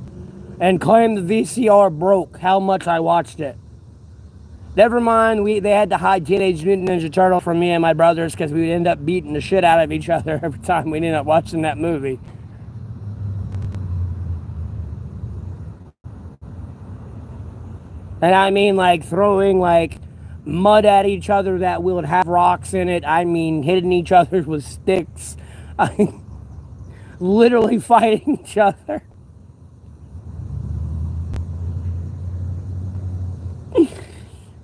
and claimed the VCR broke how much I watched it. Never mind, they had to hide Teenage Mutant Ninja Turtles from me and my brothers because we would end up beating the shit out of each other every time we ended up watching that movie. And I mean, like, throwing, like, mud at each other that would have rocks in it. I mean, hitting each other with sticks. I mean, literally fighting each other.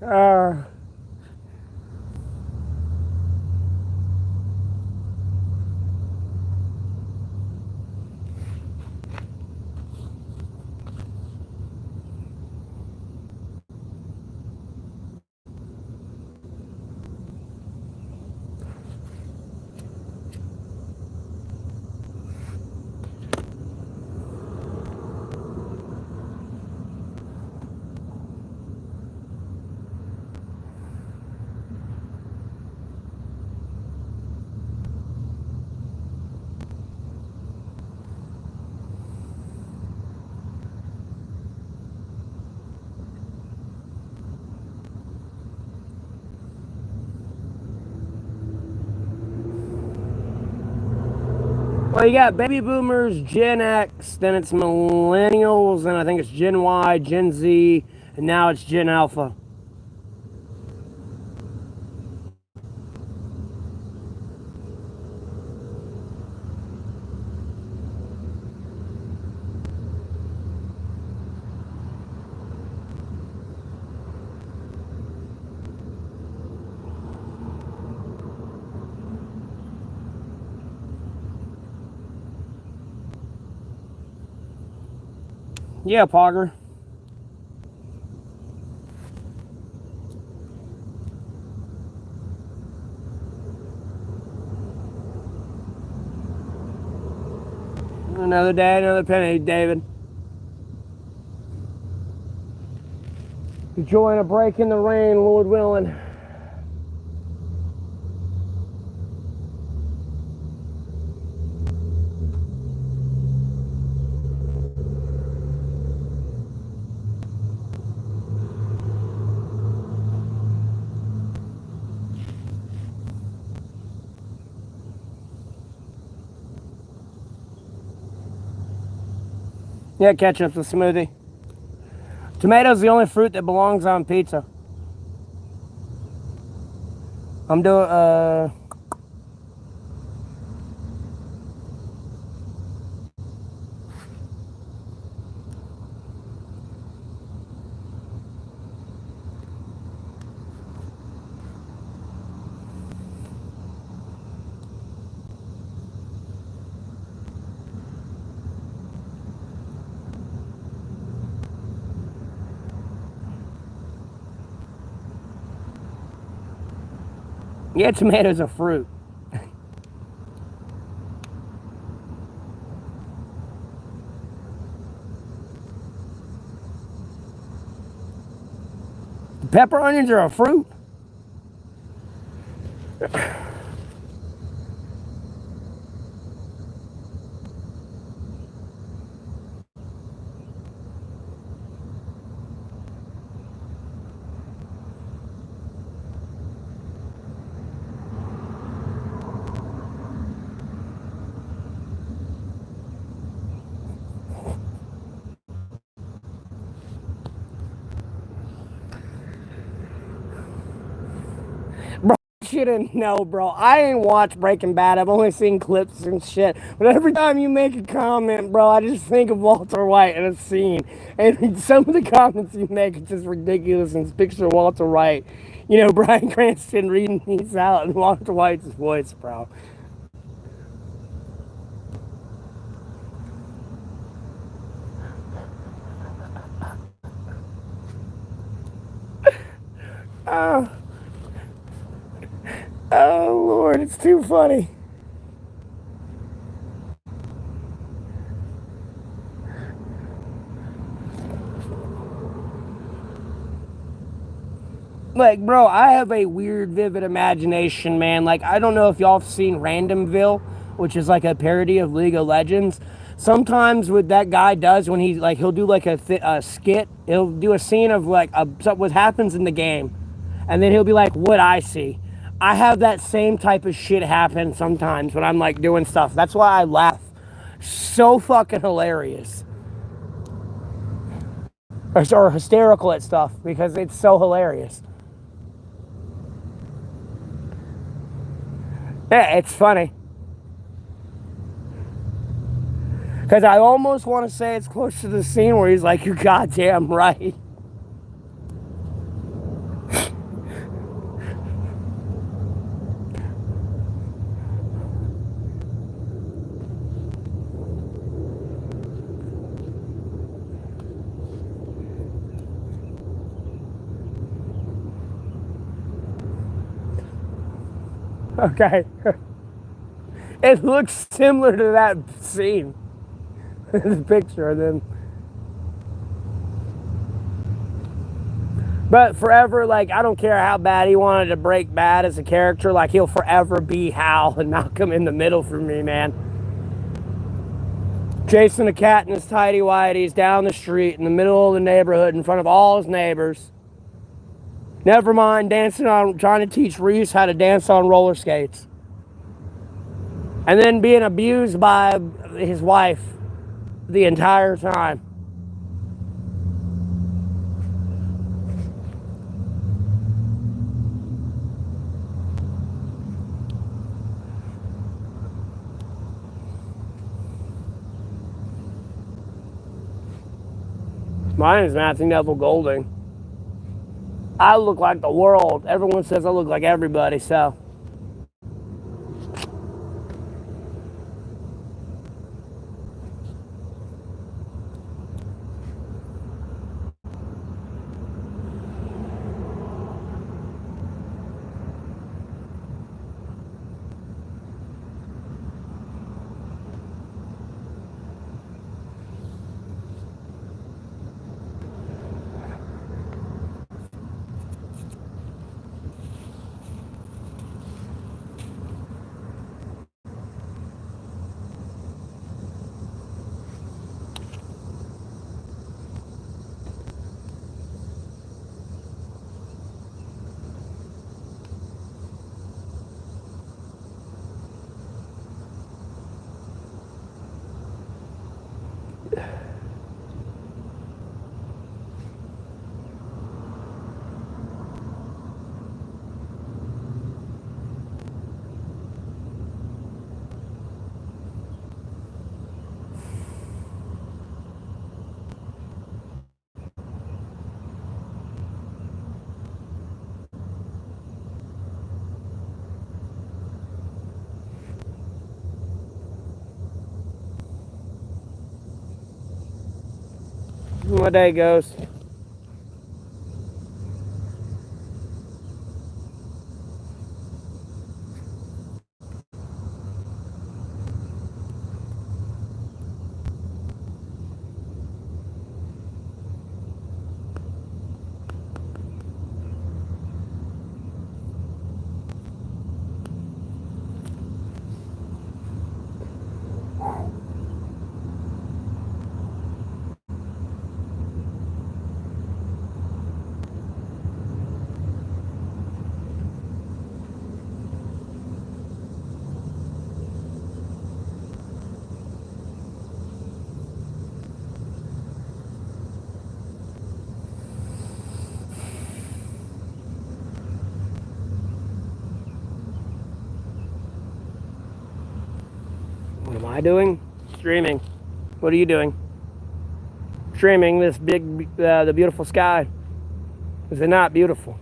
uh, well, you got baby boomers, Gen X, then it's millennials, and I think it's Gen Y, Gen Z, and now it's Gen Alpha. Yeah, Pogger. Another day, another penny, David. Enjoying a break in the rain, Lord willing. Yeah, ketchup's a smoothie. Tomato's the only fruit that belongs on pizza. I'm doing, yeah, tomato's a fruit. Pepper onions are a fruit? Bro, shit, and no, bro. I ain't watched Breaking Bad. I've only seen clips and shit. But every time you make a comment, bro, I just think of Walter White in a scene. And some of the comments you make are just ridiculous. And picture Walter White, you know, Bryan Cranston reading these out in Walter White's voice, bro. Oh, Lord, it's too funny. Like, bro, I have a weird, vivid imagination, man. Like, I don't know if y'all have seen Randomville, which is like a parody of League of Legends. Sometimes what that guy does when he's like, he'll do like a skit. He'll do a scene of like what happens in the game, and then he'll be like, "What I see." I have that same type of shit happen sometimes when I'm like doing stuff. That's why I laugh. So fucking hilarious. Or hysterical at stuff because it's so hilarious. Yeah, it's funny. Because I almost want to say it's close to the scene where he's like, "You're goddamn right." Okay. It looks similar to that scene. The picture of them. But forever, like, I don't care how bad he wanted to break bad as a character, like, he'll forever be Hal and Malcolm in the Middle for me, man. Chasing a cat in his tidy whities down the street in the middle of the neighborhood in front of all his neighbors. Never mind trying to teach Reese how to dance on roller skates. And then being abused by his wife the entire time. My name is Matthew Neville Golding. I look like the world. Everyone says I look like everybody, so. My day goes. What am I doing? Streaming. What are you doing? Streaming this the beautiful sky. Is it not beautiful?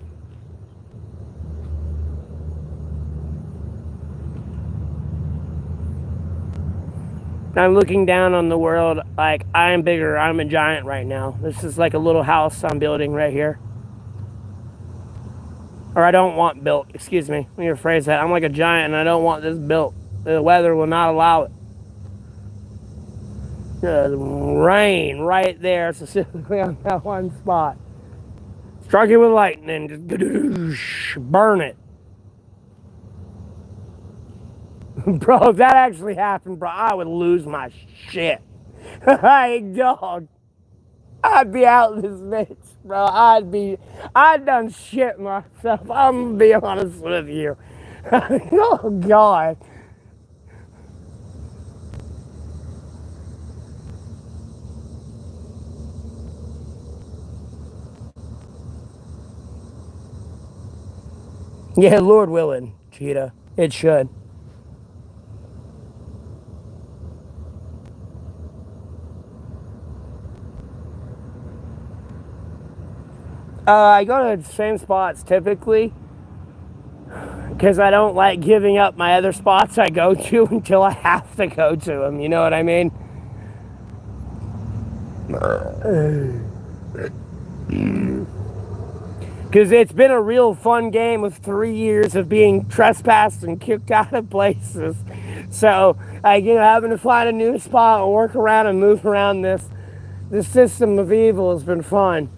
I'm looking down on the world like I'm bigger. I'm a giant right now. This is like a little house I'm building right here. Or I don't want built. Excuse me. Let me rephrase that. I'm like a giant and I don't want this built. The weather will not allow it. Rain right there, specifically on that one spot. Struck it with lightning. Just burn it. Bro, if that actually happened, bro, I would lose my shit. Hey, dog. I'd be out in this bitch, bro. I'd done shit myself. I'm gonna be honest with you. Oh, God. Yeah, Lord willing, Cheetah. It should. I go to the same spots typically because I don't like giving up my other spots I go to until I have to go to them. You know what I mean? Because it's been a real fun game of 3 years of being trespassed and kicked out of places. So, like, having to find a new spot and work around and move around this system of evil has been fun.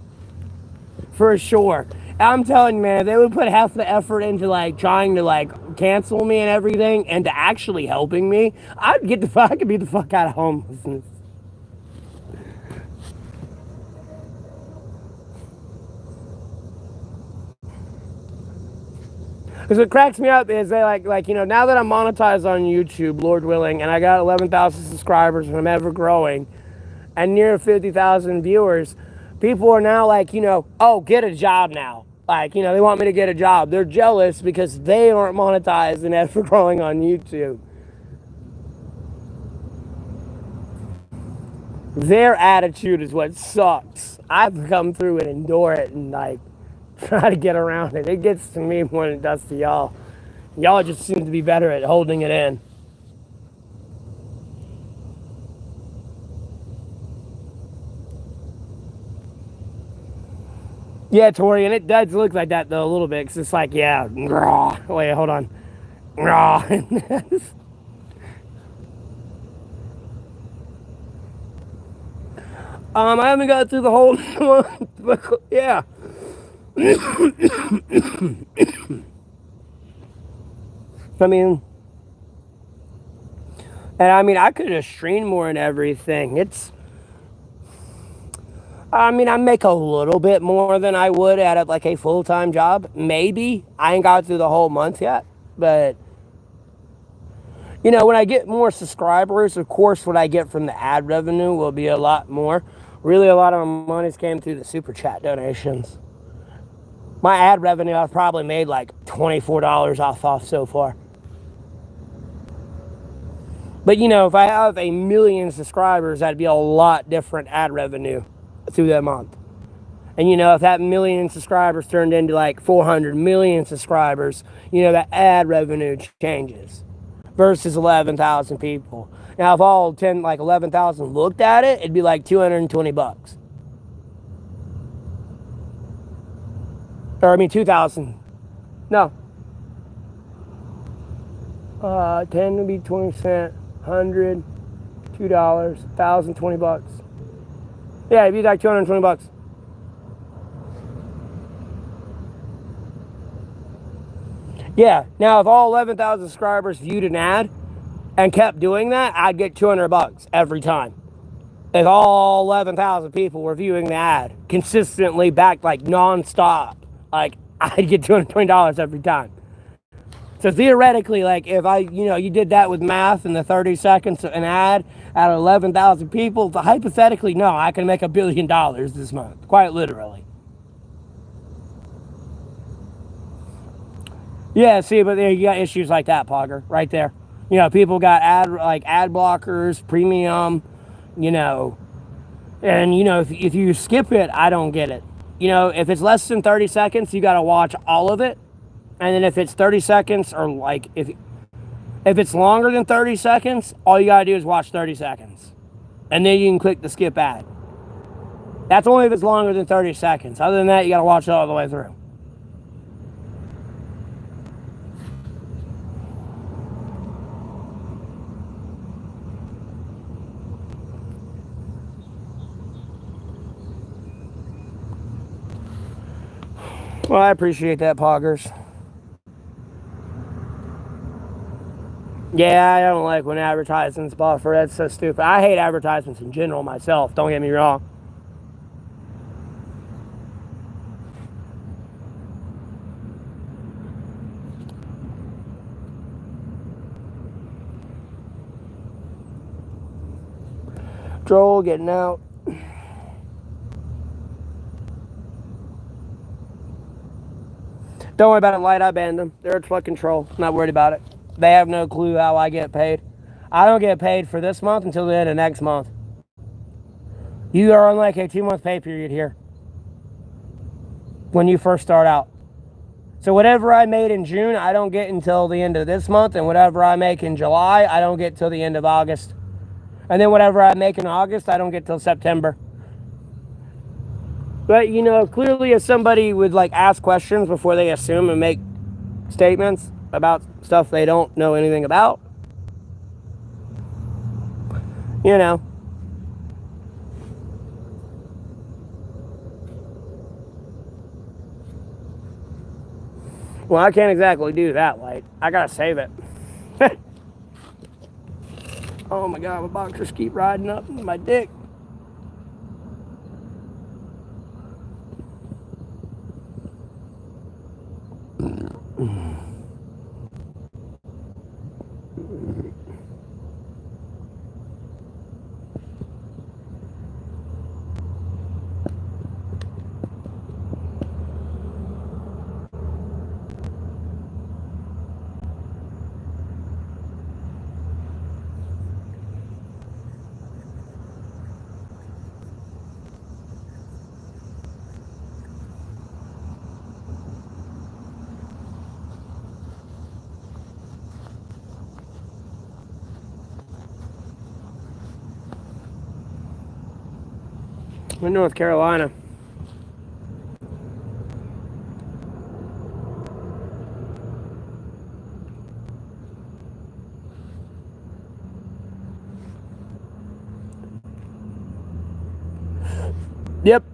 For sure. I'm telling you, man, they would put half the effort into, like, trying to, like, cancel me and everything and to actually helping me. I could be the fuck out of homelessness. Because what cracks me up is they now that I'm monetized on YouTube, Lord willing, and I got 11,000 subscribers and I'm ever growing, and near 50,000 viewers, people are now like, oh, get a job now. Like, they want me to get a job. They're jealous because they aren't monetized and ever growing on YouTube. Their attitude is what sucks. I've come through and endure it and, like, try to get around it. It gets to me more than it does to y'all. Y'all just seem to be better at holding it in. Yeah, Tori, and it does look like that though a little bit, because it's like, yeah, raw. Wait, hold on. Raw. I haven't got through the whole month, but yeah. I could have streamed more and everything. I make a little bit more than I would at like a full-time job. Maybe. I ain't got through the whole month yet. But, when I get more subscribers, of course, what I get from the ad revenue will be a lot more. Really, a lot of my money's came through the super chat donations. My ad revenue, I've probably made like $24 off so far. But, if I have 1 million subscribers, that'd be a lot different ad revenue through that month. And, if that 1 million subscribers turned into like 400 million subscribers, that ad revenue changes versus 11,000 people. Now, if all 11,000 looked at it, it'd be like $220. Or, 2,000. No. 10 would be 20 cents. 100, $2, 1,000, $20. Yeah, it'd be like $220. Yeah, now if all 11,000 subscribers viewed an ad and kept doing that, I'd get $200 every time. If all 11,000 people were viewing the ad consistently back, like non-stop, like I'd get $220 every time. So theoretically, like if you did that with math in the 30 seconds an ad at 11,000 people, hypothetically, no, I can make $1 billion this month, quite literally. Yeah, see, but there you got issues like that, Pogger, right there. People got ad blockers, premium, and if you skip it, I don't get it. If it's less than 30 seconds, you got to watch all of it. And then if it's 30 seconds or like if it's longer than 30 seconds, all you gotta do is watch 30 seconds. And then you can click the skip ad. That's only if it's longer than 30 seconds. Other than that, you gotta watch it all the way through. Well, I appreciate that, Poggers. Yeah, I don't like when advertisements buffer. That's so stupid. I hate advertisements in general myself. Don't get me wrong. Joel getting out. Don't worry about it, Light. I banned them. They're a fucking troll. I'm not worried about it. They have no clue how I get paid. I don't get paid for this month until the end of next month. You are on like a 2-month pay period here when you first start out. So whatever I made in June, I don't get until the end of this month, and whatever I make in July, I don't get till the end of August. And then whatever I make in August, I don't get till September. But, you know, clearly if somebody would, like, ask questions before they assume and make statements about stuff they don't know anything about, you know. Well, I can't exactly do that, Light. I gotta save it. Oh my God, my boxers keep riding up my dick. I'm in North Carolina. Yep.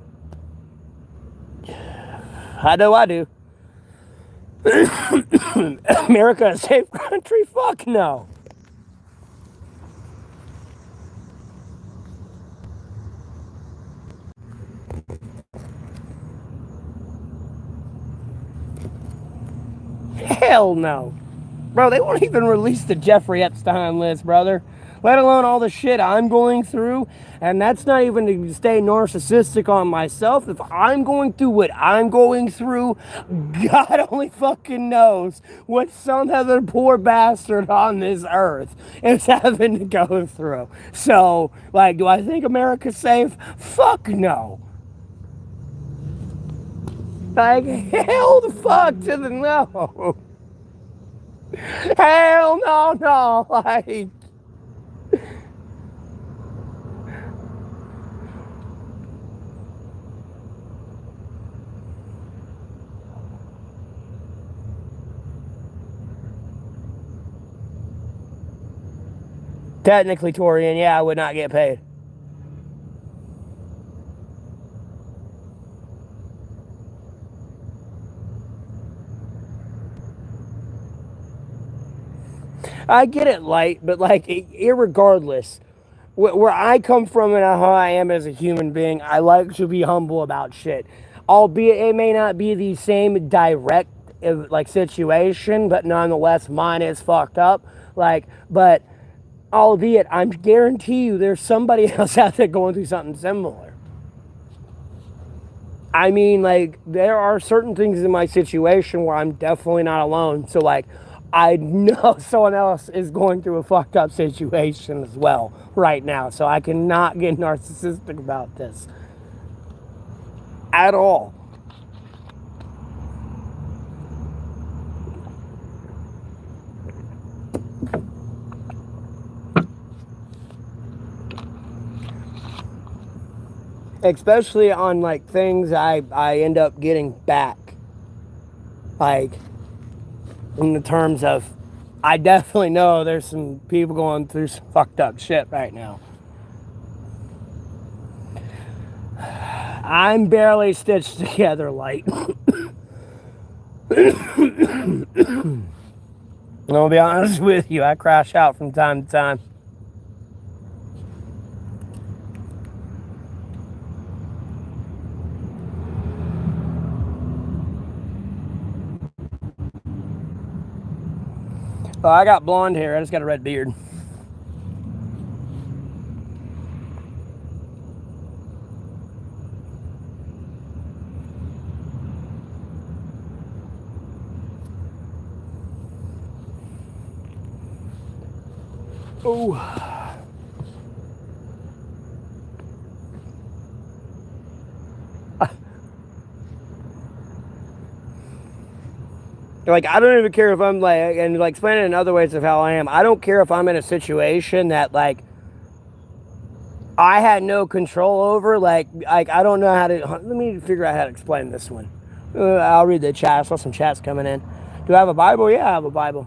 I know I do. America a safe country? Fuck no. Hell no. Bro, they won't even release the Jeffrey Epstein list, brother. Let alone all the shit I'm going through. And that's not even to stay narcissistic on myself. If I'm going through what I'm going through, God only fucking knows what some other poor bastard on this earth is having to go through. So, like, do I think America's safe? Fuck no. Like, hell the fuck to the no. Hell no. Like, technically, Torian, yeah, I would not get paid. I get it, Light, but like, irregardless, where I come from and how I am as a human being, I like to be humble about shit. Albeit it may not be the same direct like situation, but nonetheless, mine is fucked up. Like, but albeit, I guarantee you, there's somebody else out there going through something similar. I mean, like, there are certain things in my situation where I'm definitely not alone. So, like, I know someone else is going through a fucked up situation as well right now. So I cannot get narcissistic about this at all. Especially on, like, things I end up getting back. Like, in the terms of, I definitely know there's some people going through some fucked up shit right now. I'm barely stitched together, Light. I'll be honest with you, I crash out from time to time. Oh, I got blonde hair, I just got a red beard. Oh. Like, I don't even care if I'm like, and like explain it in other ways of how I am. I don't care if I'm in a situation that like I had no control over. Like I don't know how to. Let me figure out how to explain this one. I'll read the chat. I saw some chats coming in. Do I have a Bible? Yeah, I have a Bible.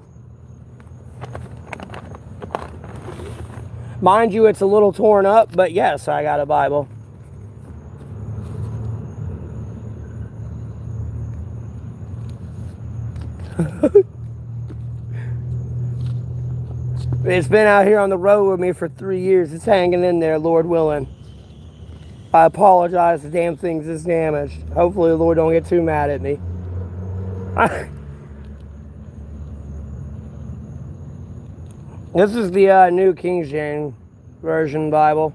Mind you, it's a little torn up, but yes, I got a Bible. It's been out here on the road with me for 3 years. It's hanging in there, Lord willing. I apologize. The damn thing's is damaged. Hopefully the Lord don't get too mad at me. This is the New King James Version Bible.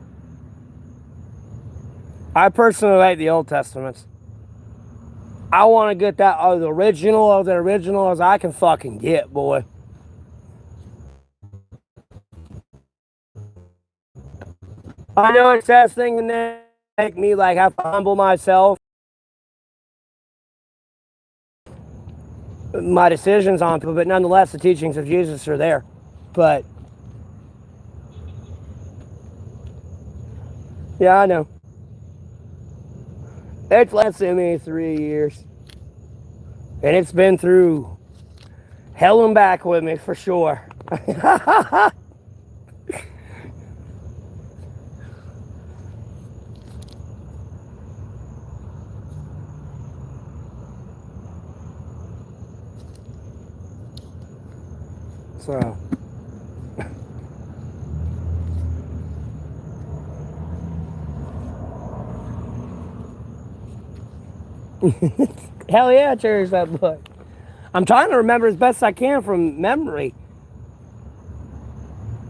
I personally like the Old Testaments. I want to get that the original of the original as I can fucking get, boy. I know it's that thing to make me like have to humble myself. My decisions on people, but nonetheless the teachings of Jesus are there. But yeah, I know. It's lasted me 3 years. And it's been through hell and back with me for sure. So hell yeah, I cherish that book. I'm trying to remember as best I can from memory.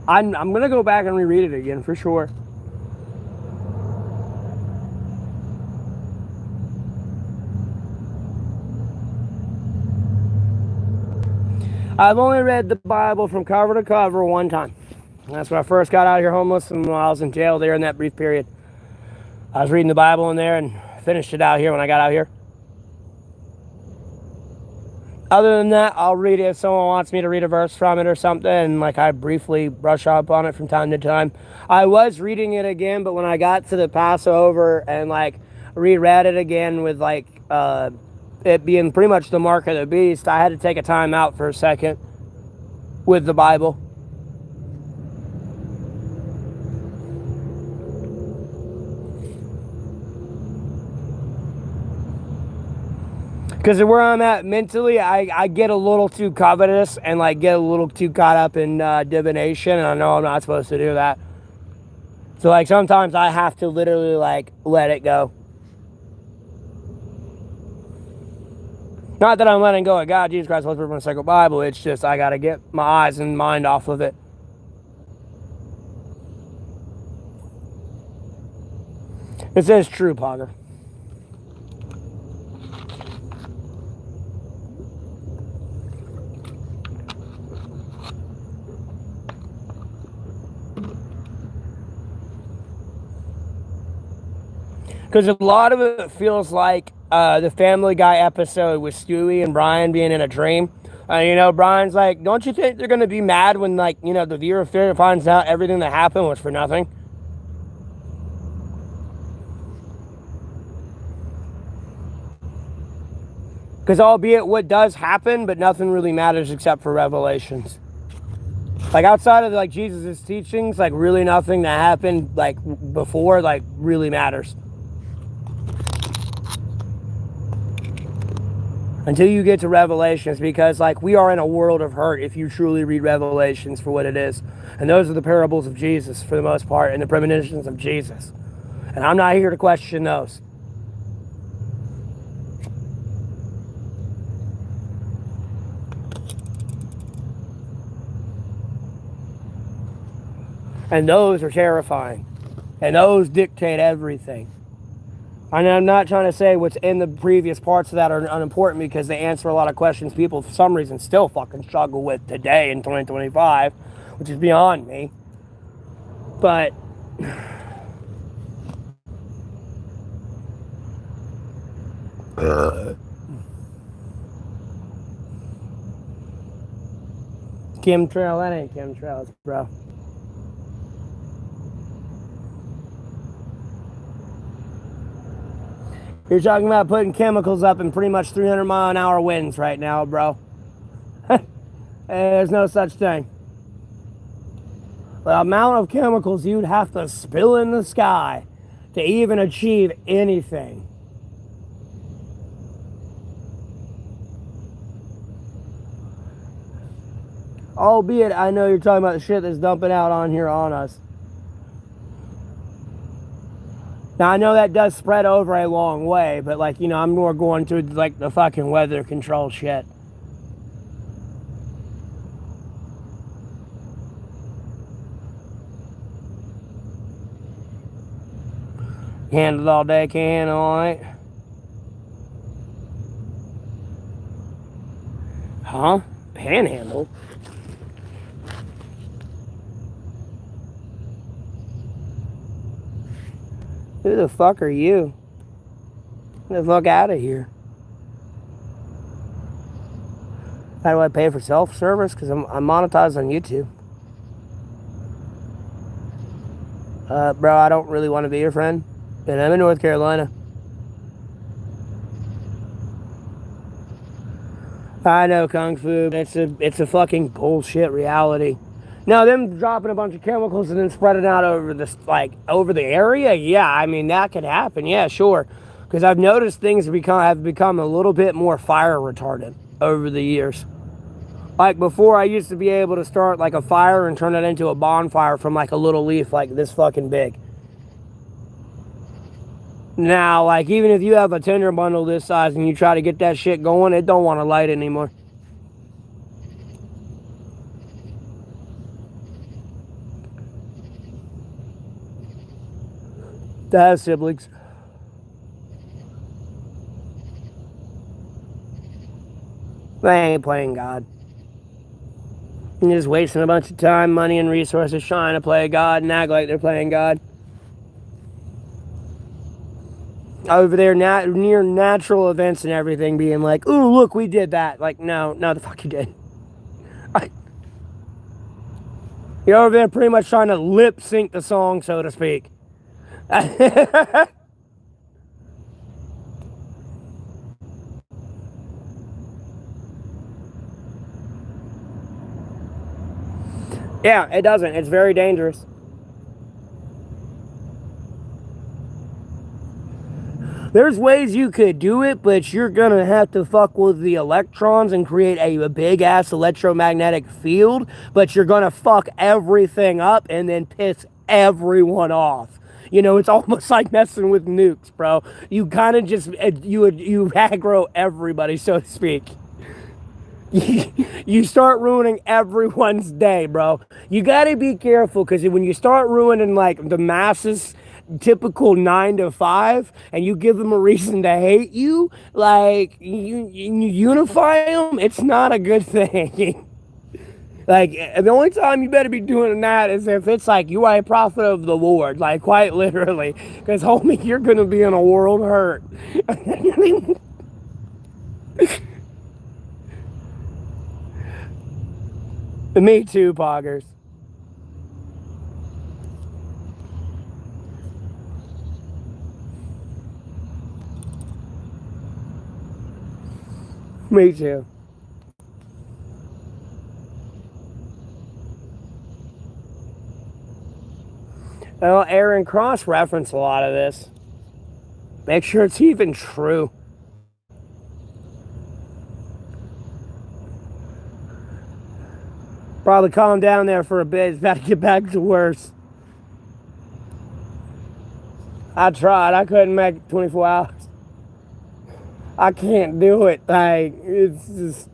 I'm gonna go back and reread it again for sure. I've only read the Bible from cover to cover one time. That's when I first got out here homeless and when I was in jail there in that brief period. I was reading the Bible in there and finished it out here when I got out here. Other than that, I'll read it if someone wants me to read a verse from it or something, and like I briefly brush up on it from time to time. I was reading it again, but when I got to the Passover and like reread it again with like it being pretty much the mark of the beast, I had to take a time out for a second with the Bible. Because where I'm at mentally, I get a little too covetous and like get a little too caught up in divination, and I know I'm not supposed to do that. So like sometimes I have to literally like let it go. Not that I'm letting go of God, Jesus Christ, Holy Spirit, and Sacred Bible. It's just I gotta get my eyes and mind off of it. It says true, Pogger. Because a lot of it feels like the Family Guy episode with Stewie and Brian being in a dream. You know, Brian's like, don't you think they're going to be mad when, like, you know, the viewer finds out everything that happened was for nothing? Because albeit what does happen, but nothing really matters except for revelations. Like, outside of, like, Jesus' teachings, like, really nothing that happened, like, before, like, really matters. until you get to Revelations, because like we are in a world of hurt if you truly read Revelations for what it is. And those are the parables of Jesus for the most part, and the premonitions of Jesus. And I'm not here to question those. And those are terrifying. And those dictate everything. And I'm not trying to say what's in the previous parts of that are unimportant, because they answer a lot of questions people for some reason still fucking struggle with today in 2025, which is beyond me. But chemtrail, that ain't chemtrails, bro. You're talking about putting chemicals up in pretty much 300-mile-an-hour winds right now, bro. There's no such thing. The amount of chemicals you'd have to spill in the sky to even achieve anything. Albeit, I know you're talking about the shit that's dumping out on here on us. Now, I know that does spread over a long way, but like, you know, I'm more going to like the fucking weather control shit. Handled all day, can't handle all night. Huh? Panhandle? Who the fuck are you? Get the fuck out of here. How do I pay for self-service? Because I'm monetized on YouTube. Bro, I don't really want to be your friend. And I'm in North Carolina. I know, Kung Fu. It's a fucking bullshit reality. Now, them dropping a bunch of chemicals and then spreading out over over the area, yeah, I mean, that could happen, yeah, sure. Because I've noticed things have become a little bit more fire retardant over the years. Like before, I used to be able to start like a fire and turn it into a bonfire from like a little leaf like this fucking big. Now, like even if you have a tinder bundle this size and you try to get that shit going, it don't want to light anymore. To have siblings. They ain't playing God. You're just wasting a bunch of time, money, and resources trying to play God and act like they're playing God. Over there, near natural events and everything, being like, "Ooh, look, we did that." Like, no, the fuck you did. You're over there pretty much trying to lip sync the song, so to speak. Yeah, it doesn't. It's very dangerous. There's ways you could do it, but you're gonna have to fuck with the electrons and create a big ass electromagnetic field, but you're gonna fuck everything up and then piss everyone off. You know, it's almost like messing with nukes, bro. You kind of just, you aggro everybody, so to speak. You start ruining everyone's day, bro. You gotta be careful, because when you start ruining like the masses, typical 9 to 5, and you give them a reason to hate you, like you unify them, it's not a good thing. Like, the only time you better be doing that is if it's like you are a prophet of the Lord, like quite literally, because homie, you're gonna be in a world hurt. Me too, poggers. Me too. Well, Aaron Cross referenced a lot of this. Make sure it's even true. Probably calm down there for a bit. It's about to get back to worse. I tried. I couldn't make it 24 hours. I can't do it. Like, it's just...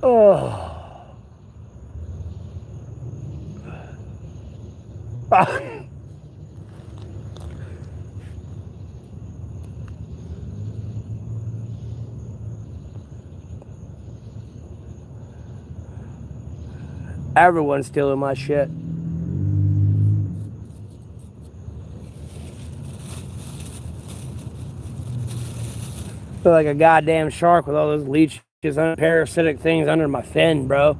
Oh. Everyone's stealing my shit. Feel like a goddamn shark with all those leeches and parasitic things under my fin, bro.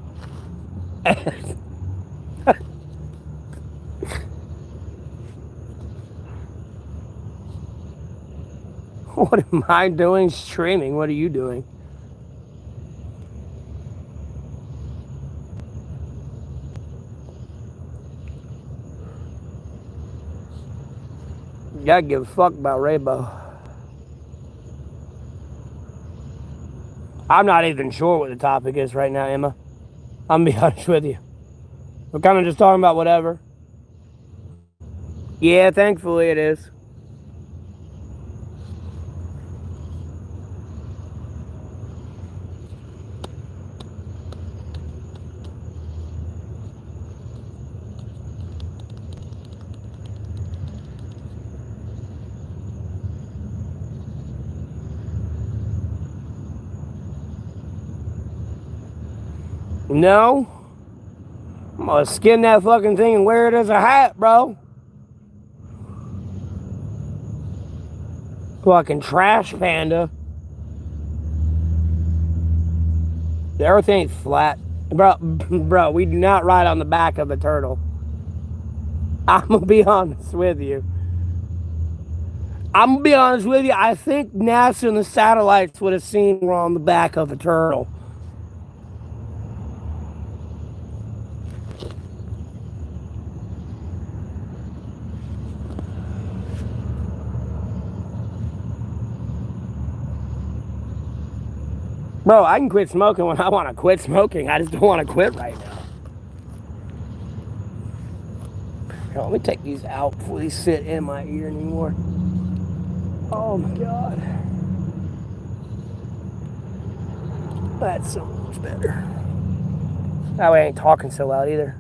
What am I doing streaming? What are you doing? You gotta give a fuck about Rainbow. I'm not even sure what the topic is right now, Emma. I'm gonna be honest with you. We're kind of just talking about whatever. Yeah, thankfully it is. No. I'm gonna skin that fucking thing and wear it as a hat, bro. Fucking trash panda. The earth ain't flat. Bro, we do not ride on the back of a turtle. I'm gonna be honest with you. I think NASA and the satellites would have seen we're on the back of a turtle. Bro, I can quit smoking when I want to quit smoking. I just don't want to quit right now. Here, let me take these out before they sit in my ear anymore. Oh my God. That's so much better. That way I ain't talking so loud either.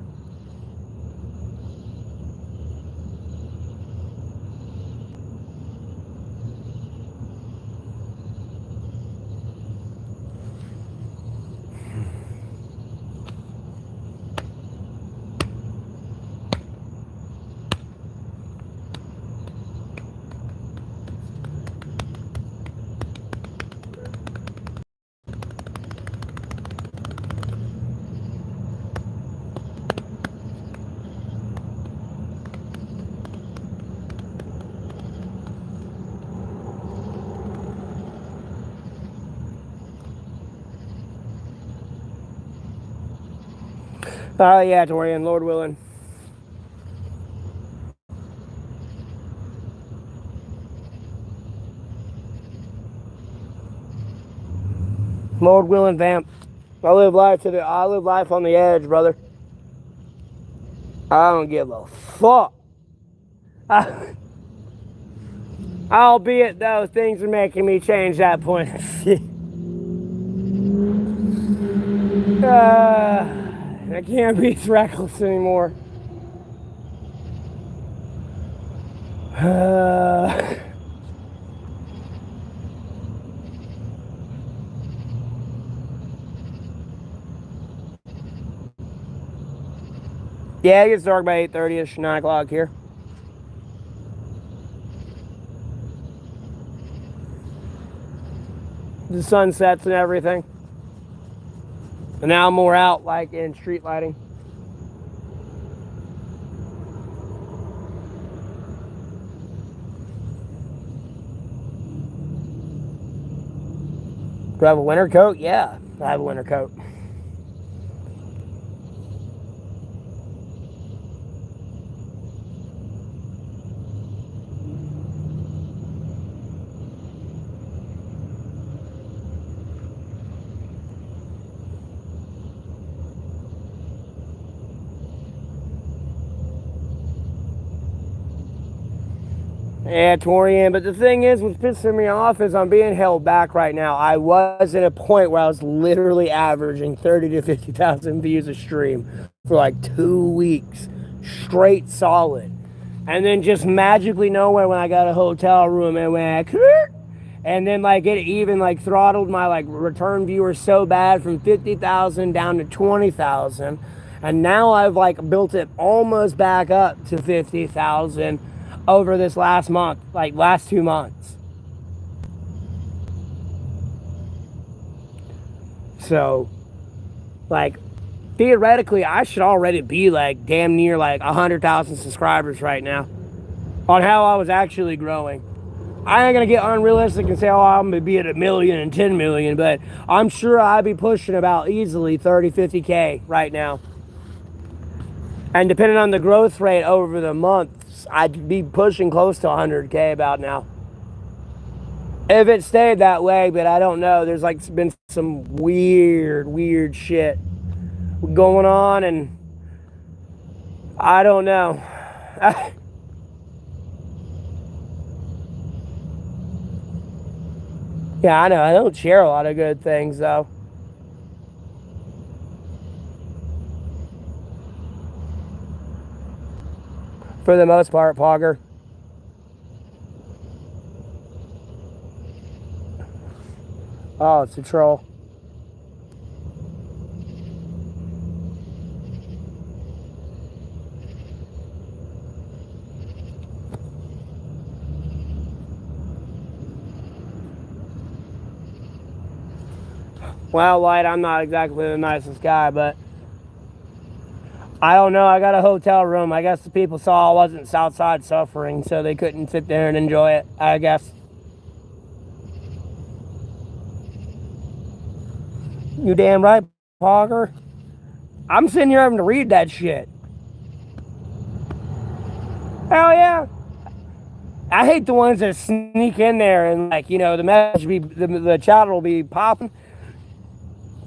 Oh yeah, Torian, Lord willing. Lord willing, vamp. I live life on the edge, brother. I don't give a fuck. Albeit though, things are making me change that point of view. I can't be reckless anymore. Yeah, it gets dark by 8:30ish, 9 o'clock here. The sun sets and everything. And now I'm more out, like in street lighting. Do I have a winter coat? Yeah, I have a winter coat. Yeah, Torian. But the thing is, what's pissing me off is I'm being held back right now. I was at a point where I was literally averaging 30 to 50,000 views a stream for like 2 weeks, straight solid. And then just magically nowhere when I got a hotel room, it went, and then like it even like throttled my like return viewers so bad from 50,000 down to 20,000. And now I've like built it almost back up to 50,000 over this last month, like last 2 months. So, like, theoretically, I should already be like damn near like 100,000 subscribers right now on how I was actually growing. I ain't gonna get unrealistic and say, oh, I'm gonna be at 1 million and 10 million, but I'm sure I'd be pushing about easily 30, 50K right now. And depending on the growth rate over the months, I'd be pushing close to 100K about now. If it stayed that way, but I don't know. There's like been some weird shit going on, and I don't know. Yeah, I know. I don't share a lot of good things, though. For the most part, Pogger. Oh, it's a troll. Well, Light, I'm not exactly the nicest guy, but I don't know. I got a hotel room. I guess the people saw I wasn't Southside suffering, so they couldn't sit there and enjoy it, I guess. You damn right, Pogger. I'm sitting here having to read that shit. Hell yeah. I hate the ones that sneak in there and, like, you know, the message be, the chat will be popping.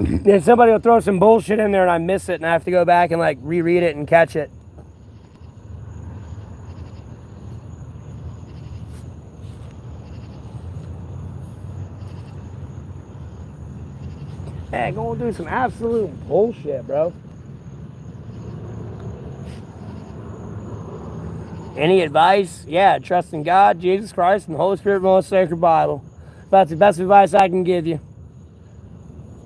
Then somebody will throw some bullshit in there and I miss it and I have to go back and, like, reread it and catch it. Hey, go do some absolute bullshit, bro. Any advice? Yeah, trust in God, Jesus Christ, and the Holy Spirit, most sacred Bible. That's the best advice I can give you.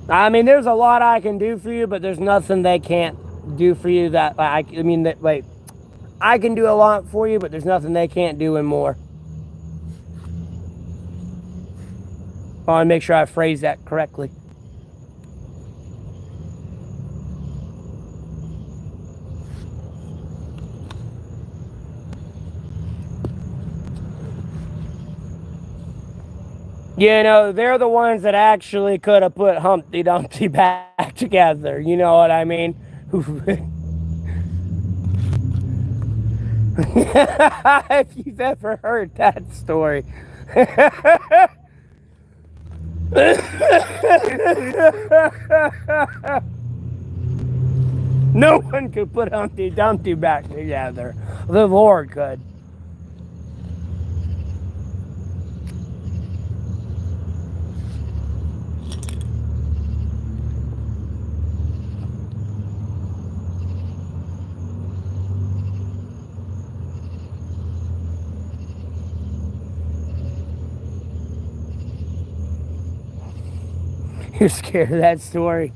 I mean, there's a lot I can do for you, but there's nothing they can't do for you that, I mean, that, like, I can do a lot for you, but there's nothing they can't do and more. I want to make sure I phrase that correctly. You know, they're the ones that actually could have put Humpty Dumpty back together. You know what I mean? If you've ever heard that story. No one could put Humpty Dumpty back together. The Lord could. You're scared of that story?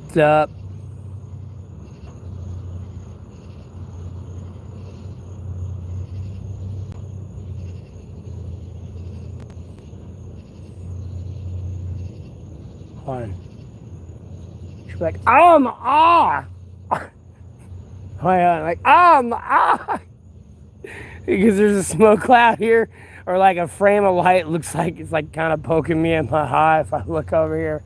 What's up? On. She's like, because there's a smoke cloud here, or like a frame of light looks like it's like kind of poking me in my eye if I look over here.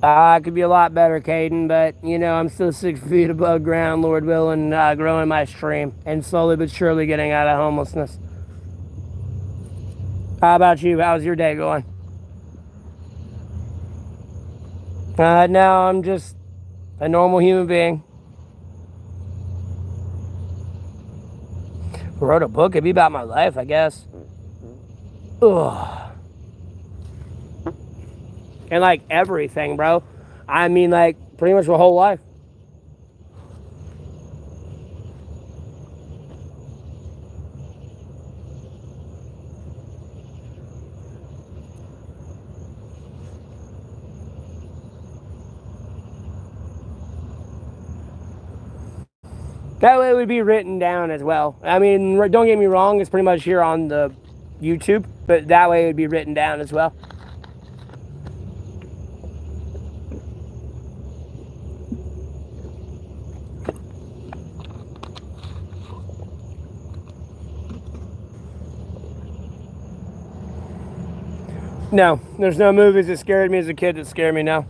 I could be a lot better, Caden, but, I'm still 6 feet above ground, Lord willing, growing my stream, and slowly but surely getting out of homelessness. How about you? How's your day going? No, I'm just a normal human being. Wrote a book, it'd be about my life, I guess. Ugh. And like everything, bro. I mean, like, pretty much my whole life. That way it would be written down as well. I mean, don't get me wrong, it's pretty much here on the YouTube, but that way it would be written down as well. No, there's no movies that scared me as a kid that scare me now.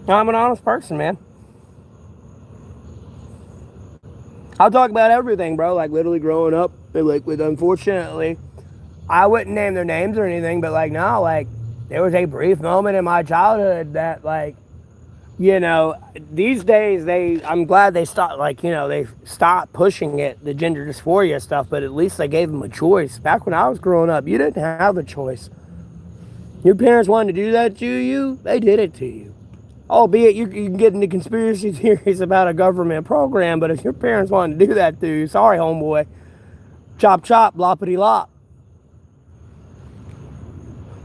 I'm an honest person, man. I'll talk about everything, bro. Like literally growing up, like with unfortunately, I wouldn't name their names or anything, but like no, like there was a brief moment in my childhood that like, these days I'm glad they stopped, like, they stopped pushing the gender dysphoria stuff, but at least they gave them a choice. Back when I was growing up, you didn't have a choice. Your parents wanted to do that to you, they did it to you. Albeit you can get into conspiracy theories about a government program, but if your parents wanted to do that to you, sorry, homeboy. Chop, chop, loppity lop.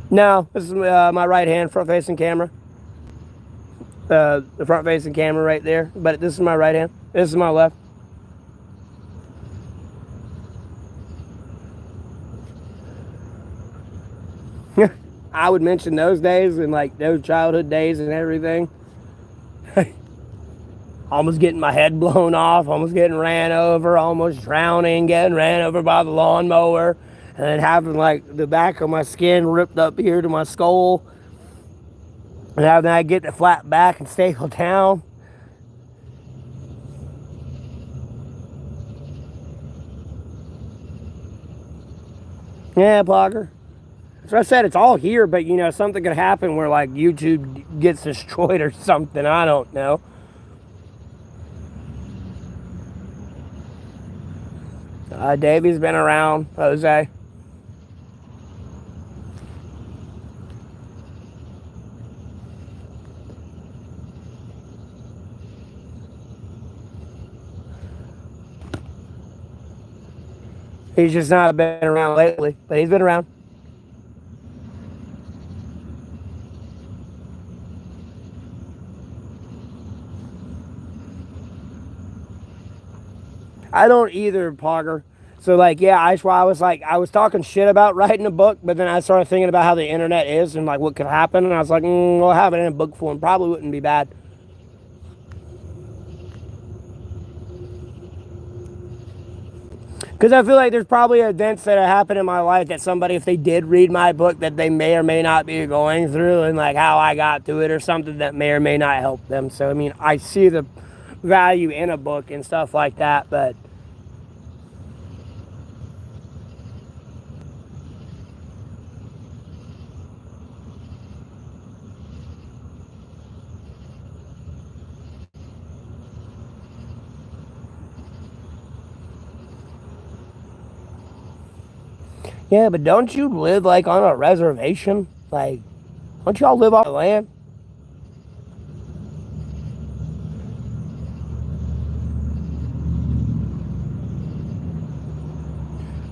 No, this is my right hand front facing camera. The front facing camera right there. But this is my right hand. This is my left. I would mention those days and like those childhood days and everything. Almost getting my head blown off, almost getting ran over, almost drowning, getting ran over by the lawnmower, and then having like the back of my skin ripped up here to my skull, and having I get the flat back and staple down. Yeah, Blogger. So I said it's all here, but something could happen where like YouTube gets destroyed or something. I don't know. Davey's been around, Jose. He's just not been around lately, but he's been around. I don't either, Pogger. So like, yeah, I was talking shit about writing a book, but then I started thinking about how the internet is and like what could happen, and I was like, well, having it in book form probably wouldn't be bad. Because I feel like there's probably events that have happened in my life that somebody, if they did read my book, that they may or may not be going through, and like how I got through it or something that may or may not help them. So I mean, I see the value in a book and stuff like that, but yeah, but don't you live like on a reservation? Like, don't y'all live off the land?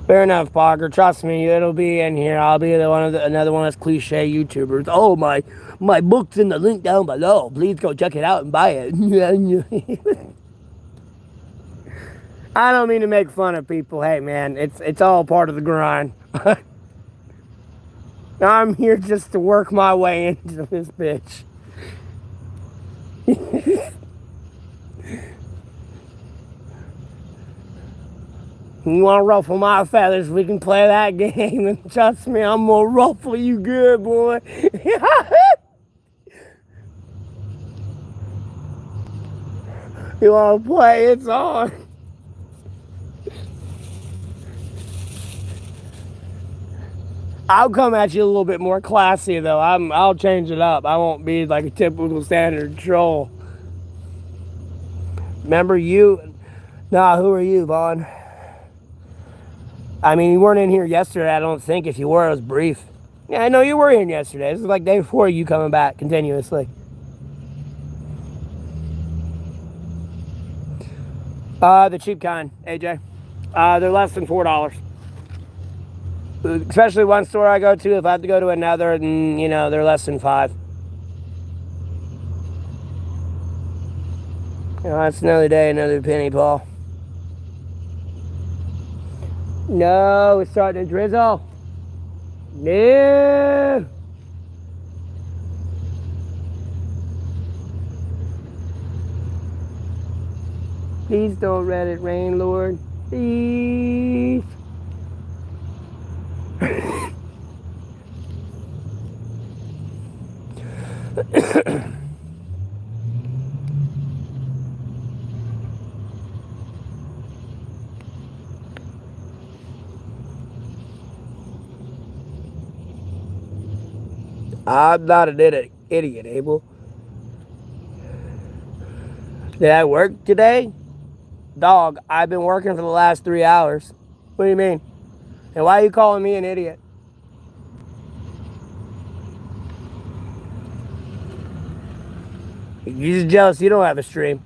Fair enough, Parker. Trust me, it'll be in here. I'll be another one of those cliche YouTubers. Oh, my book's in the link down below. Please go check it out and buy it. I don't mean to make fun of people. Hey, man, it's all part of the grind. I'm here just to work my way into this bitch. You want to ruffle my feathers, we can play that game. And trust me, I'm going to ruffle you good, boy. You want to play? It's on. I'll come at you a little bit more classy, though. I'll change it up. I won't be like a typical standard troll. Remember you? Nah, who are you, Vaughn? I mean, you weren't in here yesterday, I don't think. If you were, it was brief. Yeah, I know you were in yesterday. This is like day before you coming back continuously. The cheap kind, AJ. They're less than $4. Especially one store I go to. If I have to go to another, then, they're less than $5. It's another day, another penny, Paul. No, it's starting to drizzle. No. Please don't let it rain, Lord. Please. I'm not an idiot, Abel. Did I work today? Dog, I've been working for the last 3 hours. What do you mean? And why are you calling me an idiot? You're just jealous you don't have a stream.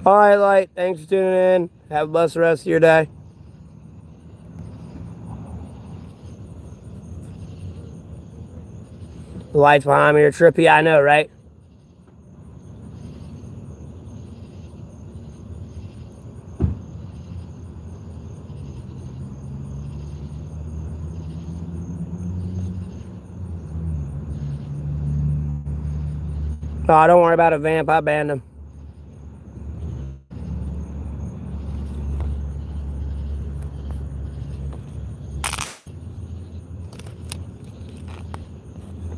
Alright, Light. Thanks for tuning in. Have a blessed rest of your day. The lights behind me are trippy, I know, right? No, don't worry about a vamp. I banned him.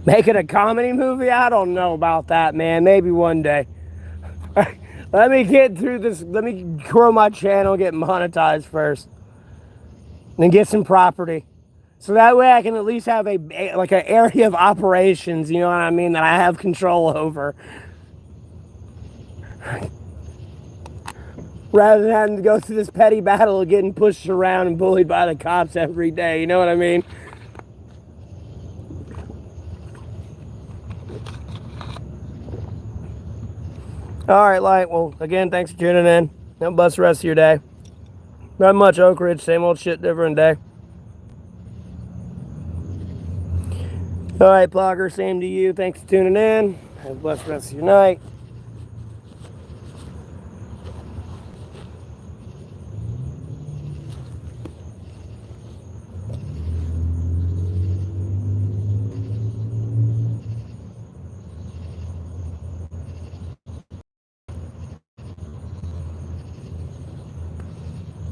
Making a comedy movie? I don't know about that, man. Maybe one day. Let me get through this. Let me grow my channel, get monetized first. Then get some property. So that way I can at least have an area of operations, you know what I mean, that I have control over. Rather than having to go through this petty battle of getting pushed around and bullied by the cops every day, you know what I mean? Alright, Light. Well, again, thanks for tuning in. Have a blessed rest of your day. Not much, Oak Ridge. Same old shit, different day. Alright, Blogger. Same to you. Thanks for tuning in. Have a blessed rest of your night.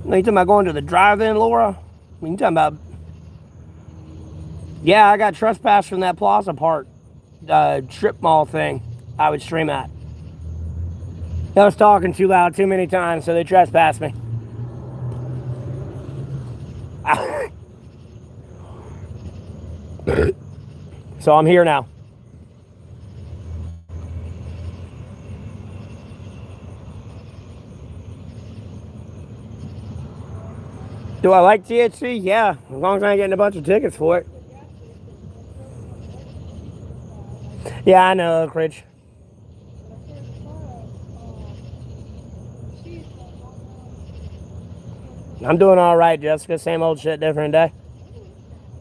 You talking about going to the drive-in, Laura? I mean, you talking about... Yeah, I got trespassed from that Plaza Park strip mall thing I would stream at. I was talking too loud too many times, so they trespassed me. So I'm here now. Do I like THC? Yeah, as long as I ain't getting a bunch of tickets for it. Yeah, I know, Oak Ridge. I'm doing all right, Jessica. Same old shit, different day.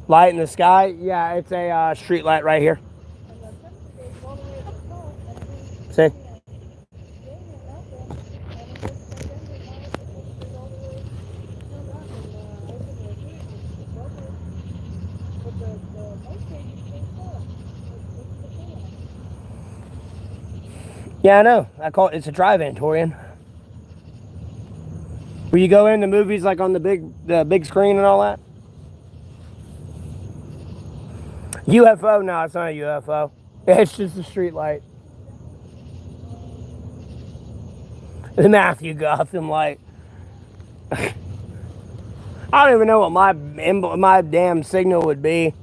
Light in the sky? Yeah, it's a street light right here. See? Yeah, I know. I call it's a drive-in, Torian. Will you go into movies like on the big screen and all that? UFO? No, it's not a UFO. It's just a street light. The Matthew Gotham light. I don't even know what my damn signal would be.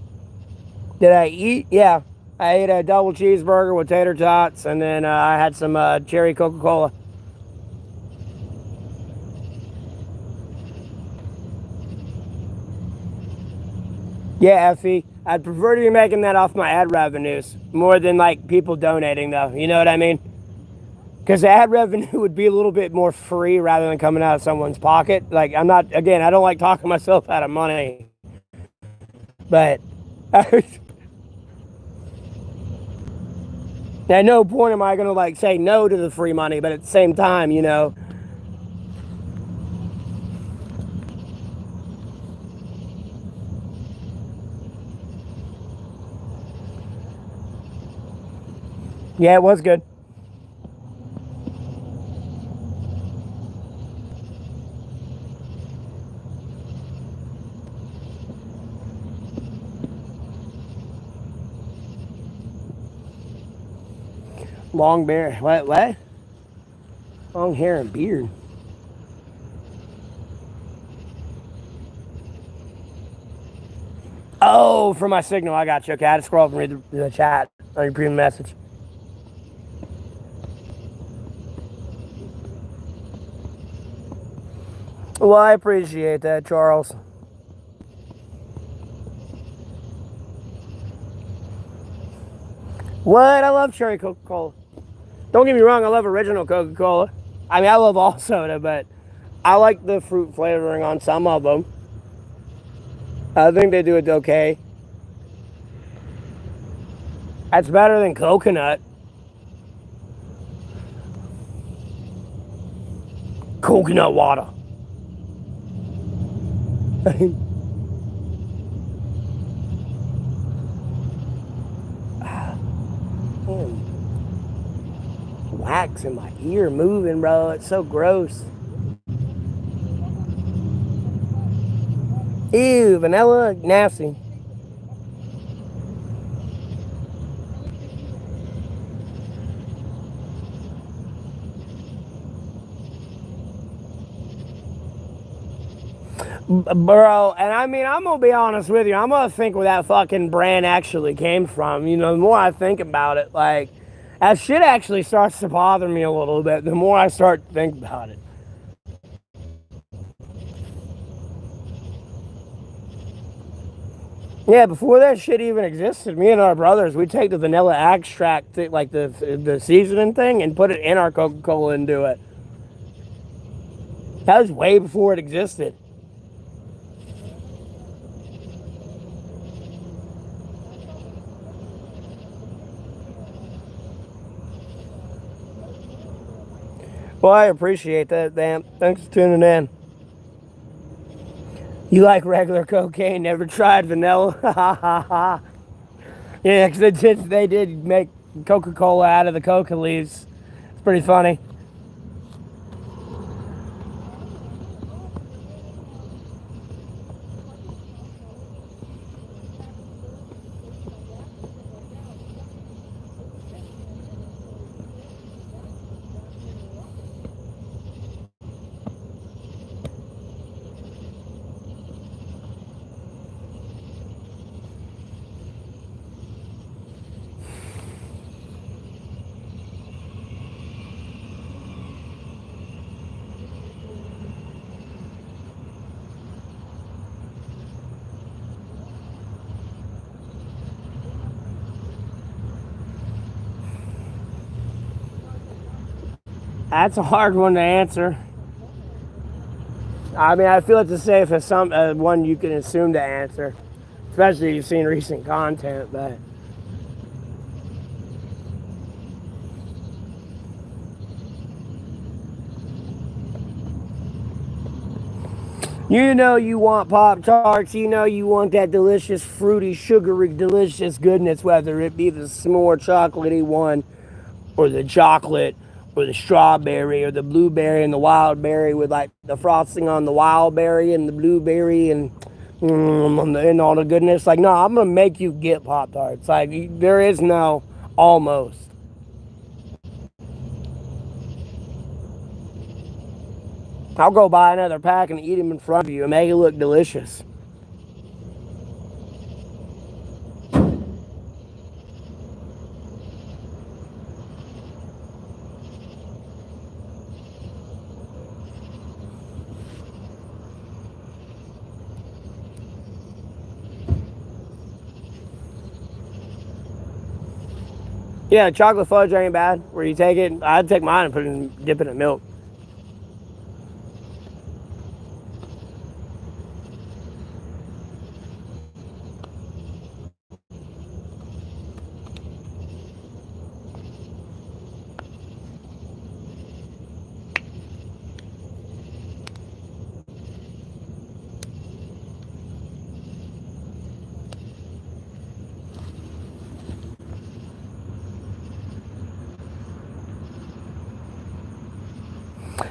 Did I eat? Yeah. I ate a double cheeseburger with tater tots, and then I had some cherry Coca-Cola. Yeah, Effie. I'd prefer to be making that off my ad revenues more than like people donating, though. You know what I mean? Because the ad revenue would be a little bit more free rather than coming out of someone's pocket. Like, I'm not, again, I don't like talking myself out of money. But at no point am I going to like say no to the free money, but at the same time, you know. Yeah, it was good. Long beard. What? Long hair and beard. Oh, for my signal. I got you. Okay, I had to scroll up and read the chat on your premium message. Well, I appreciate that, Charles. What? I love cherry Coca-Cola. Don't get me wrong, I love original Coca-Cola. I mean, I love all soda, but I like the fruit flavoring on some of them. I think they do it okay. That's better than coconut. Coconut water. Wax in my ear moving, bro. It's so gross. Ew, vanilla, nasty. Bro, and I mean, I'm gonna be honest with you. I'm gonna think where that fucking brand actually came from. You know, the more I think about it, like, that shit actually starts to bother me a little bit the more I start to think about it. Yeah, before that shit even existed, me and our brothers, we'd take the vanilla extract, like the seasoning thing, and put it in our Coca-Cola and do it. That was way before it existed. Well, I appreciate that, Dan. Thanks for tuning in. You like regular cocaine, never tried vanilla? Yeah, because they did make Coca-Cola out of the coca leaves. It's pretty funny. That's a hard one to answer. I mean, I feel it's the safest one you can assume to answer, especially if you've seen recent content. But you know you want Pop-Tarts, you know you want that delicious, fruity, sugary, delicious goodness, whether it be the s'more chocolatey one, or the chocolate, or the strawberry, or the blueberry and the wild berry with like the frosting on the wild berry and the blueberry and all the goodness. Like, no, I'm gonna make you get Pop-Tarts. Like, there is no almost. I'll go buy another pack and eat them in front of you and make it look delicious. Yeah, chocolate fudge ain't bad. Where you take it, I'd take mine and dip it in milk.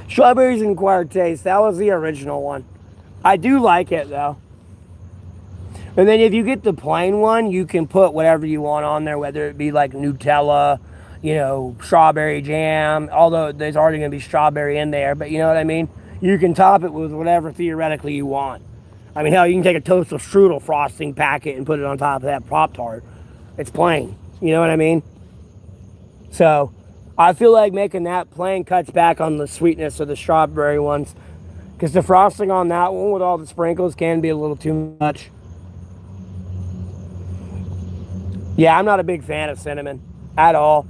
Strawberries and acquired taste. That was the original one. I do like it though. And then if you get the plain one, you can put whatever you want on there, whether it be like Nutella, strawberry jam, although there's already going to be strawberry in there, but you know what I mean? You can top it with whatever theoretically you want. I mean, hell, you can take a toasted strudel frosting packet and put it on top of that Pop-Tart. It's plain. You know what I mean? So, I feel like making that plain cuts back on the sweetness of the strawberry ones, because the frosting on that one with all the sprinkles can be a little too much. Yeah, I'm not a big fan of cinnamon at all.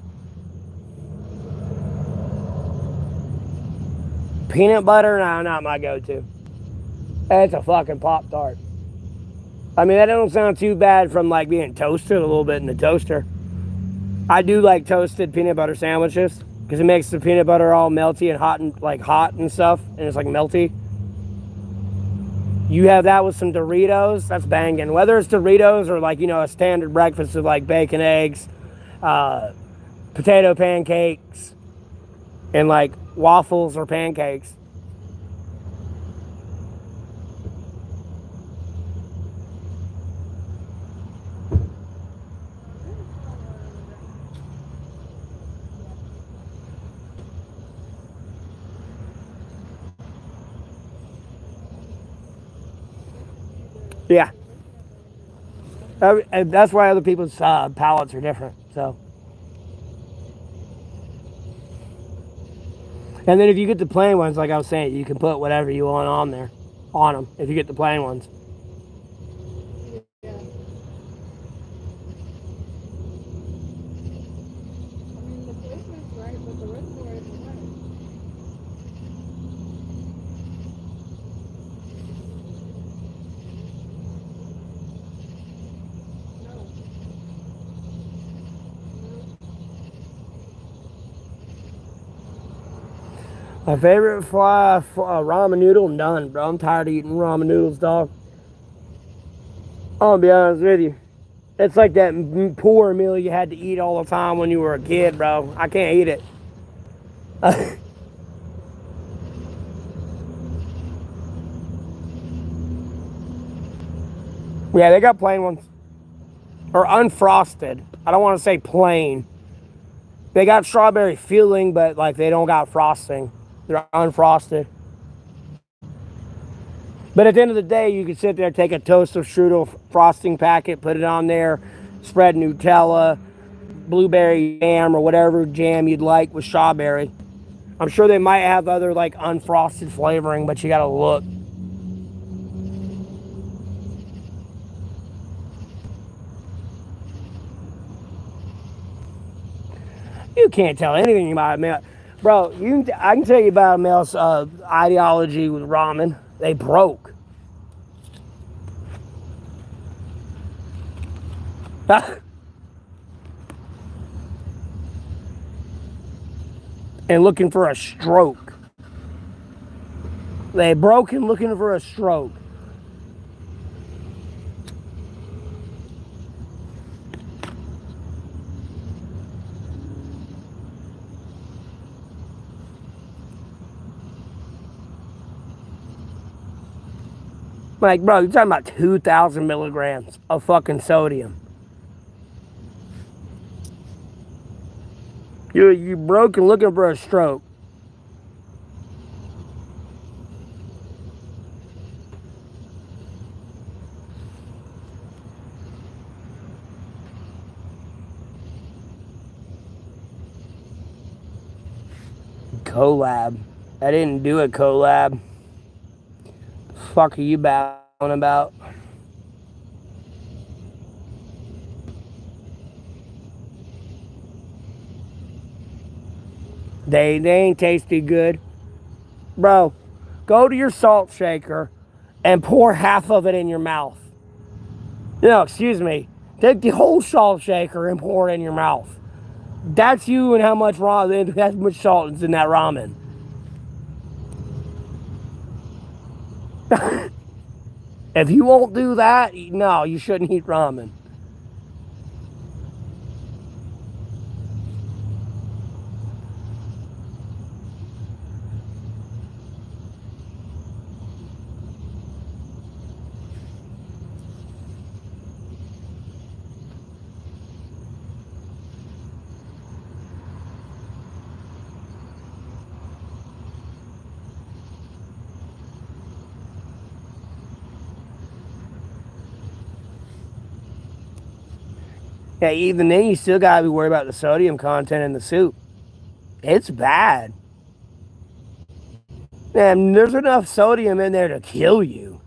Peanut butter, no, not my go-to. It's a fucking Pop-Tart. I mean, that don't sound too bad from like being toasted a little bit in the toaster. I do like toasted peanut butter sandwiches because it makes the peanut butter all melty and hot and stuff, and it's like melty. You have that with some Doritos, that's banging. Whether it's Doritos or like, a standard breakfast with like bacon, eggs, potato pancakes, and like waffles or pancakes. Yeah. That's why other people's palates are different. So, and then if you get the plain ones, like I was saying, you can put whatever you want on them. If you get the plain ones. My favorite ramen noodle, none, bro. I'm tired of eating ramen noodles, dog. I'll be honest with you. It's like that poor meal you had to eat all the time when you were a kid, bro. I can't eat it. Yeah, they got plain ones. Or unfrosted. I don't want to say plain. They got strawberry filling, but like they don't got frosting. They're unfrosted. But at the end of the day, you can sit there, take a toaster strudel frosting packet, put it on there, spread Nutella, blueberry jam, or whatever jam you'd like with strawberry. I'm sure they might have other like unfrosted flavoring, but you gotta look. You can't tell anything about it, man. Bro, I can tell you about Mel's ideology with ramen. They broke. And looking for a stroke. They broke and looking for a stroke. Like, bro, you're talking about 2,000 milligrams of fucking sodium. You broke and looking for a stroke. Collab. I didn't do a collab. The fuck are you babbling about? They ain't tasty good. Bro, go to your salt shaker and pour half of it in your mouth. No, excuse me. Take the whole salt shaker and pour it in your mouth. That's you and how much ramen, how much salt is in that ramen. If you won't do that, no, you shouldn't eat ramen. Yeah, even then, you still gotta be worried about the sodium content in the soup. It's bad. Man, there's enough sodium in there to kill you.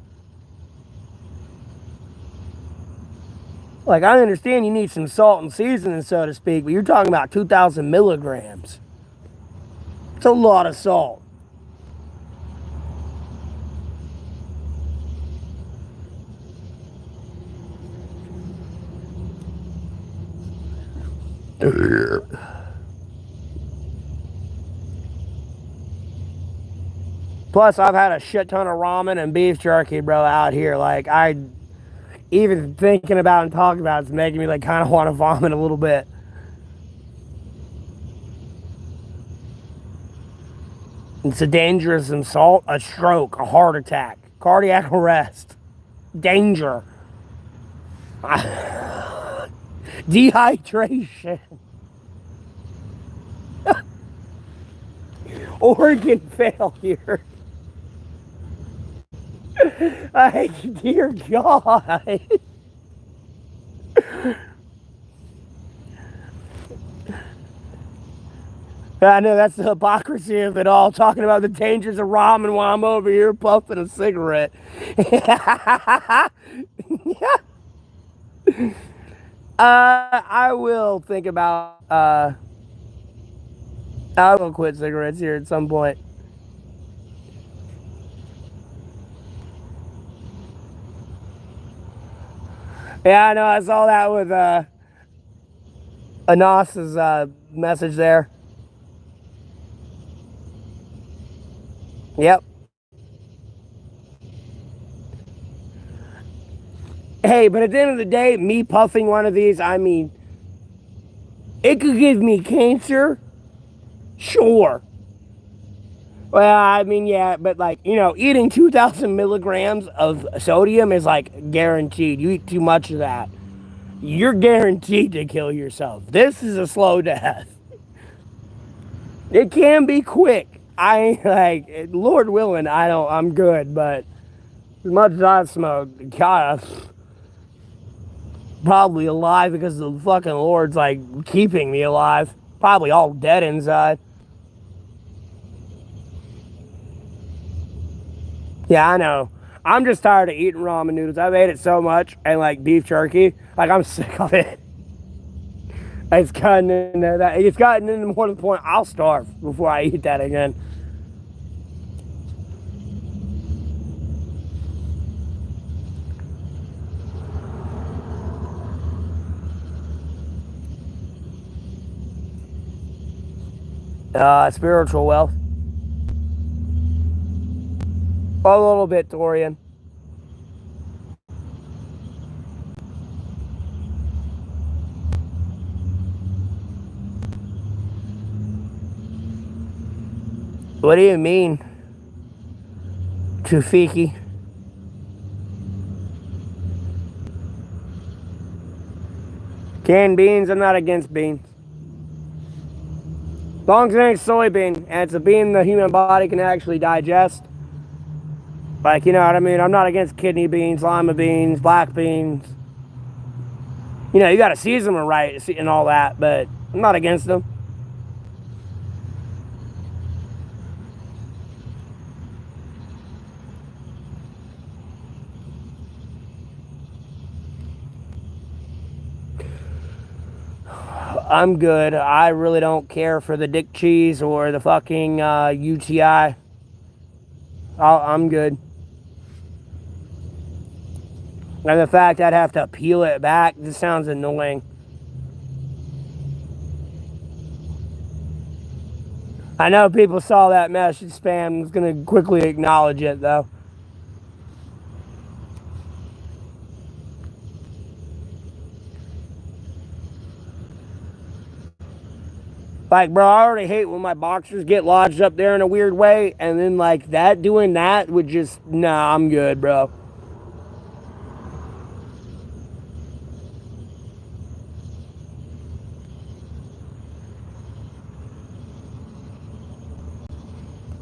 Like, I understand you need some salt and seasoning, so to speak, but you're talking about 2,000 milligrams. It's a lot of salt. Plus, I've had a shit ton of ramen and beef jerky, bro, out here. Like, even thinking about and talking about it's making me, like, kind of want to vomit a little bit. It's a dangerous insult, a stroke, a heart attack, cardiac arrest, danger, dehydration, organ failure. Dear God. I know that's the hypocrisy of it all, talking about the dangers of ramen while I'm over here puffing a cigarette. I will think about, I will quit cigarettes here at some point. Yeah, I know, I saw that with Anas's message there. Yep. Hey, but at the end of the day, me puffing one of these, I mean, it could give me cancer. Sure. Well, I mean, yeah, but like, you know, eating 2,000 milligrams of sodium is like guaranteed. You eat too much of that, you're guaranteed to kill yourself. This is a slow death. It can be quick. I like, Lord willing, I'm good, but as much as I smoke, God, I'm probably alive because the fucking Lord's like keeping me alive. Probably all dead inside. Yeah, I know. I'm just tired of eating ramen noodles. I've ate it so much, and like beef jerky, like I'm sick of it. It's gotten into that. It's gotten into more to the point I'll starve before I eat that again. Spiritual wealth. A little bit, Torian. What do you mean, Tufiki? Canned beans, I'm not against beans. As long as it ain't soybean, and it's a bean the human body can actually digest. Like, you know what I mean? I'm not against kidney beans, lima beans, black beans. You know, you gotta season them right and all that, but I'm not against them. I'm good. I really don't care for the dick cheese or the fucking UTI. I'm good. And the fact I'd have to peel it back just sounds annoying. I know people saw that message spam. I'm just gonna quickly acknowledge it though. Like, bro, I already hate when my boxers get lodged up there in a weird way, and then like that doing that would just nah, I'm good, bro.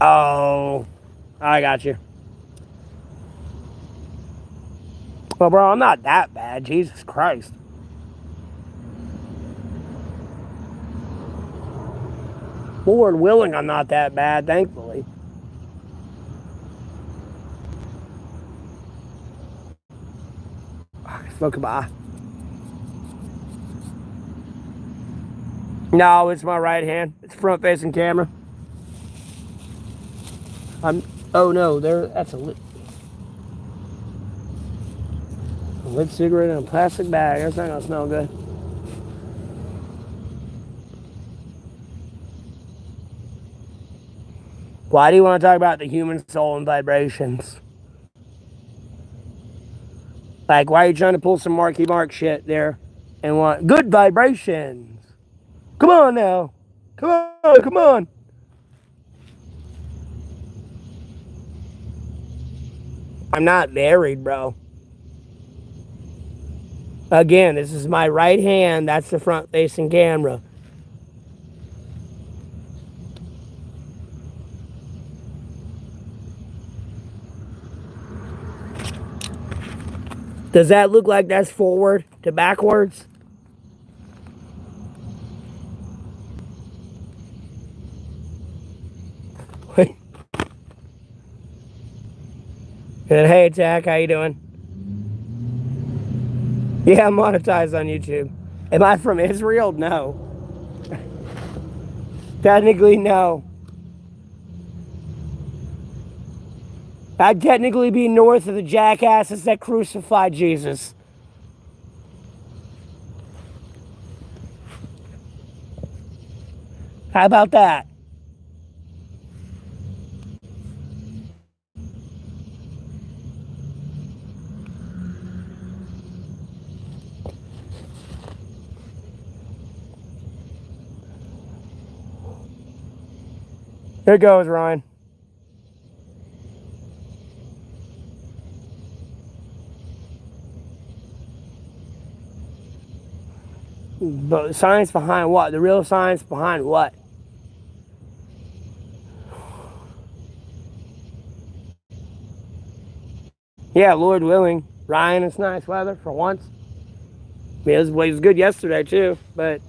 Oh, I got you. Well, bro, I'm not that bad. Jesus Christ. Lord willing, I'm not that bad, thankfully. Look, goodbye. No, it's my right hand. It's front facing camera. Oh no, that's a lit cigarette in a plastic bag. That's not gonna smell good. Why do you want to talk about the human soul and vibrations? Like, why are you trying to pull some Marky Mark shit there and want good vibrations? Come on now. Come on, come on. I'm not married, bro. Again, this is my right hand. That's the front facing camera. Does that look like that's forward to backwards? And hey, Jack, how you doing? Yeah, I'm monetized on YouTube. Am I from Israel? No. Technically, no. I'd technically be north of the jackasses that crucified Jesus. How about that? Here goes, Ryan. But science behind what? The real science behind what? Yeah, Lord willing. Ryan, it's nice weather for once. I mean, it was good yesterday too, but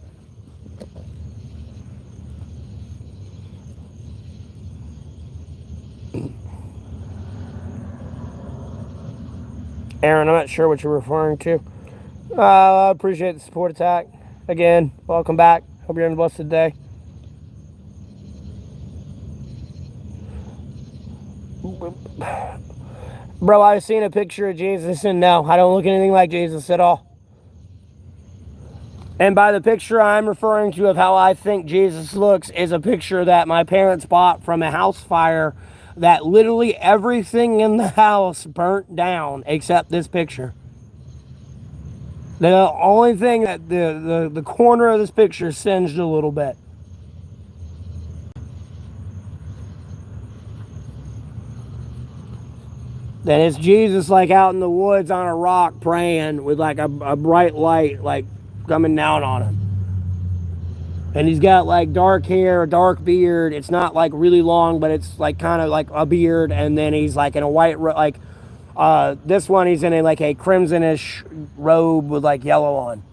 Aaron, I'm not sure what you're referring to. I appreciate the support attack. Again, welcome back. Hope you're having a blessed day. Bro, I've seen a picture of Jesus and no, I don't look anything like Jesus at all. And by the picture I'm referring to of how I think Jesus looks is a picture that my parents bought from a house fire that literally everything in the house burnt down except this picture. The only thing that the corner of this picture singed a little bit. Then it's Jesus like out in the woods on a rock praying with like a bright light like coming down on him. And he's got like dark hair, a dark beard. It's not like really long, but it's like kind of like a beard. And then he's like in a white, like this one, he's in a like a crimsonish robe with like yellow on.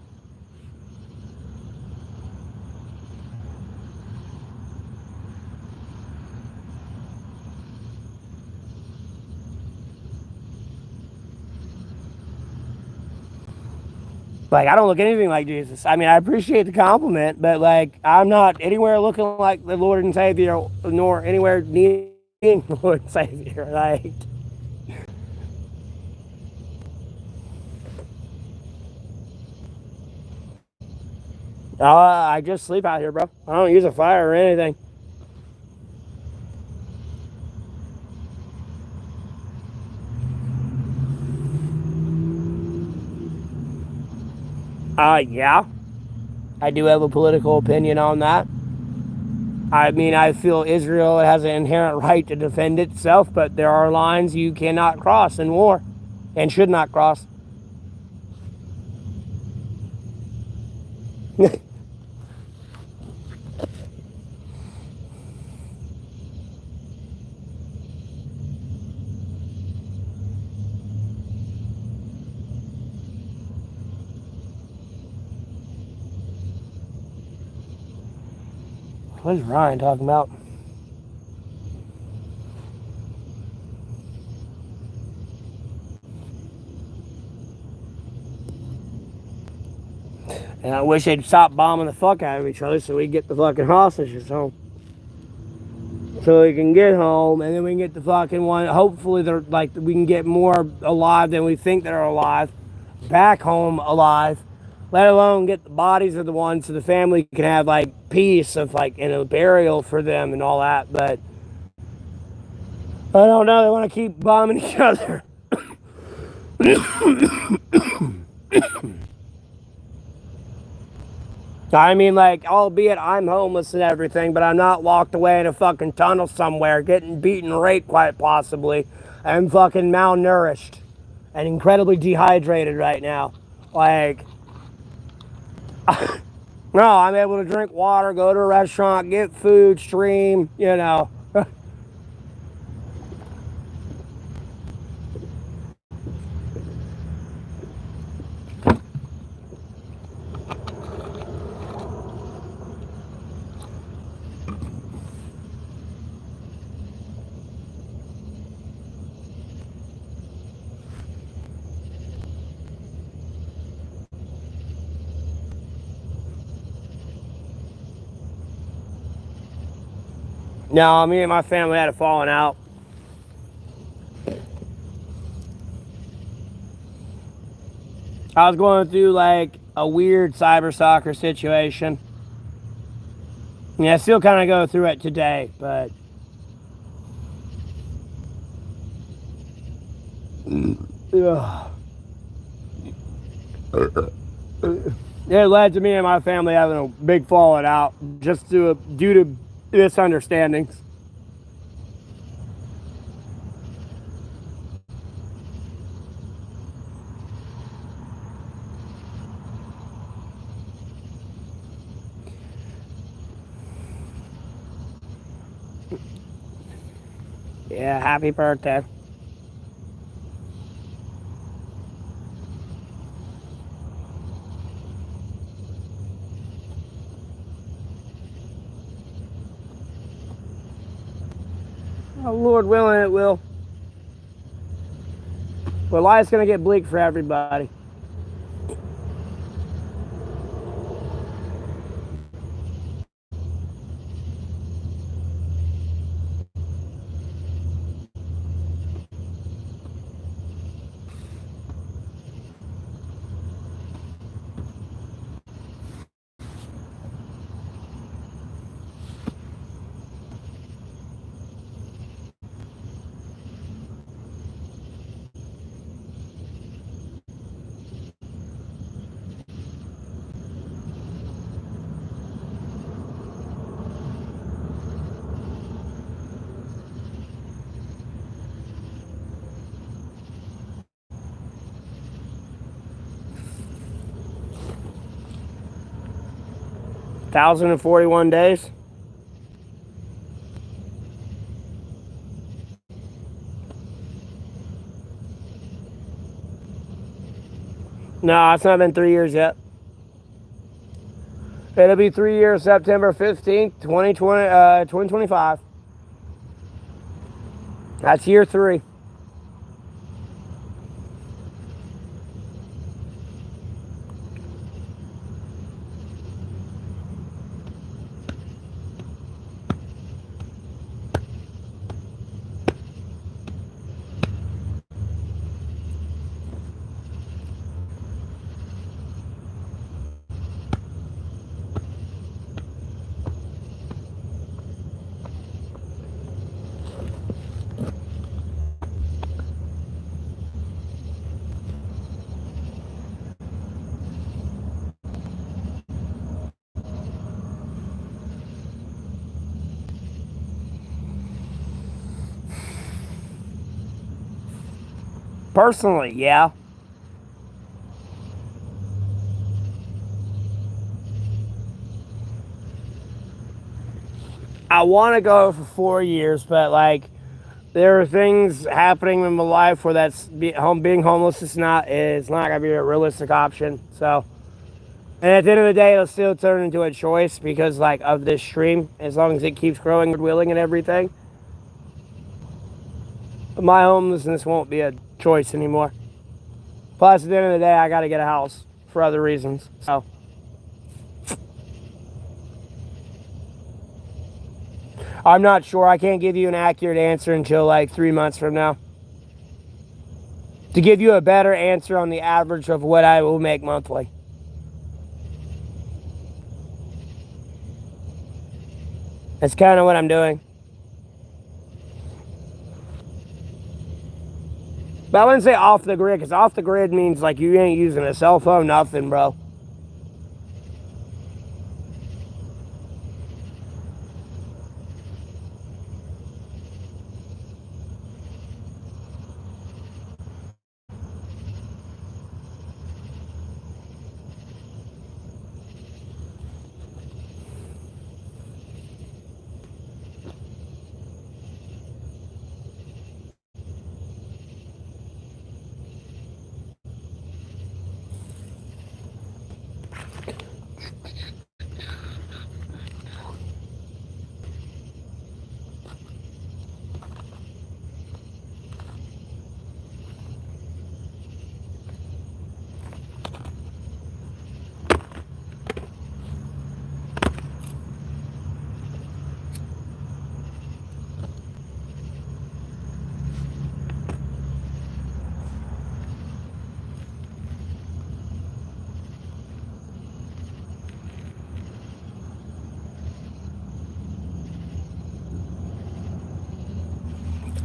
Like, I don't look anything like Jesus. I mean, I appreciate the compliment, but like, I'm not anywhere looking like the Lord and Savior, nor anywhere needing the Lord and Savior. Like, I just sleep out here, bro. I don't use a fire or anything. Yeah, I do have a political opinion on that. I mean, I feel Israel has an inherent right to defend itself, but there are lines you cannot cross in war and should not cross. What is Ryan talking about? And I wish they'd stop bombing the fuck out of each other so we get the fucking hostages home. So we can get home and then we can get the fucking one. Hopefully, they're like we can get more alive than we think that are alive back home alive. Let alone get the bodies of the ones so the family can have like peace of like and a burial for them and all that. But I don't know. They want to keep bombing each other. I mean, like, albeit I'm homeless and everything, but I'm not locked away in a fucking tunnel somewhere, getting beaten, raped, quite possibly. I'm fucking malnourished and incredibly dehydrated right now. Like, no, I'm able to drink water, go to a restaurant, get food, stream, you know. No, me and my family had a falling out. I was going through like a weird cyber soccer situation. Yeah, I still kind of go through it today, but ugh. It led to me and my family having a big falling out just due to misunderstandings. Yeah, happy birthday. Oh, Lord willing, it will. But life's gonna get bleak for everybody. 1,041 days. No, it's not been 3 years yet. It'll be 3 years, September 15th, 2025. That's year 3. Personally, yeah. I want to go for 4 years, but like there are things happening in my life where being homeless is not gonna be a realistic option. So, and at the end of the day, it'll still turn into a choice because like of this stream, as long as it keeps growing and willing and everything, my homelessness won't be a choice anymore. Plus, at the end of the day, I got to get a house for other reasons. So, I'm not sure. I can't give you an accurate answer until like 3 months from now. To give you a better answer on the average of what I will make monthly. That's kind of what I'm doing. But I wouldn't say off the grid, because off the grid means like you ain't using a cell phone, nothing, bro.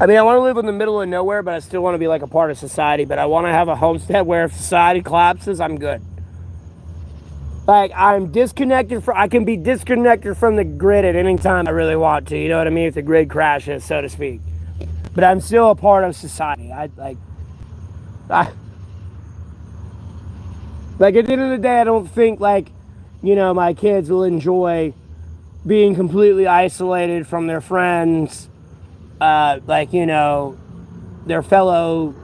I mean, I want to live in the middle of nowhere, but I still want to be like a part of society. But I want to have a homestead where if society collapses, I'm good. Like, I can be disconnected from the grid at any time I really want to. You know what I mean? If the grid crashes, so to speak. But I'm still a part of society. Like at the end of the day, I don't think, like, you know, my kids will enjoy being completely isolated from their friends, like, you know, their fellow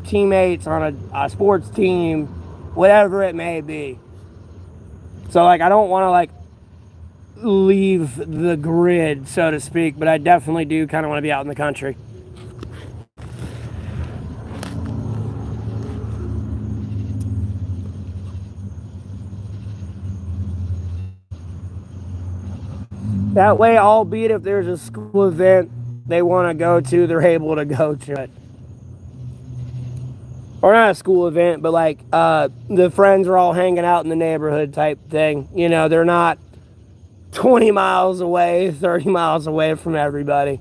teammates on a sports team, whatever it may be. So, like, I don't want to, like, leave the grid, so to speak, but I definitely do kind of want to be out in the country. That way, albeit if there's a school event they want to go to, they're able to go to it. Or not a school event, but like the friends are all hanging out in the neighborhood type thing. You know, they're not 20 miles away, 30 miles away from everybody.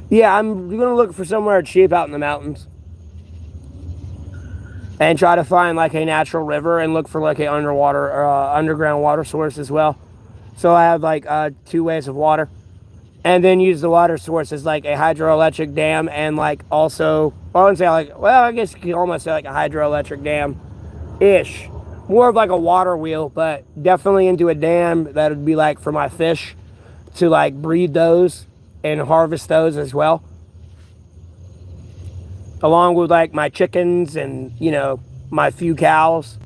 Yeah, I'm going to look for somewhere cheap out in the mountains. And try to find like a natural river and look for like a underground water source as well. So I have like 2 ways of water. and then use the water source as like a hydroelectric dam, and like also, I wouldn't say like, well, I guess you could almost say like a hydroelectric dam ish. More of like a water wheel, but definitely into a dam that would be like for my fish to like breed those and harvest those as well. Along with like my chickens and, my few cows.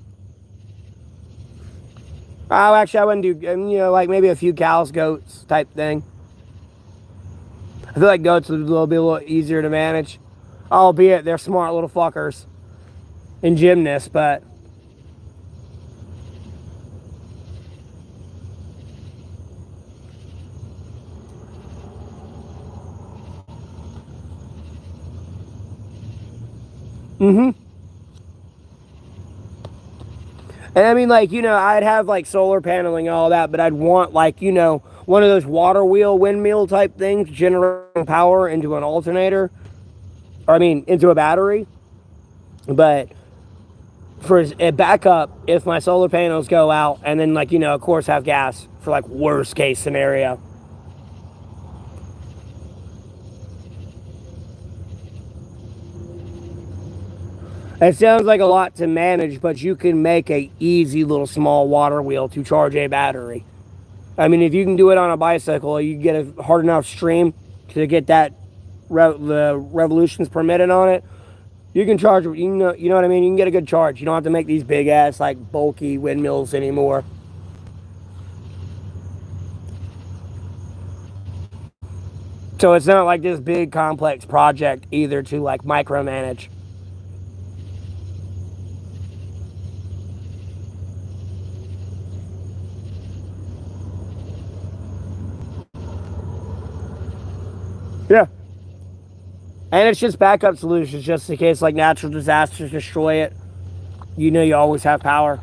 Oh, actually, I wouldn't do, like maybe a few cows, goats type thing. I feel like goats would be a little easier to manage. Albeit they're smart little fuckers and gymnasts, but. And I mean, like, I'd have like solar paneling and all that, but I'd want like, one of those water wheel windmill type things generating power into an alternator. Or I mean, into a battery. But for a backup, if my solar panels go out, and then like, of course have gas for like worst case scenario. It sounds like a lot to manage, but you can make a easy little small water wheel to charge a battery. I mean, if you can do it on a bicycle, you get a hard enough stream to get that the revolutions permitted on it. You can charge, you know what I mean? You can get a good charge. You don't have to make these big ass, like bulky windmills anymore. So it's not like this big complex project either to like micromanage. Yeah. And it's just backup solutions just in case like natural disasters destroy it. You always have power.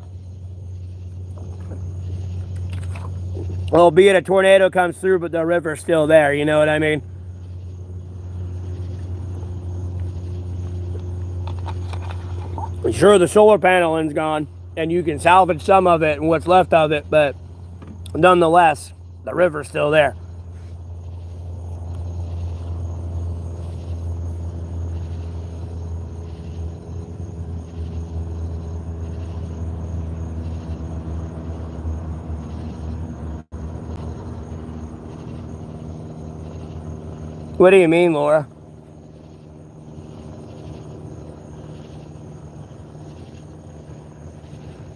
Albeit a tornado comes through, but the river's still there, you know what I mean? Sure, the solar paneling's gone, and you can salvage some of it and what's left of it, but nonetheless, the river's still there. What do you mean, Laura?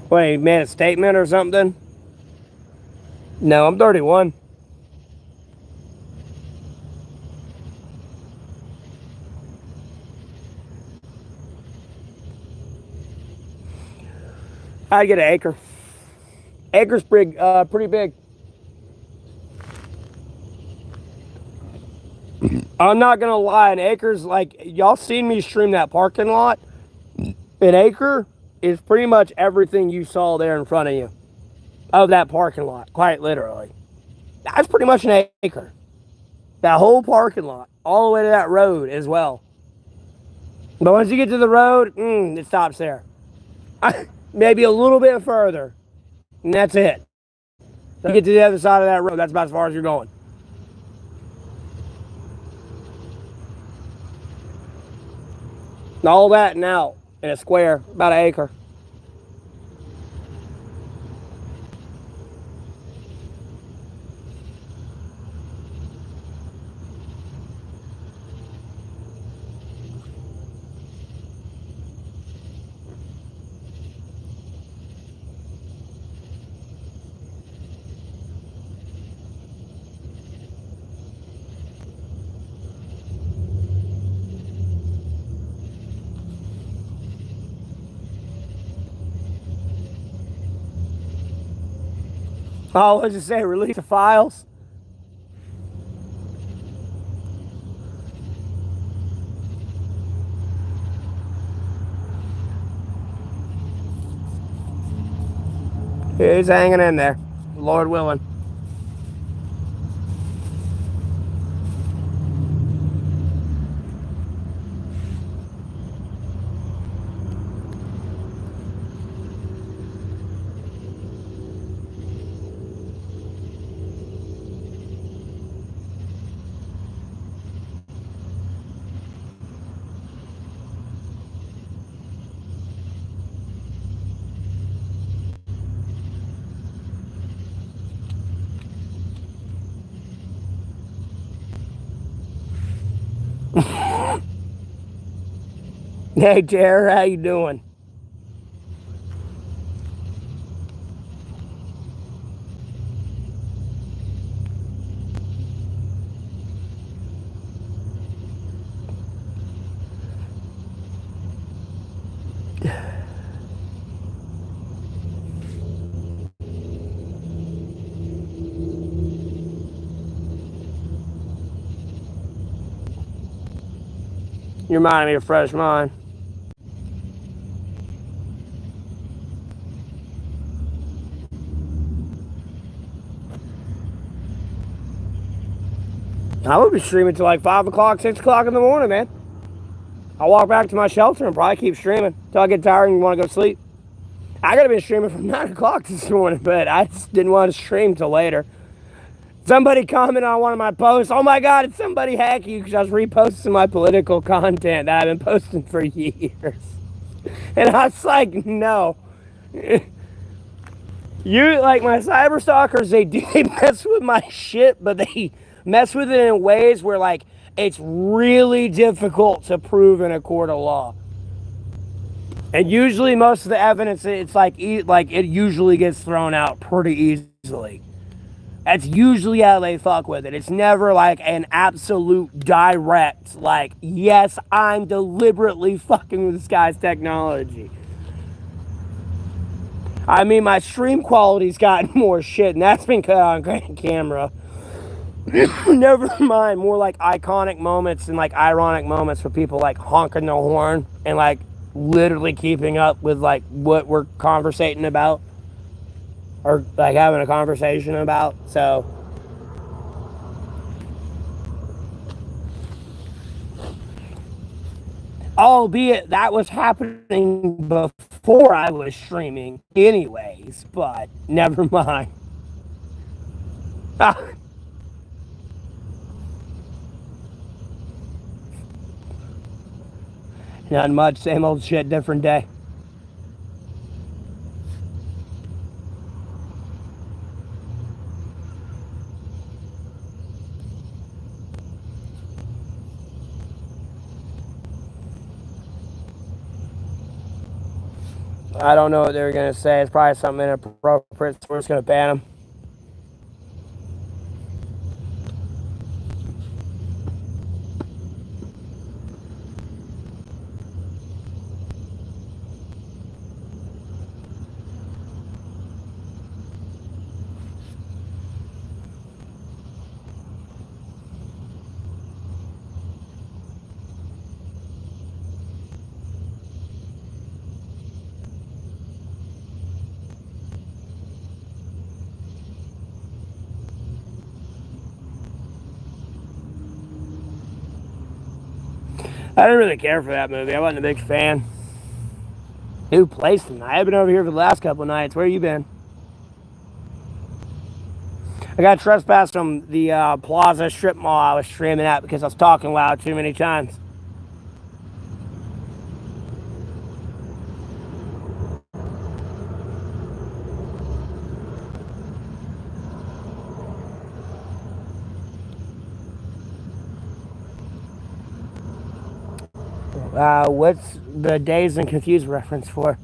What, he made a statement or something? No, I'm 31. I'd get an acre. Acre's pretty big. I'm not gonna lie, an acre's like, y'all seen me stream that parking lot? An acre is pretty much everything you saw there in front of you. Of that parking lot, quite literally. That's pretty much an acre. That whole parking lot, all the way to that road as well. But once you get to the road, it stops there. Maybe a little bit further, and that's it. You get to the other side of that road, that's about as far as you're going. All that and out in a square, about an acre. Oh, what does it say? Release the files? He's hanging in there, Lord willing. Hey, Tara, how you doing? You reminded me of Fresh Mind. I would be streaming till like 5 o'clock, 6 o'clock in the morning, man. I'll walk back to my shelter and probably keep streaming till I get tired and want to go sleep. I could have been streaming from 9 o'clock this morning, but I just didn't want to stream till later. Somebody commented on one of my posts, oh my God, it's somebody hacking you, because I was reposting my political content that I've been posting for years. And I was like, no. You, like, my cyber stalkers, they mess with my shit, but they mess with it in ways where, like, it's really difficult to prove in a court of law. And usually most of the evidence, it's like it usually gets thrown out pretty easily. That's usually how they fuck with it. It's never like an absolute direct, like, yes, I'm deliberately fucking with this guy's technology. I mean, my stream quality's gotten more shit, and that's been cut on camera. Never mind, more like iconic moments and like ironic moments for people like honking the horn and like literally keeping up with like what we're conversating about or like having a conversation about. So albeit that was happening before I was streaming anyways, but never mind. Not much, same old shit, different day. I don't know what they were going to say. It's probably something inappropriate, so we're just going to ban them. I didn't really care for that movie. I wasn't a big fan. Who plays tonight? I've been over here for the last couple of nights. Where you been? I got trespassed from the Plaza strip mall I was streaming at because I was talking loud too many times. What's the Dazed and Confused reference for?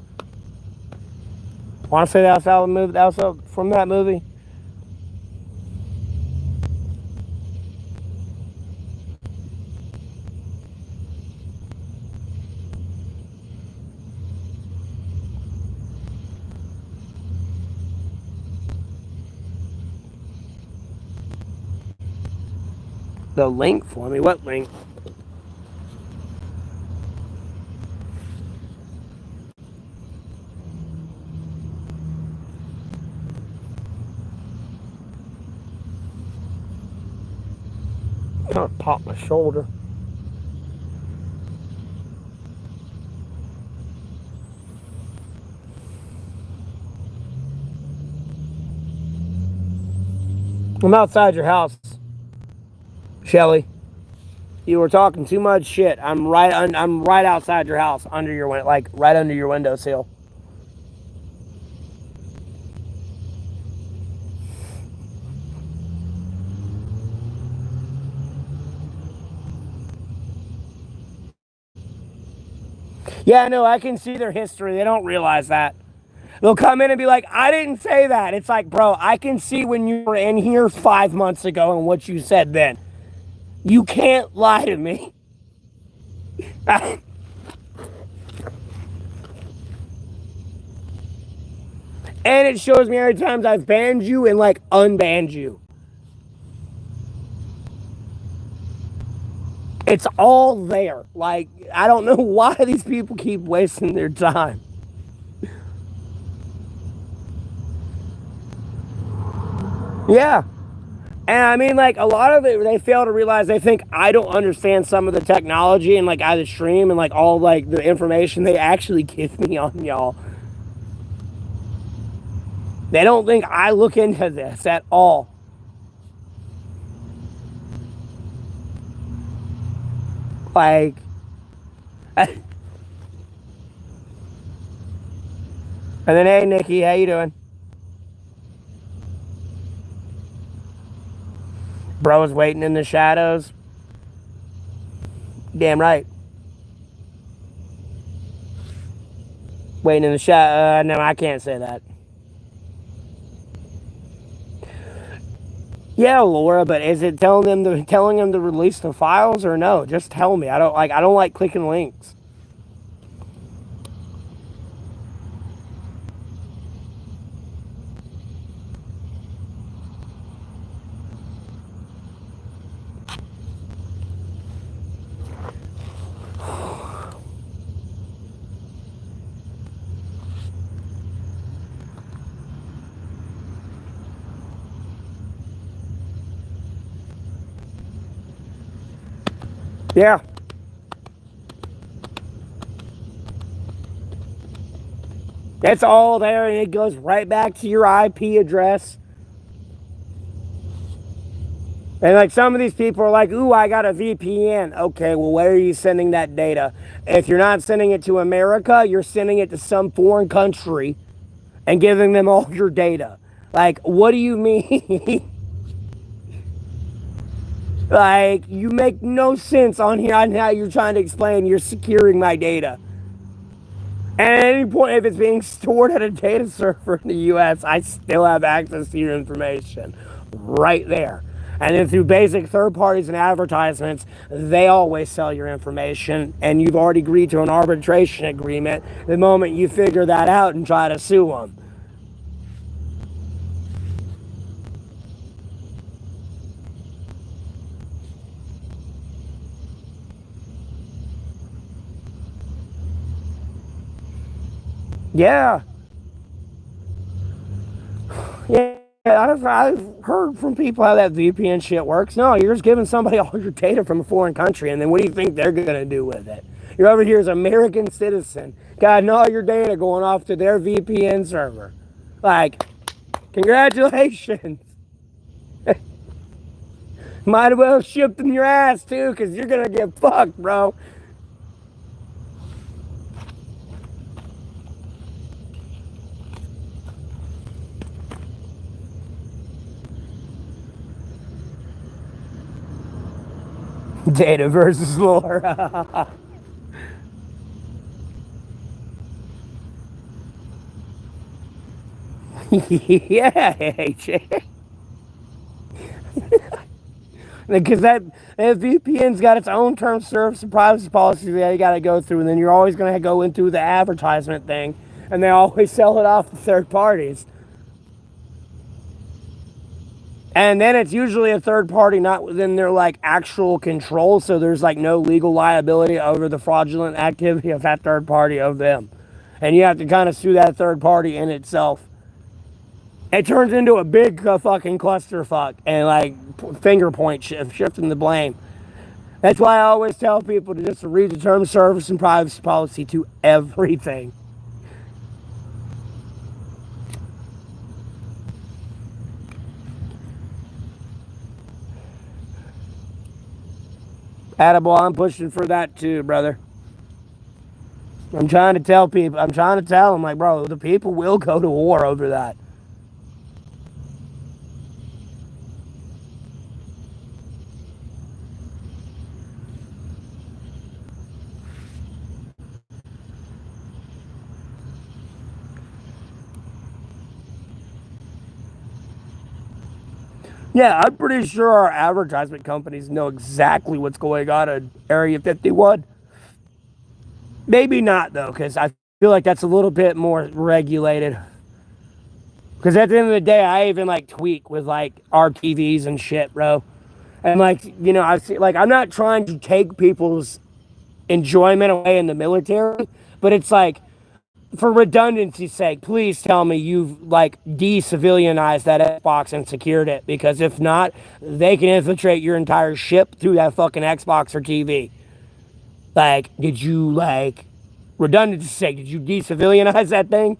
Want to say that was out of the movie? That was from that movie? The link for me? What link? I popped my shoulder. I'm outside your house, Shelly. You were talking too much shit. I'm right outside your house, under your like right under your windowsill. Yeah, no, I can see their history. They don't realize that. They'll come in and be like, I didn't say that. It's like, bro, I can see when you were in here 5 months ago and what you said then. You can't lie to me. And it shows me every time I've banned you and like unbanned you. It's all there. Like, I don't know why these people keep wasting their time. Yeah. And I mean, like, a lot of it, they fail to realize they think I don't understand some of the technology and, like, I the stream and, like, all, like, the information they actually give me on y'all. They don't think I look into this at all. Like, and then, hey, Nikki, how you doing? Bro's waiting in the shadows. Damn right. Waiting in the shadow. No, I can't say that. Yeah, Laura, but is it telling them to release the files or no? Just tell me. I don't like clicking links. Yeah. It's all there and it goes right back to your IP address. And like some of these people are like, ooh, I got a VPN. Okay, well, where are you sending that data? If you're not sending it to America, you're sending it to some foreign country and giving them all your data. Like, what do you mean? Like, you make no sense on here on how you're trying to explain you're securing my data. And at any point, if it's being stored at a data server in the US, I still have access to your information right there. And then through basic third parties and advertisements, they always sell your information, and you've already agreed to an arbitration agreement the moment you figure that out and try to sue them. Yeah. Yeah. I've heard from people how that VPN shit works. No, you're just giving somebody all your data from a foreign country, and then what do you think they're going to do with it? You're over here as an American citizen, got all your data going off to their VPN server. Like, congratulations. Might as well ship them your ass, too, because you're going to get fucked, bro. Data versus Laura. Yeah, AJ. Because that VPN's got its own terms, service, and privacy policy that you got to go through, and then you're always going to go into the advertisement thing, and they always sell it off to third parties. And then it's usually a third party not within their like actual control, so there's like no legal liability over the fraudulent activity of that third party of them. And you have to kind of sue that third party in itself. It turns into a big fucking clusterfuck and like finger point shifting the blame. That's why I always tell people to just read the terms of service and privacy policy to everything. Attaboy, I'm pushing for that too, brother. I'm trying to tell them, like, bro, the people will go to war over that. Yeah, I'm pretty sure our advertisement companies know exactly what's going on in Area 51. Maybe not, though, because I feel like that's a little bit more regulated. Because at the end of the day, I even like tweak with like our TVs and shit, bro. And like, you know, I see, like, I'm not trying to take people's enjoyment away in the military, but it's like, for redundancy's sake, please tell me you've like de-civilianized that Xbox and secured it, because if not, they can infiltrate your entire ship through that fucking Xbox or TV. Like, did you like, redundancy's sake, did you de-civilianize that thing?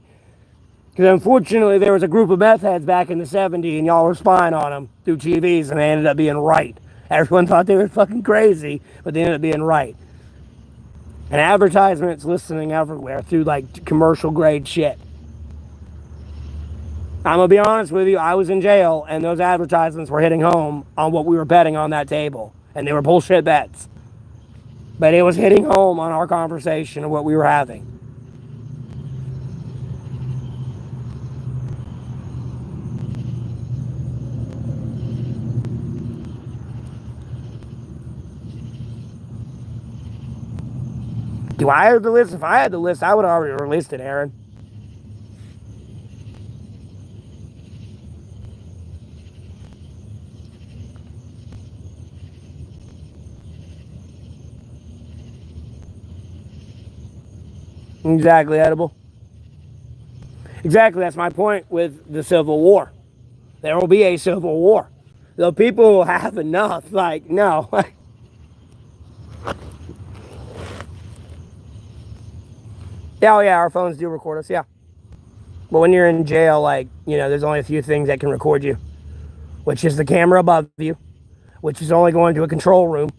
Because unfortunately, there was a group of meth heads back in the 70s, and y'all were spying on them through TVs, and they ended up being right. Everyone thought they were fucking crazy, but they ended up being right. And advertisements listening everywhere through like commercial grade shit. I'm gonna be honest with you, I was in jail, and those advertisements were hitting home on what we were betting on that table. And they were bullshit bets. But it was hitting home on our conversation of what we were having. Do I have the list? If I had the list, I would have already released it, Aaron. Exactly, edible. Exactly, that's my point with the Civil War. There will be a Civil War. The people will have enough. Like, no. Yeah, oh yeah, our phones do record us, yeah. But when you're in jail, like, you know, there's only a few things that can record you, which is the camera above you, which is only going to a control room.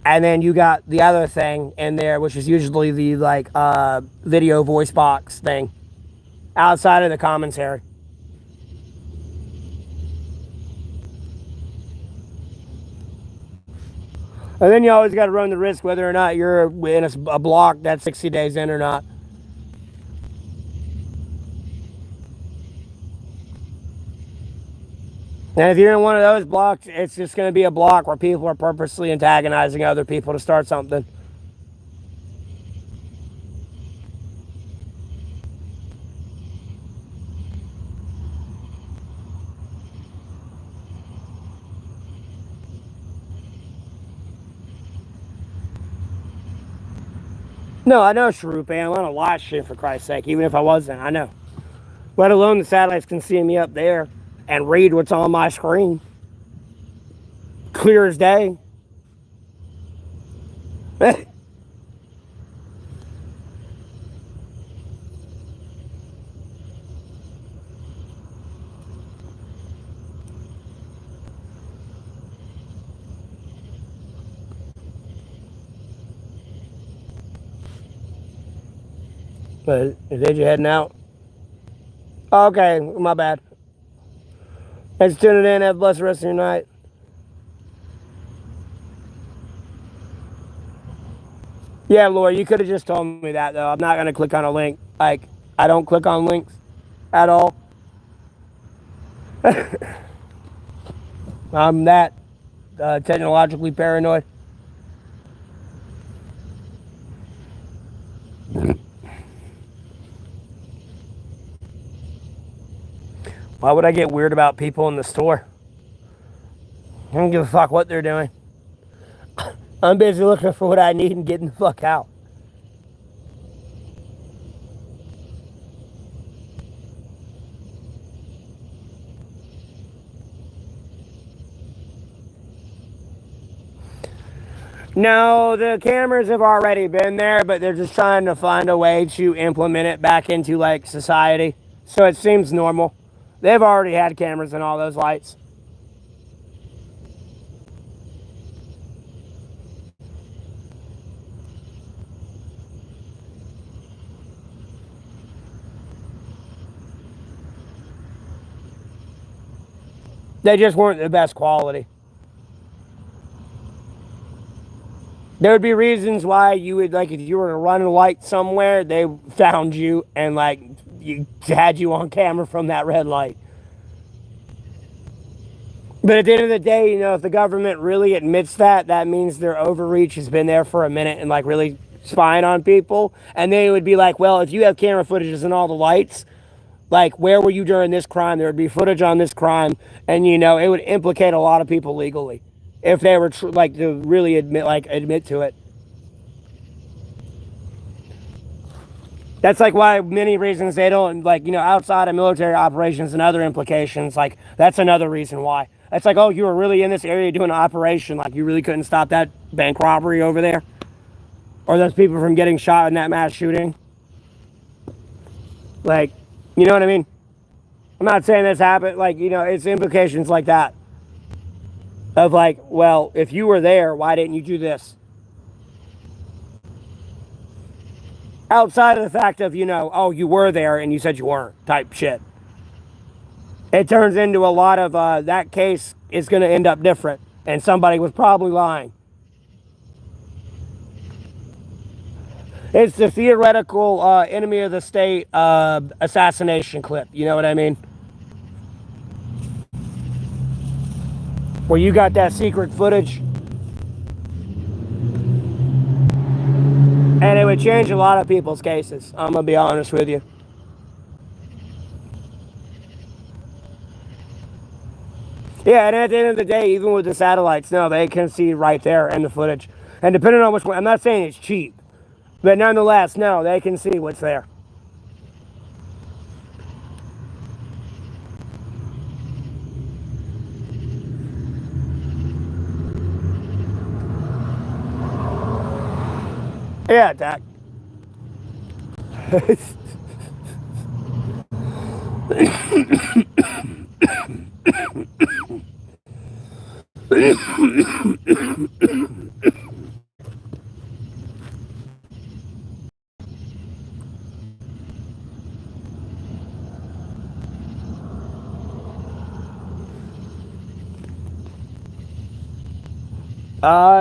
And then you got the other thing in there, which is usually the, like, video voice box thing outside of the commentary. And then you always got to run the risk whether or not you're in a block that's 60 days in or not. And if you're in one of those blocks, it's just going to be a block where people are purposely antagonizing other people to start something. No, I know, Sharupe. I'm on a live stream, for Christ's sake, even if I wasn't. I know. Let alone the satellites can see me up there and read what's on my screen. Clear as day. But did you heading out? Okay, my bad. Thanks for tuning in. Have a blessed rest of your night. Yeah, Laura, you could have just told me that, though. I'm not going to click on a link. Like, I don't click on links at all. I'm that technologically paranoid. Why would I get weird about people in the store? I don't give a fuck what they're doing. I'm busy looking for what I need and getting the fuck out. No, the cameras have already been there, but they're just trying to find a way to implement it back into like society. So it seems normal. They've already had cameras in all those lights. They just weren't the best quality. There would be reasons why you would, like, if you were to run a light somewhere, they found you and, like, you had you on camera from that red light. But at the end of the day, if the government really admits that, that means their overreach has been there for a minute and like really spying on people. And they would be like, well, if you have camera footages and all the lights, like where were you during this crime? There would be footage on this crime, and it would implicate a lot of people legally if they were like to really admit to it. That's like why many reasons they don't outside of military operations and other implications. Like that's another reason why. It's like, oh, you were really in this area doing an operation. Like you really couldn't stop that bank robbery over there, or those people from getting shot in that mass shooting. Like, you know what I mean? I'm not saying this happened. Like, it's implications like that. Of like, well, if you were there, why didn't you do this? Outside of the fact of, oh, you were there and you said you weren't type shit. It turns into a lot of that case is going to end up different. And somebody was probably lying. It's the theoretical enemy of the state assassination clip. You know what I mean? Where you got that secret footage. And it would change a lot of people's cases. I'm going to be honest with you. Yeah, and at the end of the day, even with the satellites, no, they can see right there in the footage. And depending on which one, I'm not saying it's cheap. But nonetheless, no, they can see what's there. Yeah, Dak.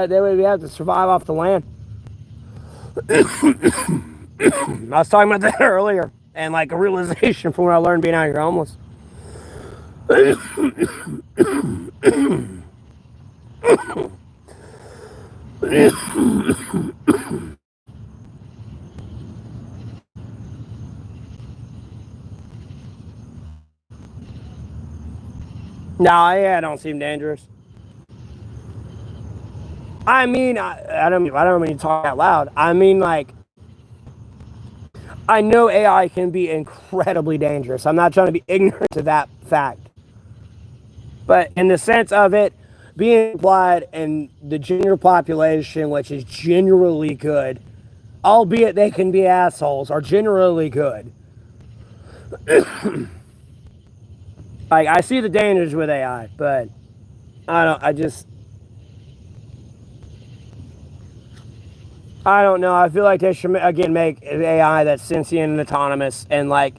They would have to survive off the land. I was talking about that earlier, and like a realization from when I learned being out here homeless. No, yeah, don't seem dangerous. I mean, I don't mean to talk out loud. I mean, like, I know AI can be incredibly dangerous. I'm not trying to be ignorant to that fact. But in the sense of it being applied in the general population, which is generally good, albeit they can be assholes, are generally good. Like, I see the dangers with AI, but I don't know. I feel like they should, again, make AI that's sentient and autonomous. And, like,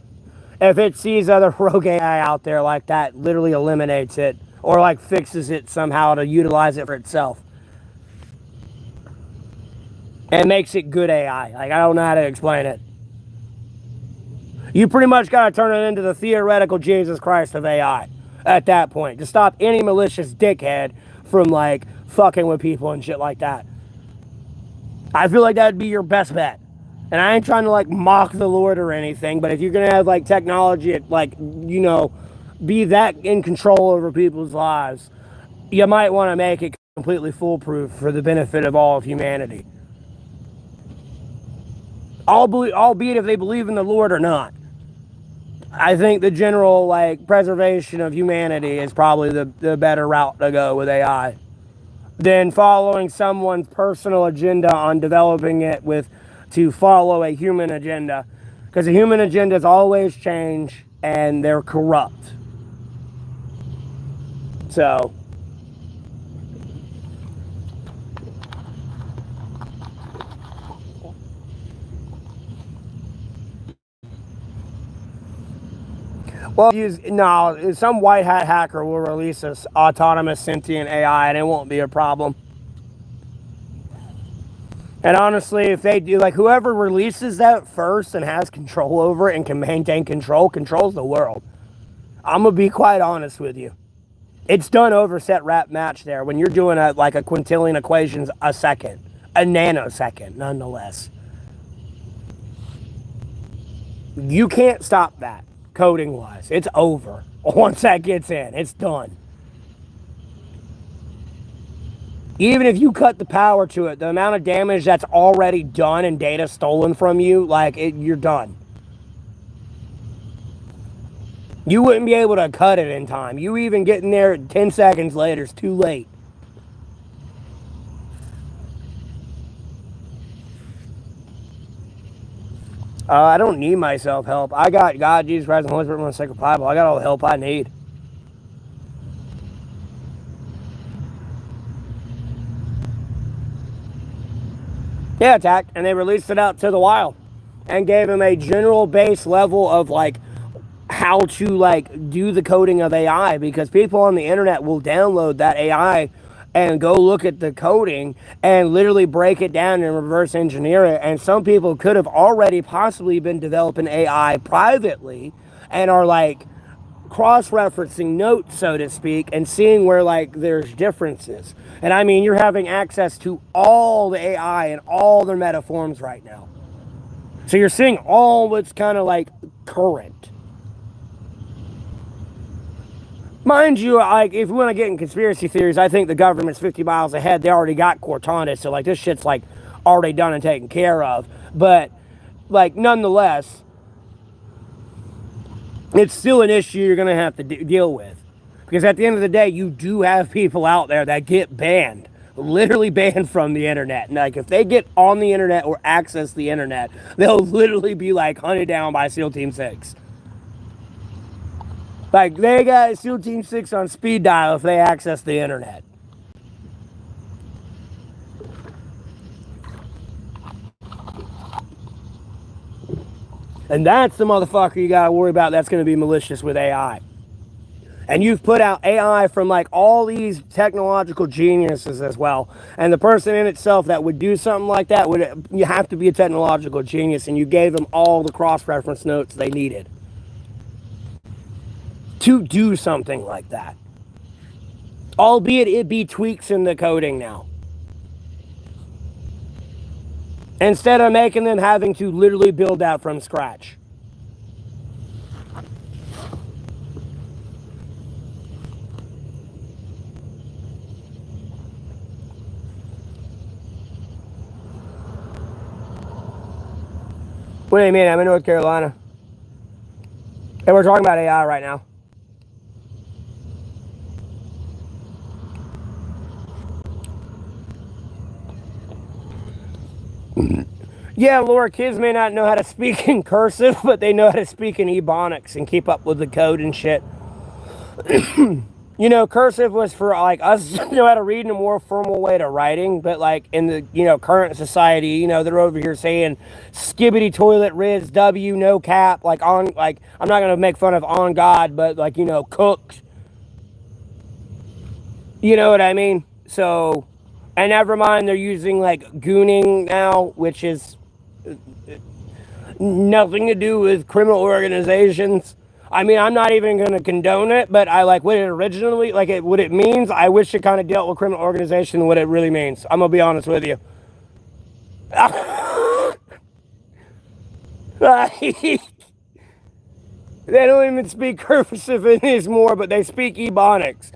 if it sees other rogue AI out there like that, literally eliminates it. Or, like, fixes it somehow to utilize it for itself. And makes it good AI. Like, I don't know how to explain it. You pretty much got to turn it into the theoretical Jesus Christ of AI at that point. To stop any malicious dickhead from, like, fucking with people and shit like that. I feel like that'd be your best bet. And I ain't trying to, like, mock the Lord or anything, but if you're going to have, like, technology, like, be that in control over people's lives, you might want to make it completely foolproof for the benefit of all of humanity. Albeit if they believe in the Lord or not. I think the general, like, preservation of humanity is probably the better route to go with AI than following someone's personal agenda on developing it to follow a human agenda. Because the human agendas always change and they're corrupt. So, well, some white hat hacker will release this autonomous sentient AI and it won't be a problem. And honestly, if they do, like, whoever releases that first and has control over it and can maintain controls the world. I'm going to be quite honest with you. It's done over set rep match there when you're doing like a quintillion equations a second, a nanosecond, nonetheless. You can't stop that coding wise. It's over. Once that gets in, it's done. Even if you cut the power to it, the amount of damage that's already done and data stolen from you, like, you're done. You wouldn't be able to cut it in time. You even getting there 10 seconds later is too late. I don't need my self-help. I got God, Jesus Christ, and the Holy Spirit, and the sacred Bible. I got all the help I need. Yeah, attacked, and they released it out to the wild and gave him a general base level of like how to like do the coding of AI, because people on the internet will download that AI and go look at the coding and literally break it down and reverse engineer it. And some people could have already possibly been developing AI privately and are like cross-referencing notes, so to speak, and seeing where like there's differences. And I mean, you're having access to all the AI and all their metaforms right now. So you're seeing all what's kind of like current. Mind you, like, if we want to get in conspiracy theories, I think the government's 50 miles ahead. They already got Cortana, so like this shit's like already done and taken care of. But like nonetheless, it's still an issue you're going to have to deal with. Because at the end of the day, you do have people out there that get banned. Literally banned from the internet. And like, if they get on the internet or access the internet, they'll literally be like hunted down by SEAL Team 6. Like, they got SEAL Team 6 on speed dial if they access the internet. And that's the motherfucker you gotta worry about that's gonna be malicious with AI. And you've put out AI from like all these technological geniuses as well. And the person in itself that would do something like that, you have to be a technological genius, and you gave them all the cross-reference notes they needed to do something like that. Albeit it be tweaks in the coding now. Instead of making them having to literally build that from scratch. What do you mean? I'm in North Carolina. And we're talking about AI right now. Yeah, Laura, kids may not know how to speak in cursive, but they know how to speak in Ebonics and keep up with the code and shit. You know, cursive was for like us to know how to read in a more formal way to writing, but like in the, you know, current society, you know, they're over here saying skibbity toilet riz W no cap, like on, like, I'm not gonna make fun of on God, but like, you know, cooked. You know what I mean? So, and never mind, they're using like gooning now, which is nothing to do with criminal organizations. I mean, I'm not even going to condone it, but I like what it originally, like it, what it means. I wish it kind of dealt with criminal organization, what it really means. I'm going to be honest with you. They don't even speak cursive anymore, but they speak Ebonics.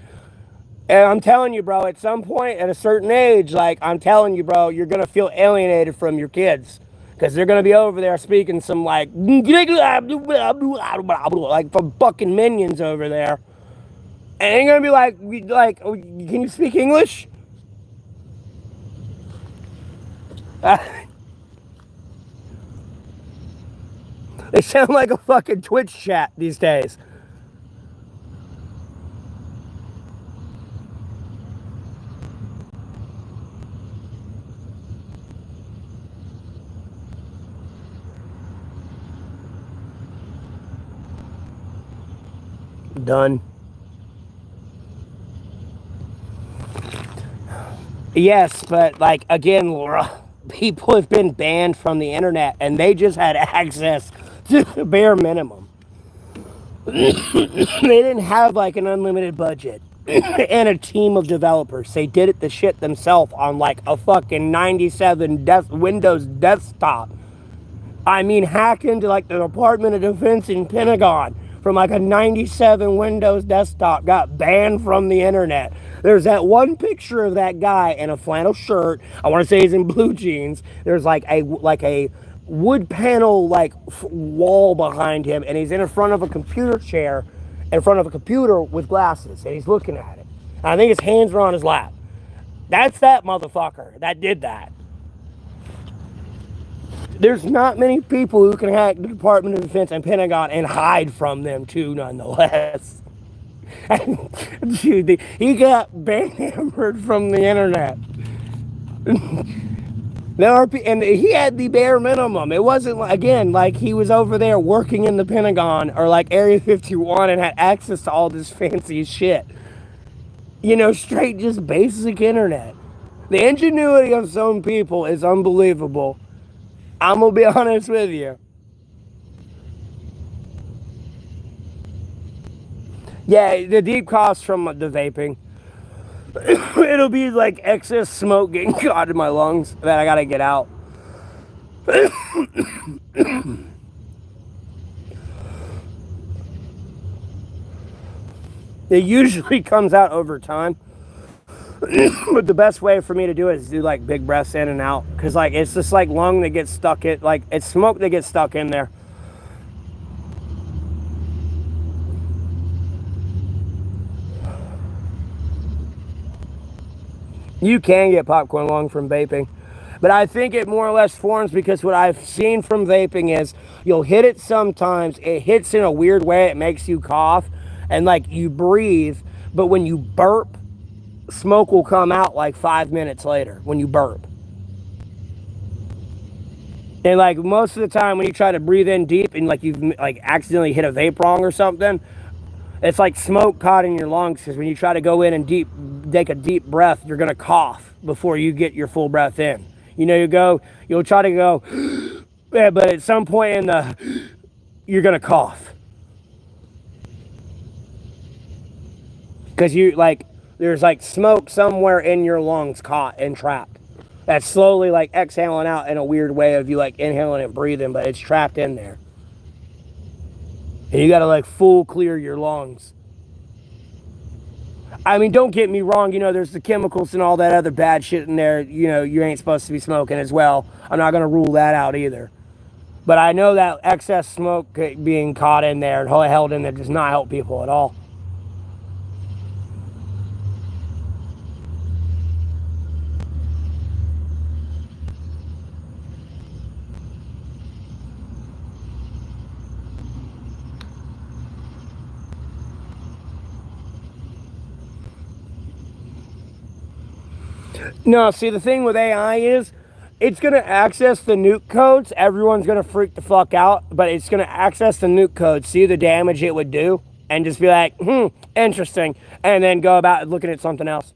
And I'm telling you, bro, at some point, at a certain age, like, I'm telling you, bro, you're going to feel alienated from your kids. Because they're going to be over there speaking some, like, from fucking minions over there. And they're going to be like, can you speak English? They sound like a fucking Twitch chat these days. Done. Yes, but like again, Laura, people have been banned from the internet and they just had access to the bare minimum. They didn't have like an unlimited budget. and a team of developers. They did it the shit themselves on like a fucking 97 Windows desktop. I mean, hack into like the Department of Defense and Pentagon from like a 97 Windows desktop, got banned from the internet. There's that one picture of that guy in a flannel shirt. I want to say he's in blue jeans. There's like a wood panel like wall behind him, and he's in front of a computer chair, in front of a computer with glasses, and he's looking at it. And I think his hands are on his lap. That's that motherfucker that did that. There's not many people who can hack the Department of Defense and Pentagon and hide from them too, nonetheless. Dude, he got hammered from the internet. And he had the bare minimum. It wasn't, again, like he was over there working in the Pentagon or like Area 51 and had access to all this fancy shit. You know, straight just basic internet. The ingenuity of some people is unbelievable. I'm gonna be honest with you. Yeah, the deep cost from the vaping. It'll be like excess smoke getting caught in my lungs that I gotta get out. It usually comes out over time. But the best way for me to do it is do like big breaths in and out. Cause like it's just like lung that gets stuck in, like it's smoke that gets stuck in there. You can get popcorn lung from vaping. But I think it more or less forms because what I've seen from vaping is you'll hit it sometimes, it hits in a weird way, it makes you cough, and like you breathe, but when you burp, smoke will come out like 5 minutes later when you burp. And like most of the time when you try to breathe in deep and like you've like accidentally hit a vape wrong or something, it's like smoke caught in your lungs because when you try to go in and take a deep breath, you're gonna cough before you get your full breath in. You know, you'll try to go, yeah, but at some point you're gonna cough. Because there's like smoke somewhere in your lungs caught and trapped. That's slowly like exhaling out in a weird way of you like inhaling and breathing, but it's trapped in there. And you gotta like full clear your lungs. I mean, don't get me wrong, you know, there's the chemicals and all that other bad shit in there, you know, you ain't supposed to be smoking as well. I'm not gonna rule that out either. But I know that excess smoke being caught in there and held in there does not help people at all. No, see, the thing with AI is it's going to access the nuke codes. Everyone's going to freak the fuck out, but it's going to access the nuke codes, see the damage it would do, and just be like, interesting, and then go about looking at something else.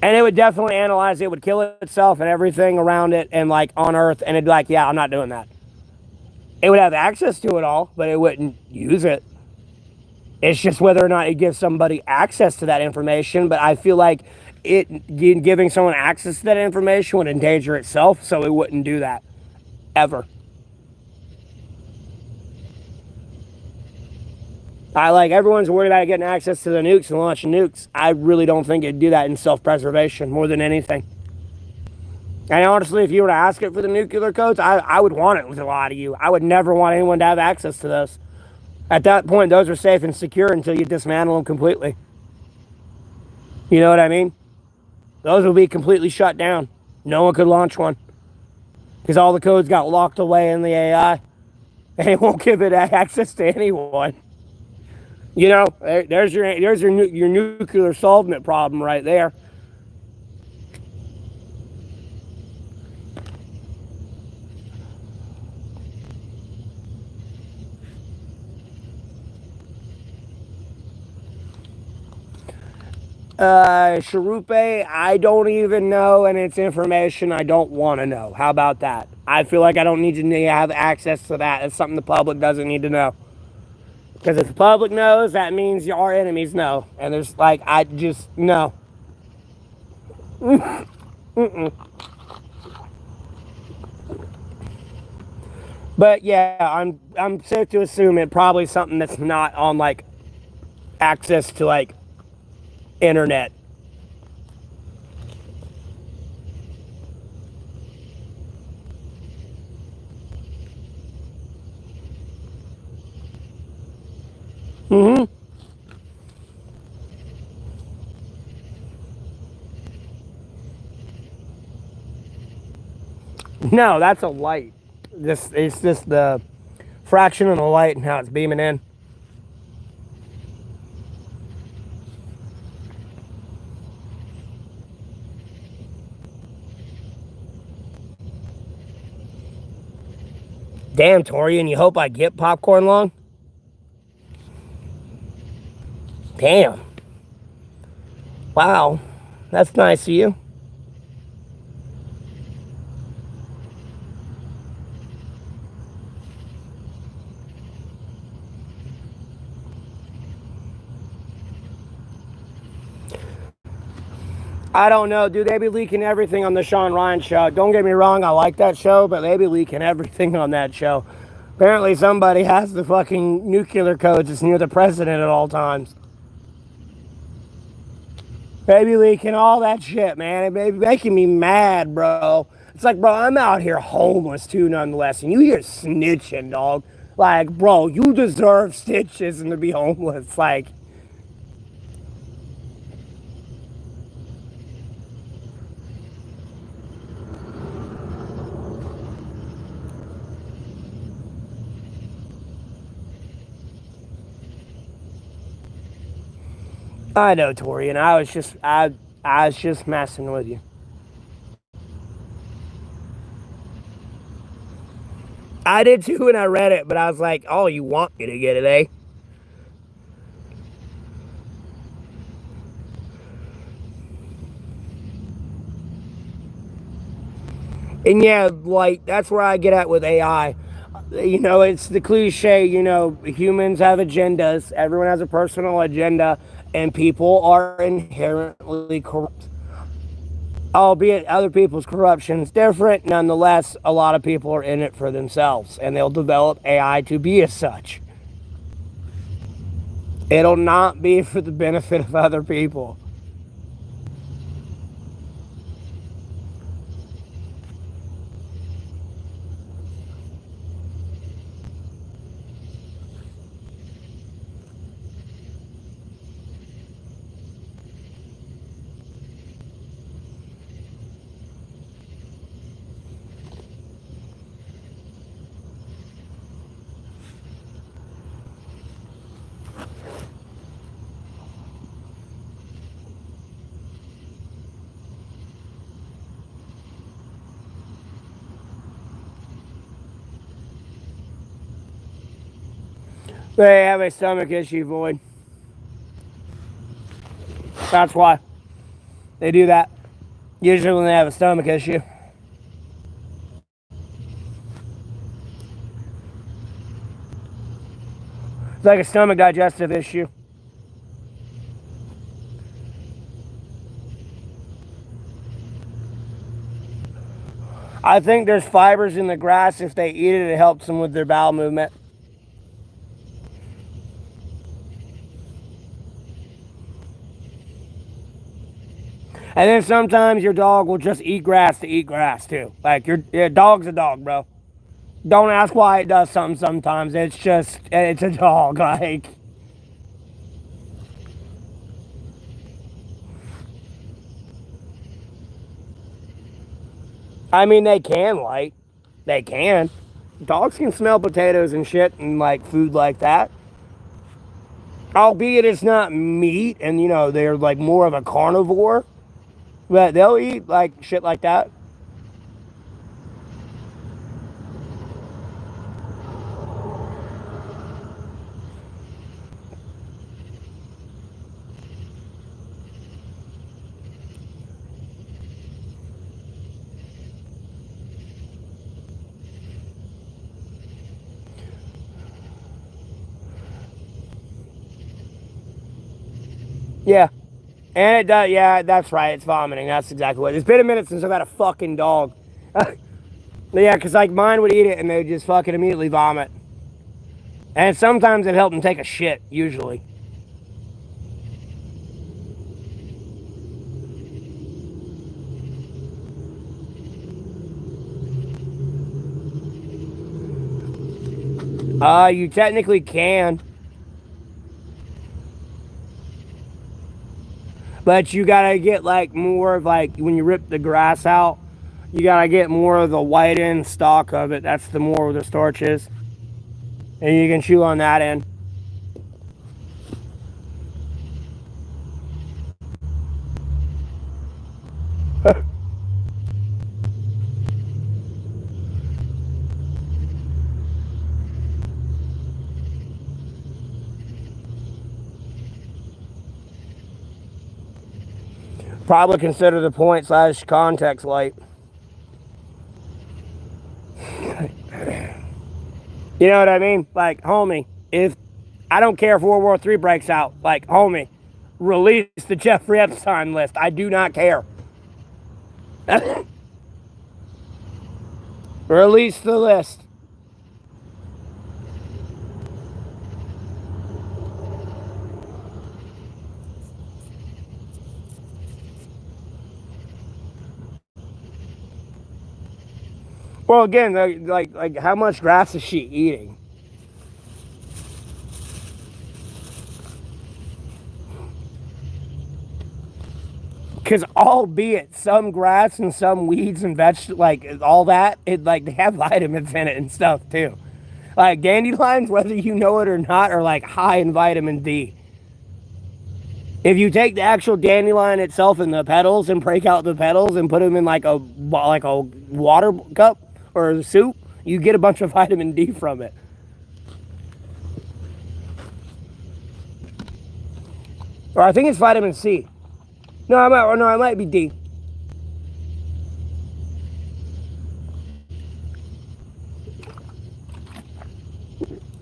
And it would definitely analyze it, would kill itself and everything around it and like on Earth, and it'd be like, yeah, I'm not doing that. It would have access to it all, but it wouldn't use it. It's just whether or not it gives somebody access to that information, but I feel like giving someone access to that information would endanger itself, so it wouldn't do that ever. Everyone's worried about getting access to the nukes and launching nukes. I really don't think it'd do that in self-preservation more than anything. And honestly, if you were to ask it for the nuclear codes, I would want it with a lot of you. I would never want anyone to have access to those. At that point, those are safe and secure until you dismantle them completely. You know what I mean? Those will be completely shut down. No one could launch one. Because all the codes got locked away in the AI. And it won't give it access to anyone. You know, there's your nuclear solvent problem right there. Sharupe, I don't even know, and it's information I don't want to know. How about that? I feel like I don't need to have access to that. It's something the public doesn't need to know. Because if the public knows, that means our enemies know. And there's like, I just, no. But yeah, I'm safe to assume it probably something that's not on like access to like internet. Mm-hmm. No, that's a light. This it's just the fraction of the light and how it's beaming in. Damn, Torian, you hope I get popcorn long? Damn. Wow. That's nice of you. I don't know, dude. They be leaking everything on the Sean Ryan show. Don't get me wrong, I like that show, but they be leaking everything on that show. Apparently, somebody has the fucking nuclear codes that's near the president at all times. They be leaking all that shit, man. It be making me mad, bro. It's like, bro, I'm out here homeless too, nonetheless, and you here snitching, dog. Like, bro, you deserve stitches and to be homeless. Like, I know, Tori, and I was just messing with you. I did too when I read it, but I was like, oh, you want me to get it, eh? And yeah, like, that's where I get at with AI. You know, it's the cliche, you know, humans have agendas, everyone has a personal agenda, and people are inherently corrupt. Albeit other people's corruption is different, nonetheless, a lot of people are in it for themselves, and they'll develop AI to be as such. It'll not be for the benefit of other people. They have a stomach issue, Void. That's why they do that. Usually when they have a stomach issue. It's like a stomach digestive issue. I think there's fibers in the grass. If they eat it, it helps them with their bowel movement. And then sometimes your dog will just eat grass to eat grass too. Like your dog's a dog, bro. Don't ask why it does something sometimes. It's a dog. Like, I mean, they can, like, they can. Dogs can smell potatoes and shit and like food like that. Albeit it's not meat and, you know, they're like more of a carnivore. But they'll eat like shit like that. Yeah. And it does, yeah, that's right. It's vomiting. That's exactly what it is. It's been a minute since I've had a fucking dog. Yeah, because like mine would eat it and they would just fucking immediately vomit. And sometimes it helped them take a shit, usually. You technically can. But you gotta get like more of like when you rip the grass out, you gotta get more of the white end stalk of it. That's the more where the starch is. And you can chew on that end. Probably consider the point/context light. You know what I mean? Like, homie, if I don't care if World War III breaks out, like, homie, release the Jeffrey Epstein list. I do not care. Release the list. Well, again, like how much grass is she eating? Because albeit some grass and some weeds and vegetables, like all that, it like they have vitamins in it and stuff too. Like dandelions, whether you know it or not, are like high in vitamin D. If you take the actual dandelion itself and the petals and break out the petals and put them in like a water cup or soup, you get a bunch of vitamin D from it. Or I think it's vitamin C. No, it might be D.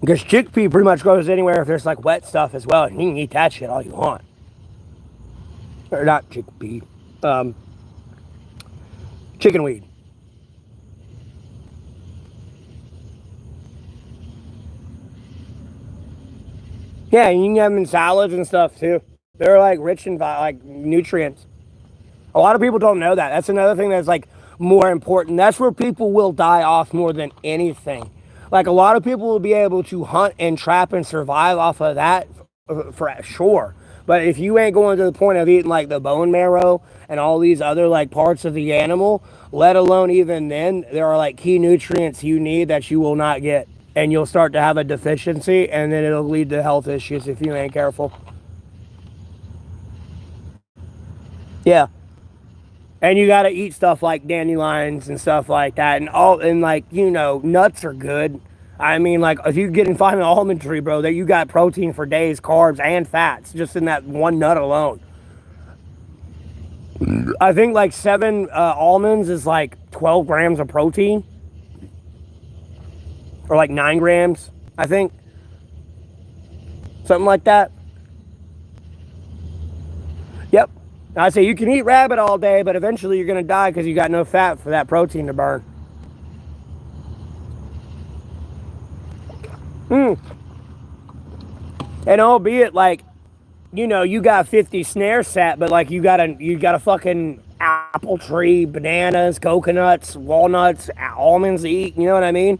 Because chickpea pretty much goes anywhere if there's like wet stuff as well. And you can eat that shit all you want. Or not chickpea. Chickenweed. Yeah, you can have them in salads and stuff too. They're like rich in like nutrients. A lot of people don't know that. That's another thing that's like more important. That's where people will die off more than anything. Like a lot of people will be able to hunt and trap and survive off of that for sure. But if you ain't going to the point of eating like the bone marrow and all these other like parts of the animal, let alone even then, there are like key nutrients you need that you will not get. And you'll start to have a deficiency and then it'll lead to health issues if you ain't careful. Yeah. And you gotta eat stuff like dandelions and stuff like that, and like nuts are good. I mean, like if you get and find an almond tree, bro, that you got protein for days, carbs and fats just in that one nut alone. I think like 7 almonds is like 12 grams of protein, or like 9 grams, I think, something like that. Yep. I say you can eat rabbit all day, but eventually you're going to die because you got no fat for that protein to burn. And albeit like, you got 50 snares set, but like you got a fucking apple tree, bananas, coconuts, walnuts, almonds to eat. You know what I mean?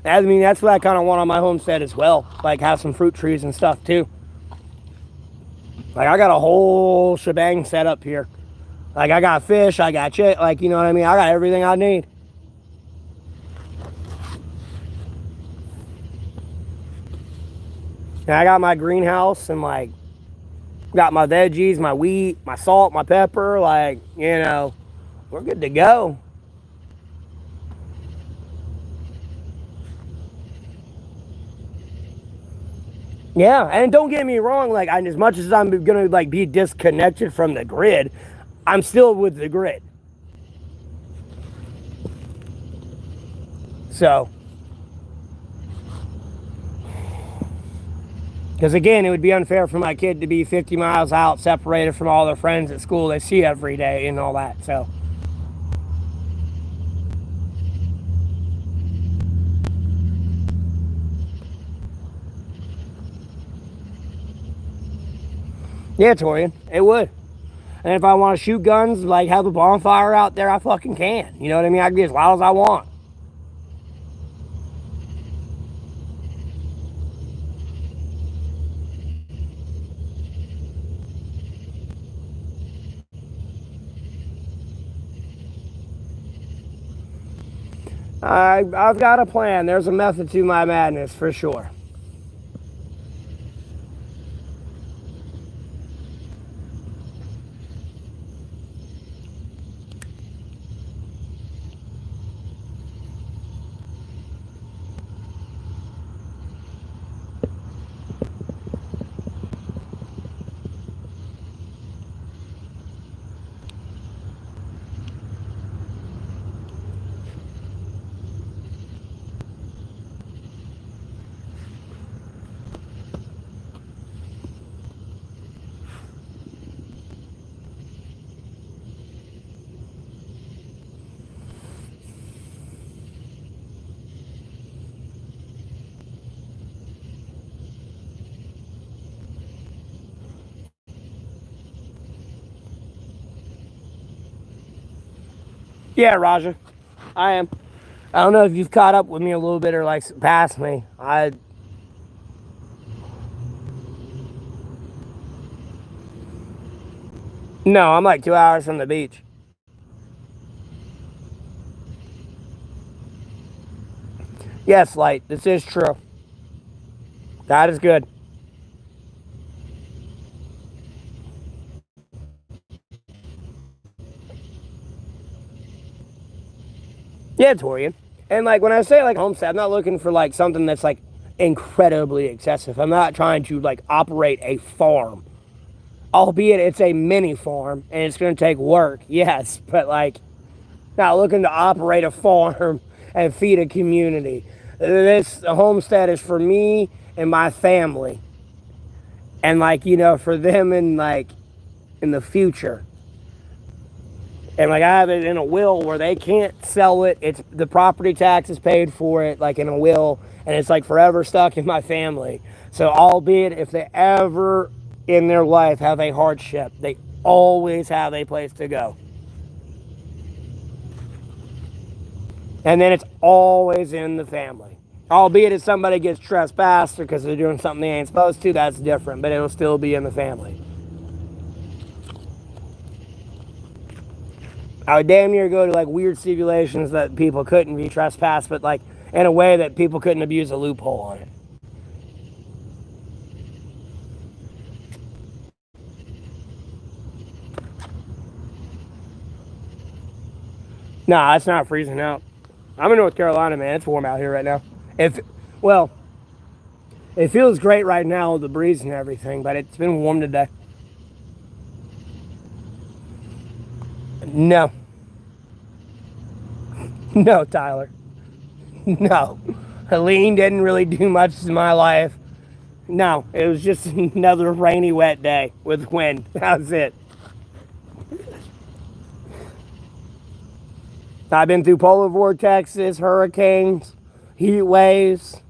I mean, that's what I kind of want on my homestead as well. Like have some fruit trees and stuff too. Like I got a whole shebang set up here. Like I got fish, I got chick, like you know what I mean? I got everything I need. And I got my greenhouse and like got my veggies, my wheat, my salt, my pepper, like, we're good to go. Yeah, and don't get me wrong, like as much as I'm gonna like be disconnected from the grid, I'm still with the grid. So Because again, it would be unfair for my kid to be 50 miles out, separated from all their friends at school they see every day and all that. So, yeah, Torian, it would. And if I want to shoot guns, like have a bonfire out there, I fucking can. You know what I mean? I can get as loud as I want. I've got a plan. There's a method to my madness for sure. Yeah, Raja, I am. I don't know if you've caught up with me a little bit or like passed me. No, I'm like 2 hours from the beach. Yes, Light, this is true. God is good. Yeah, Torian. And like when I say like homestead, I'm not looking for like something that's like incredibly excessive. I'm not trying to like operate a farm. Albeit it's a mini farm and it's going to take work, yes, but like not looking to operate a farm and feed a community. This homestead is for me and my family. And like, you know, for them in like in the future. And like I have it in a will where they can't sell it. It's the property tax is paid for it, like in a will, and it's like forever stuck in my family. So albeit if they ever in their life have a hardship, they always have a place to go. And then it's always in the family. Albeit if somebody gets trespassed or because they're doing something they ain't supposed to, that's different, but it'll still be in the family. I would damn near go to like weird stipulations that people couldn't be trespassed, but like in a way that people couldn't abuse a loophole on it. Nah, it's not freezing out. I'm in North Carolina, man. It's warm out here right now. Well, it feels great right now with the breeze and everything, but it's been warm today. No. No, Tyler. No. Helene didn't really do much in my life. No, it was just another rainy, wet day with wind. That was it. I've been through polar vortexes, hurricanes, heat waves.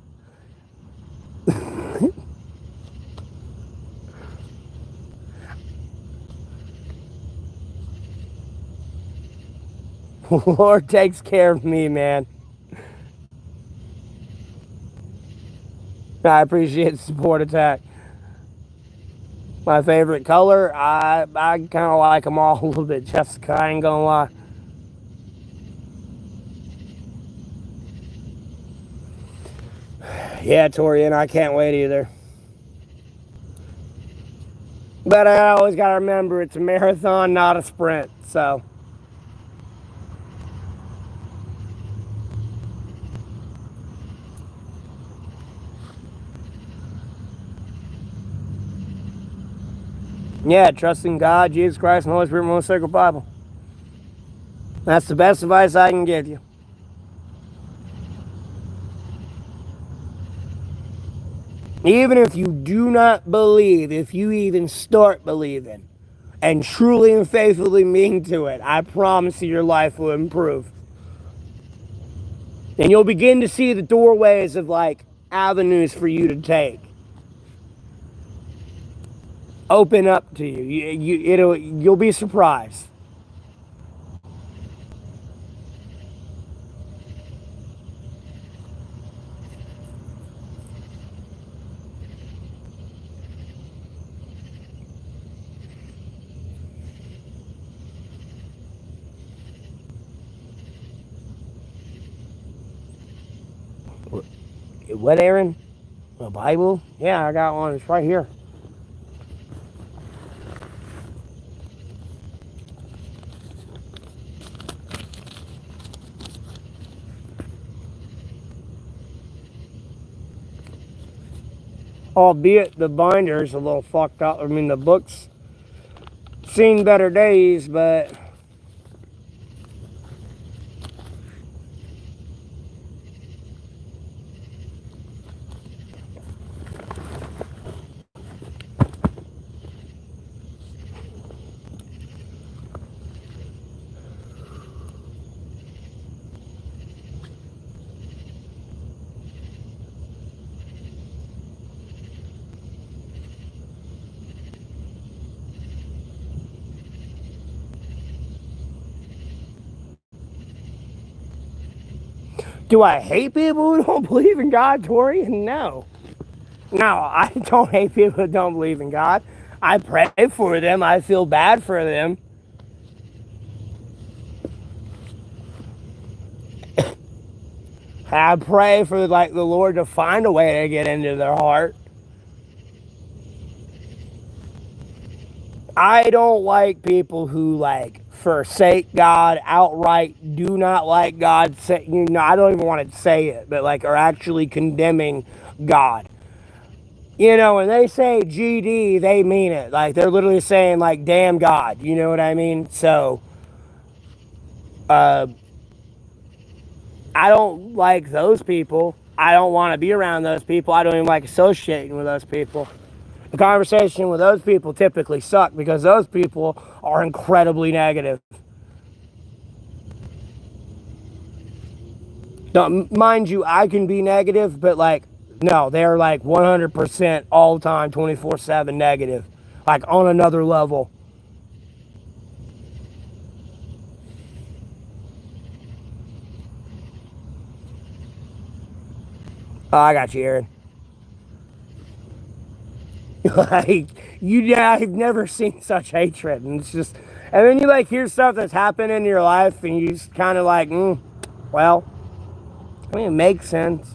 Lord takes care of me, man. I appreciate the support attack. My favorite color, I kind of like them all a little bit, Jessica. I ain't gonna lie. Yeah, Torian, I can't wait either. But I always gotta remember it's a marathon, not a sprint, so. Yeah, trusting God, Jesus Christ, and the Holy Spirit, and the Most Sacred Bible. That's the best advice I can give you. Even if you do not believe, if you even start believing and truly and faithfully mean to it, I promise you your life will improve. And you'll begin to see the doorways of like avenues for you to take open up to you. You'll be surprised. What, Aaron? A Bible? Yeah, I got one. It's right here. Albeit the binder's a little fucked up. I mean, the book's seen better days, but do I hate people who don't believe in God, Tori? No. No, I don't hate people who don't believe in God. I pray for them. I feel bad for them. I pray for like the Lord to find a way to get into their heart. I don't like people who like forsake God outright, do not like God. Say, I don't even want to say it, but like are actually condemning God. When they say GD, they mean it. Like they're literally saying like, damn God. You know what I mean? So, I don't like those people. I don't want to be around those people. I don't even like associating with those people. The conversation with those people typically suck because those people are incredibly negative. Now, mind you, I can be negative, but like, no, they're like 100% all the time, 24/7 negative, like on another level. Oh, I got you, Aaron. Like, I've never seen such hatred, and it's just, and then you like hear stuff that's happened in your life, and you just kind of like, well, I mean, it makes sense.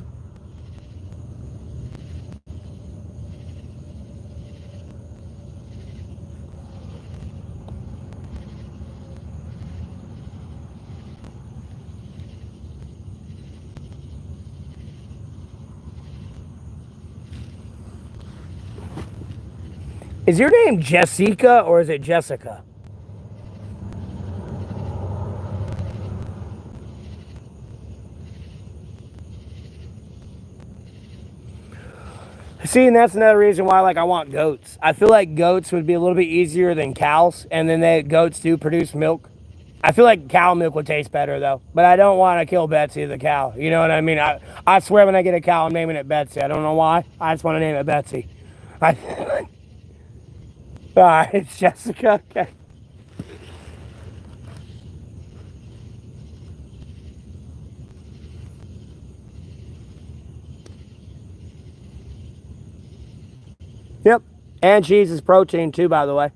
Is your name Jessica or is it Jessica? See, and that's another reason why, like, I want goats. I feel like goats would be a little bit easier than cows, and then goats do produce milk. I feel like cow milk would taste better, though. But I don't want to kill Betsy the cow. You know what I mean? I swear when I get a cow, I'm naming it Betsy. I don't know why. I just want to name it Betsy. Alright, it's Jessica. Okay. Yep. And cheese is protein, too, by the way.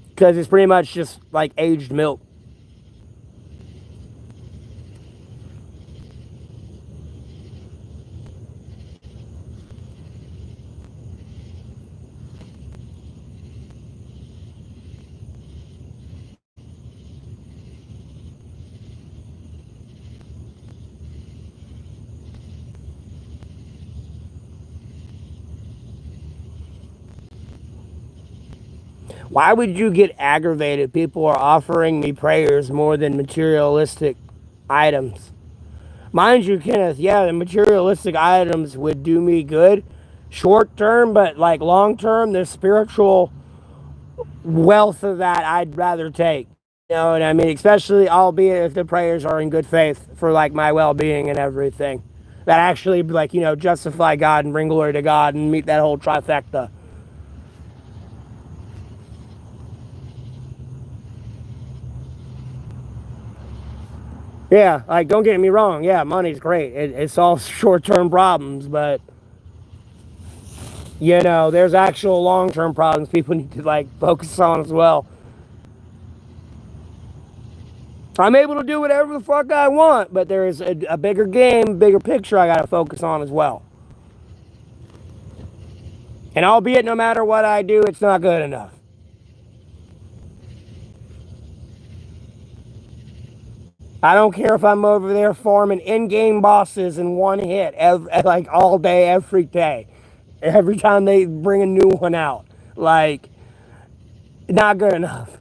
Because it's pretty much just like aged milk. Why would you get aggravated? People are offering me prayers more than materialistic items. Mind you, Kenneth, yeah, the materialistic items would do me good. short term, but like long term, the spiritual wealth of that I'd rather take. You know what I mean? Especially, albeit if the prayers are in good faith for like my well-being and everything. That actually, like, you know, justify God and bring glory to God and meet that whole trifecta. Yeah, like, don't get me wrong. Yeah, money's great. It solves short-term problems, but, you know, there's actual long-term problems people need to, like, focus on as well. I'm able to do whatever the fuck I want, but there's a bigger game, bigger picture I gotta focus on as well. And albeit no matter what I do, it's not good enough. I don't care if I'm over there farming in-game bosses in one hit, like all day, every day. Every time they bring a new one out. Like, not good enough.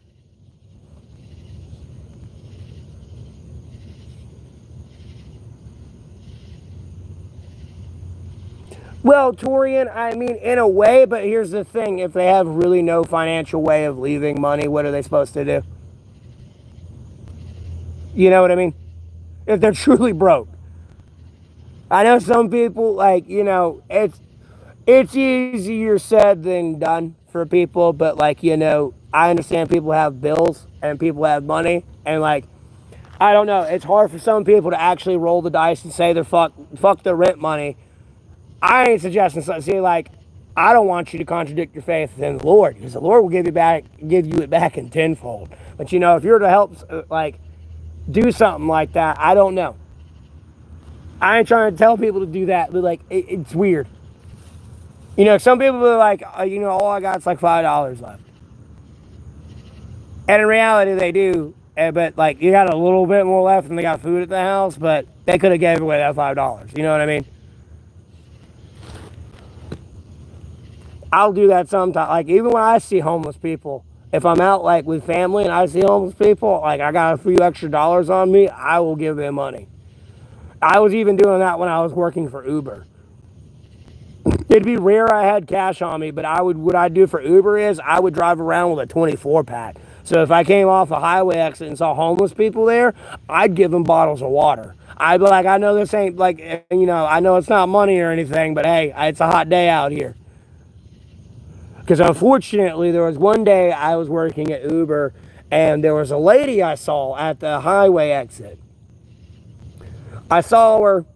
Well, Torian, I mean, in a way, but here's the thing. If they have really no financial way of leaving money, what are they supposed to do? You know what I mean? If they're truly broke. I know some people, like, you know, it's easier said than done for people, but, like, you know, I understand people have bills and people have money, and, like, I don't know, it's hard for some people to actually roll the dice and say they're fuck the rent money. I ain't suggesting something. See, like, I don't want you to contradict your faith in the Lord, because the Lord will give you it back in tenfold. But, you know, if you're to help, like, do something like that, I don't know. I ain't trying to tell people to do that, but, like, it's weird. You know, some people are like, you know, all I got's like $5 left. And in reality, they do. But, like, you got a little bit more left and they got food at the house, but they could have gave away that $5. You know what I mean? I'll do that sometimes. Like, even when I see homeless people, if I'm out, like, with family and I see homeless people, like, I got a few extra dollars on me, I will give them money. I was even doing that when I was working for Uber. It'd be rare I had cash on me, but what I'd do for Uber is I would drive around with a 24 pack. So if I came off a highway exit and saw homeless people there, I'd give them bottles of water. I'd be like, I know this ain't, like, you know, I know it's not money or anything, but hey, it's a hot day out here. Because unfortunately, there was one day I was working at Uber and there was a lady I saw at the highway exit. I saw her.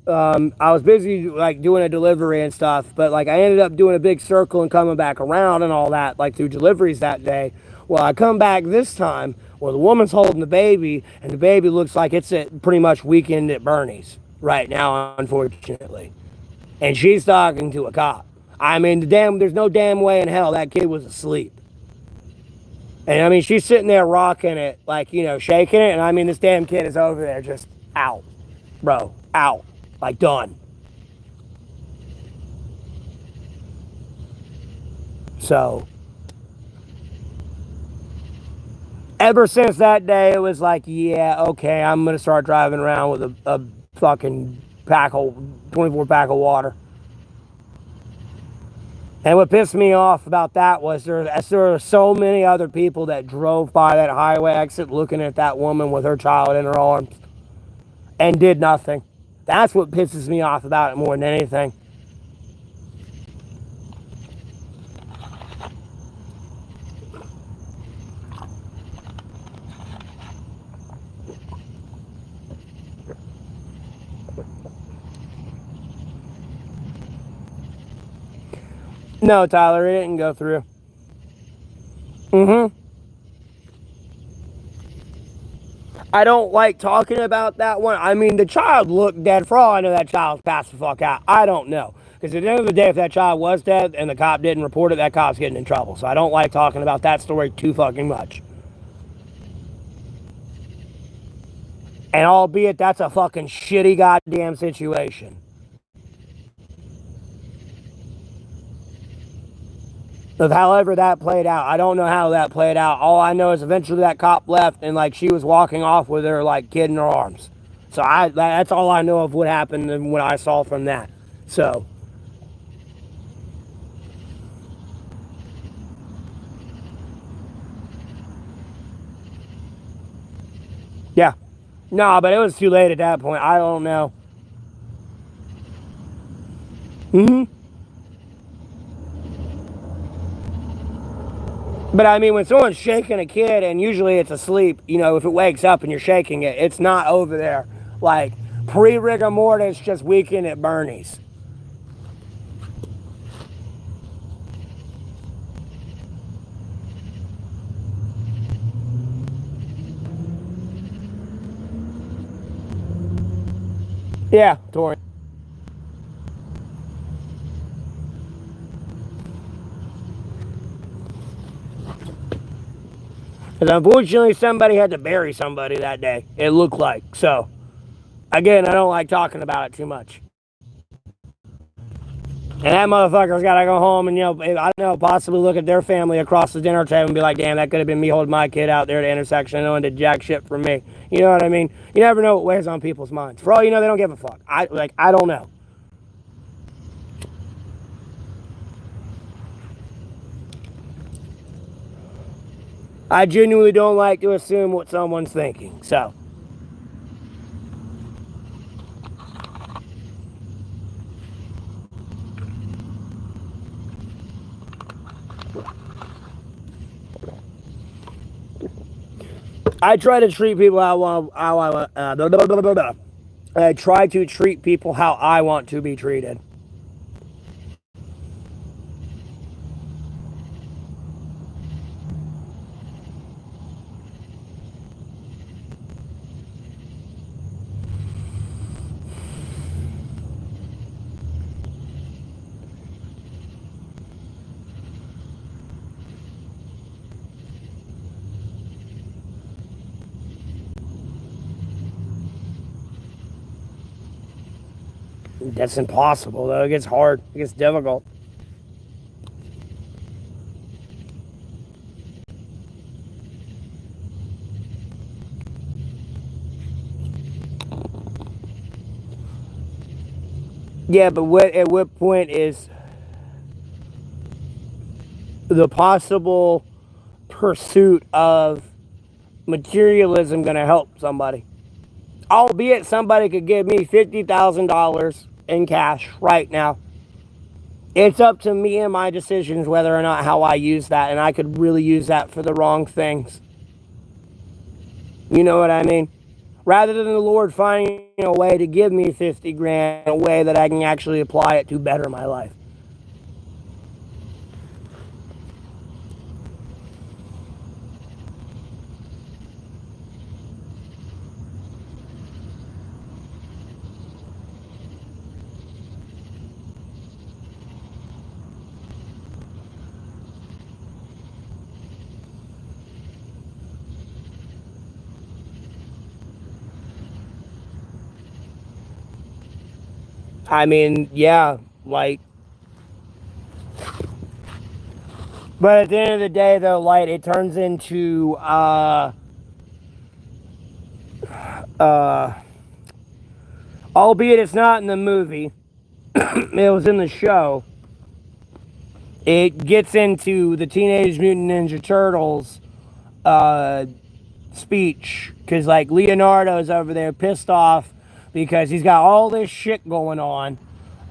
I was busy, like, doing a delivery and stuff, but, like, I ended up doing a big circle and coming back around and all that, like, through deliveries that day. Well, I come back this time, well, the woman's holding the baby, and the baby looks like it's at pretty much weekend at Bernie's right now, unfortunately. And she's talking to a cop. I mean, there's no damn way in hell that kid was asleep. And, I mean, she's sitting there rocking it, like, you know, shaking it, and, I mean, this damn kid is over there just out. Bro, out. Like, done. So, ever since that day, it was like, yeah, okay, I'm going to start driving around with a fucking 24 pack of water. And what pissed me off about that was there were so many other people that drove by that highway exit looking at that woman with her child in her arms and did nothing. That's what pisses me off about it more than anything. No, Tyler, it didn't go through. I don't like talking about that one. I mean, the child looked dead. For all I know, that child's passed the fuck out. I don't know. Because at the end of the day, if that child was dead and the cop didn't report it, that cop's getting in trouble. So I don't like talking about that story too fucking much. And albeit that's a fucking shitty goddamn situation. Of however that played out. I don't know how that played out. All I know is eventually that cop left and, like, she was walking off with her, like, kid in her arms. So that's all I know of what happened and what I saw from that. So Yeah. No, but it was too late at that point. I don't know. But I mean, when someone's shaking a kid, and usually it's asleep, you know, if it wakes up and you're shaking it, it's not over there. Like, pre-rigor mortis, just weekend at Bernie's. Yeah, Tori. Because unfortunately, somebody had to bury somebody that day. It looked like. So, again, I don't like talking about it too much. And that motherfucker's got to go home and, you know, I don't know, possibly look at their family across the dinner table and be like, damn, that could have been me holding my kid out there at the intersection and no one did jack shit for me. You know what I mean? You never know what weighs on people's minds. For all you know, they don't give a fuck. I don't know. I genuinely don't like to assume what someone's thinking. So, I try to treat people I try to treat people how I want to be treated. That's impossible, though. It gets hard. It gets difficult. Yeah, but at what point is the possible pursuit of materialism going to help somebody? Albeit somebody could give me $50,000 in cash right now. It's up to me and my decisions whether or not how I use that, and I could really use that for the wrong things. You know what I mean? Rather than the Lord finding a way to give me 50 grand, a way that I can actually apply it to better my life. I mean, yeah, like, but at the end of the day, though, like, it turns into, albeit it's not in the movie, it was in the show, it gets into the Teenage Mutant Ninja Turtles, speech, because, like, Leonardo's over there pissed off because he's got all this shit going on,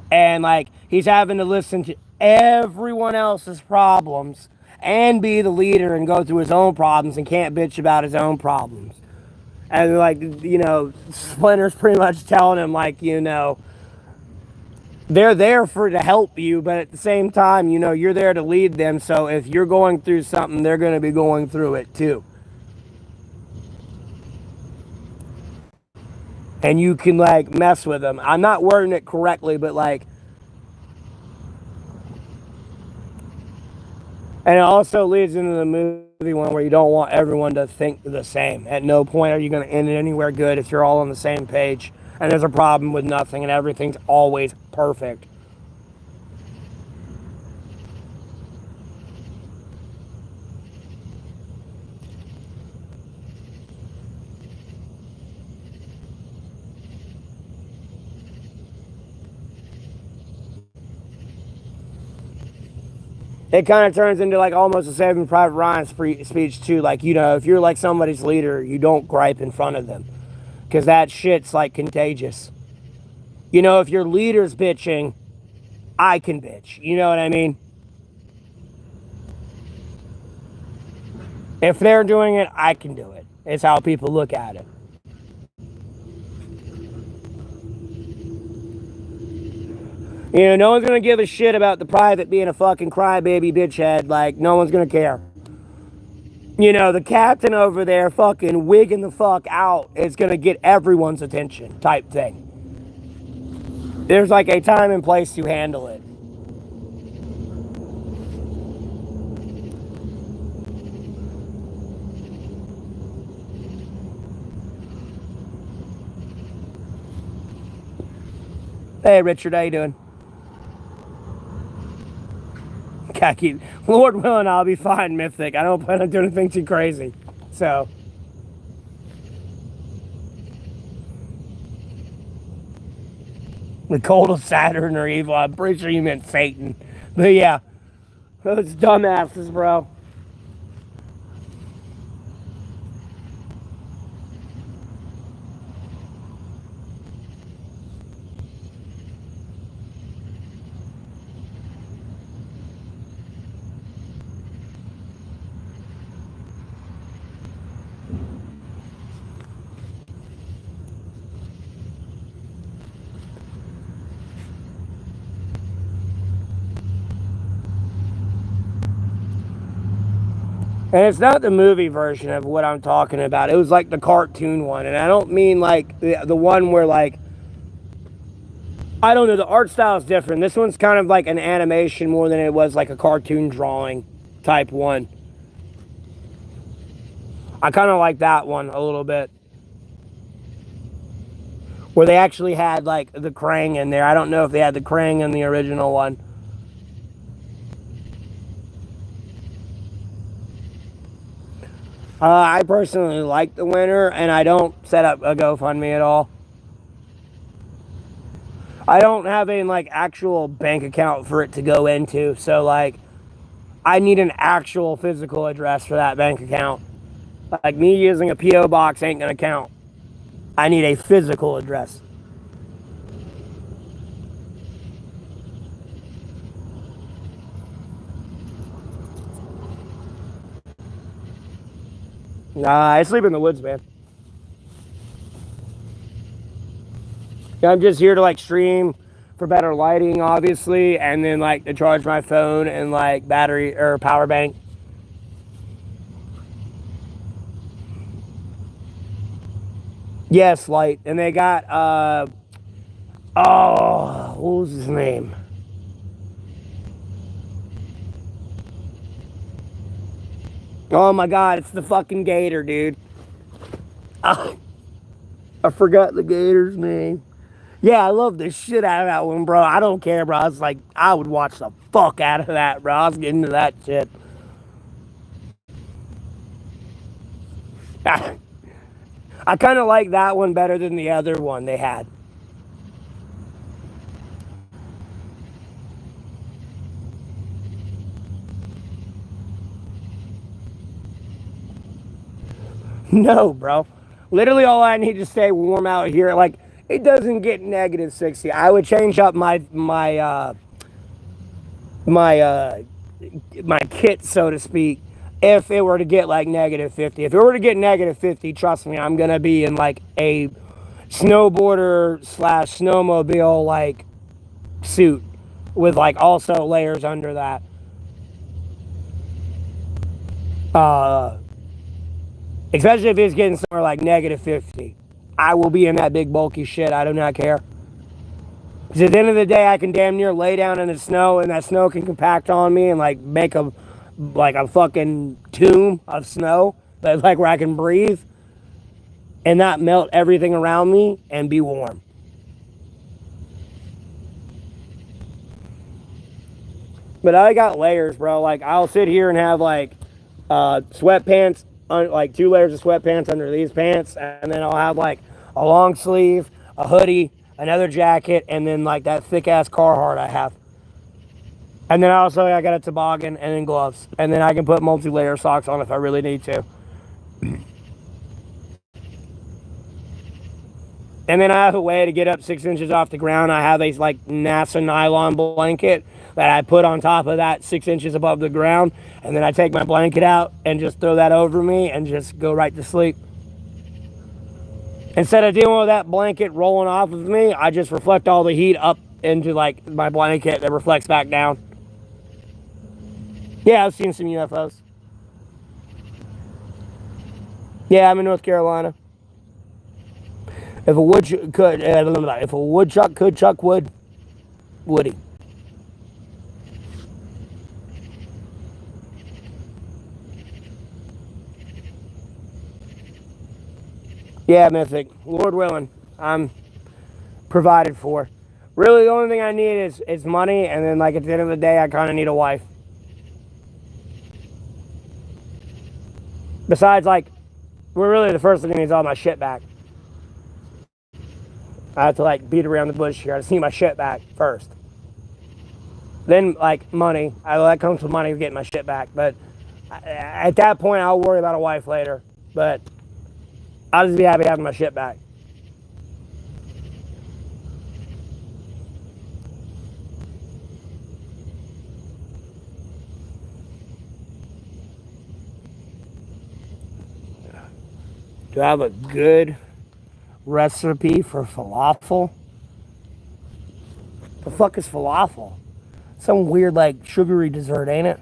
and, like, he's having to listen to everyone else's problems and be the leader and go through his own problems and can't bitch about his own problems. And, like, you know, Splinter's pretty much telling him, like, you know, they're there to help you, but at the same time, you know, you're there to lead them, so if you're going through something, they're going to be going through it too. And you can, like, mess with them. I'm not wording it correctly, but, like, and it also leads into the movie one where you don't want everyone to think the same. At no point are you going to end it anywhere good if you're all on the same page and there's a problem with nothing and everything's always perfect. it kind of turns into like almost a Saving Private Ryan speech too. Like, you know, if you're like somebody's leader, you don't gripe in front of them, because that shit's like contagious. You know, if your leader's bitching, I can bitch. You know what I mean? If they're doing it, I can do it. It's how people look at it. You know, no one's gonna give a shit about the private being a fucking crybaby bitch head. Like, no one's gonna care. You know, the captain over there fucking wigging the fuck out is gonna get everyone's attention, type thing. There's like a time and place to handle it. Hey, Richard, how you doing? Lord willing, I'll be fine, Mythic. I don't plan on doing anything too crazy. So. The cult of Saturn or evil. I'm pretty sure you meant Satan. But yeah. Those dumbasses, bro. And it's not the movie version of what I'm talking about. It was like the cartoon one. And I don't mean like the one where like, I don't know, the art style is different. This one's kind of like an animation more than it was like a cartoon drawing type one. I kind of like that one a little bit. Where they actually had like the Krang in there. I don't know if they had the Krang in the original one. I personally like the winner, and I don't set up a GoFundMe at all. I don't have a like actual bank account for it to go into, so like I need an actual physical address for that bank account. Like me using a PO box ain't gonna count. I need a physical address. I sleep in the woods, man. I'm just here to like stream for better lighting, obviously, and then like to charge my phone and like battery or power bank. Yes, light. And they got what was his name? Oh my god, it's the fucking gator, dude. I forgot the gator's name. Yeah, I love the shit out of that one, bro. I don't care, bro. I was like, I would watch the fuck out of that, bro. I was getting into that shit. I kind of like that one better than the other one they had. No, bro. Literally all I need to stay warm out here. Like, it doesn't get negative 60. I would change up my kit, so to speak, if it were to get like negative 50. If it were to get negative 50, trust me, I'm going to be in like a snowboarder / snowmobile like suit with like also layers under that. Especially if it's getting somewhere like negative 50. I will be in that big bulky shit. I do not care. Because at the end of the day, I can damn near lay down in the snow, and that snow can compact on me and like make a fucking tomb of snow, but like where I can breathe and not melt everything around me and be warm. But I got layers, bro. Like I'll sit here and have like sweatpants, like 2 layers of sweatpants under these pants, and then I'll have like a long sleeve, a hoodie, another jacket, and then like that thick ass Carhartt I have. And then also I got a toboggan and then gloves. And then I can put multi-layer socks on if I really need to. And then I have a way to get up 6 inches off the ground. I have a like NASA nylon blanket that I put on top of that 6 inches above the ground. And then I take my blanket out and just throw that over me and just go right to sleep. Instead of dealing with that blanket rolling off of me, I just reflect all the heat up into like my blanket that reflects back down. Yeah, I've seen some UFOs. Yeah, I'm in North Carolina. If a woodchuck could chuck wood, would he? Yeah, Mythic. Lord willing, I'm provided for. Really, the only thing I need is money, and then like at the end of the day, I kind of need a wife. Besides, like, we're really the first thing I need is all my shit back. I have to like beat around the bush here. I just need my shit back first. Then like money. That comes with money, getting my shit back. But at that point, I'll worry about a wife later. But I'll just be happy having my shit back. Do I have a good recipe for falafel? The fuck is falafel? Some weird like sugary dessert, ain't it?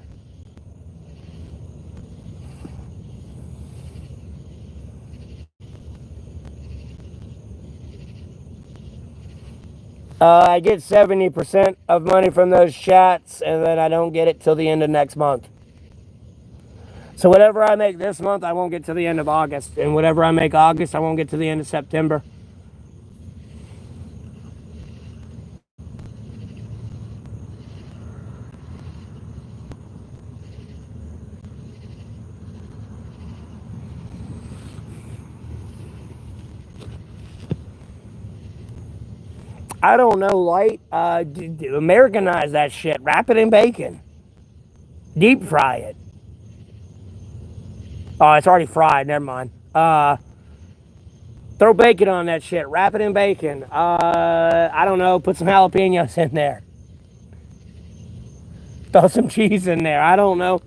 I get 70% of money from those chats, and then I don't get it till the end of next month. So whatever I make this month, I won't get to the end of August. And whatever I make August, I won't get to the end of September. I don't know, Light. Americanize that shit. Wrap it in bacon. Deep fry it. Oh, it's already fried. Never mind. Throw bacon on that shit. Wrap it in bacon. I don't know. Put some jalapenos in there. Throw some cheese in there. I don't know.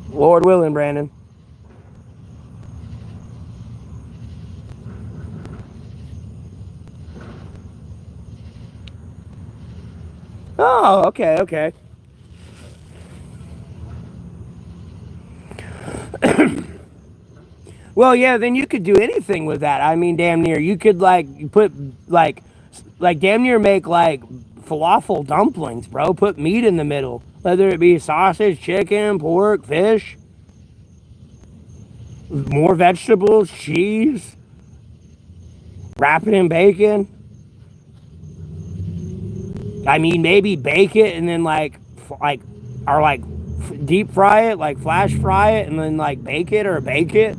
Lord willing, Brandon. Oh, okay. Well, yeah, then you could do anything with that. I mean, damn near. You could, like, put, like damn near make, like, falafel dumplings, bro. Put meat in the middle. Whether it be sausage, chicken, pork, fish. More vegetables, cheese. Wrap it in bacon. I mean, maybe bake it and then, deep fry it, like, flash fry it, and then, like, bake it or bake it.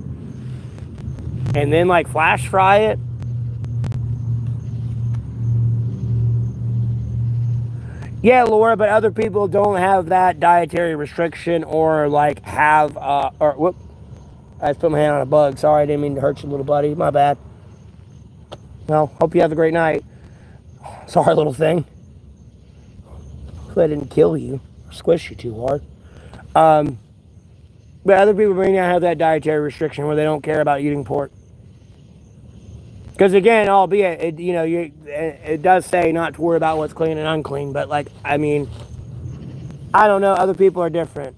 And then, like, flash fry it. Yeah, Laura, but other people don't have that dietary restriction or, like, have, whoop. I just put my hand on a bug. Sorry, I didn't mean to hurt you, little buddy. My bad. Well, hope you have a great night. Sorry, little thing. Hopefully I didn't kill you or squish you too hard. But other people may not have that dietary restriction where they don't care about eating pork. Because again, albeit, it does say not to worry about what's clean and unclean. But, like, I mean, I don't know. Other people are different.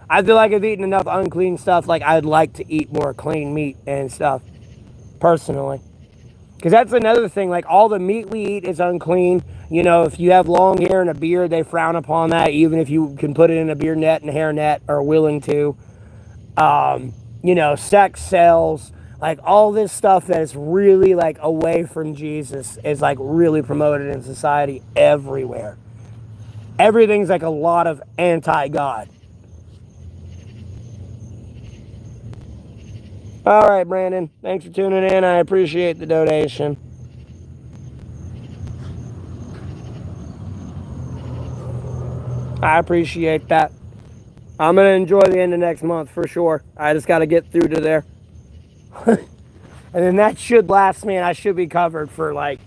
I feel like I've eaten enough unclean stuff. Like, I'd like to eat more clean meat and stuff, personally. Because that's another thing. Like, all the meat we eat is unclean. You know, if you have long hair and a beard, they frown upon that. Even if you can put it in a beard net and hair net, or willing to. Sex sells. Like, all this stuff that is really, like, away from Jesus is, like, really promoted in society everywhere. Everything's, like, a lot of anti-God. All right, Brandon. Thanks for tuning in. I appreciate the donation. I appreciate that. I'm going to enjoy the end of next month for sure. I just got to get through to there. And then that should last me, and I should be covered for like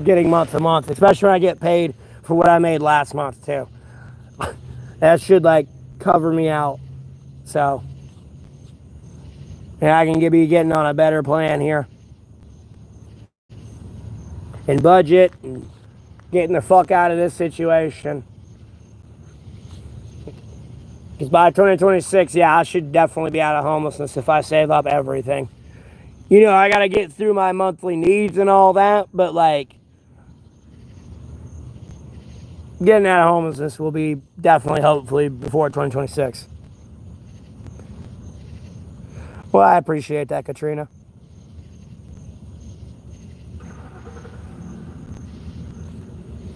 getting month to month, especially when I get paid for what I made last month too. That should like cover me out. So, yeah, I can be getting on a better plan here. And budget and getting the fuck out of this situation. Because by 2026, yeah, I should definitely be out of homelessness if I save up everything. You know, I gotta get through my monthly needs and all that, but like, getting out of homelessness will be definitely, hopefully, before 2026. Well, I appreciate that, Katrina.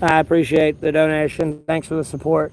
I appreciate the donation. Thanks for the support.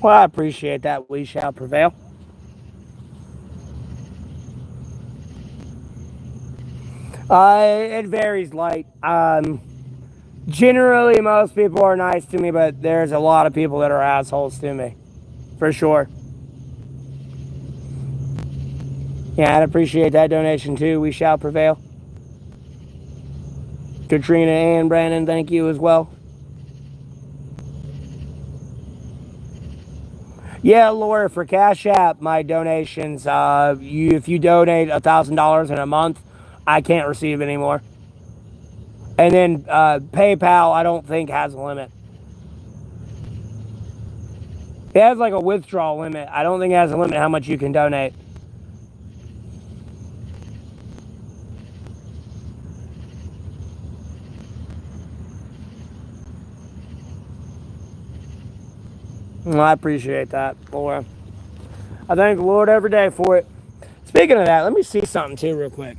Well, I appreciate that. We shall prevail. It varies light. Generally, most people are nice to me, but there's a lot of people that are assholes to me. For sure. Yeah, I'd appreciate that donation too. We shall prevail. Katrina and Brandon, thank you as well. Yeah, Laura, for Cash App, my donations, if you donate $1,000 in a month, I can't receive anymore. And then PayPal, I don't think has a limit. It has like a withdrawal limit. I don't think it has a limit how much you can donate. Well, I appreciate that, Laura. I thank the Lord every day for it. Speaking of that, let me see something too real quick.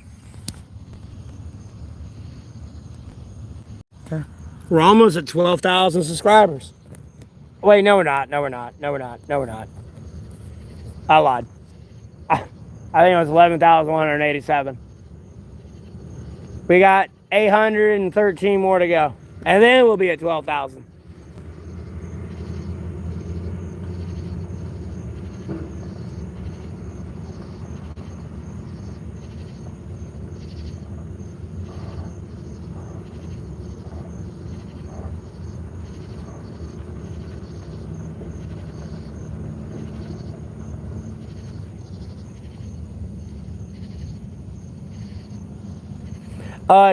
Okay. We're almost at 12,000 subscribers. Wait, no we're not. No we're not. No we're not. No we're not. I lied. I think it was 11,187. We got 813 more to go. And then we'll be at 12,000.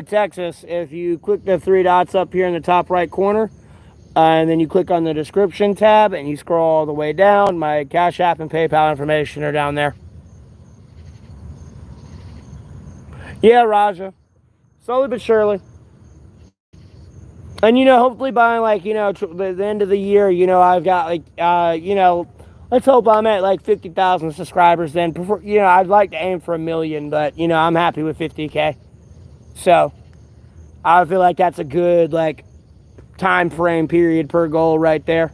Texas, if you click the three dots up here in the top right corner, and then you click on the description tab and you scroll all the way down, my Cash App and PayPal information are down there. Yeah, Raja. Slowly but surely. And, hopefully by, like, the end of the year, I've got, like, let's hope I'm at, like, 50,000 subscribers then. I'd like to aim for 1 million, but, I'm happy with 50K. So, I feel like that's a good, like, time frame period per goal right there.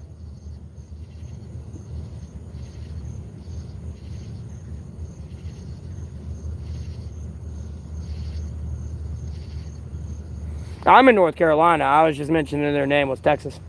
I'm in North Carolina. I was just mentioning their name was Texas.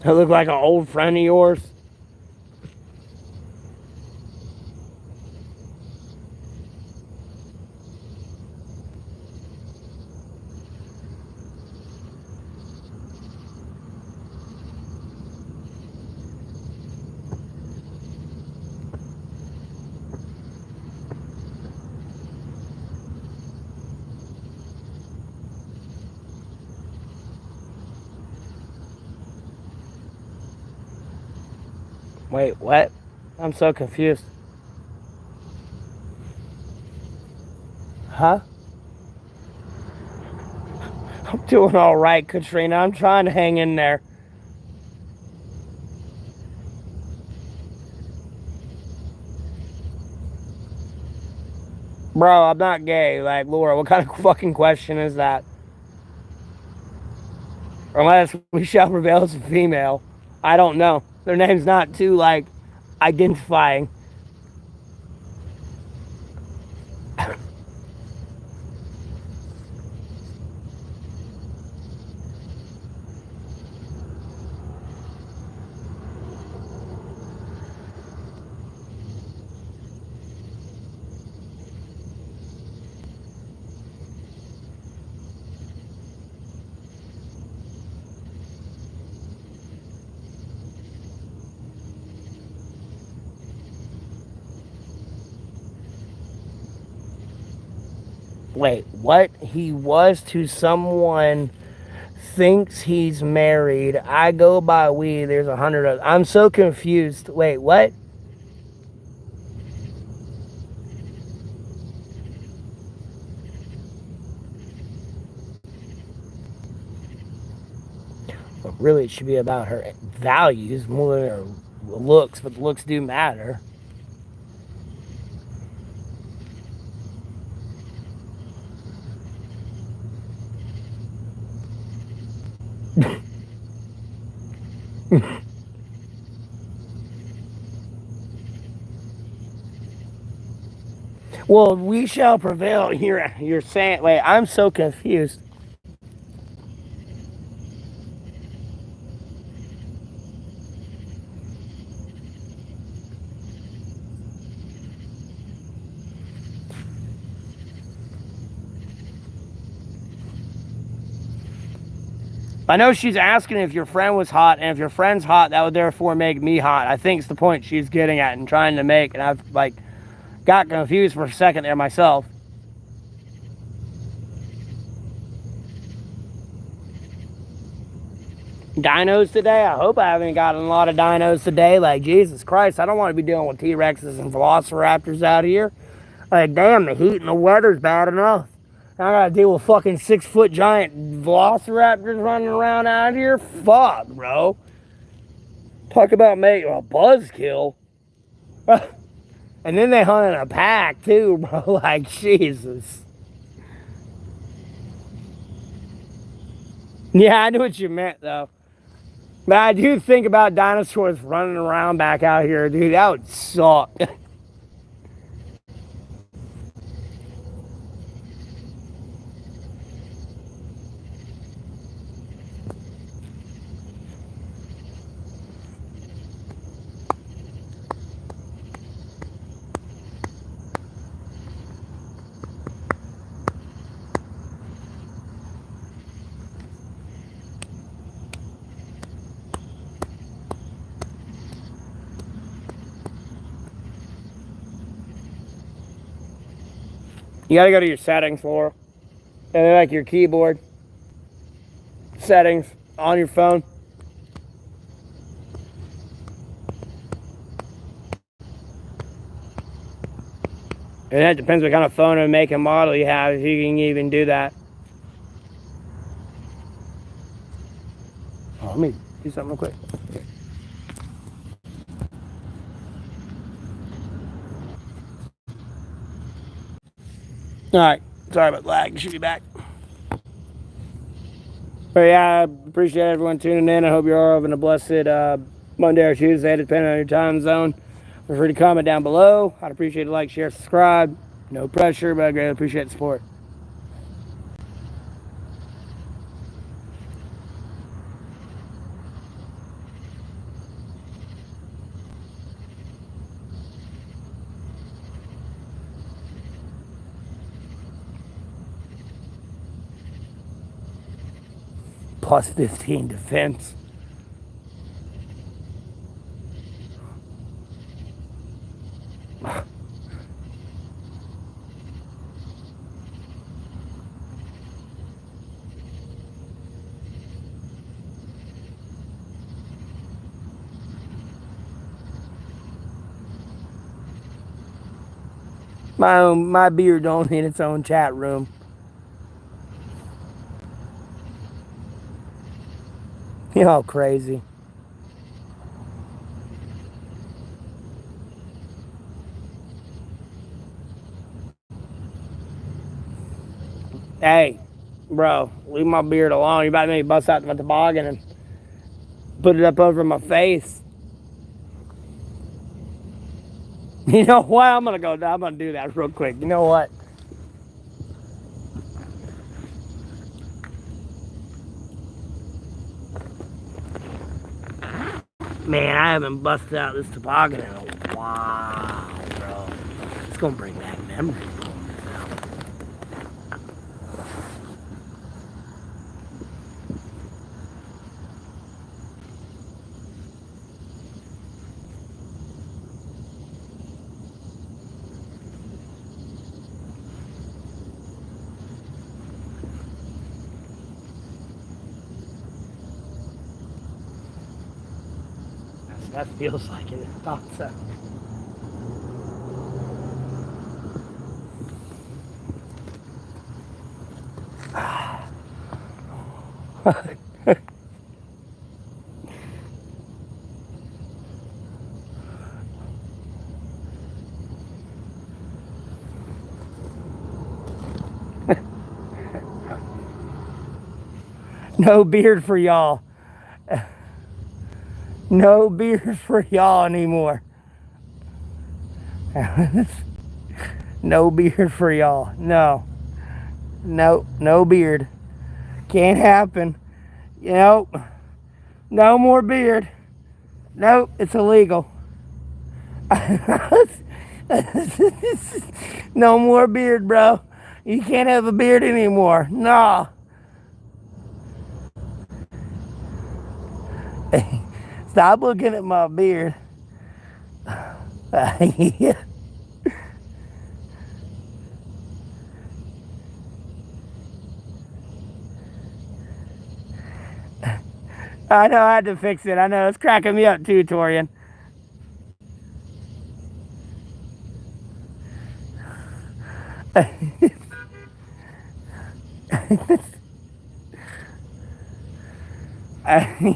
That look like an old friend of yours. Wait, what? I'm so confused. Huh? I'm doing all right, Katrina. I'm trying to hang in there. Bro, I'm not gay. Like, Laura, what kind of fucking question is that? Unless we shall prevail as a female. I don't know. Their name's not too, like, identifying. Wait, what? He was to someone thinks he's married. I go by we. There's 100 of. I'm so confused. Wait, what? Well, really, it should be about her values more than her looks, but the looks do matter. Well, we shall prevail. You're saying. Wait, I'm so confused. I know she's asking if your friend was hot, and if your friend's hot, that would therefore make me hot. I think it's the point she's getting at and trying to make, and I've, like, got confused for a second there myself. Dinos today? I hope I haven't gotten a lot of dinos today. Like, Jesus Christ, I don't want to be dealing with T-Rexes and Velociraptors out here. Like, damn, the heat and the weather's bad enough. I gotta deal with fucking 6-foot giant Velociraptors running around out here? Fuck, bro. Talk about making a buzzkill. And then they hunt in a pack, too, bro. Like, Jesus. Yeah, I knew what you meant, though. But I do think about dinosaurs running around back out here, dude. That would suck. You gotta go to your settings, Laura. And then, like, your keyboard settings on your phone. And that depends what kind of phone and make and model you have, if you can even do that. Oh, let me do something real quick. Alright, sorry about lag. Should be back. But yeah, I appreciate everyone tuning in. I hope you're all having a blessed Monday or Tuesday, depending on your time zone. Feel free to comment down below. I'd appreciate a like, share, subscribe. No pressure, but I greatly appreciate the support. Plus 15 defense. My beard don't need its own chat room. Y'all crazy. Hey, bro, leave my beard alone. You about to make me bust out my toboggan and put it up over my face. You know what? I'm gonna do that real quick. You know what? Man, I haven't busted out this toboggan in a while, bro. It's gonna bring back memories. That feels like it. I thought so. No beard for y'all. No beard for y'all anymore. No beard for y'all. No. No beard. Can't happen. Nope. No more beard. Nope, it's illegal. No more beard, bro. You can't have a beard anymore. No. Stop looking at my beard. Yeah. I know I had to fix it. I know it's cracking me up too, Torian.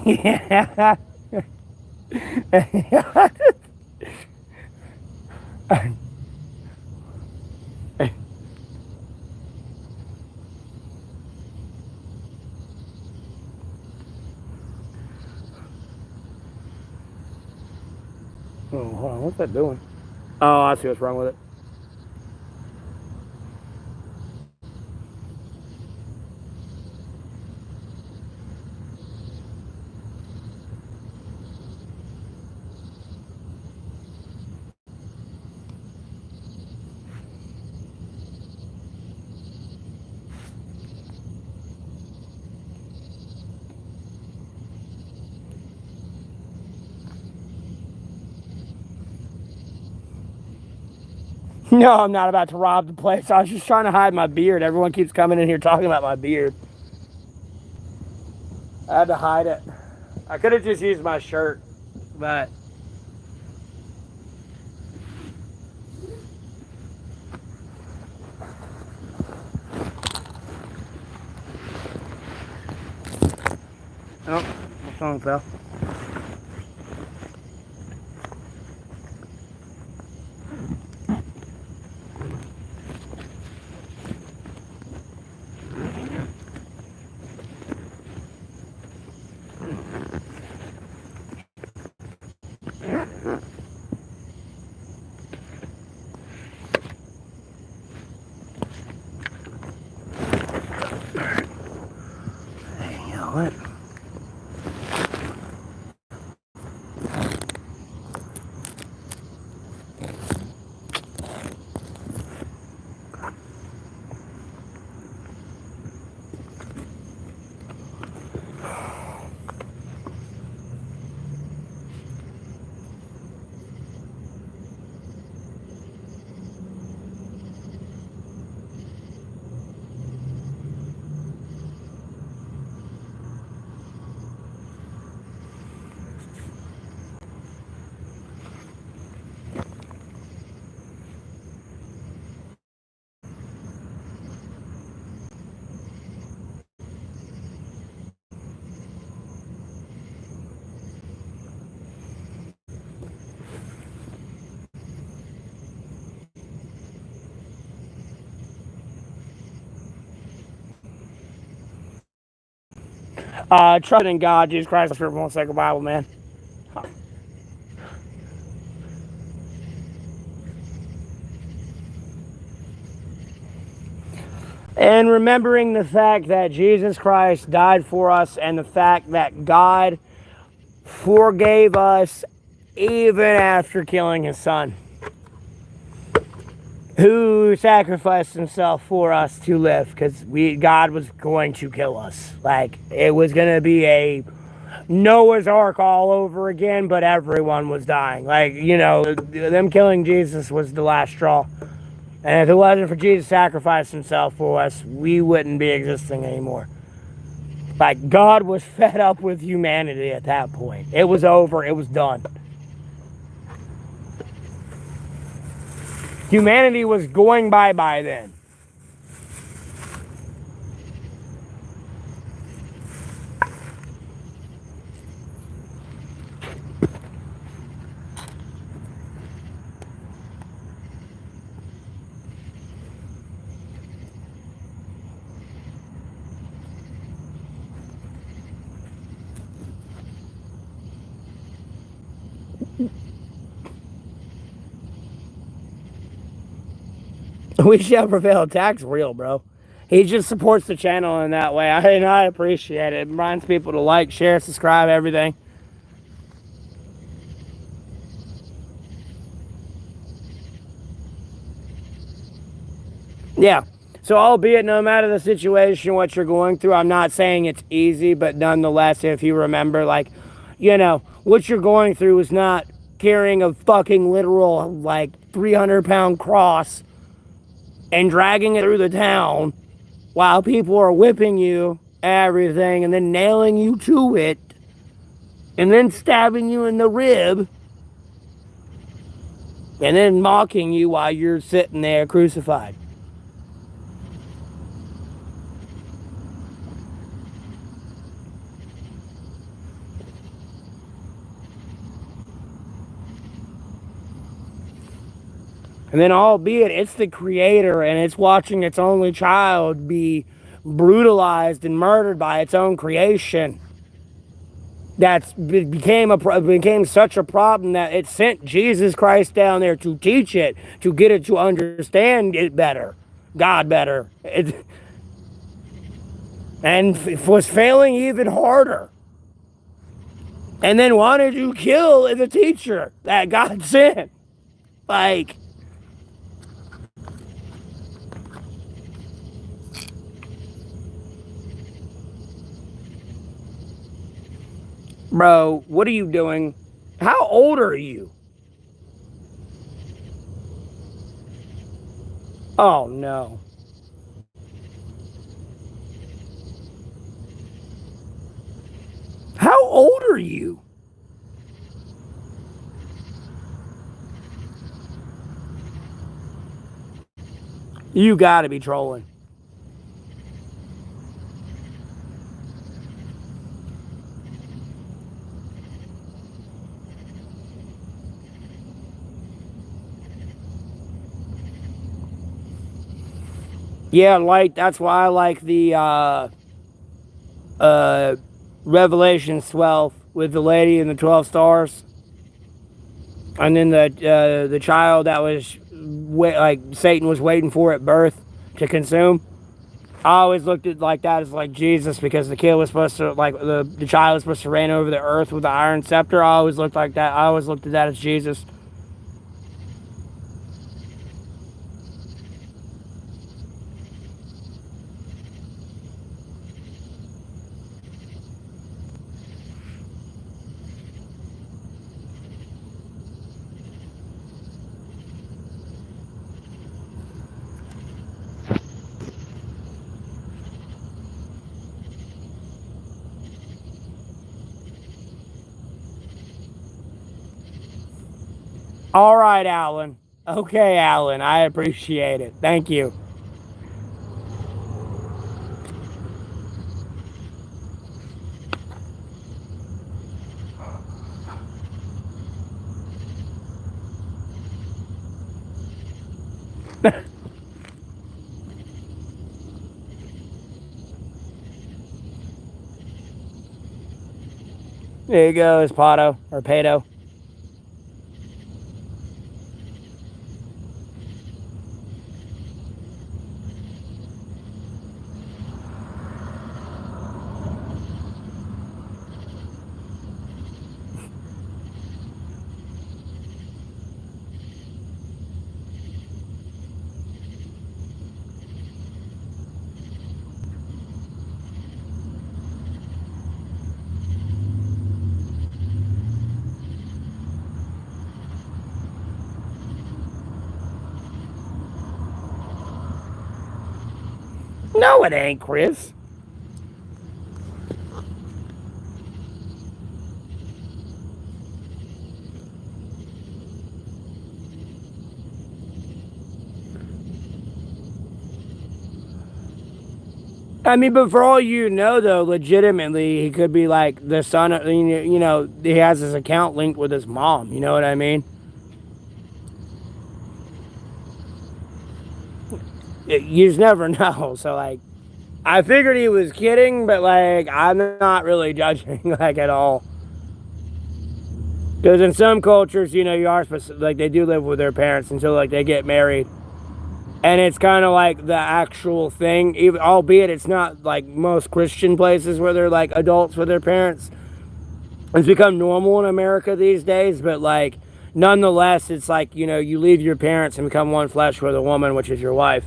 Yeah. Oh, hold on. What's that doing? Oh, I see what's wrong with it. No, I'm not about to rob the place. I was just trying to hide my beard. Everyone keeps coming in here talking about my beard. I had to hide it. I could have just used my shirt, but oh, my phone fell. Hey, you know what? Trust in God, Jesus Christ, for one second Bible, man. And remembering the fact that Jesus Christ died for us and the fact that God forgave us even after killing his son, who sacrificed himself for us to live, because God was going to kill us. Like, it was going to be a Noah's Ark all over again, but everyone was dying. Like, them killing Jesus was the last straw. And if it wasn't for Jesus sacrificing himself for us, we wouldn't be existing anymore. Like, God was fed up with humanity at that point. It was over. It was done. Humanity was going bye-bye then. We shall prevail. Attack's real, bro. He just supports the channel in that way. I appreciate it. It reminds people to like, share, subscribe, everything. Yeah. So, albeit no matter the situation, what you're going through, I'm not saying it's easy, but nonetheless, if you remember, what you're going through is not carrying a fucking literal, 300-pound cross and dragging it through the town while people are whipping you, everything, and then nailing you to it, and then stabbing you in the rib, and then mocking you while you're sitting there crucified. And then, albeit it's the creator and it's watching its only child be brutalized and murdered by its own creation, became such a problem that it sent Jesus Christ down there to teach it, to get it to understand it better, God better, and was failing even harder. And then wanted to kill the teacher that God sent. Bro, what are you doing? How old are you? Oh, no. How old are you? You gotta be trolling. Yeah, that's why I like the Revelations 12 with the lady and the 12 stars. And then the child that was Satan was waiting for at birth to consume. I always looked at that as Jesus, because the kid was supposed to the child was supposed to reign over the earth with the iron scepter. I always looked like that. I always looked at that as Jesus. All right, Alan. Okay, Alan. I appreciate it. Thank you. There you go, it's Pato, or Pato. No, it ain't, Chris. I mean, but for all you know, though, legitimately, he could be like the son of, you know, he has his account linked with his mom. You know what I mean? You just never know. So, like, I figured he was kidding, but, like, I'm not really judging, like, at all. Because in some cultures, you know, you are supposed to, like, they do live with their parents until, like, they get married. And it's kind of like the actual thing, even, albeit it's not like most Christian places where they're like adults with their parents. It's become normal in America these days, but like nonetheless, it's like, you know, you leave your parents and become one flesh with a woman, which is your wife.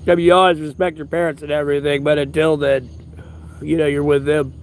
You always respect your parents and everything, but until then, you know, you're with them.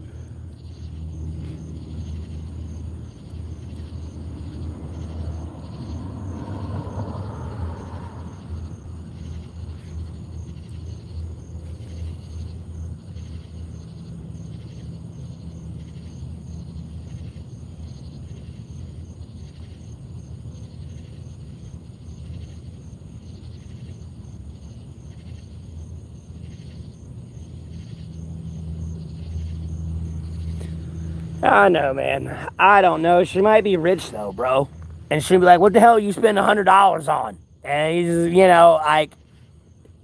I know, man. I don't know. She might be rich though, bro. And she'll be like, "What the hell you spend $100 on?" And he's, you know, like,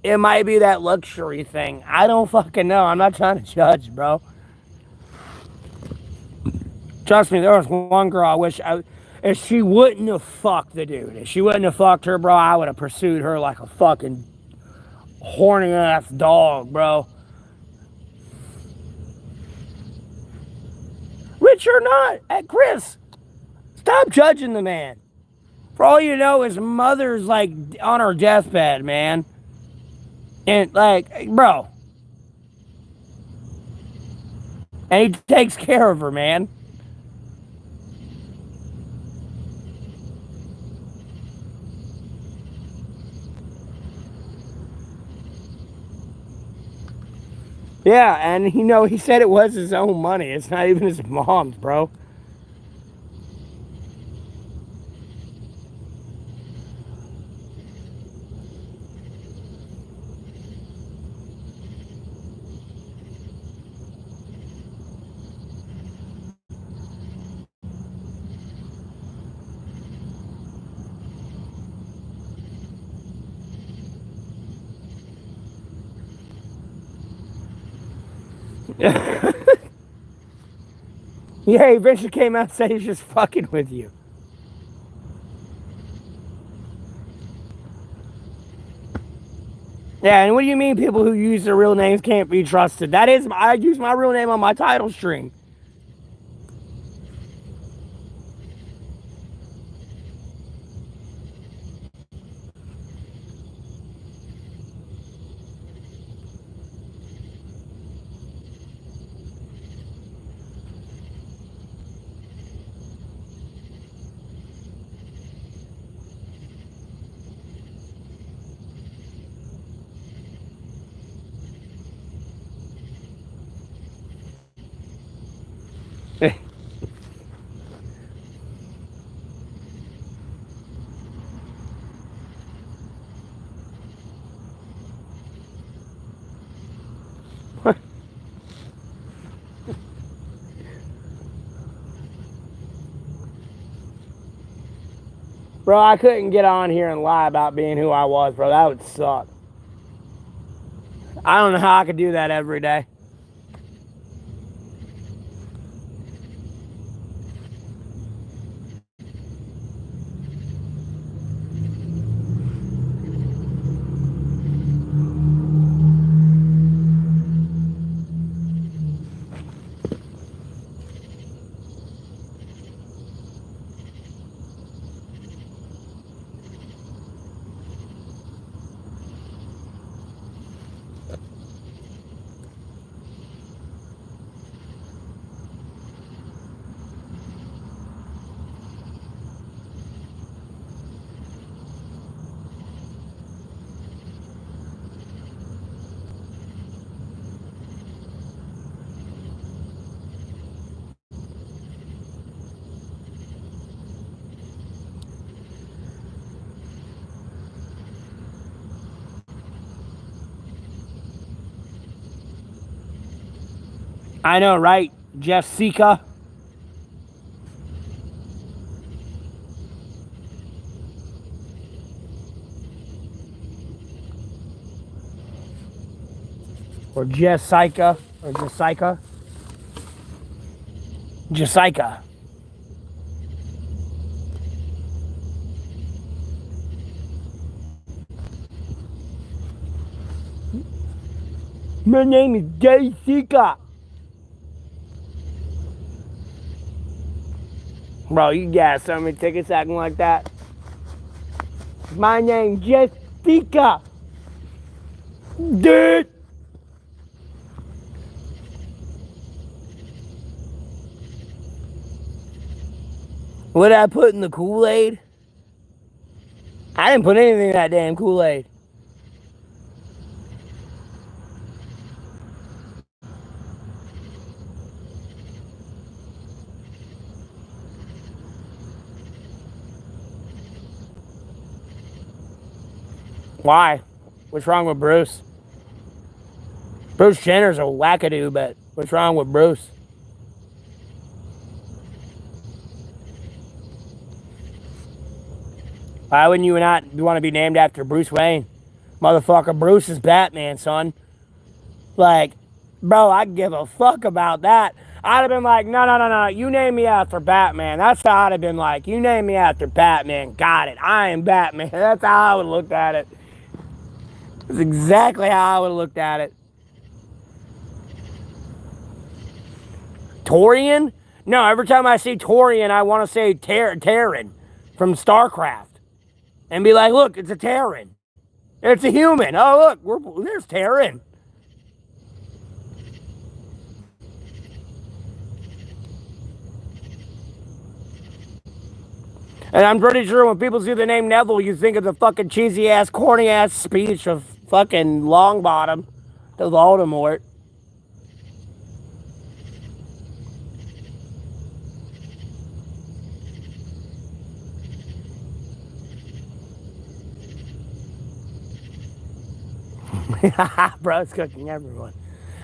it might be that luxury thing. I don't fucking know. I'm not trying to judge, bro. Trust me, there was one girl I wish if she wouldn't have fucked the dude, if she wouldn't have fucked her, bro, I would have pursued her like a fucking horny ass dog, bro. Rich or not, hey, Chris, stop judging the man. For all you know, his mother's like on her deathbed, man. And like, bro. And he takes care of her, man. Yeah, and you know, he said it was his own money. It's not even his mom's, bro. Yeah, he eventually came out and said he's just fucking with you. Yeah, and what do you mean people who use their real names can't be trusted? That is, I use my real name on my title string. Bro, I couldn't get on here and lie about being who I was, bro. That would suck. I don't know how I could do that every day. I know, right, Jessica? Or Jessica? Or Jessica? Jessica. My name is Jessica. Bro, you got so many tickets acting like that. My name's Jessica. Dude. What did I put in the Kool-Aid? I didn't put anything in that damn Kool-Aid. Why? What's wrong with Bruce? Bruce Jenner's a wackadoo, but what's wrong with Bruce? Why wouldn't you not want to be named after Bruce Wayne? Motherfucker, Bruce is Batman, son. Like, bro, I give a fuck about that. I'd have been like, no, you name me after Batman. That's how I'd have been like, you name me after Batman. Got it. I am Batman. That's how I would have looked at it. That's exactly how I would have looked at it. Torian? No, every time I see Torian, I want to say Terran from StarCraft. And be like, look, it's a Terran. It's a human. Oh, look, there's Terran. And I'm pretty sure when people see the name Neville, you think of the fucking cheesy ass, corny ass speech of fucking Longbottom to Voldemort. Bro's cooking everyone.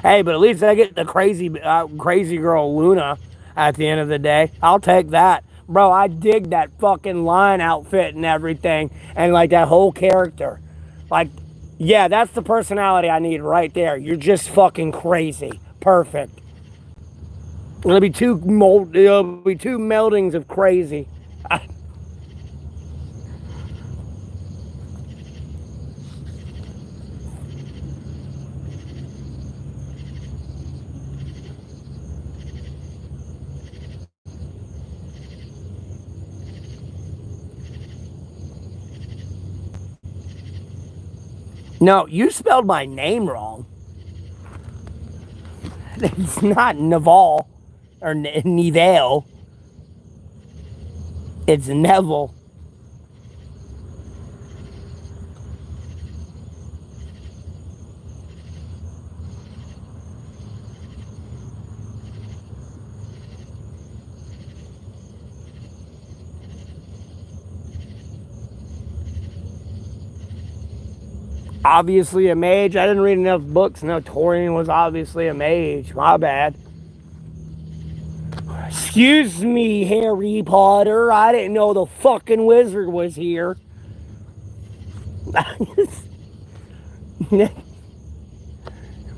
Hey, but at least I get the crazy girl Luna at the end of the day. I'll take that. Bro, I dig that fucking line outfit and everything, and like that whole character. Like, yeah, that's the personality I need right there. You're just fucking crazy. Perfect. It'll be two meldings of crazy. No, you spelled my name wrong. It's not Naval or Neville. It's Neville. Obviously a mage. I didn't read enough books. No, Torian was obviously a mage. My bad. Excuse me, Harry Potter. I didn't know the fucking wizard was here.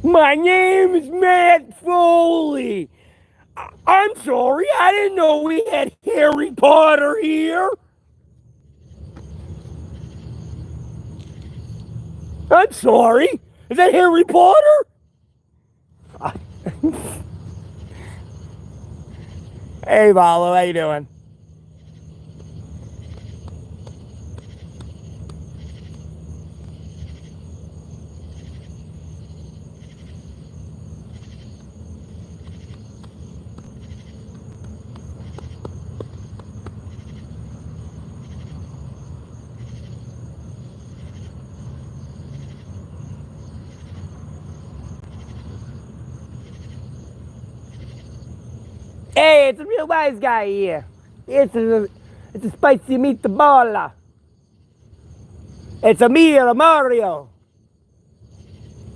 My name is Matt Foley. I'm sorry, I didn't know we had Harry Potter here. I'm sorry. Is that Harry Potter? Hey, Valo, how you doing? Hey, it's a real wise guy here. It's a spicy meatball. It's a me, a Mario.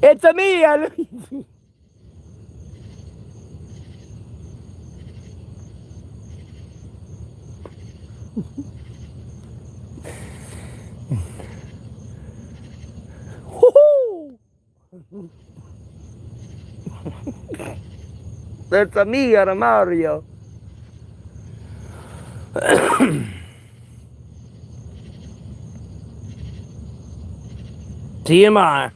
It's a me, a Luigi. Woohoo! It's a me, a Mario. TMI.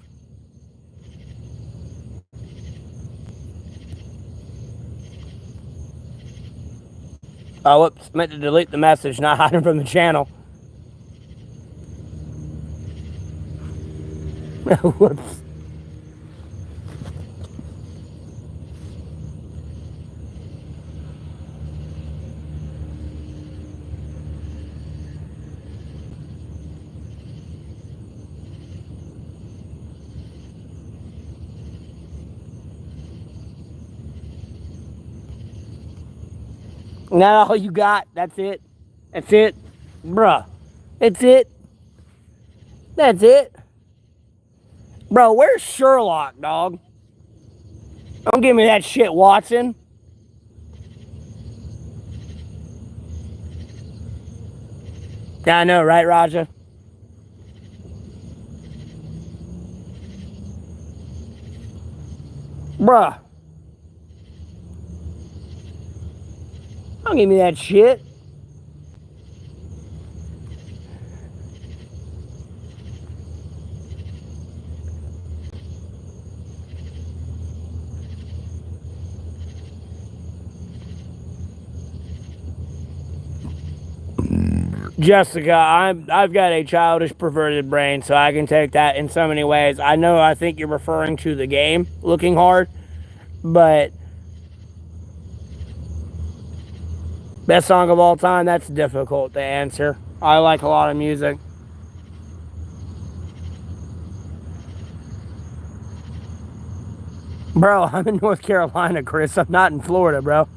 Oh, whoops. Meant to delete the message, not hide him from the channel. Whoops. Not all you got. That's it. That's it. Bruh. That's it. That's it. Bro, where's Sherlock, dog? Don't give me that shit, Watson. Yeah, I know, right, Raja? Bruh. Don't give me that shit. Jessica, I've got a childish, perverted brain, so I can take that in so many ways. I think you're referring to the game, Looking Hard, but best song of all time, that's difficult to answer. I like a lot of music. Bro, I'm in North Carolina, Chris. I'm not in Florida, bro.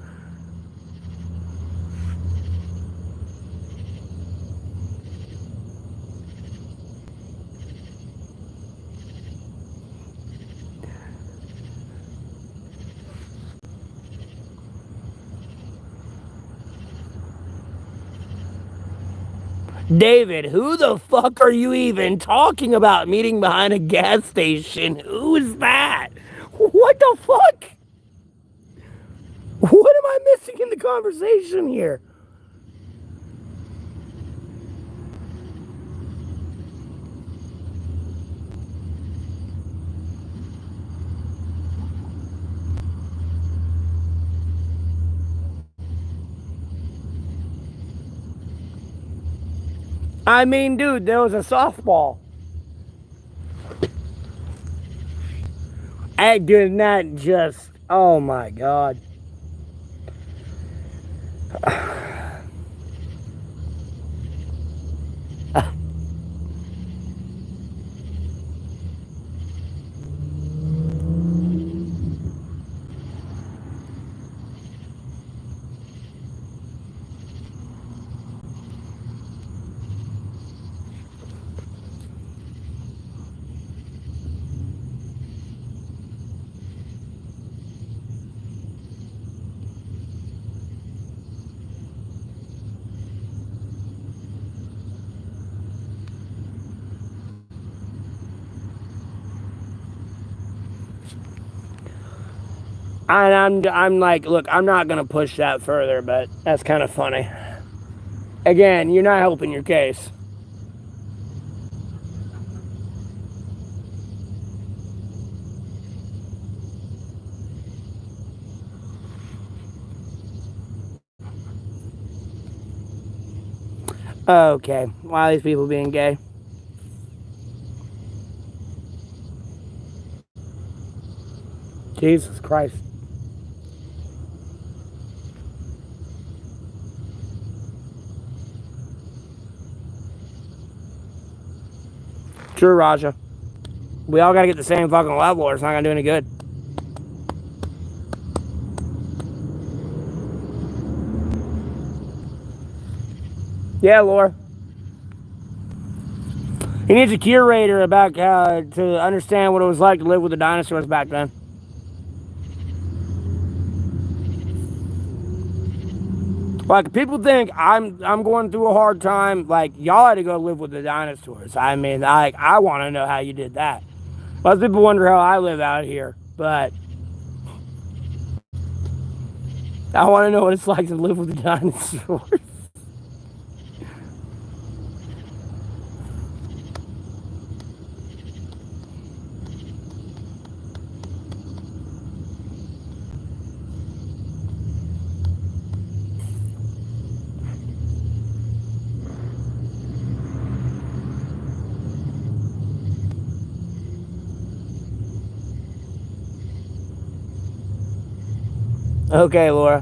David, who the fuck are you even talking about meeting behind a gas station? Who is that? What the fuck? What am I missing in the conversation here? I mean, dude, there was a softball. I did not just, oh my God. I'm like, look, I'm not gonna push that further, but that's kind of funny. Again, you're not helping your case. Okay, why are these people being gay? Jesus Christ. True, Raja. We all gotta get the same fucking level or it's not gonna do any good. Yeah, Laura. He needs a curator about to understand what it was like to live with the dinosaurs back then. Like, people think I'm going through a hard time. Like, y'all had to go live with the dinosaurs. I mean, I want to know how you did that. Most people wonder how I live out here, but I want to know what it's like to live with the dinosaurs. Okay, Laura.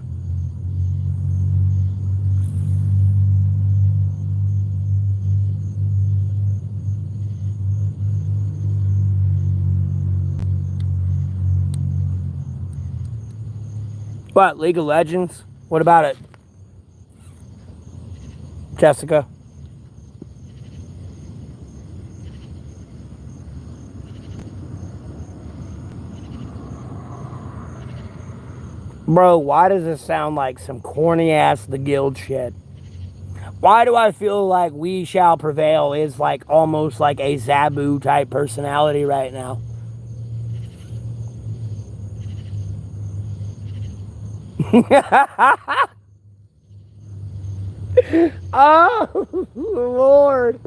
What, League of Legends? What about it? Jessica? Bro, why does this sound like some corny ass The Guild shit? Why do I feel like We Shall Prevail is like almost like a Zabu type personality right now? Oh, Lord.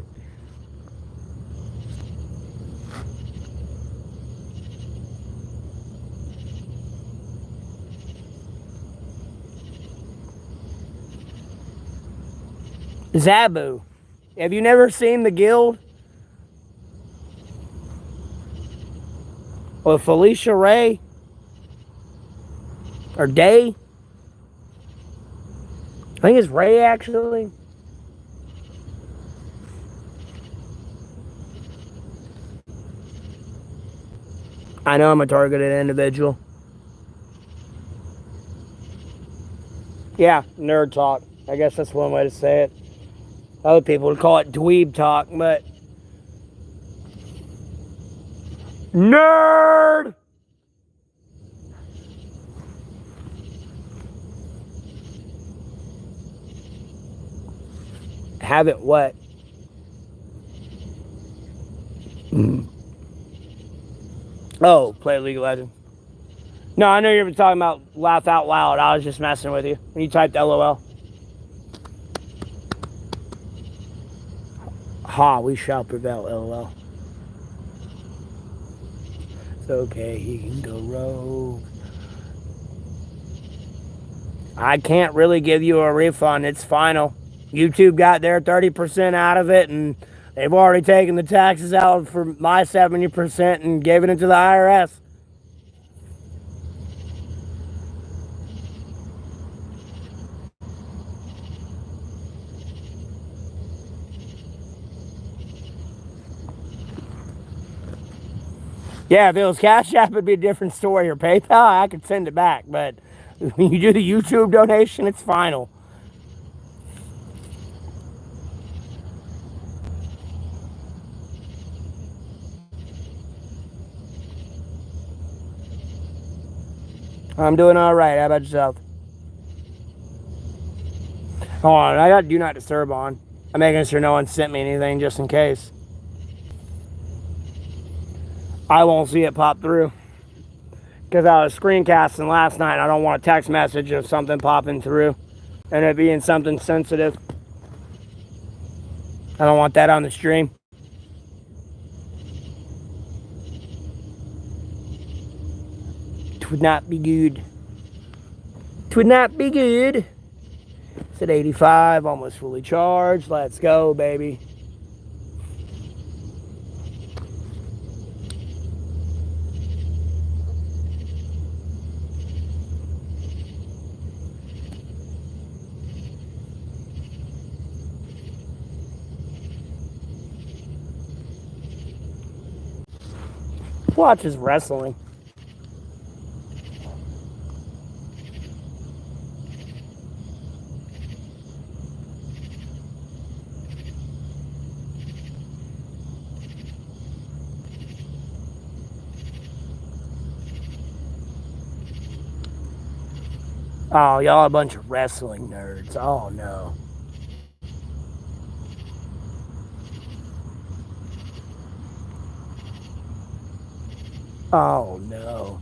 Zabu. Have you never seen The Guild? With Felicia Ray? Or Day? I think it's Ray, actually. I know I'm a targeted individual. Yeah, nerd talk. I guess that's one way to say it. Other people would call it dweeb talk, but... Nerd! Haven't what? Oh, play League of Legends. No, I know you were talking about laugh out loud. I was just messing with you when you typed LOL. Ha, we shall prevail, LOL. It's okay, he can go rogue. I can't really give you a refund. It's final. YouTube got their 30% out of it, and they've already taken the taxes out for my 70% and given it to the IRS. Yeah, if it was Cash App, it'd be a different story, or PayPal, I could send it back. But when you do the YouTube donation, it's final. I'm doing all right. How about yourself? Hold on, I got Do Not Disturb on. I'm making sure no one sent me anything just in case. I won't see it pop through. Because I was screencasting last night. I don't want a text message of something popping through and it being something sensitive. I don't want that on the stream. It would not be good. It would not be good. It's at 85, almost fully charged. Let's go, baby. Watches wrestling. Oh, y'all a bunch of wrestling nerds. Oh, no. Oh, no.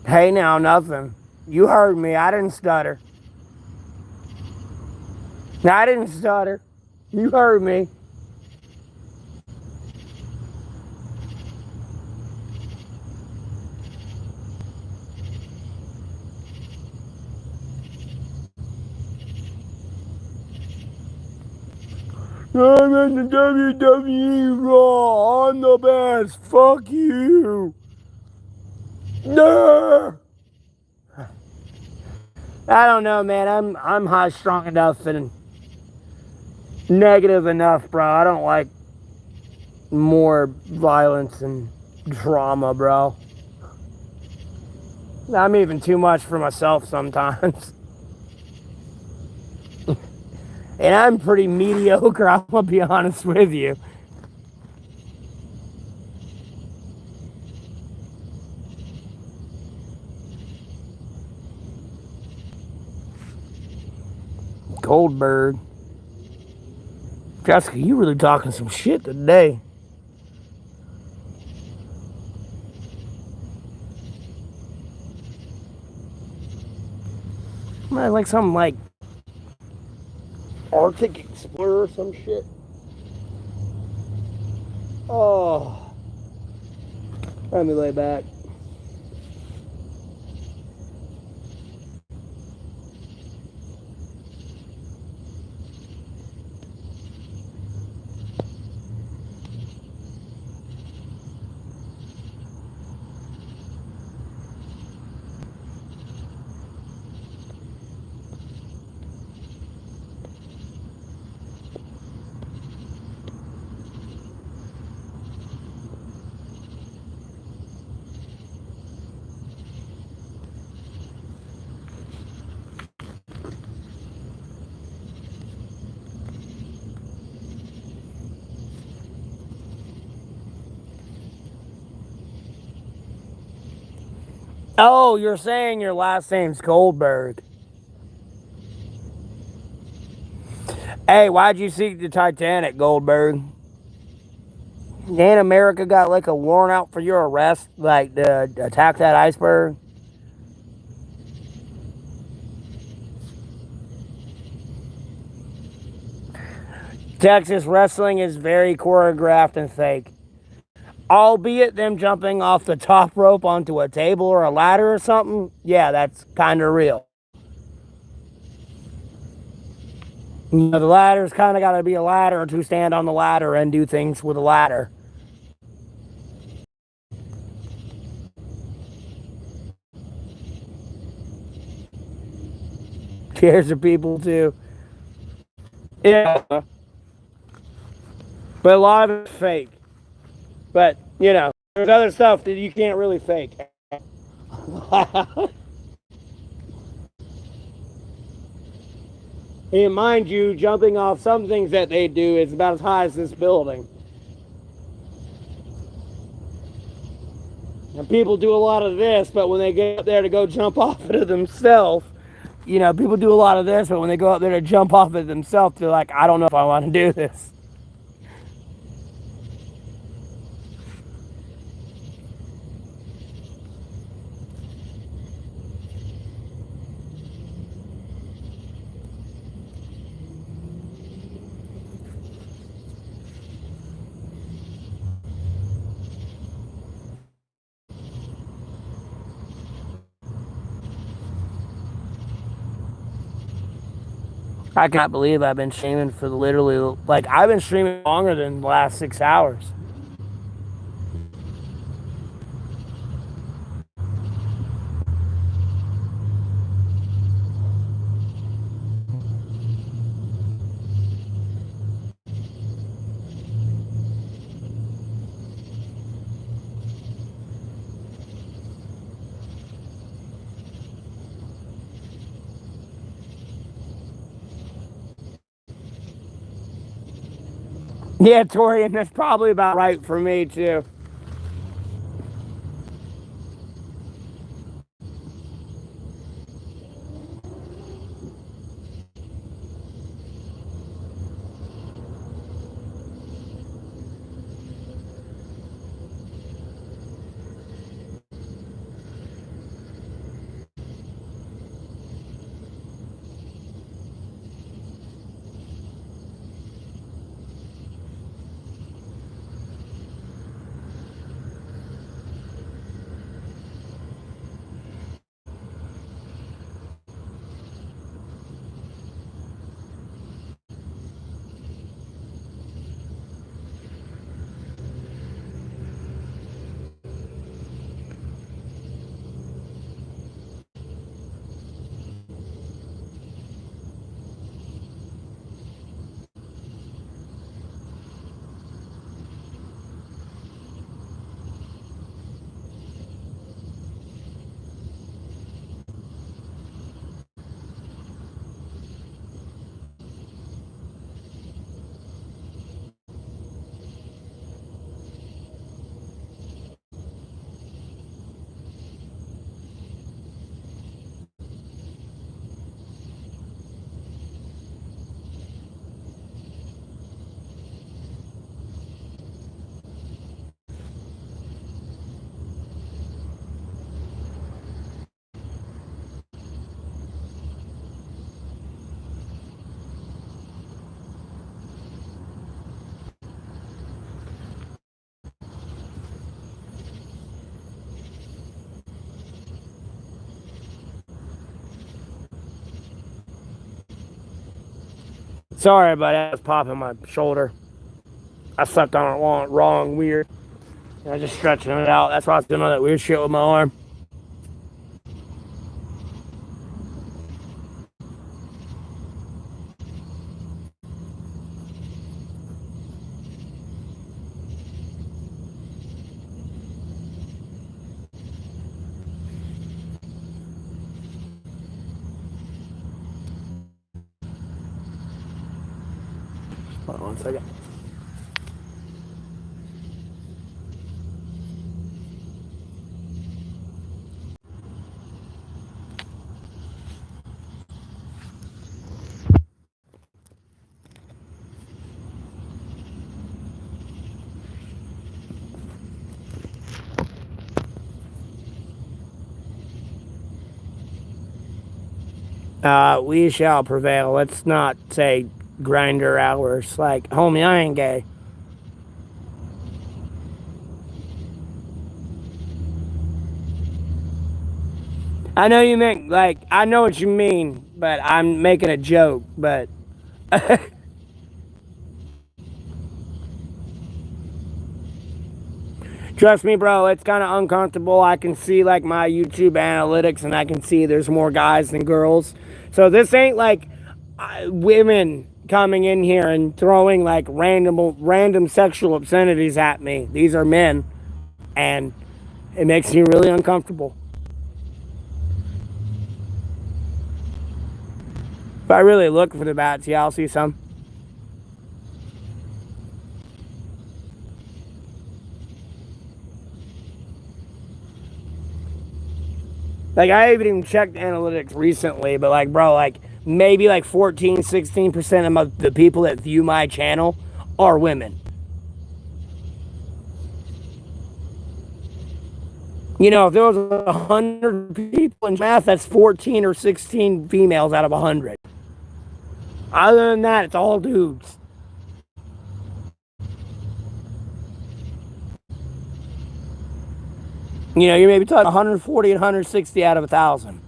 Hey, now, nothing. You heard me. I didn't stutter. I didn't stutter. You heard me. I'm in the WWE Raw. I'm the best. Fuck you. No. I don't know, man. I'm high strung enough and negative enough, bro. I don't like more violence and drama, bro. I'm even too much for myself sometimes. And I'm pretty mediocre, I'm gonna be honest with you. Goldberg. Jessica, you really talking some shit today. Man, like some like Arctic Explorer or some shit. Oh. Let me lay back. Oh, you're saying your last name's Goldberg. Hey, why'd you seek the Titanic, Goldberg? Ain't America got like a warrant out for your arrest, like to attack that iceberg? Texas wrestling is very choreographed and fake. Albeit them jumping off the top rope onto a table or a ladder or something, yeah, that's kind of real. You know, the ladder's kind of got to be a ladder to stand on the ladder and do things with a ladder. Cheers to people too. Yeah. But a lot of it's fake. But, you know, there's other stuff that you can't really fake. And mind you, jumping off some things that they do is about as high as this building. And people do a lot of this, but when they get up there to go jump off of it themselves, you know, people do a lot of this, but when they go up there to jump off it themselves, they're like, I don't know if I want to do this. I cannot believe I've been streaming for literally, like, I've been streaming longer than the last 6 hours. Yeah, Tori, and that's probably about right for me, too. Sorry, buddy, I was popping my shoulder. I slept on it wrong, weird. And I was just stretching it out. That's why I was doing all that weird shit with my arm. Hold on 1 second. We shall prevail. Let's not say grinder hours. Like, homie, I ain't gay. I know you meant, like, I know what you mean, but I'm making a joke, but. Trust me, bro, it's kind of uncomfortable. I can see, like, my YouTube analytics, and I can see there's more guys than girls. So this ain't like women coming in here and throwing, like, random sexual obscenities at me. These are men, and it makes me really uncomfortable. If I really look for the bats, yeah, I'll see some. Like, I haven't even checked analytics recently, but, like, bro, like, maybe like 14, 16% of the people that view my channel are women. You know, if there was 100 people in math, that's 14 or 16 females out of 100. Other than that, it's all dudes. You know, you maybe talking 140 and 160 out of 1,000.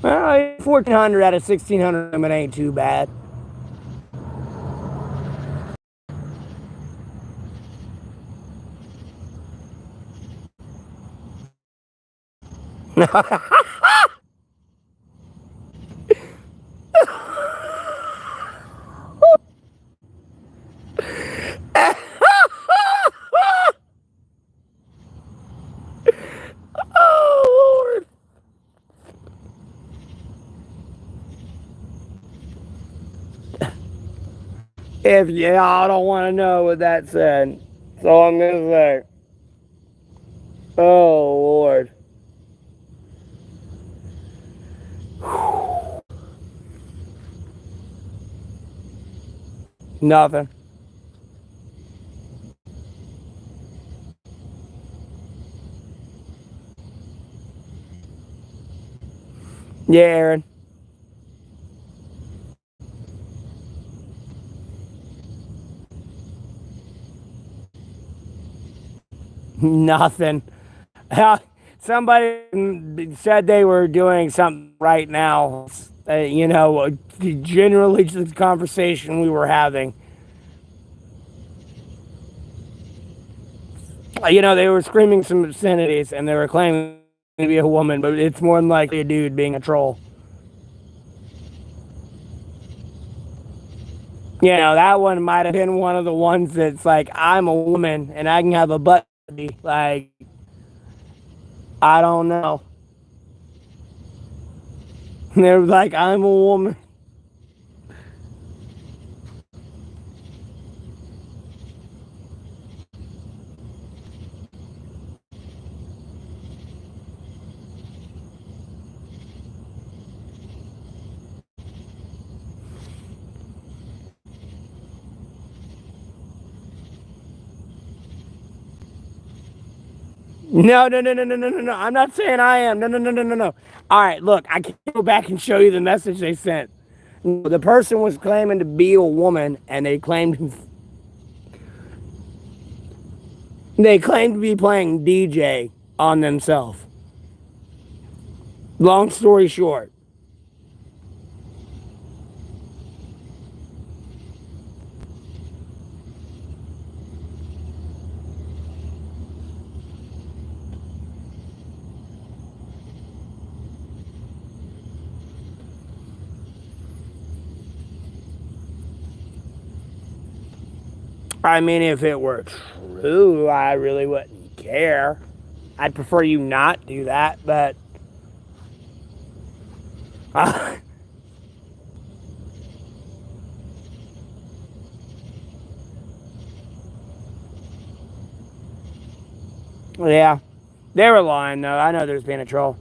Well, 1,400 out of 1,600 women ain't too bad. Oh, Lord. If y'all don't want to know what that said, that's all I'm going to say. Oh, Lord. Nothing. Yeah, Aaron. Nothing. Somebody said they were doing something right now. Generally, just the conversation we were having. They were screaming some obscenities and they were claiming to be a woman, but it's more than likely a dude being a troll. That one might have been one of the ones that's like, I'm a woman and I can have a butt. Like, I don't know. And they were like, I'm a woman. No, no, no, no, no, no, no, no. I'm not saying I am. No, no, no, no, no, no. All right, look, I can go back and show you the message they sent. The person was claiming to be a woman, and they claimed to be playing DJ on themselves. Long story short. I mean, if it were true, I really wouldn't care. I'd prefer you not do that, but yeah, they were lying though. I know there's been a troll.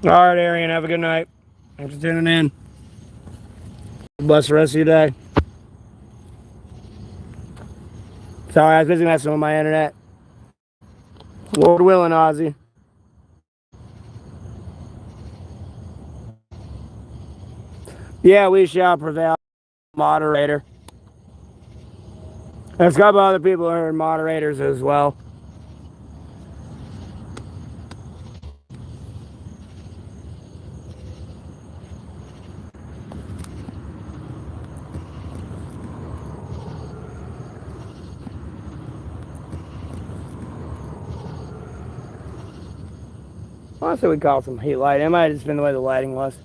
All right, Arian, have a good night. Thanks for tuning in. Bless the rest of your day. Sorry, I was busy messing with my internet. Lord willing, Ozzy. Yeah, we shall prevail. Moderator. There's a couple other people who are moderators as well. Honestly, we'd call some heat light. It might have just been the way the lighting was.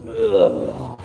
Ugh.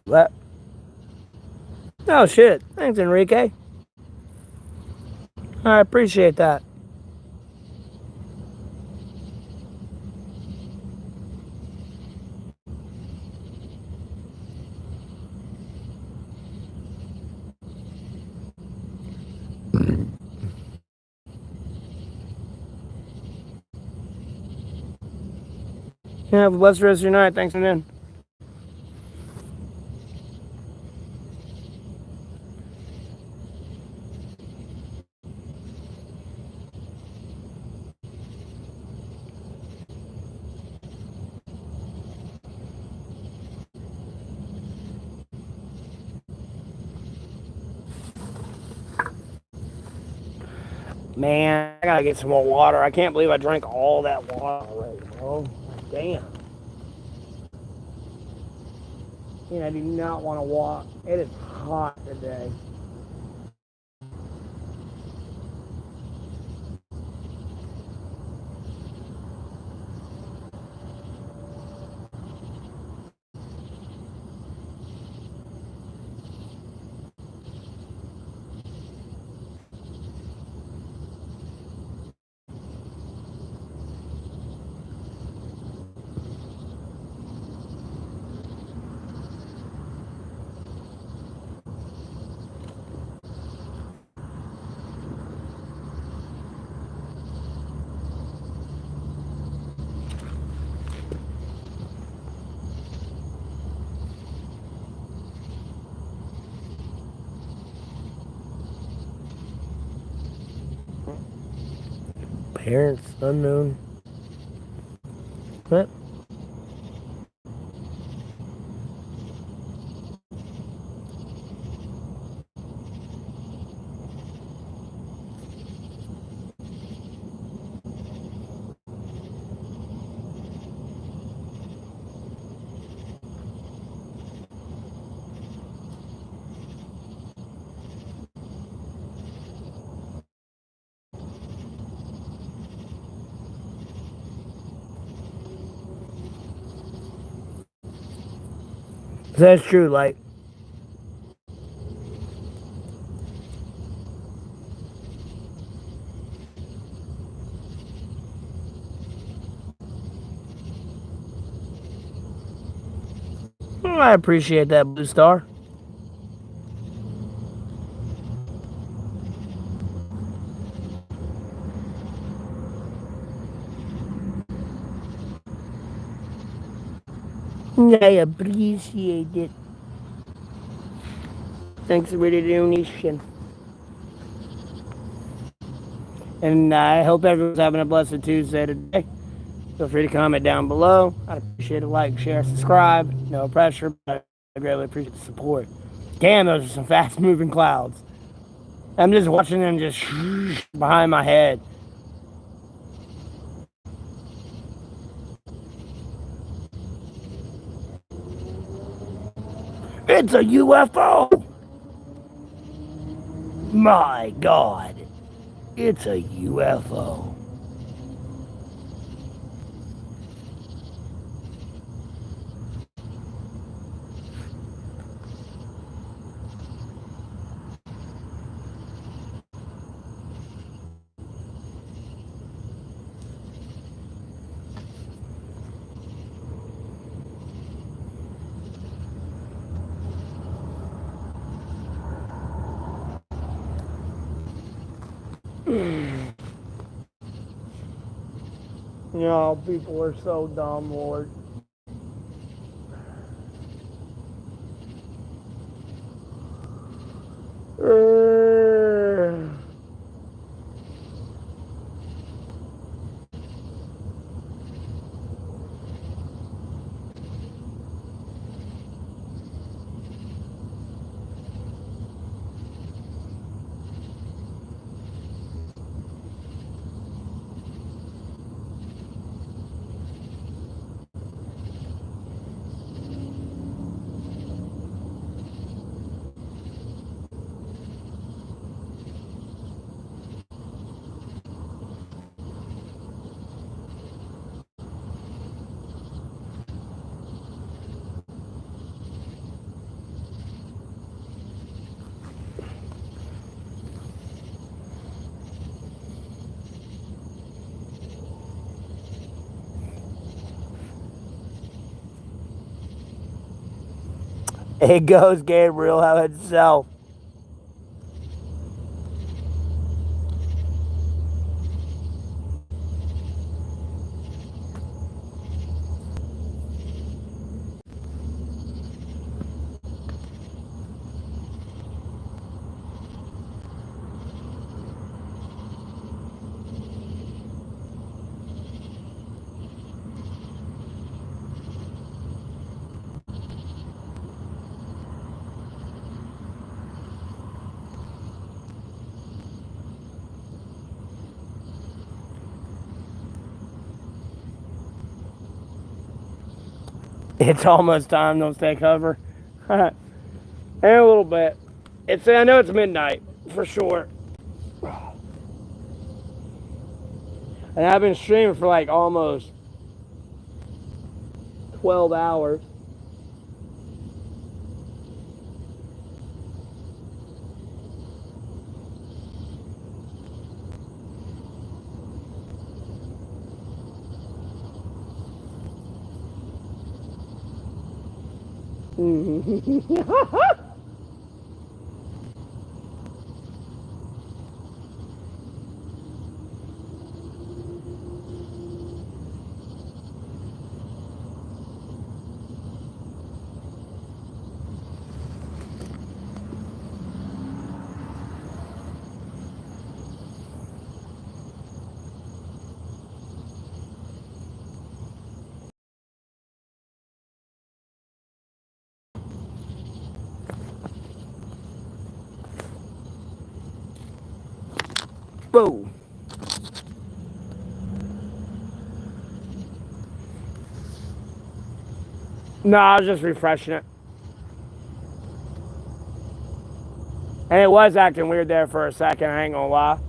What? Oh shit! Thanks, Enrique. I appreciate that. Yeah, have a blessed rest of your night. Thanks for then. Man, I gotta get some more water. I can't believe I drank all that water already, bro. Damn. You know, I do not want to walk. It is hot today. Parents unknown. What? That's true. Like, I appreciate that, Blue Star. I appreciate it. Thanks for the donation. And I hope everyone's having a blessed Tuesday today. Feel free to comment down below. I'd appreciate a like, share, subscribe. No pressure, but I greatly appreciate the support. Damn, those are some fast moving clouds. I'm just watching them just behind my head. It's a UFO! My God, it's a UFO. You know, people are so dumb, Lord. It goes Gabriel how itself. It's almost time. Don't stay cover. In a little bit. I know it's midnight for sure. And I've been streaming for like almost 12 hours. Boom. No, I was just refreshing it. And it was acting weird there for a second, I ain't gonna lie.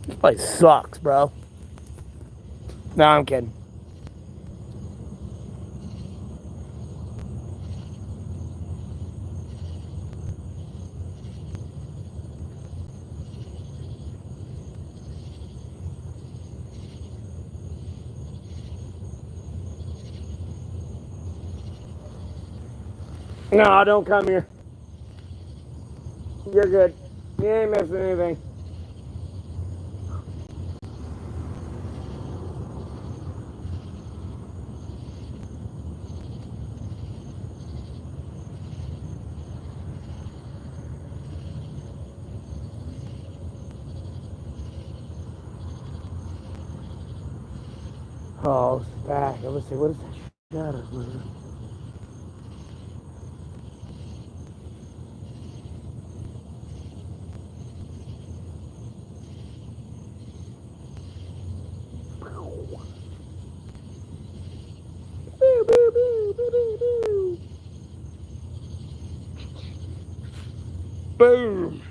This place sucks, bro. No, I'm kidding. No, don't come here. You're good. You ain't missing anything. Oh, it's back. Let's see, what is that shadow? Boom.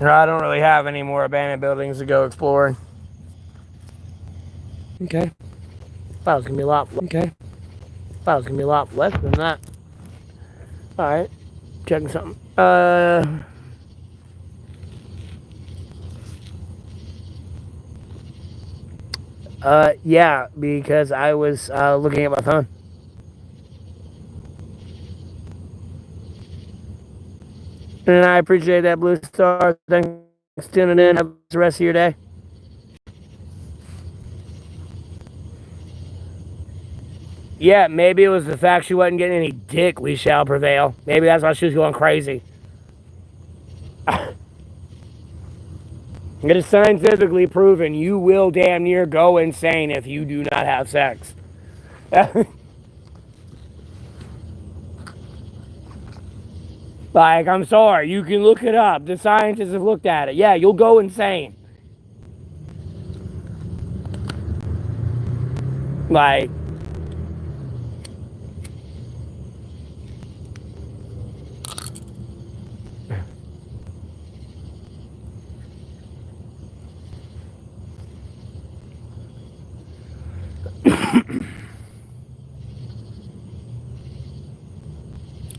I don't really have any more abandoned buildings to go exploring. Okay. Thought it was gonna be a lot. Okay. Thought it was gonna be a lot less than that. All right. Checking something. Yeah, because I was looking at my phone. And I appreciate that, Blue Star. Thanks for tuning in. Have the rest of your day. Yeah, maybe it was the fact she wasn't getting any dick. We shall prevail. Maybe that's why she was going crazy. It is scientifically proven you will damn near go insane if you do not have sex. Like, I'm sorry, you can look it up. The scientists have looked at it. Yeah, you'll go insane. Like,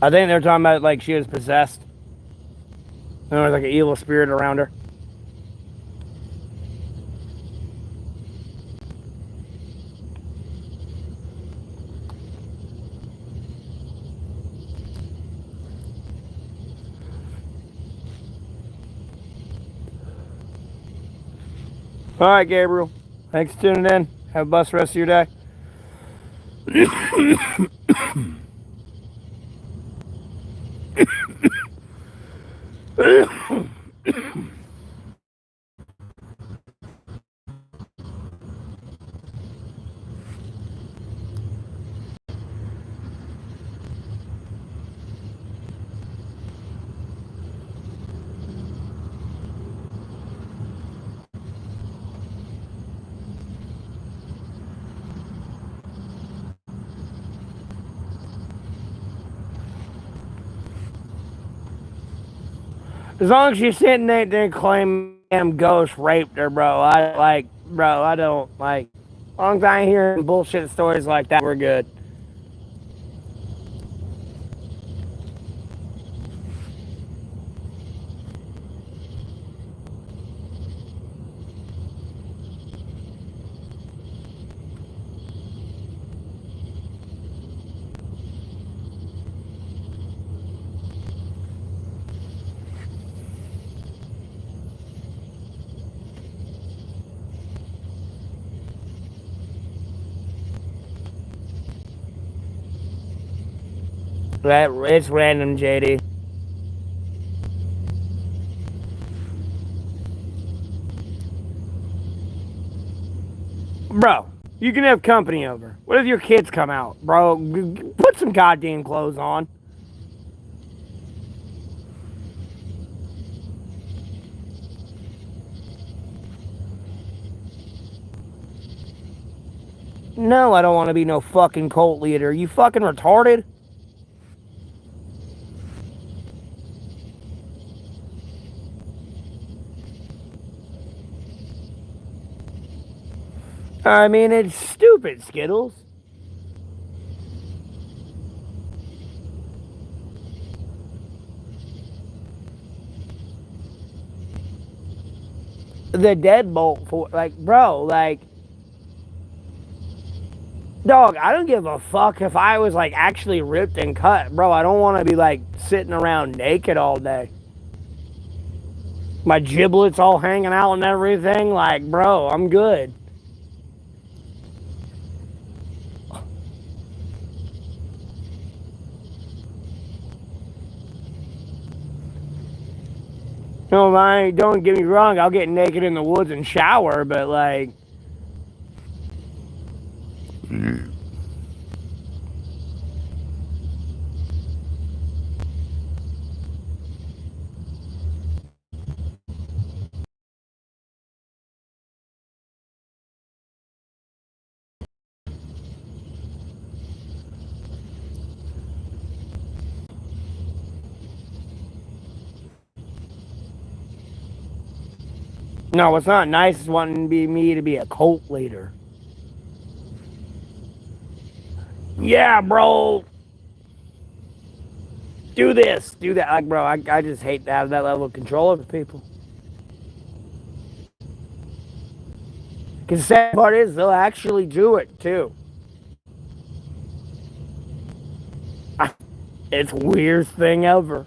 I think they're talking about, like, she was possessed. There was, like, an evil spirit around her. All right, Gabriel. Thanks for tuning in. Have a blessed rest of your day. As long as she's sitting there and claiming damn ghost raped her, bro. I don't like. As long as I ain't hearing bullshit stories like that, we're good. It's random, JD. Bro, you can have company over. What if your kids come out? Bro, put some goddamn clothes on. No, I don't want to be no fucking cult leader. You fucking retarded? I mean, it's stupid, Skittles. The deadbolt for, like, bro, like, dog, I don't give a fuck if I was, like, actually ripped and cut. Bro, I don't want to be, like, sitting around naked all day. My giblets all hanging out and everything. Like, bro, I'm good. No, don't get me wrong, I'll get naked in the woods and shower, but, like, no, what's not nice is wanting me to be a cult leader. Yeah, bro. Do this, do that. Like, bro, I just hate to have that level of control over people. Because the sad part is they'll actually do it, too. It's the weirdest thing ever.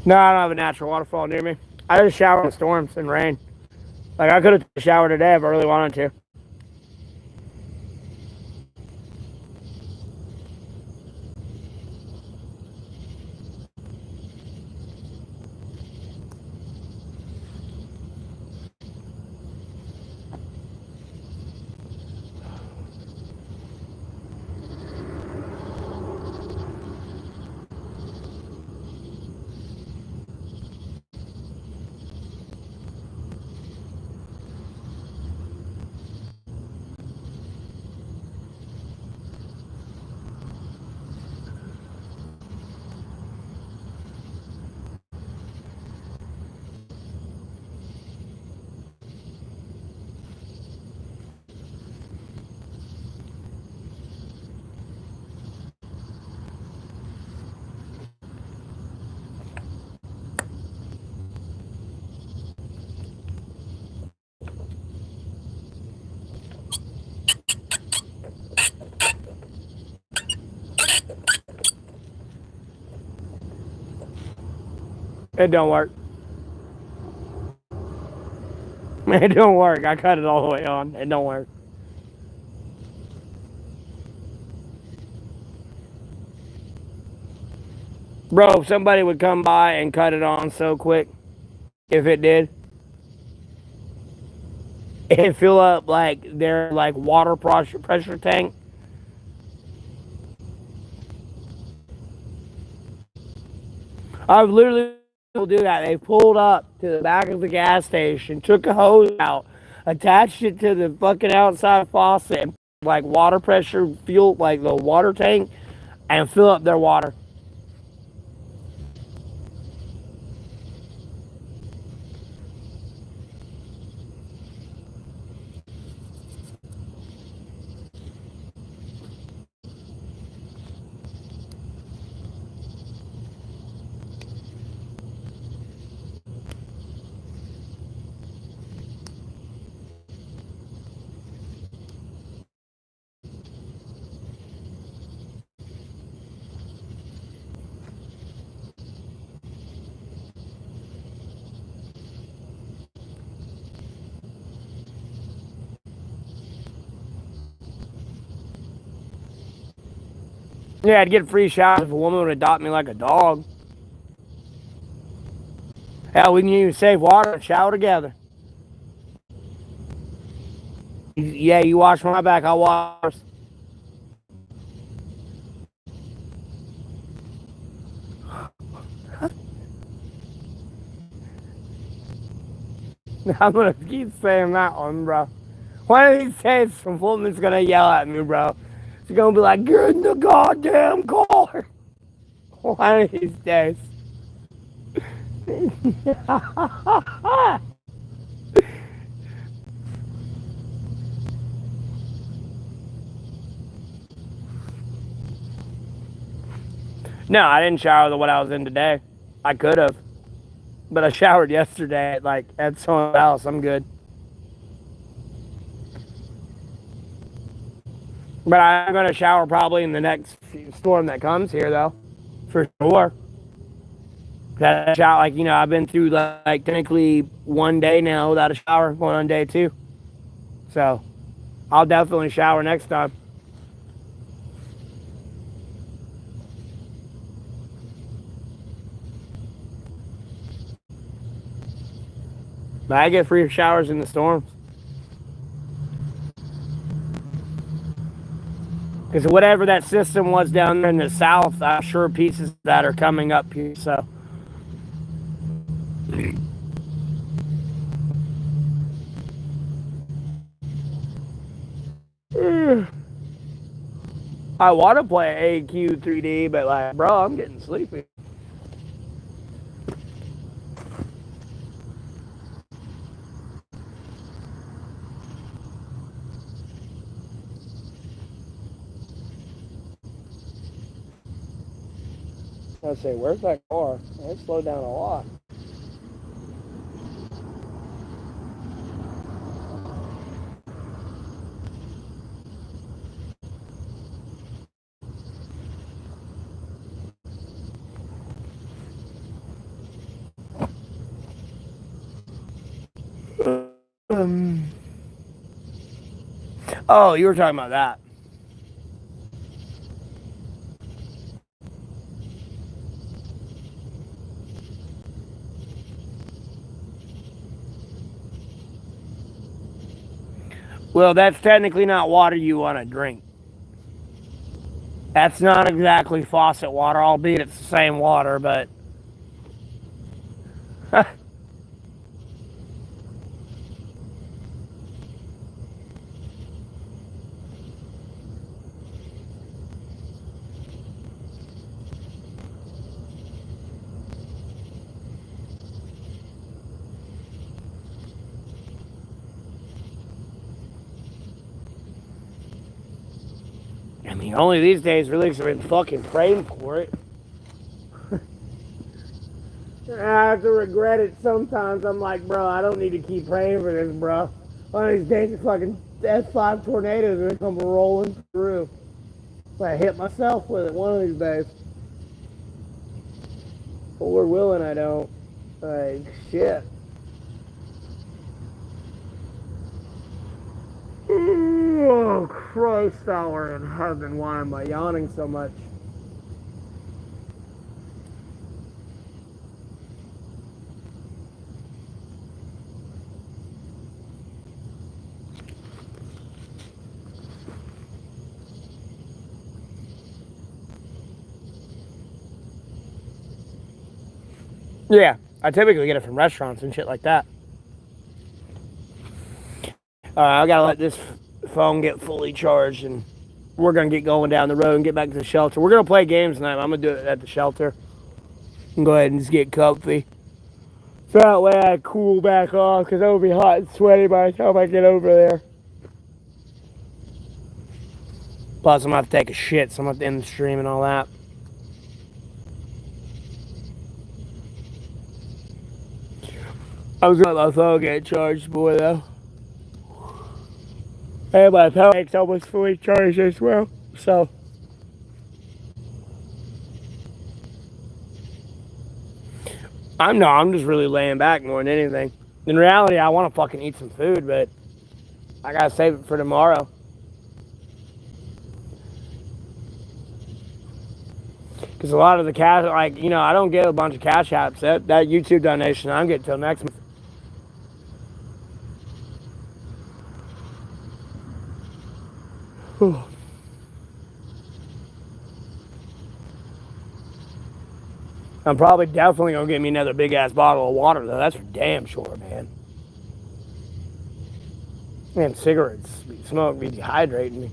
No, I don't have a natural waterfall near me. I just shower in storms and rain. Like, I could have showered today if I really wanted to. It don't work. It don't work. I cut it all the way on. It don't work. Bro, if somebody would come by and cut it on so quick, if it did, it'd fill up like their like water pressure tank. I've literally people do that. They pulled up to the back of the gas station, took a hose out, attached it to the fucking outside faucet, and like water pressure fuel, like the water tank, and fill up their water. Yeah, I'd get free showers if a woman would adopt me like a dog. Hell, we can even save water and shower together. Yeah, you wash my back, I'll wash yours. I'm gonna keep saying that one, bro. One of these days, some woman's gonna yell at me, bro. She's gonna be like, "Get in the goddamn car." One of these days. No, I didn't shower the what I was in today. I could have, but I showered yesterday at someone's house. I'm good. But I'm gonna shower probably in the next storm that comes here, though, for sure. That shower, I've been through like technically 1 day now without a shower, going on day 2. So I'll definitely shower next time. But I get free showers in the storms. Because whatever that system was down there in the south, I'm sure pieces of that are coming up here. So I want to play AQ 3D, but bro, I'm getting sleepy. I say, where's that car? It slowed down a lot. Oh, you were talking about that. Well, that's technically not water you want to drink. That's not exactly faucet water, albeit it's the same water, but I mean, only these days really because I've been fucking praying for it. I have to regret it sometimes. I'm like, bro, I don't need to keep praying for this, bro. One of these days, the fucking F5 tornadoes are gonna come rolling through. But I hit myself with it one of these days. But we're willing, I don't. Like, shit. Oh, Christ, hour in heaven. Why am I yawning so much? Yeah, I typically get it from restaurants and shit like that. I gotta let this phone get fully charged, and we're gonna get going down the road and get back to the shelter. We're gonna play games tonight. I'm gonna do it at the shelter and go ahead and just get comfy. So that way I cool back off, because I'll be hot and sweaty by the time I get over there. Plus, I'm gonna have to take a shit, so I'm gonna have to end the stream and all that. I was gonna let my phone get charged more though. And my power bank's almost fully charged as well. So I'm just really laying back more than anything. In reality, I want to fucking eat some food, but I gotta save it for tomorrow. Because a lot of the cash, like, you know, I don't get a bunch of cash apps. That YouTube donation I'm getting till next month. Whew. I'm probably definitely gonna get me another big ass bottle of water though. That's for damn sure, man. Man, cigarettes, smoke be dehydrating me.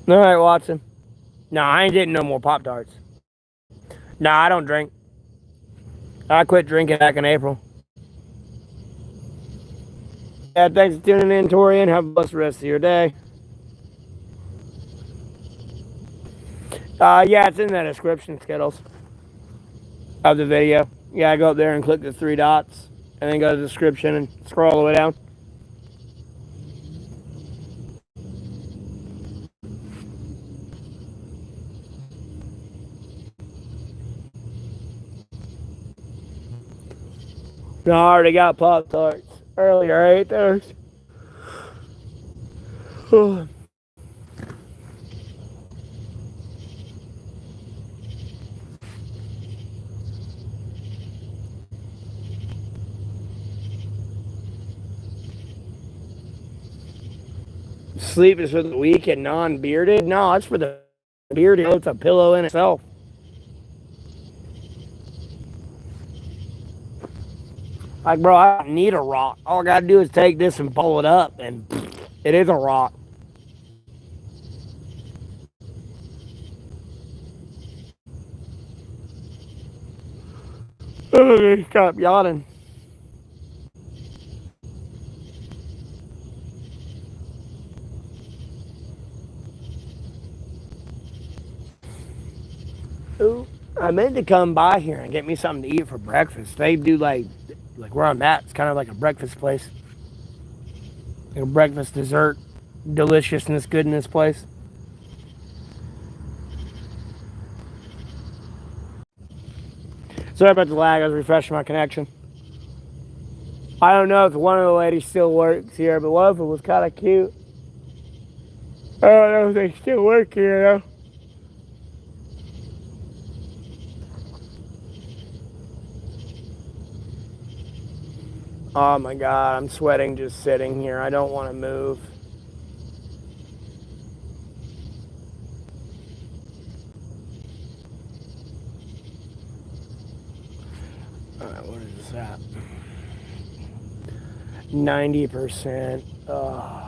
All right, Watson. No, I ain't getting no more Pop-Tarts. No, I don't drink. I quit drinking back in April. Yeah, thanks for tuning in, Torian. Have a blessed rest of your day. Yeah, it's in the description, Skittles, of the video. Yeah, go up there and click the 3 dots, and then go to the description and scroll all the way down. No, I already got Pop-Tarts earlier. I ate those. Sleep is for the weak and non-bearded? No, it's for the bearded. It's a pillow in itself. Like, bro, I don't need a rock. All I gotta do is take this and pull it up, and it is a rock. Stop yawning. Ooh, I meant to come by here and get me something to eat for breakfast. They do like where I'm at. It's kind of like a breakfast place, like a breakfast dessert, deliciousness, goodness place. Sorry about the lag. I was refreshing my connection. I don't know if one of the ladies still works here, but one of them was kind of cute. I don't know if they still work here though. Oh my god, I'm sweating just sitting here. I don't want to move. Alright, what is this at? 90%. Oh.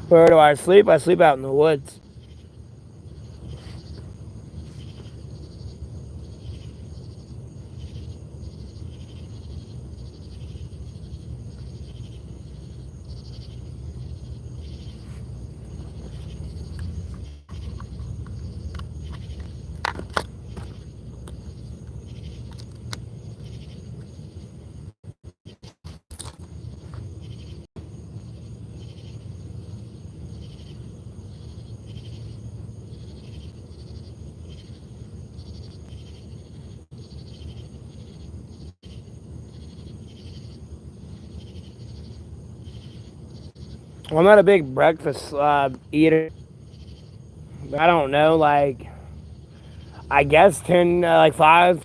Where do I sleep? I sleep out in the woods. I'm not a big breakfast eater. I don't know, like, I guess 10, like 5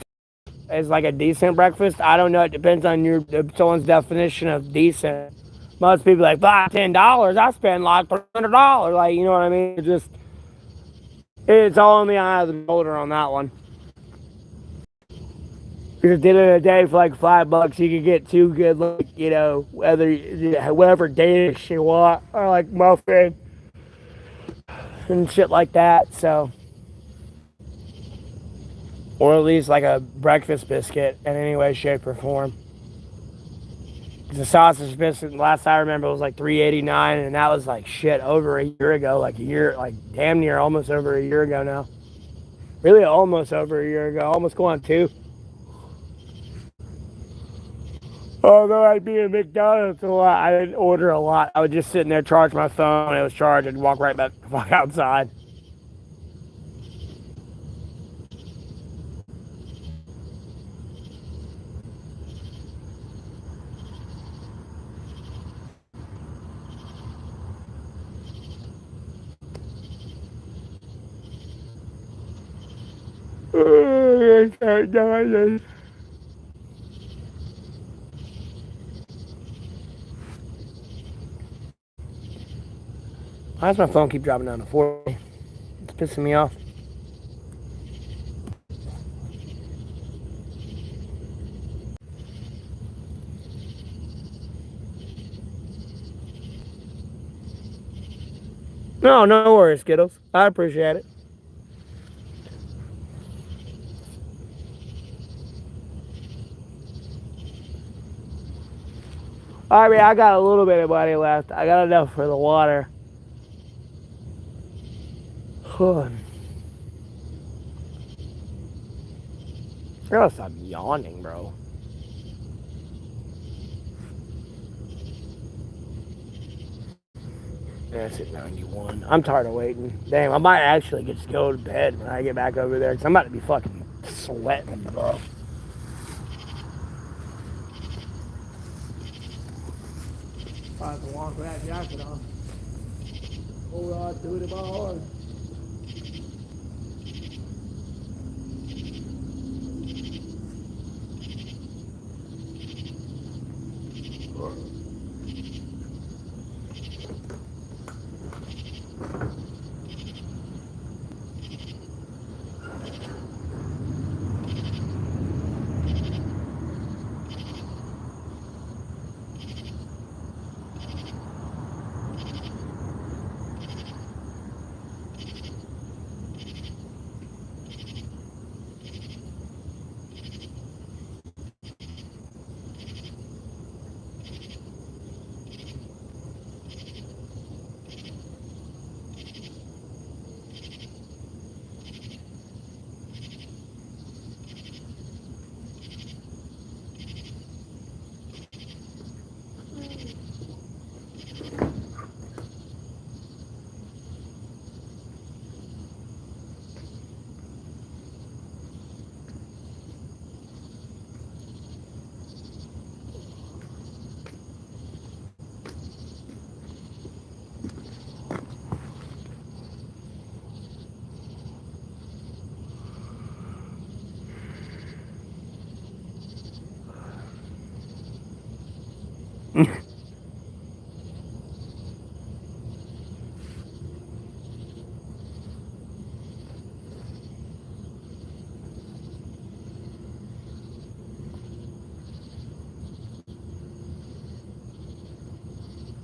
is like a decent breakfast. I don't know. It depends on someone's definition of decent. Most people are like $5, $10. I spend like $300. Like, you know what I mean? It's all in the eye of the beholder on that one. Because at the end of the day, for like $5, you could get two good, like, whatever dish you want, or like muffin and shit like that. So, or at least like a breakfast biscuit in any way, shape, or form. The sausage biscuit, last I remember, was like $3.89, and that was like shit over a year ago, like damn near almost over a year ago now. Really, almost over a year ago, almost going on 2. Although I'd be in McDonald's a lot, I didn't order a lot. I would just sit in there, charge my phone, and it was charged, and walk right back outside. Why does my phone keep dropping down to 40? It's pissing me off. No, no worries, Skittles. I appreciate it. I mean, I got a little bit of money left. I got enough for the water. I gotta stop yawning, bro. Yeah, it's at 91. I'm tired of waiting. Damn, I might actually just go to bed when I get back over there, because I'm about to be fucking sweating, bro. I have to walk with that jacket on. Hold on to it in my arm.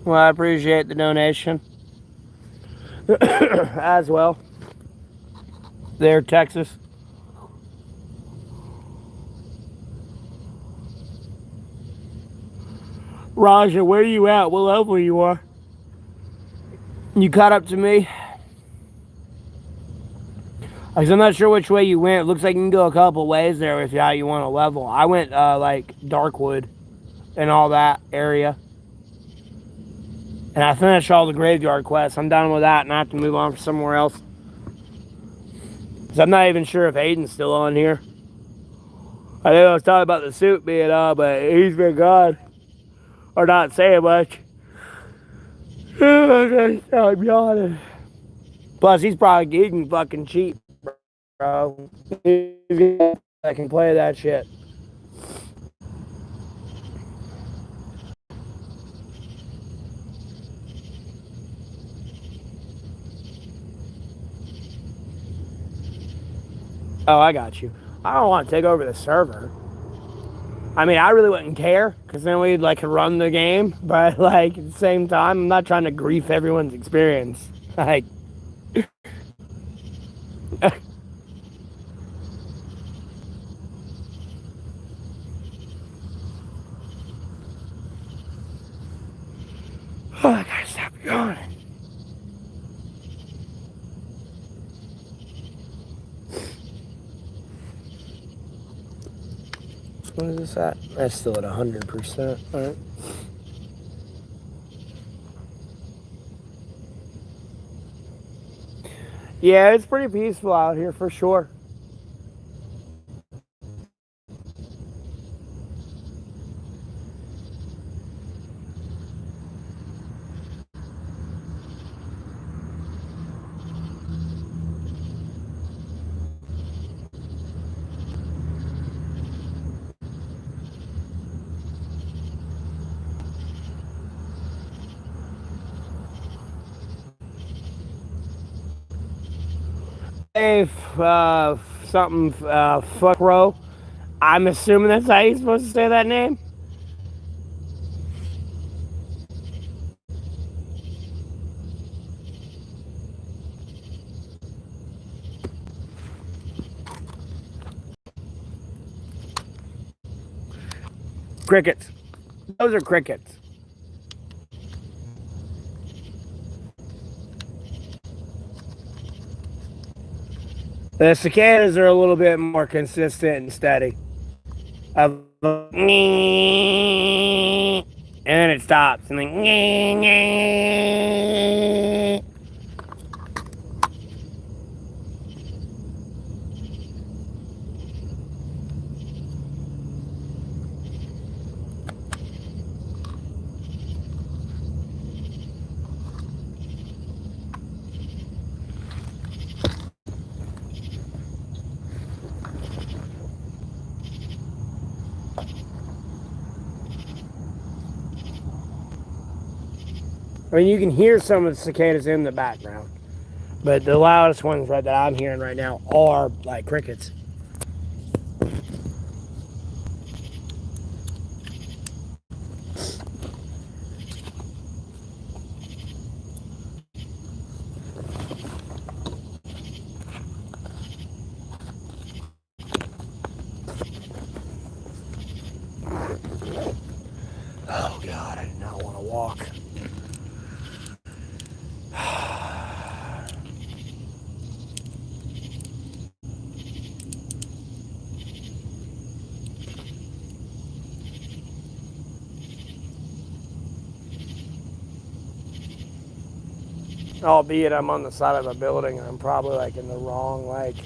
Well, I appreciate the donation as well. There, Texas. Raja, where you at? What level you are? You caught up to me? Because I'm not sure which way you went. It looks like you can go a couple ways there with how you want to level. I went like Darkwood and all that area. And I finished all the graveyard quests. I'm done with that and I have to move on for somewhere else. Because I'm not even sure if Aiden's still on here. I think I was talking about the suit being on, but he's been gone. Or not saying much. I'm yawning. Plus, he's probably getting fucking cheap, bro. I can play that shit. Oh, I got you. I don't want to take over the server. I mean, I really wouldn't care because then we'd like run the game. But like at the same time, I'm not trying to grief everyone's experience. Like, oh, I gotta stop yawning. What is this at? That's still at 100%. All right. Yeah, it's pretty peaceful out here for sure. Hey, something, fuck row. I'm assuming that's how you're supposed to say that name. Crickets. Those are crickets. The cicadas are a little bit more consistent and steady. And then it stops and then. I mean, you can hear some of the cicadas in the background, but the loudest ones that I'm hearing right now are like crickets. Oh God, I do not want to walk. Albeit I'm on the side of a building and I'm probably like in the wrong like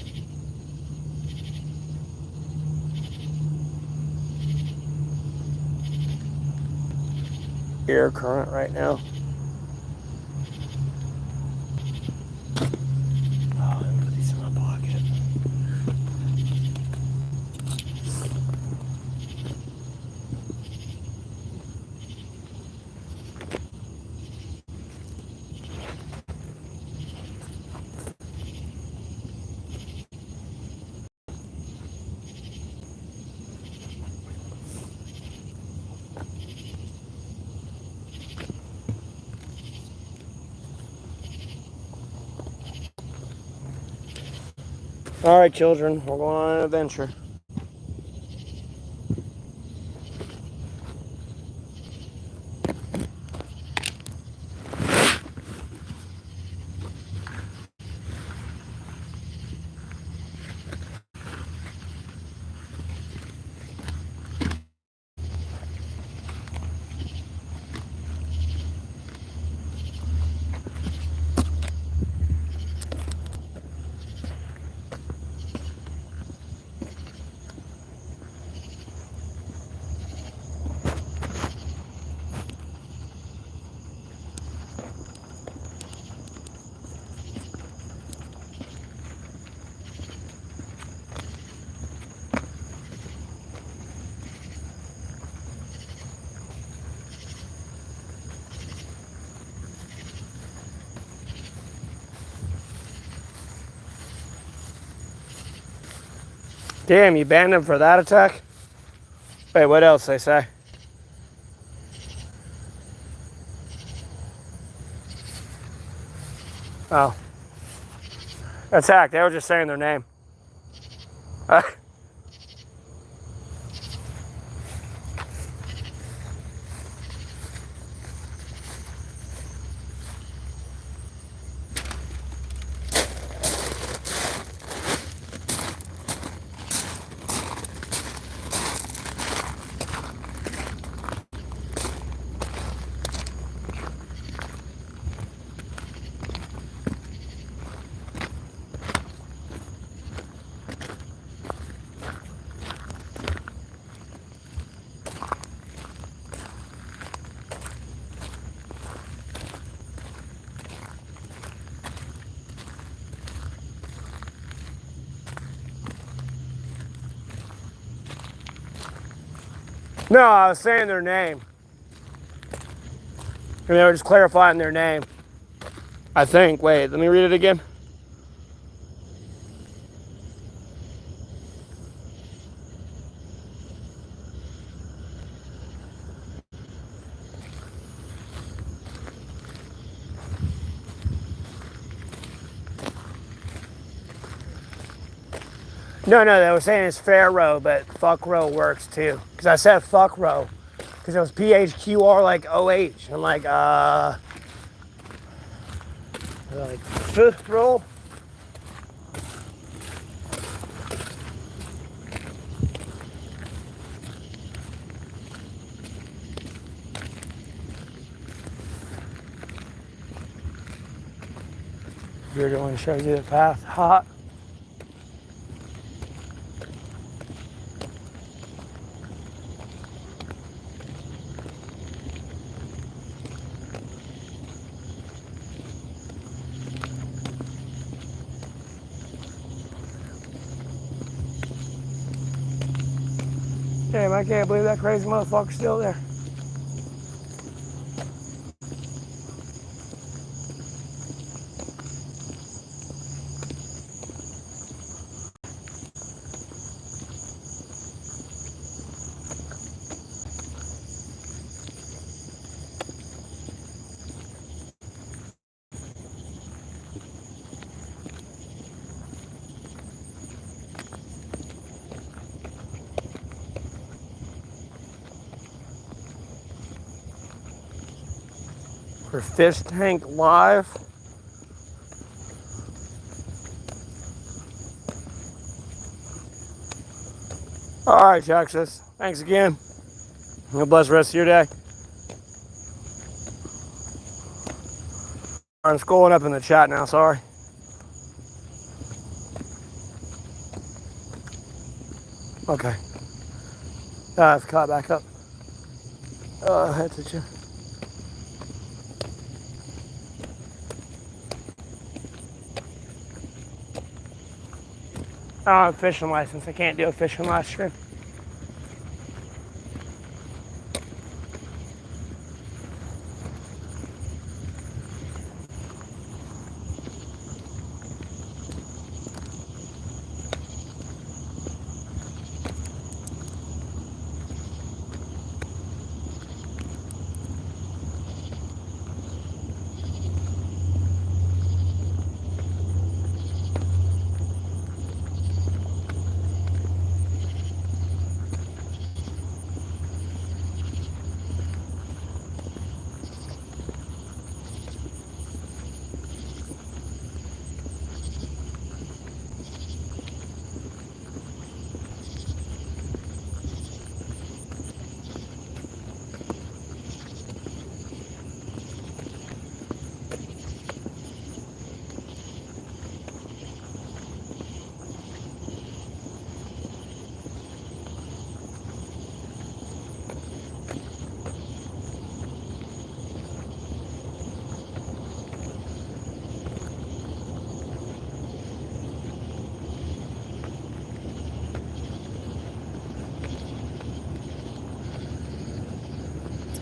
air current right now. Oh, let me put these in my pocket. All right, children, we're going on an adventure. Damn, you banned him for that attack? Wait, what else they say? Oh. Attack, they were just saying their name. No, I was saying their name. And they were just clarifying their name. I think. Wait, let me read it again. No, they were saying it's fair row, but fuck row works too. Because I said fuck row. Because it was PHQR like OH. I'm like, fifth row? You're the one who shows you the path. Hot. Damn, I can't believe that crazy motherfucker's still there. For Fish Tank Live. All right, Texas. Thanks again. Have a blessed rest of your day. I'm scrolling up in the chat now, sorry. Okay. I've caught back up. That's it, you. I don't have a fishing license. I can't do a fishing live stream.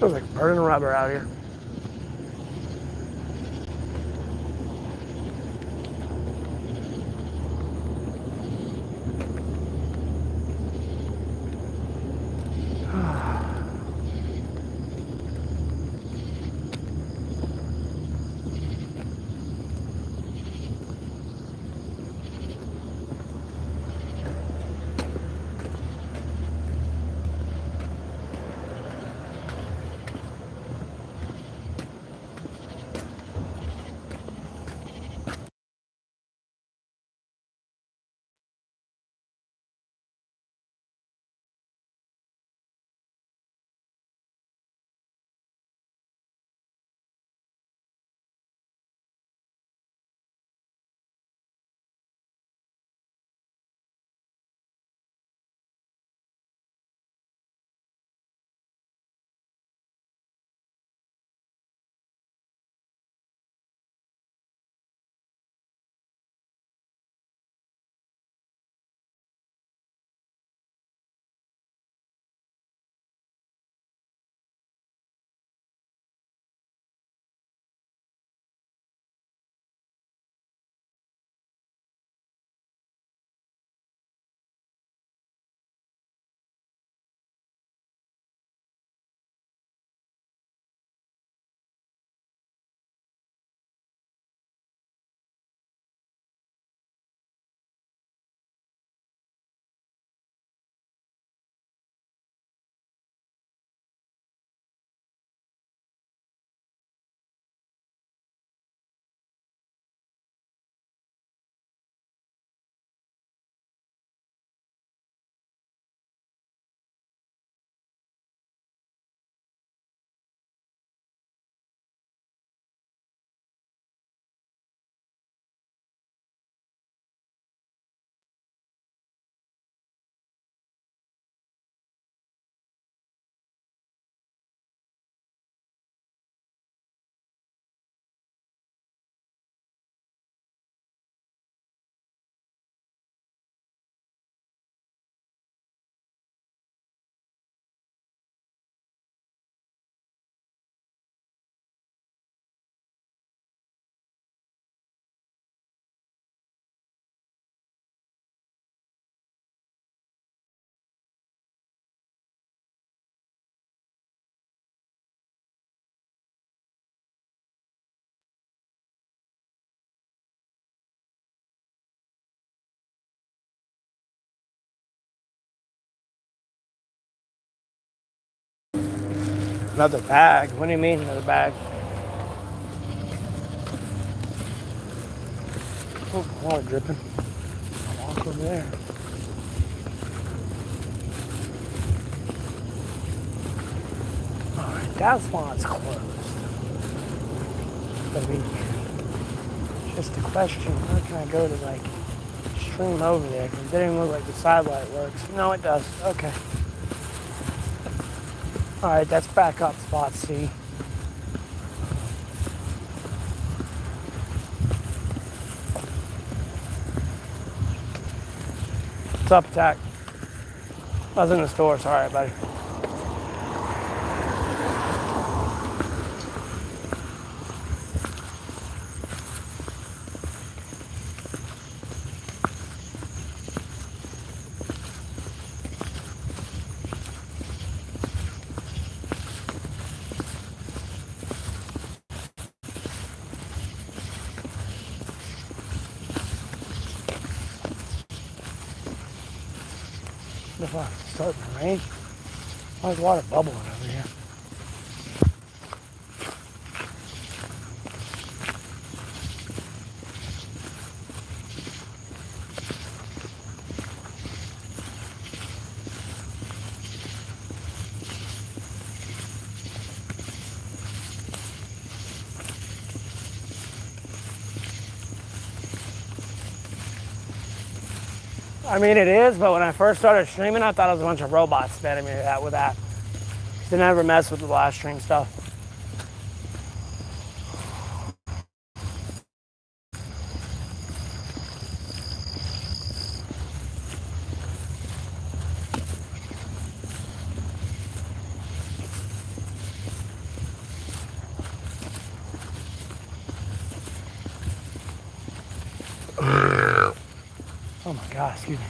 Smells like burning rubber out here. Another bag? What do you mean another bag? Oh, water dripping. I'll walk over there. Alright, that spot's closed. I mean, just a question, where can I go to like stream over there? Because it didn't look like the sidelight works. No, it does. Okay. Alright, that's back up spot C. What's up, Attack? I was in the store, sorry, buddy. If I start to rain, why is water bubbling over here? I mean, it is, but when I first started streaming, I thought it was a bunch of robots spamming me with that. They never mess with the live stream stuff. Oh my God, excuse me.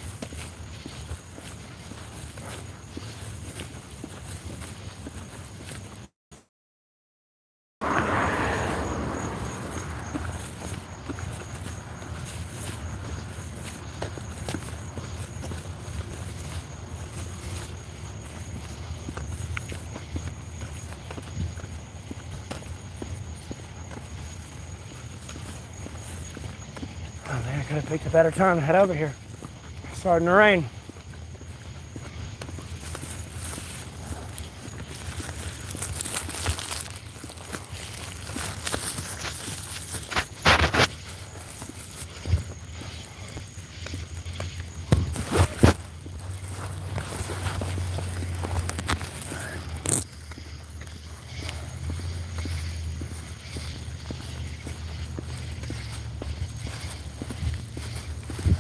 Oh man, I could have picked a better time to head over here. It's starting to rain.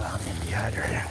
I'm dehydrated.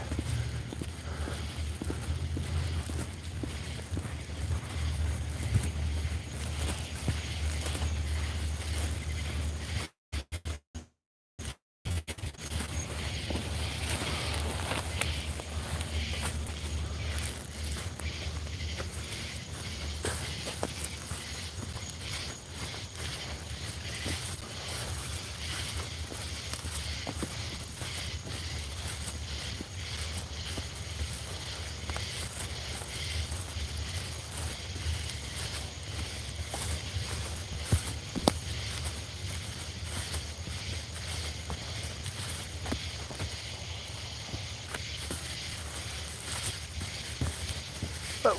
Oh.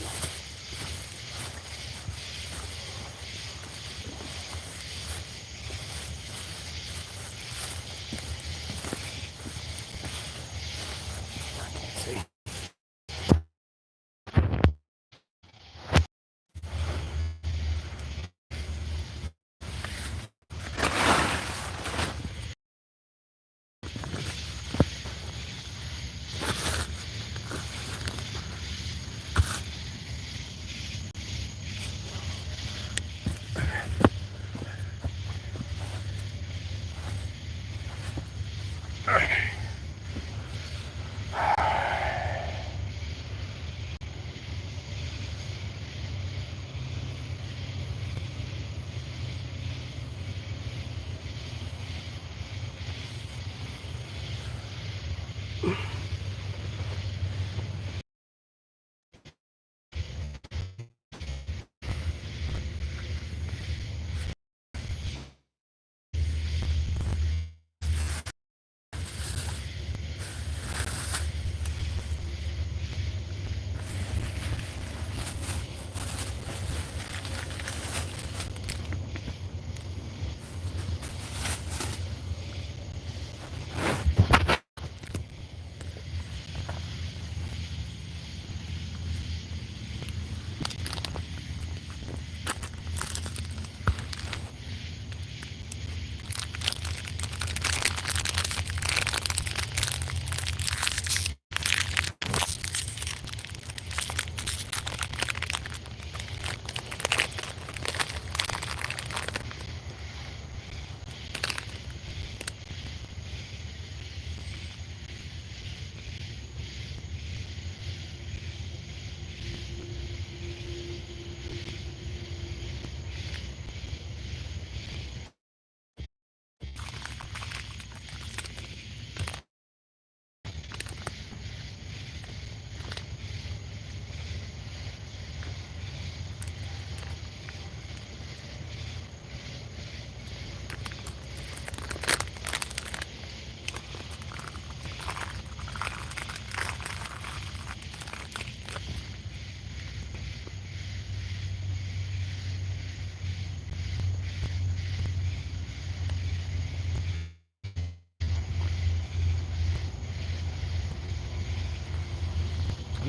I can't see.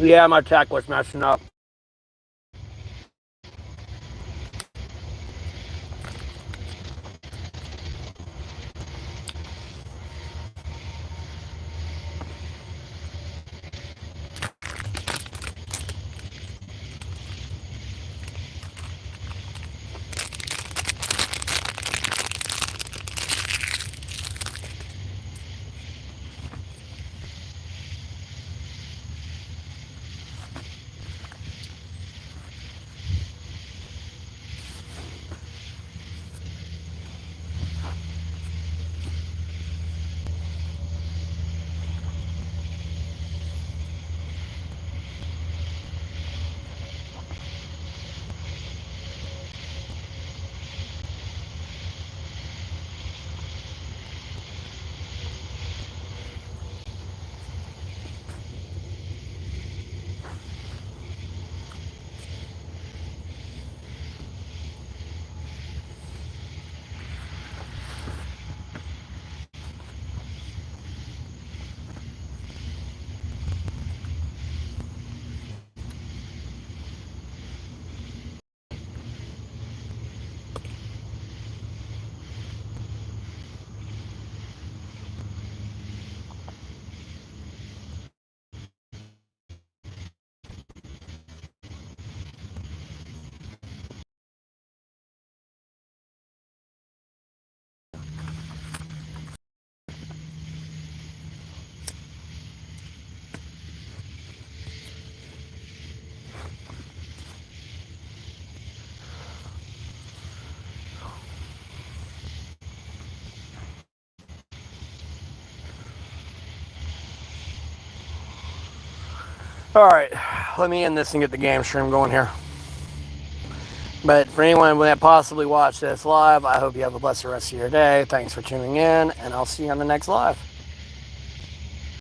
Yeah, my tech was messing up. All right, let me end this and get the game stream going here. But for anyone that possibly watched this live, I hope you have a blessed rest of your day. Thanks for tuning in, and I'll see you on the next live.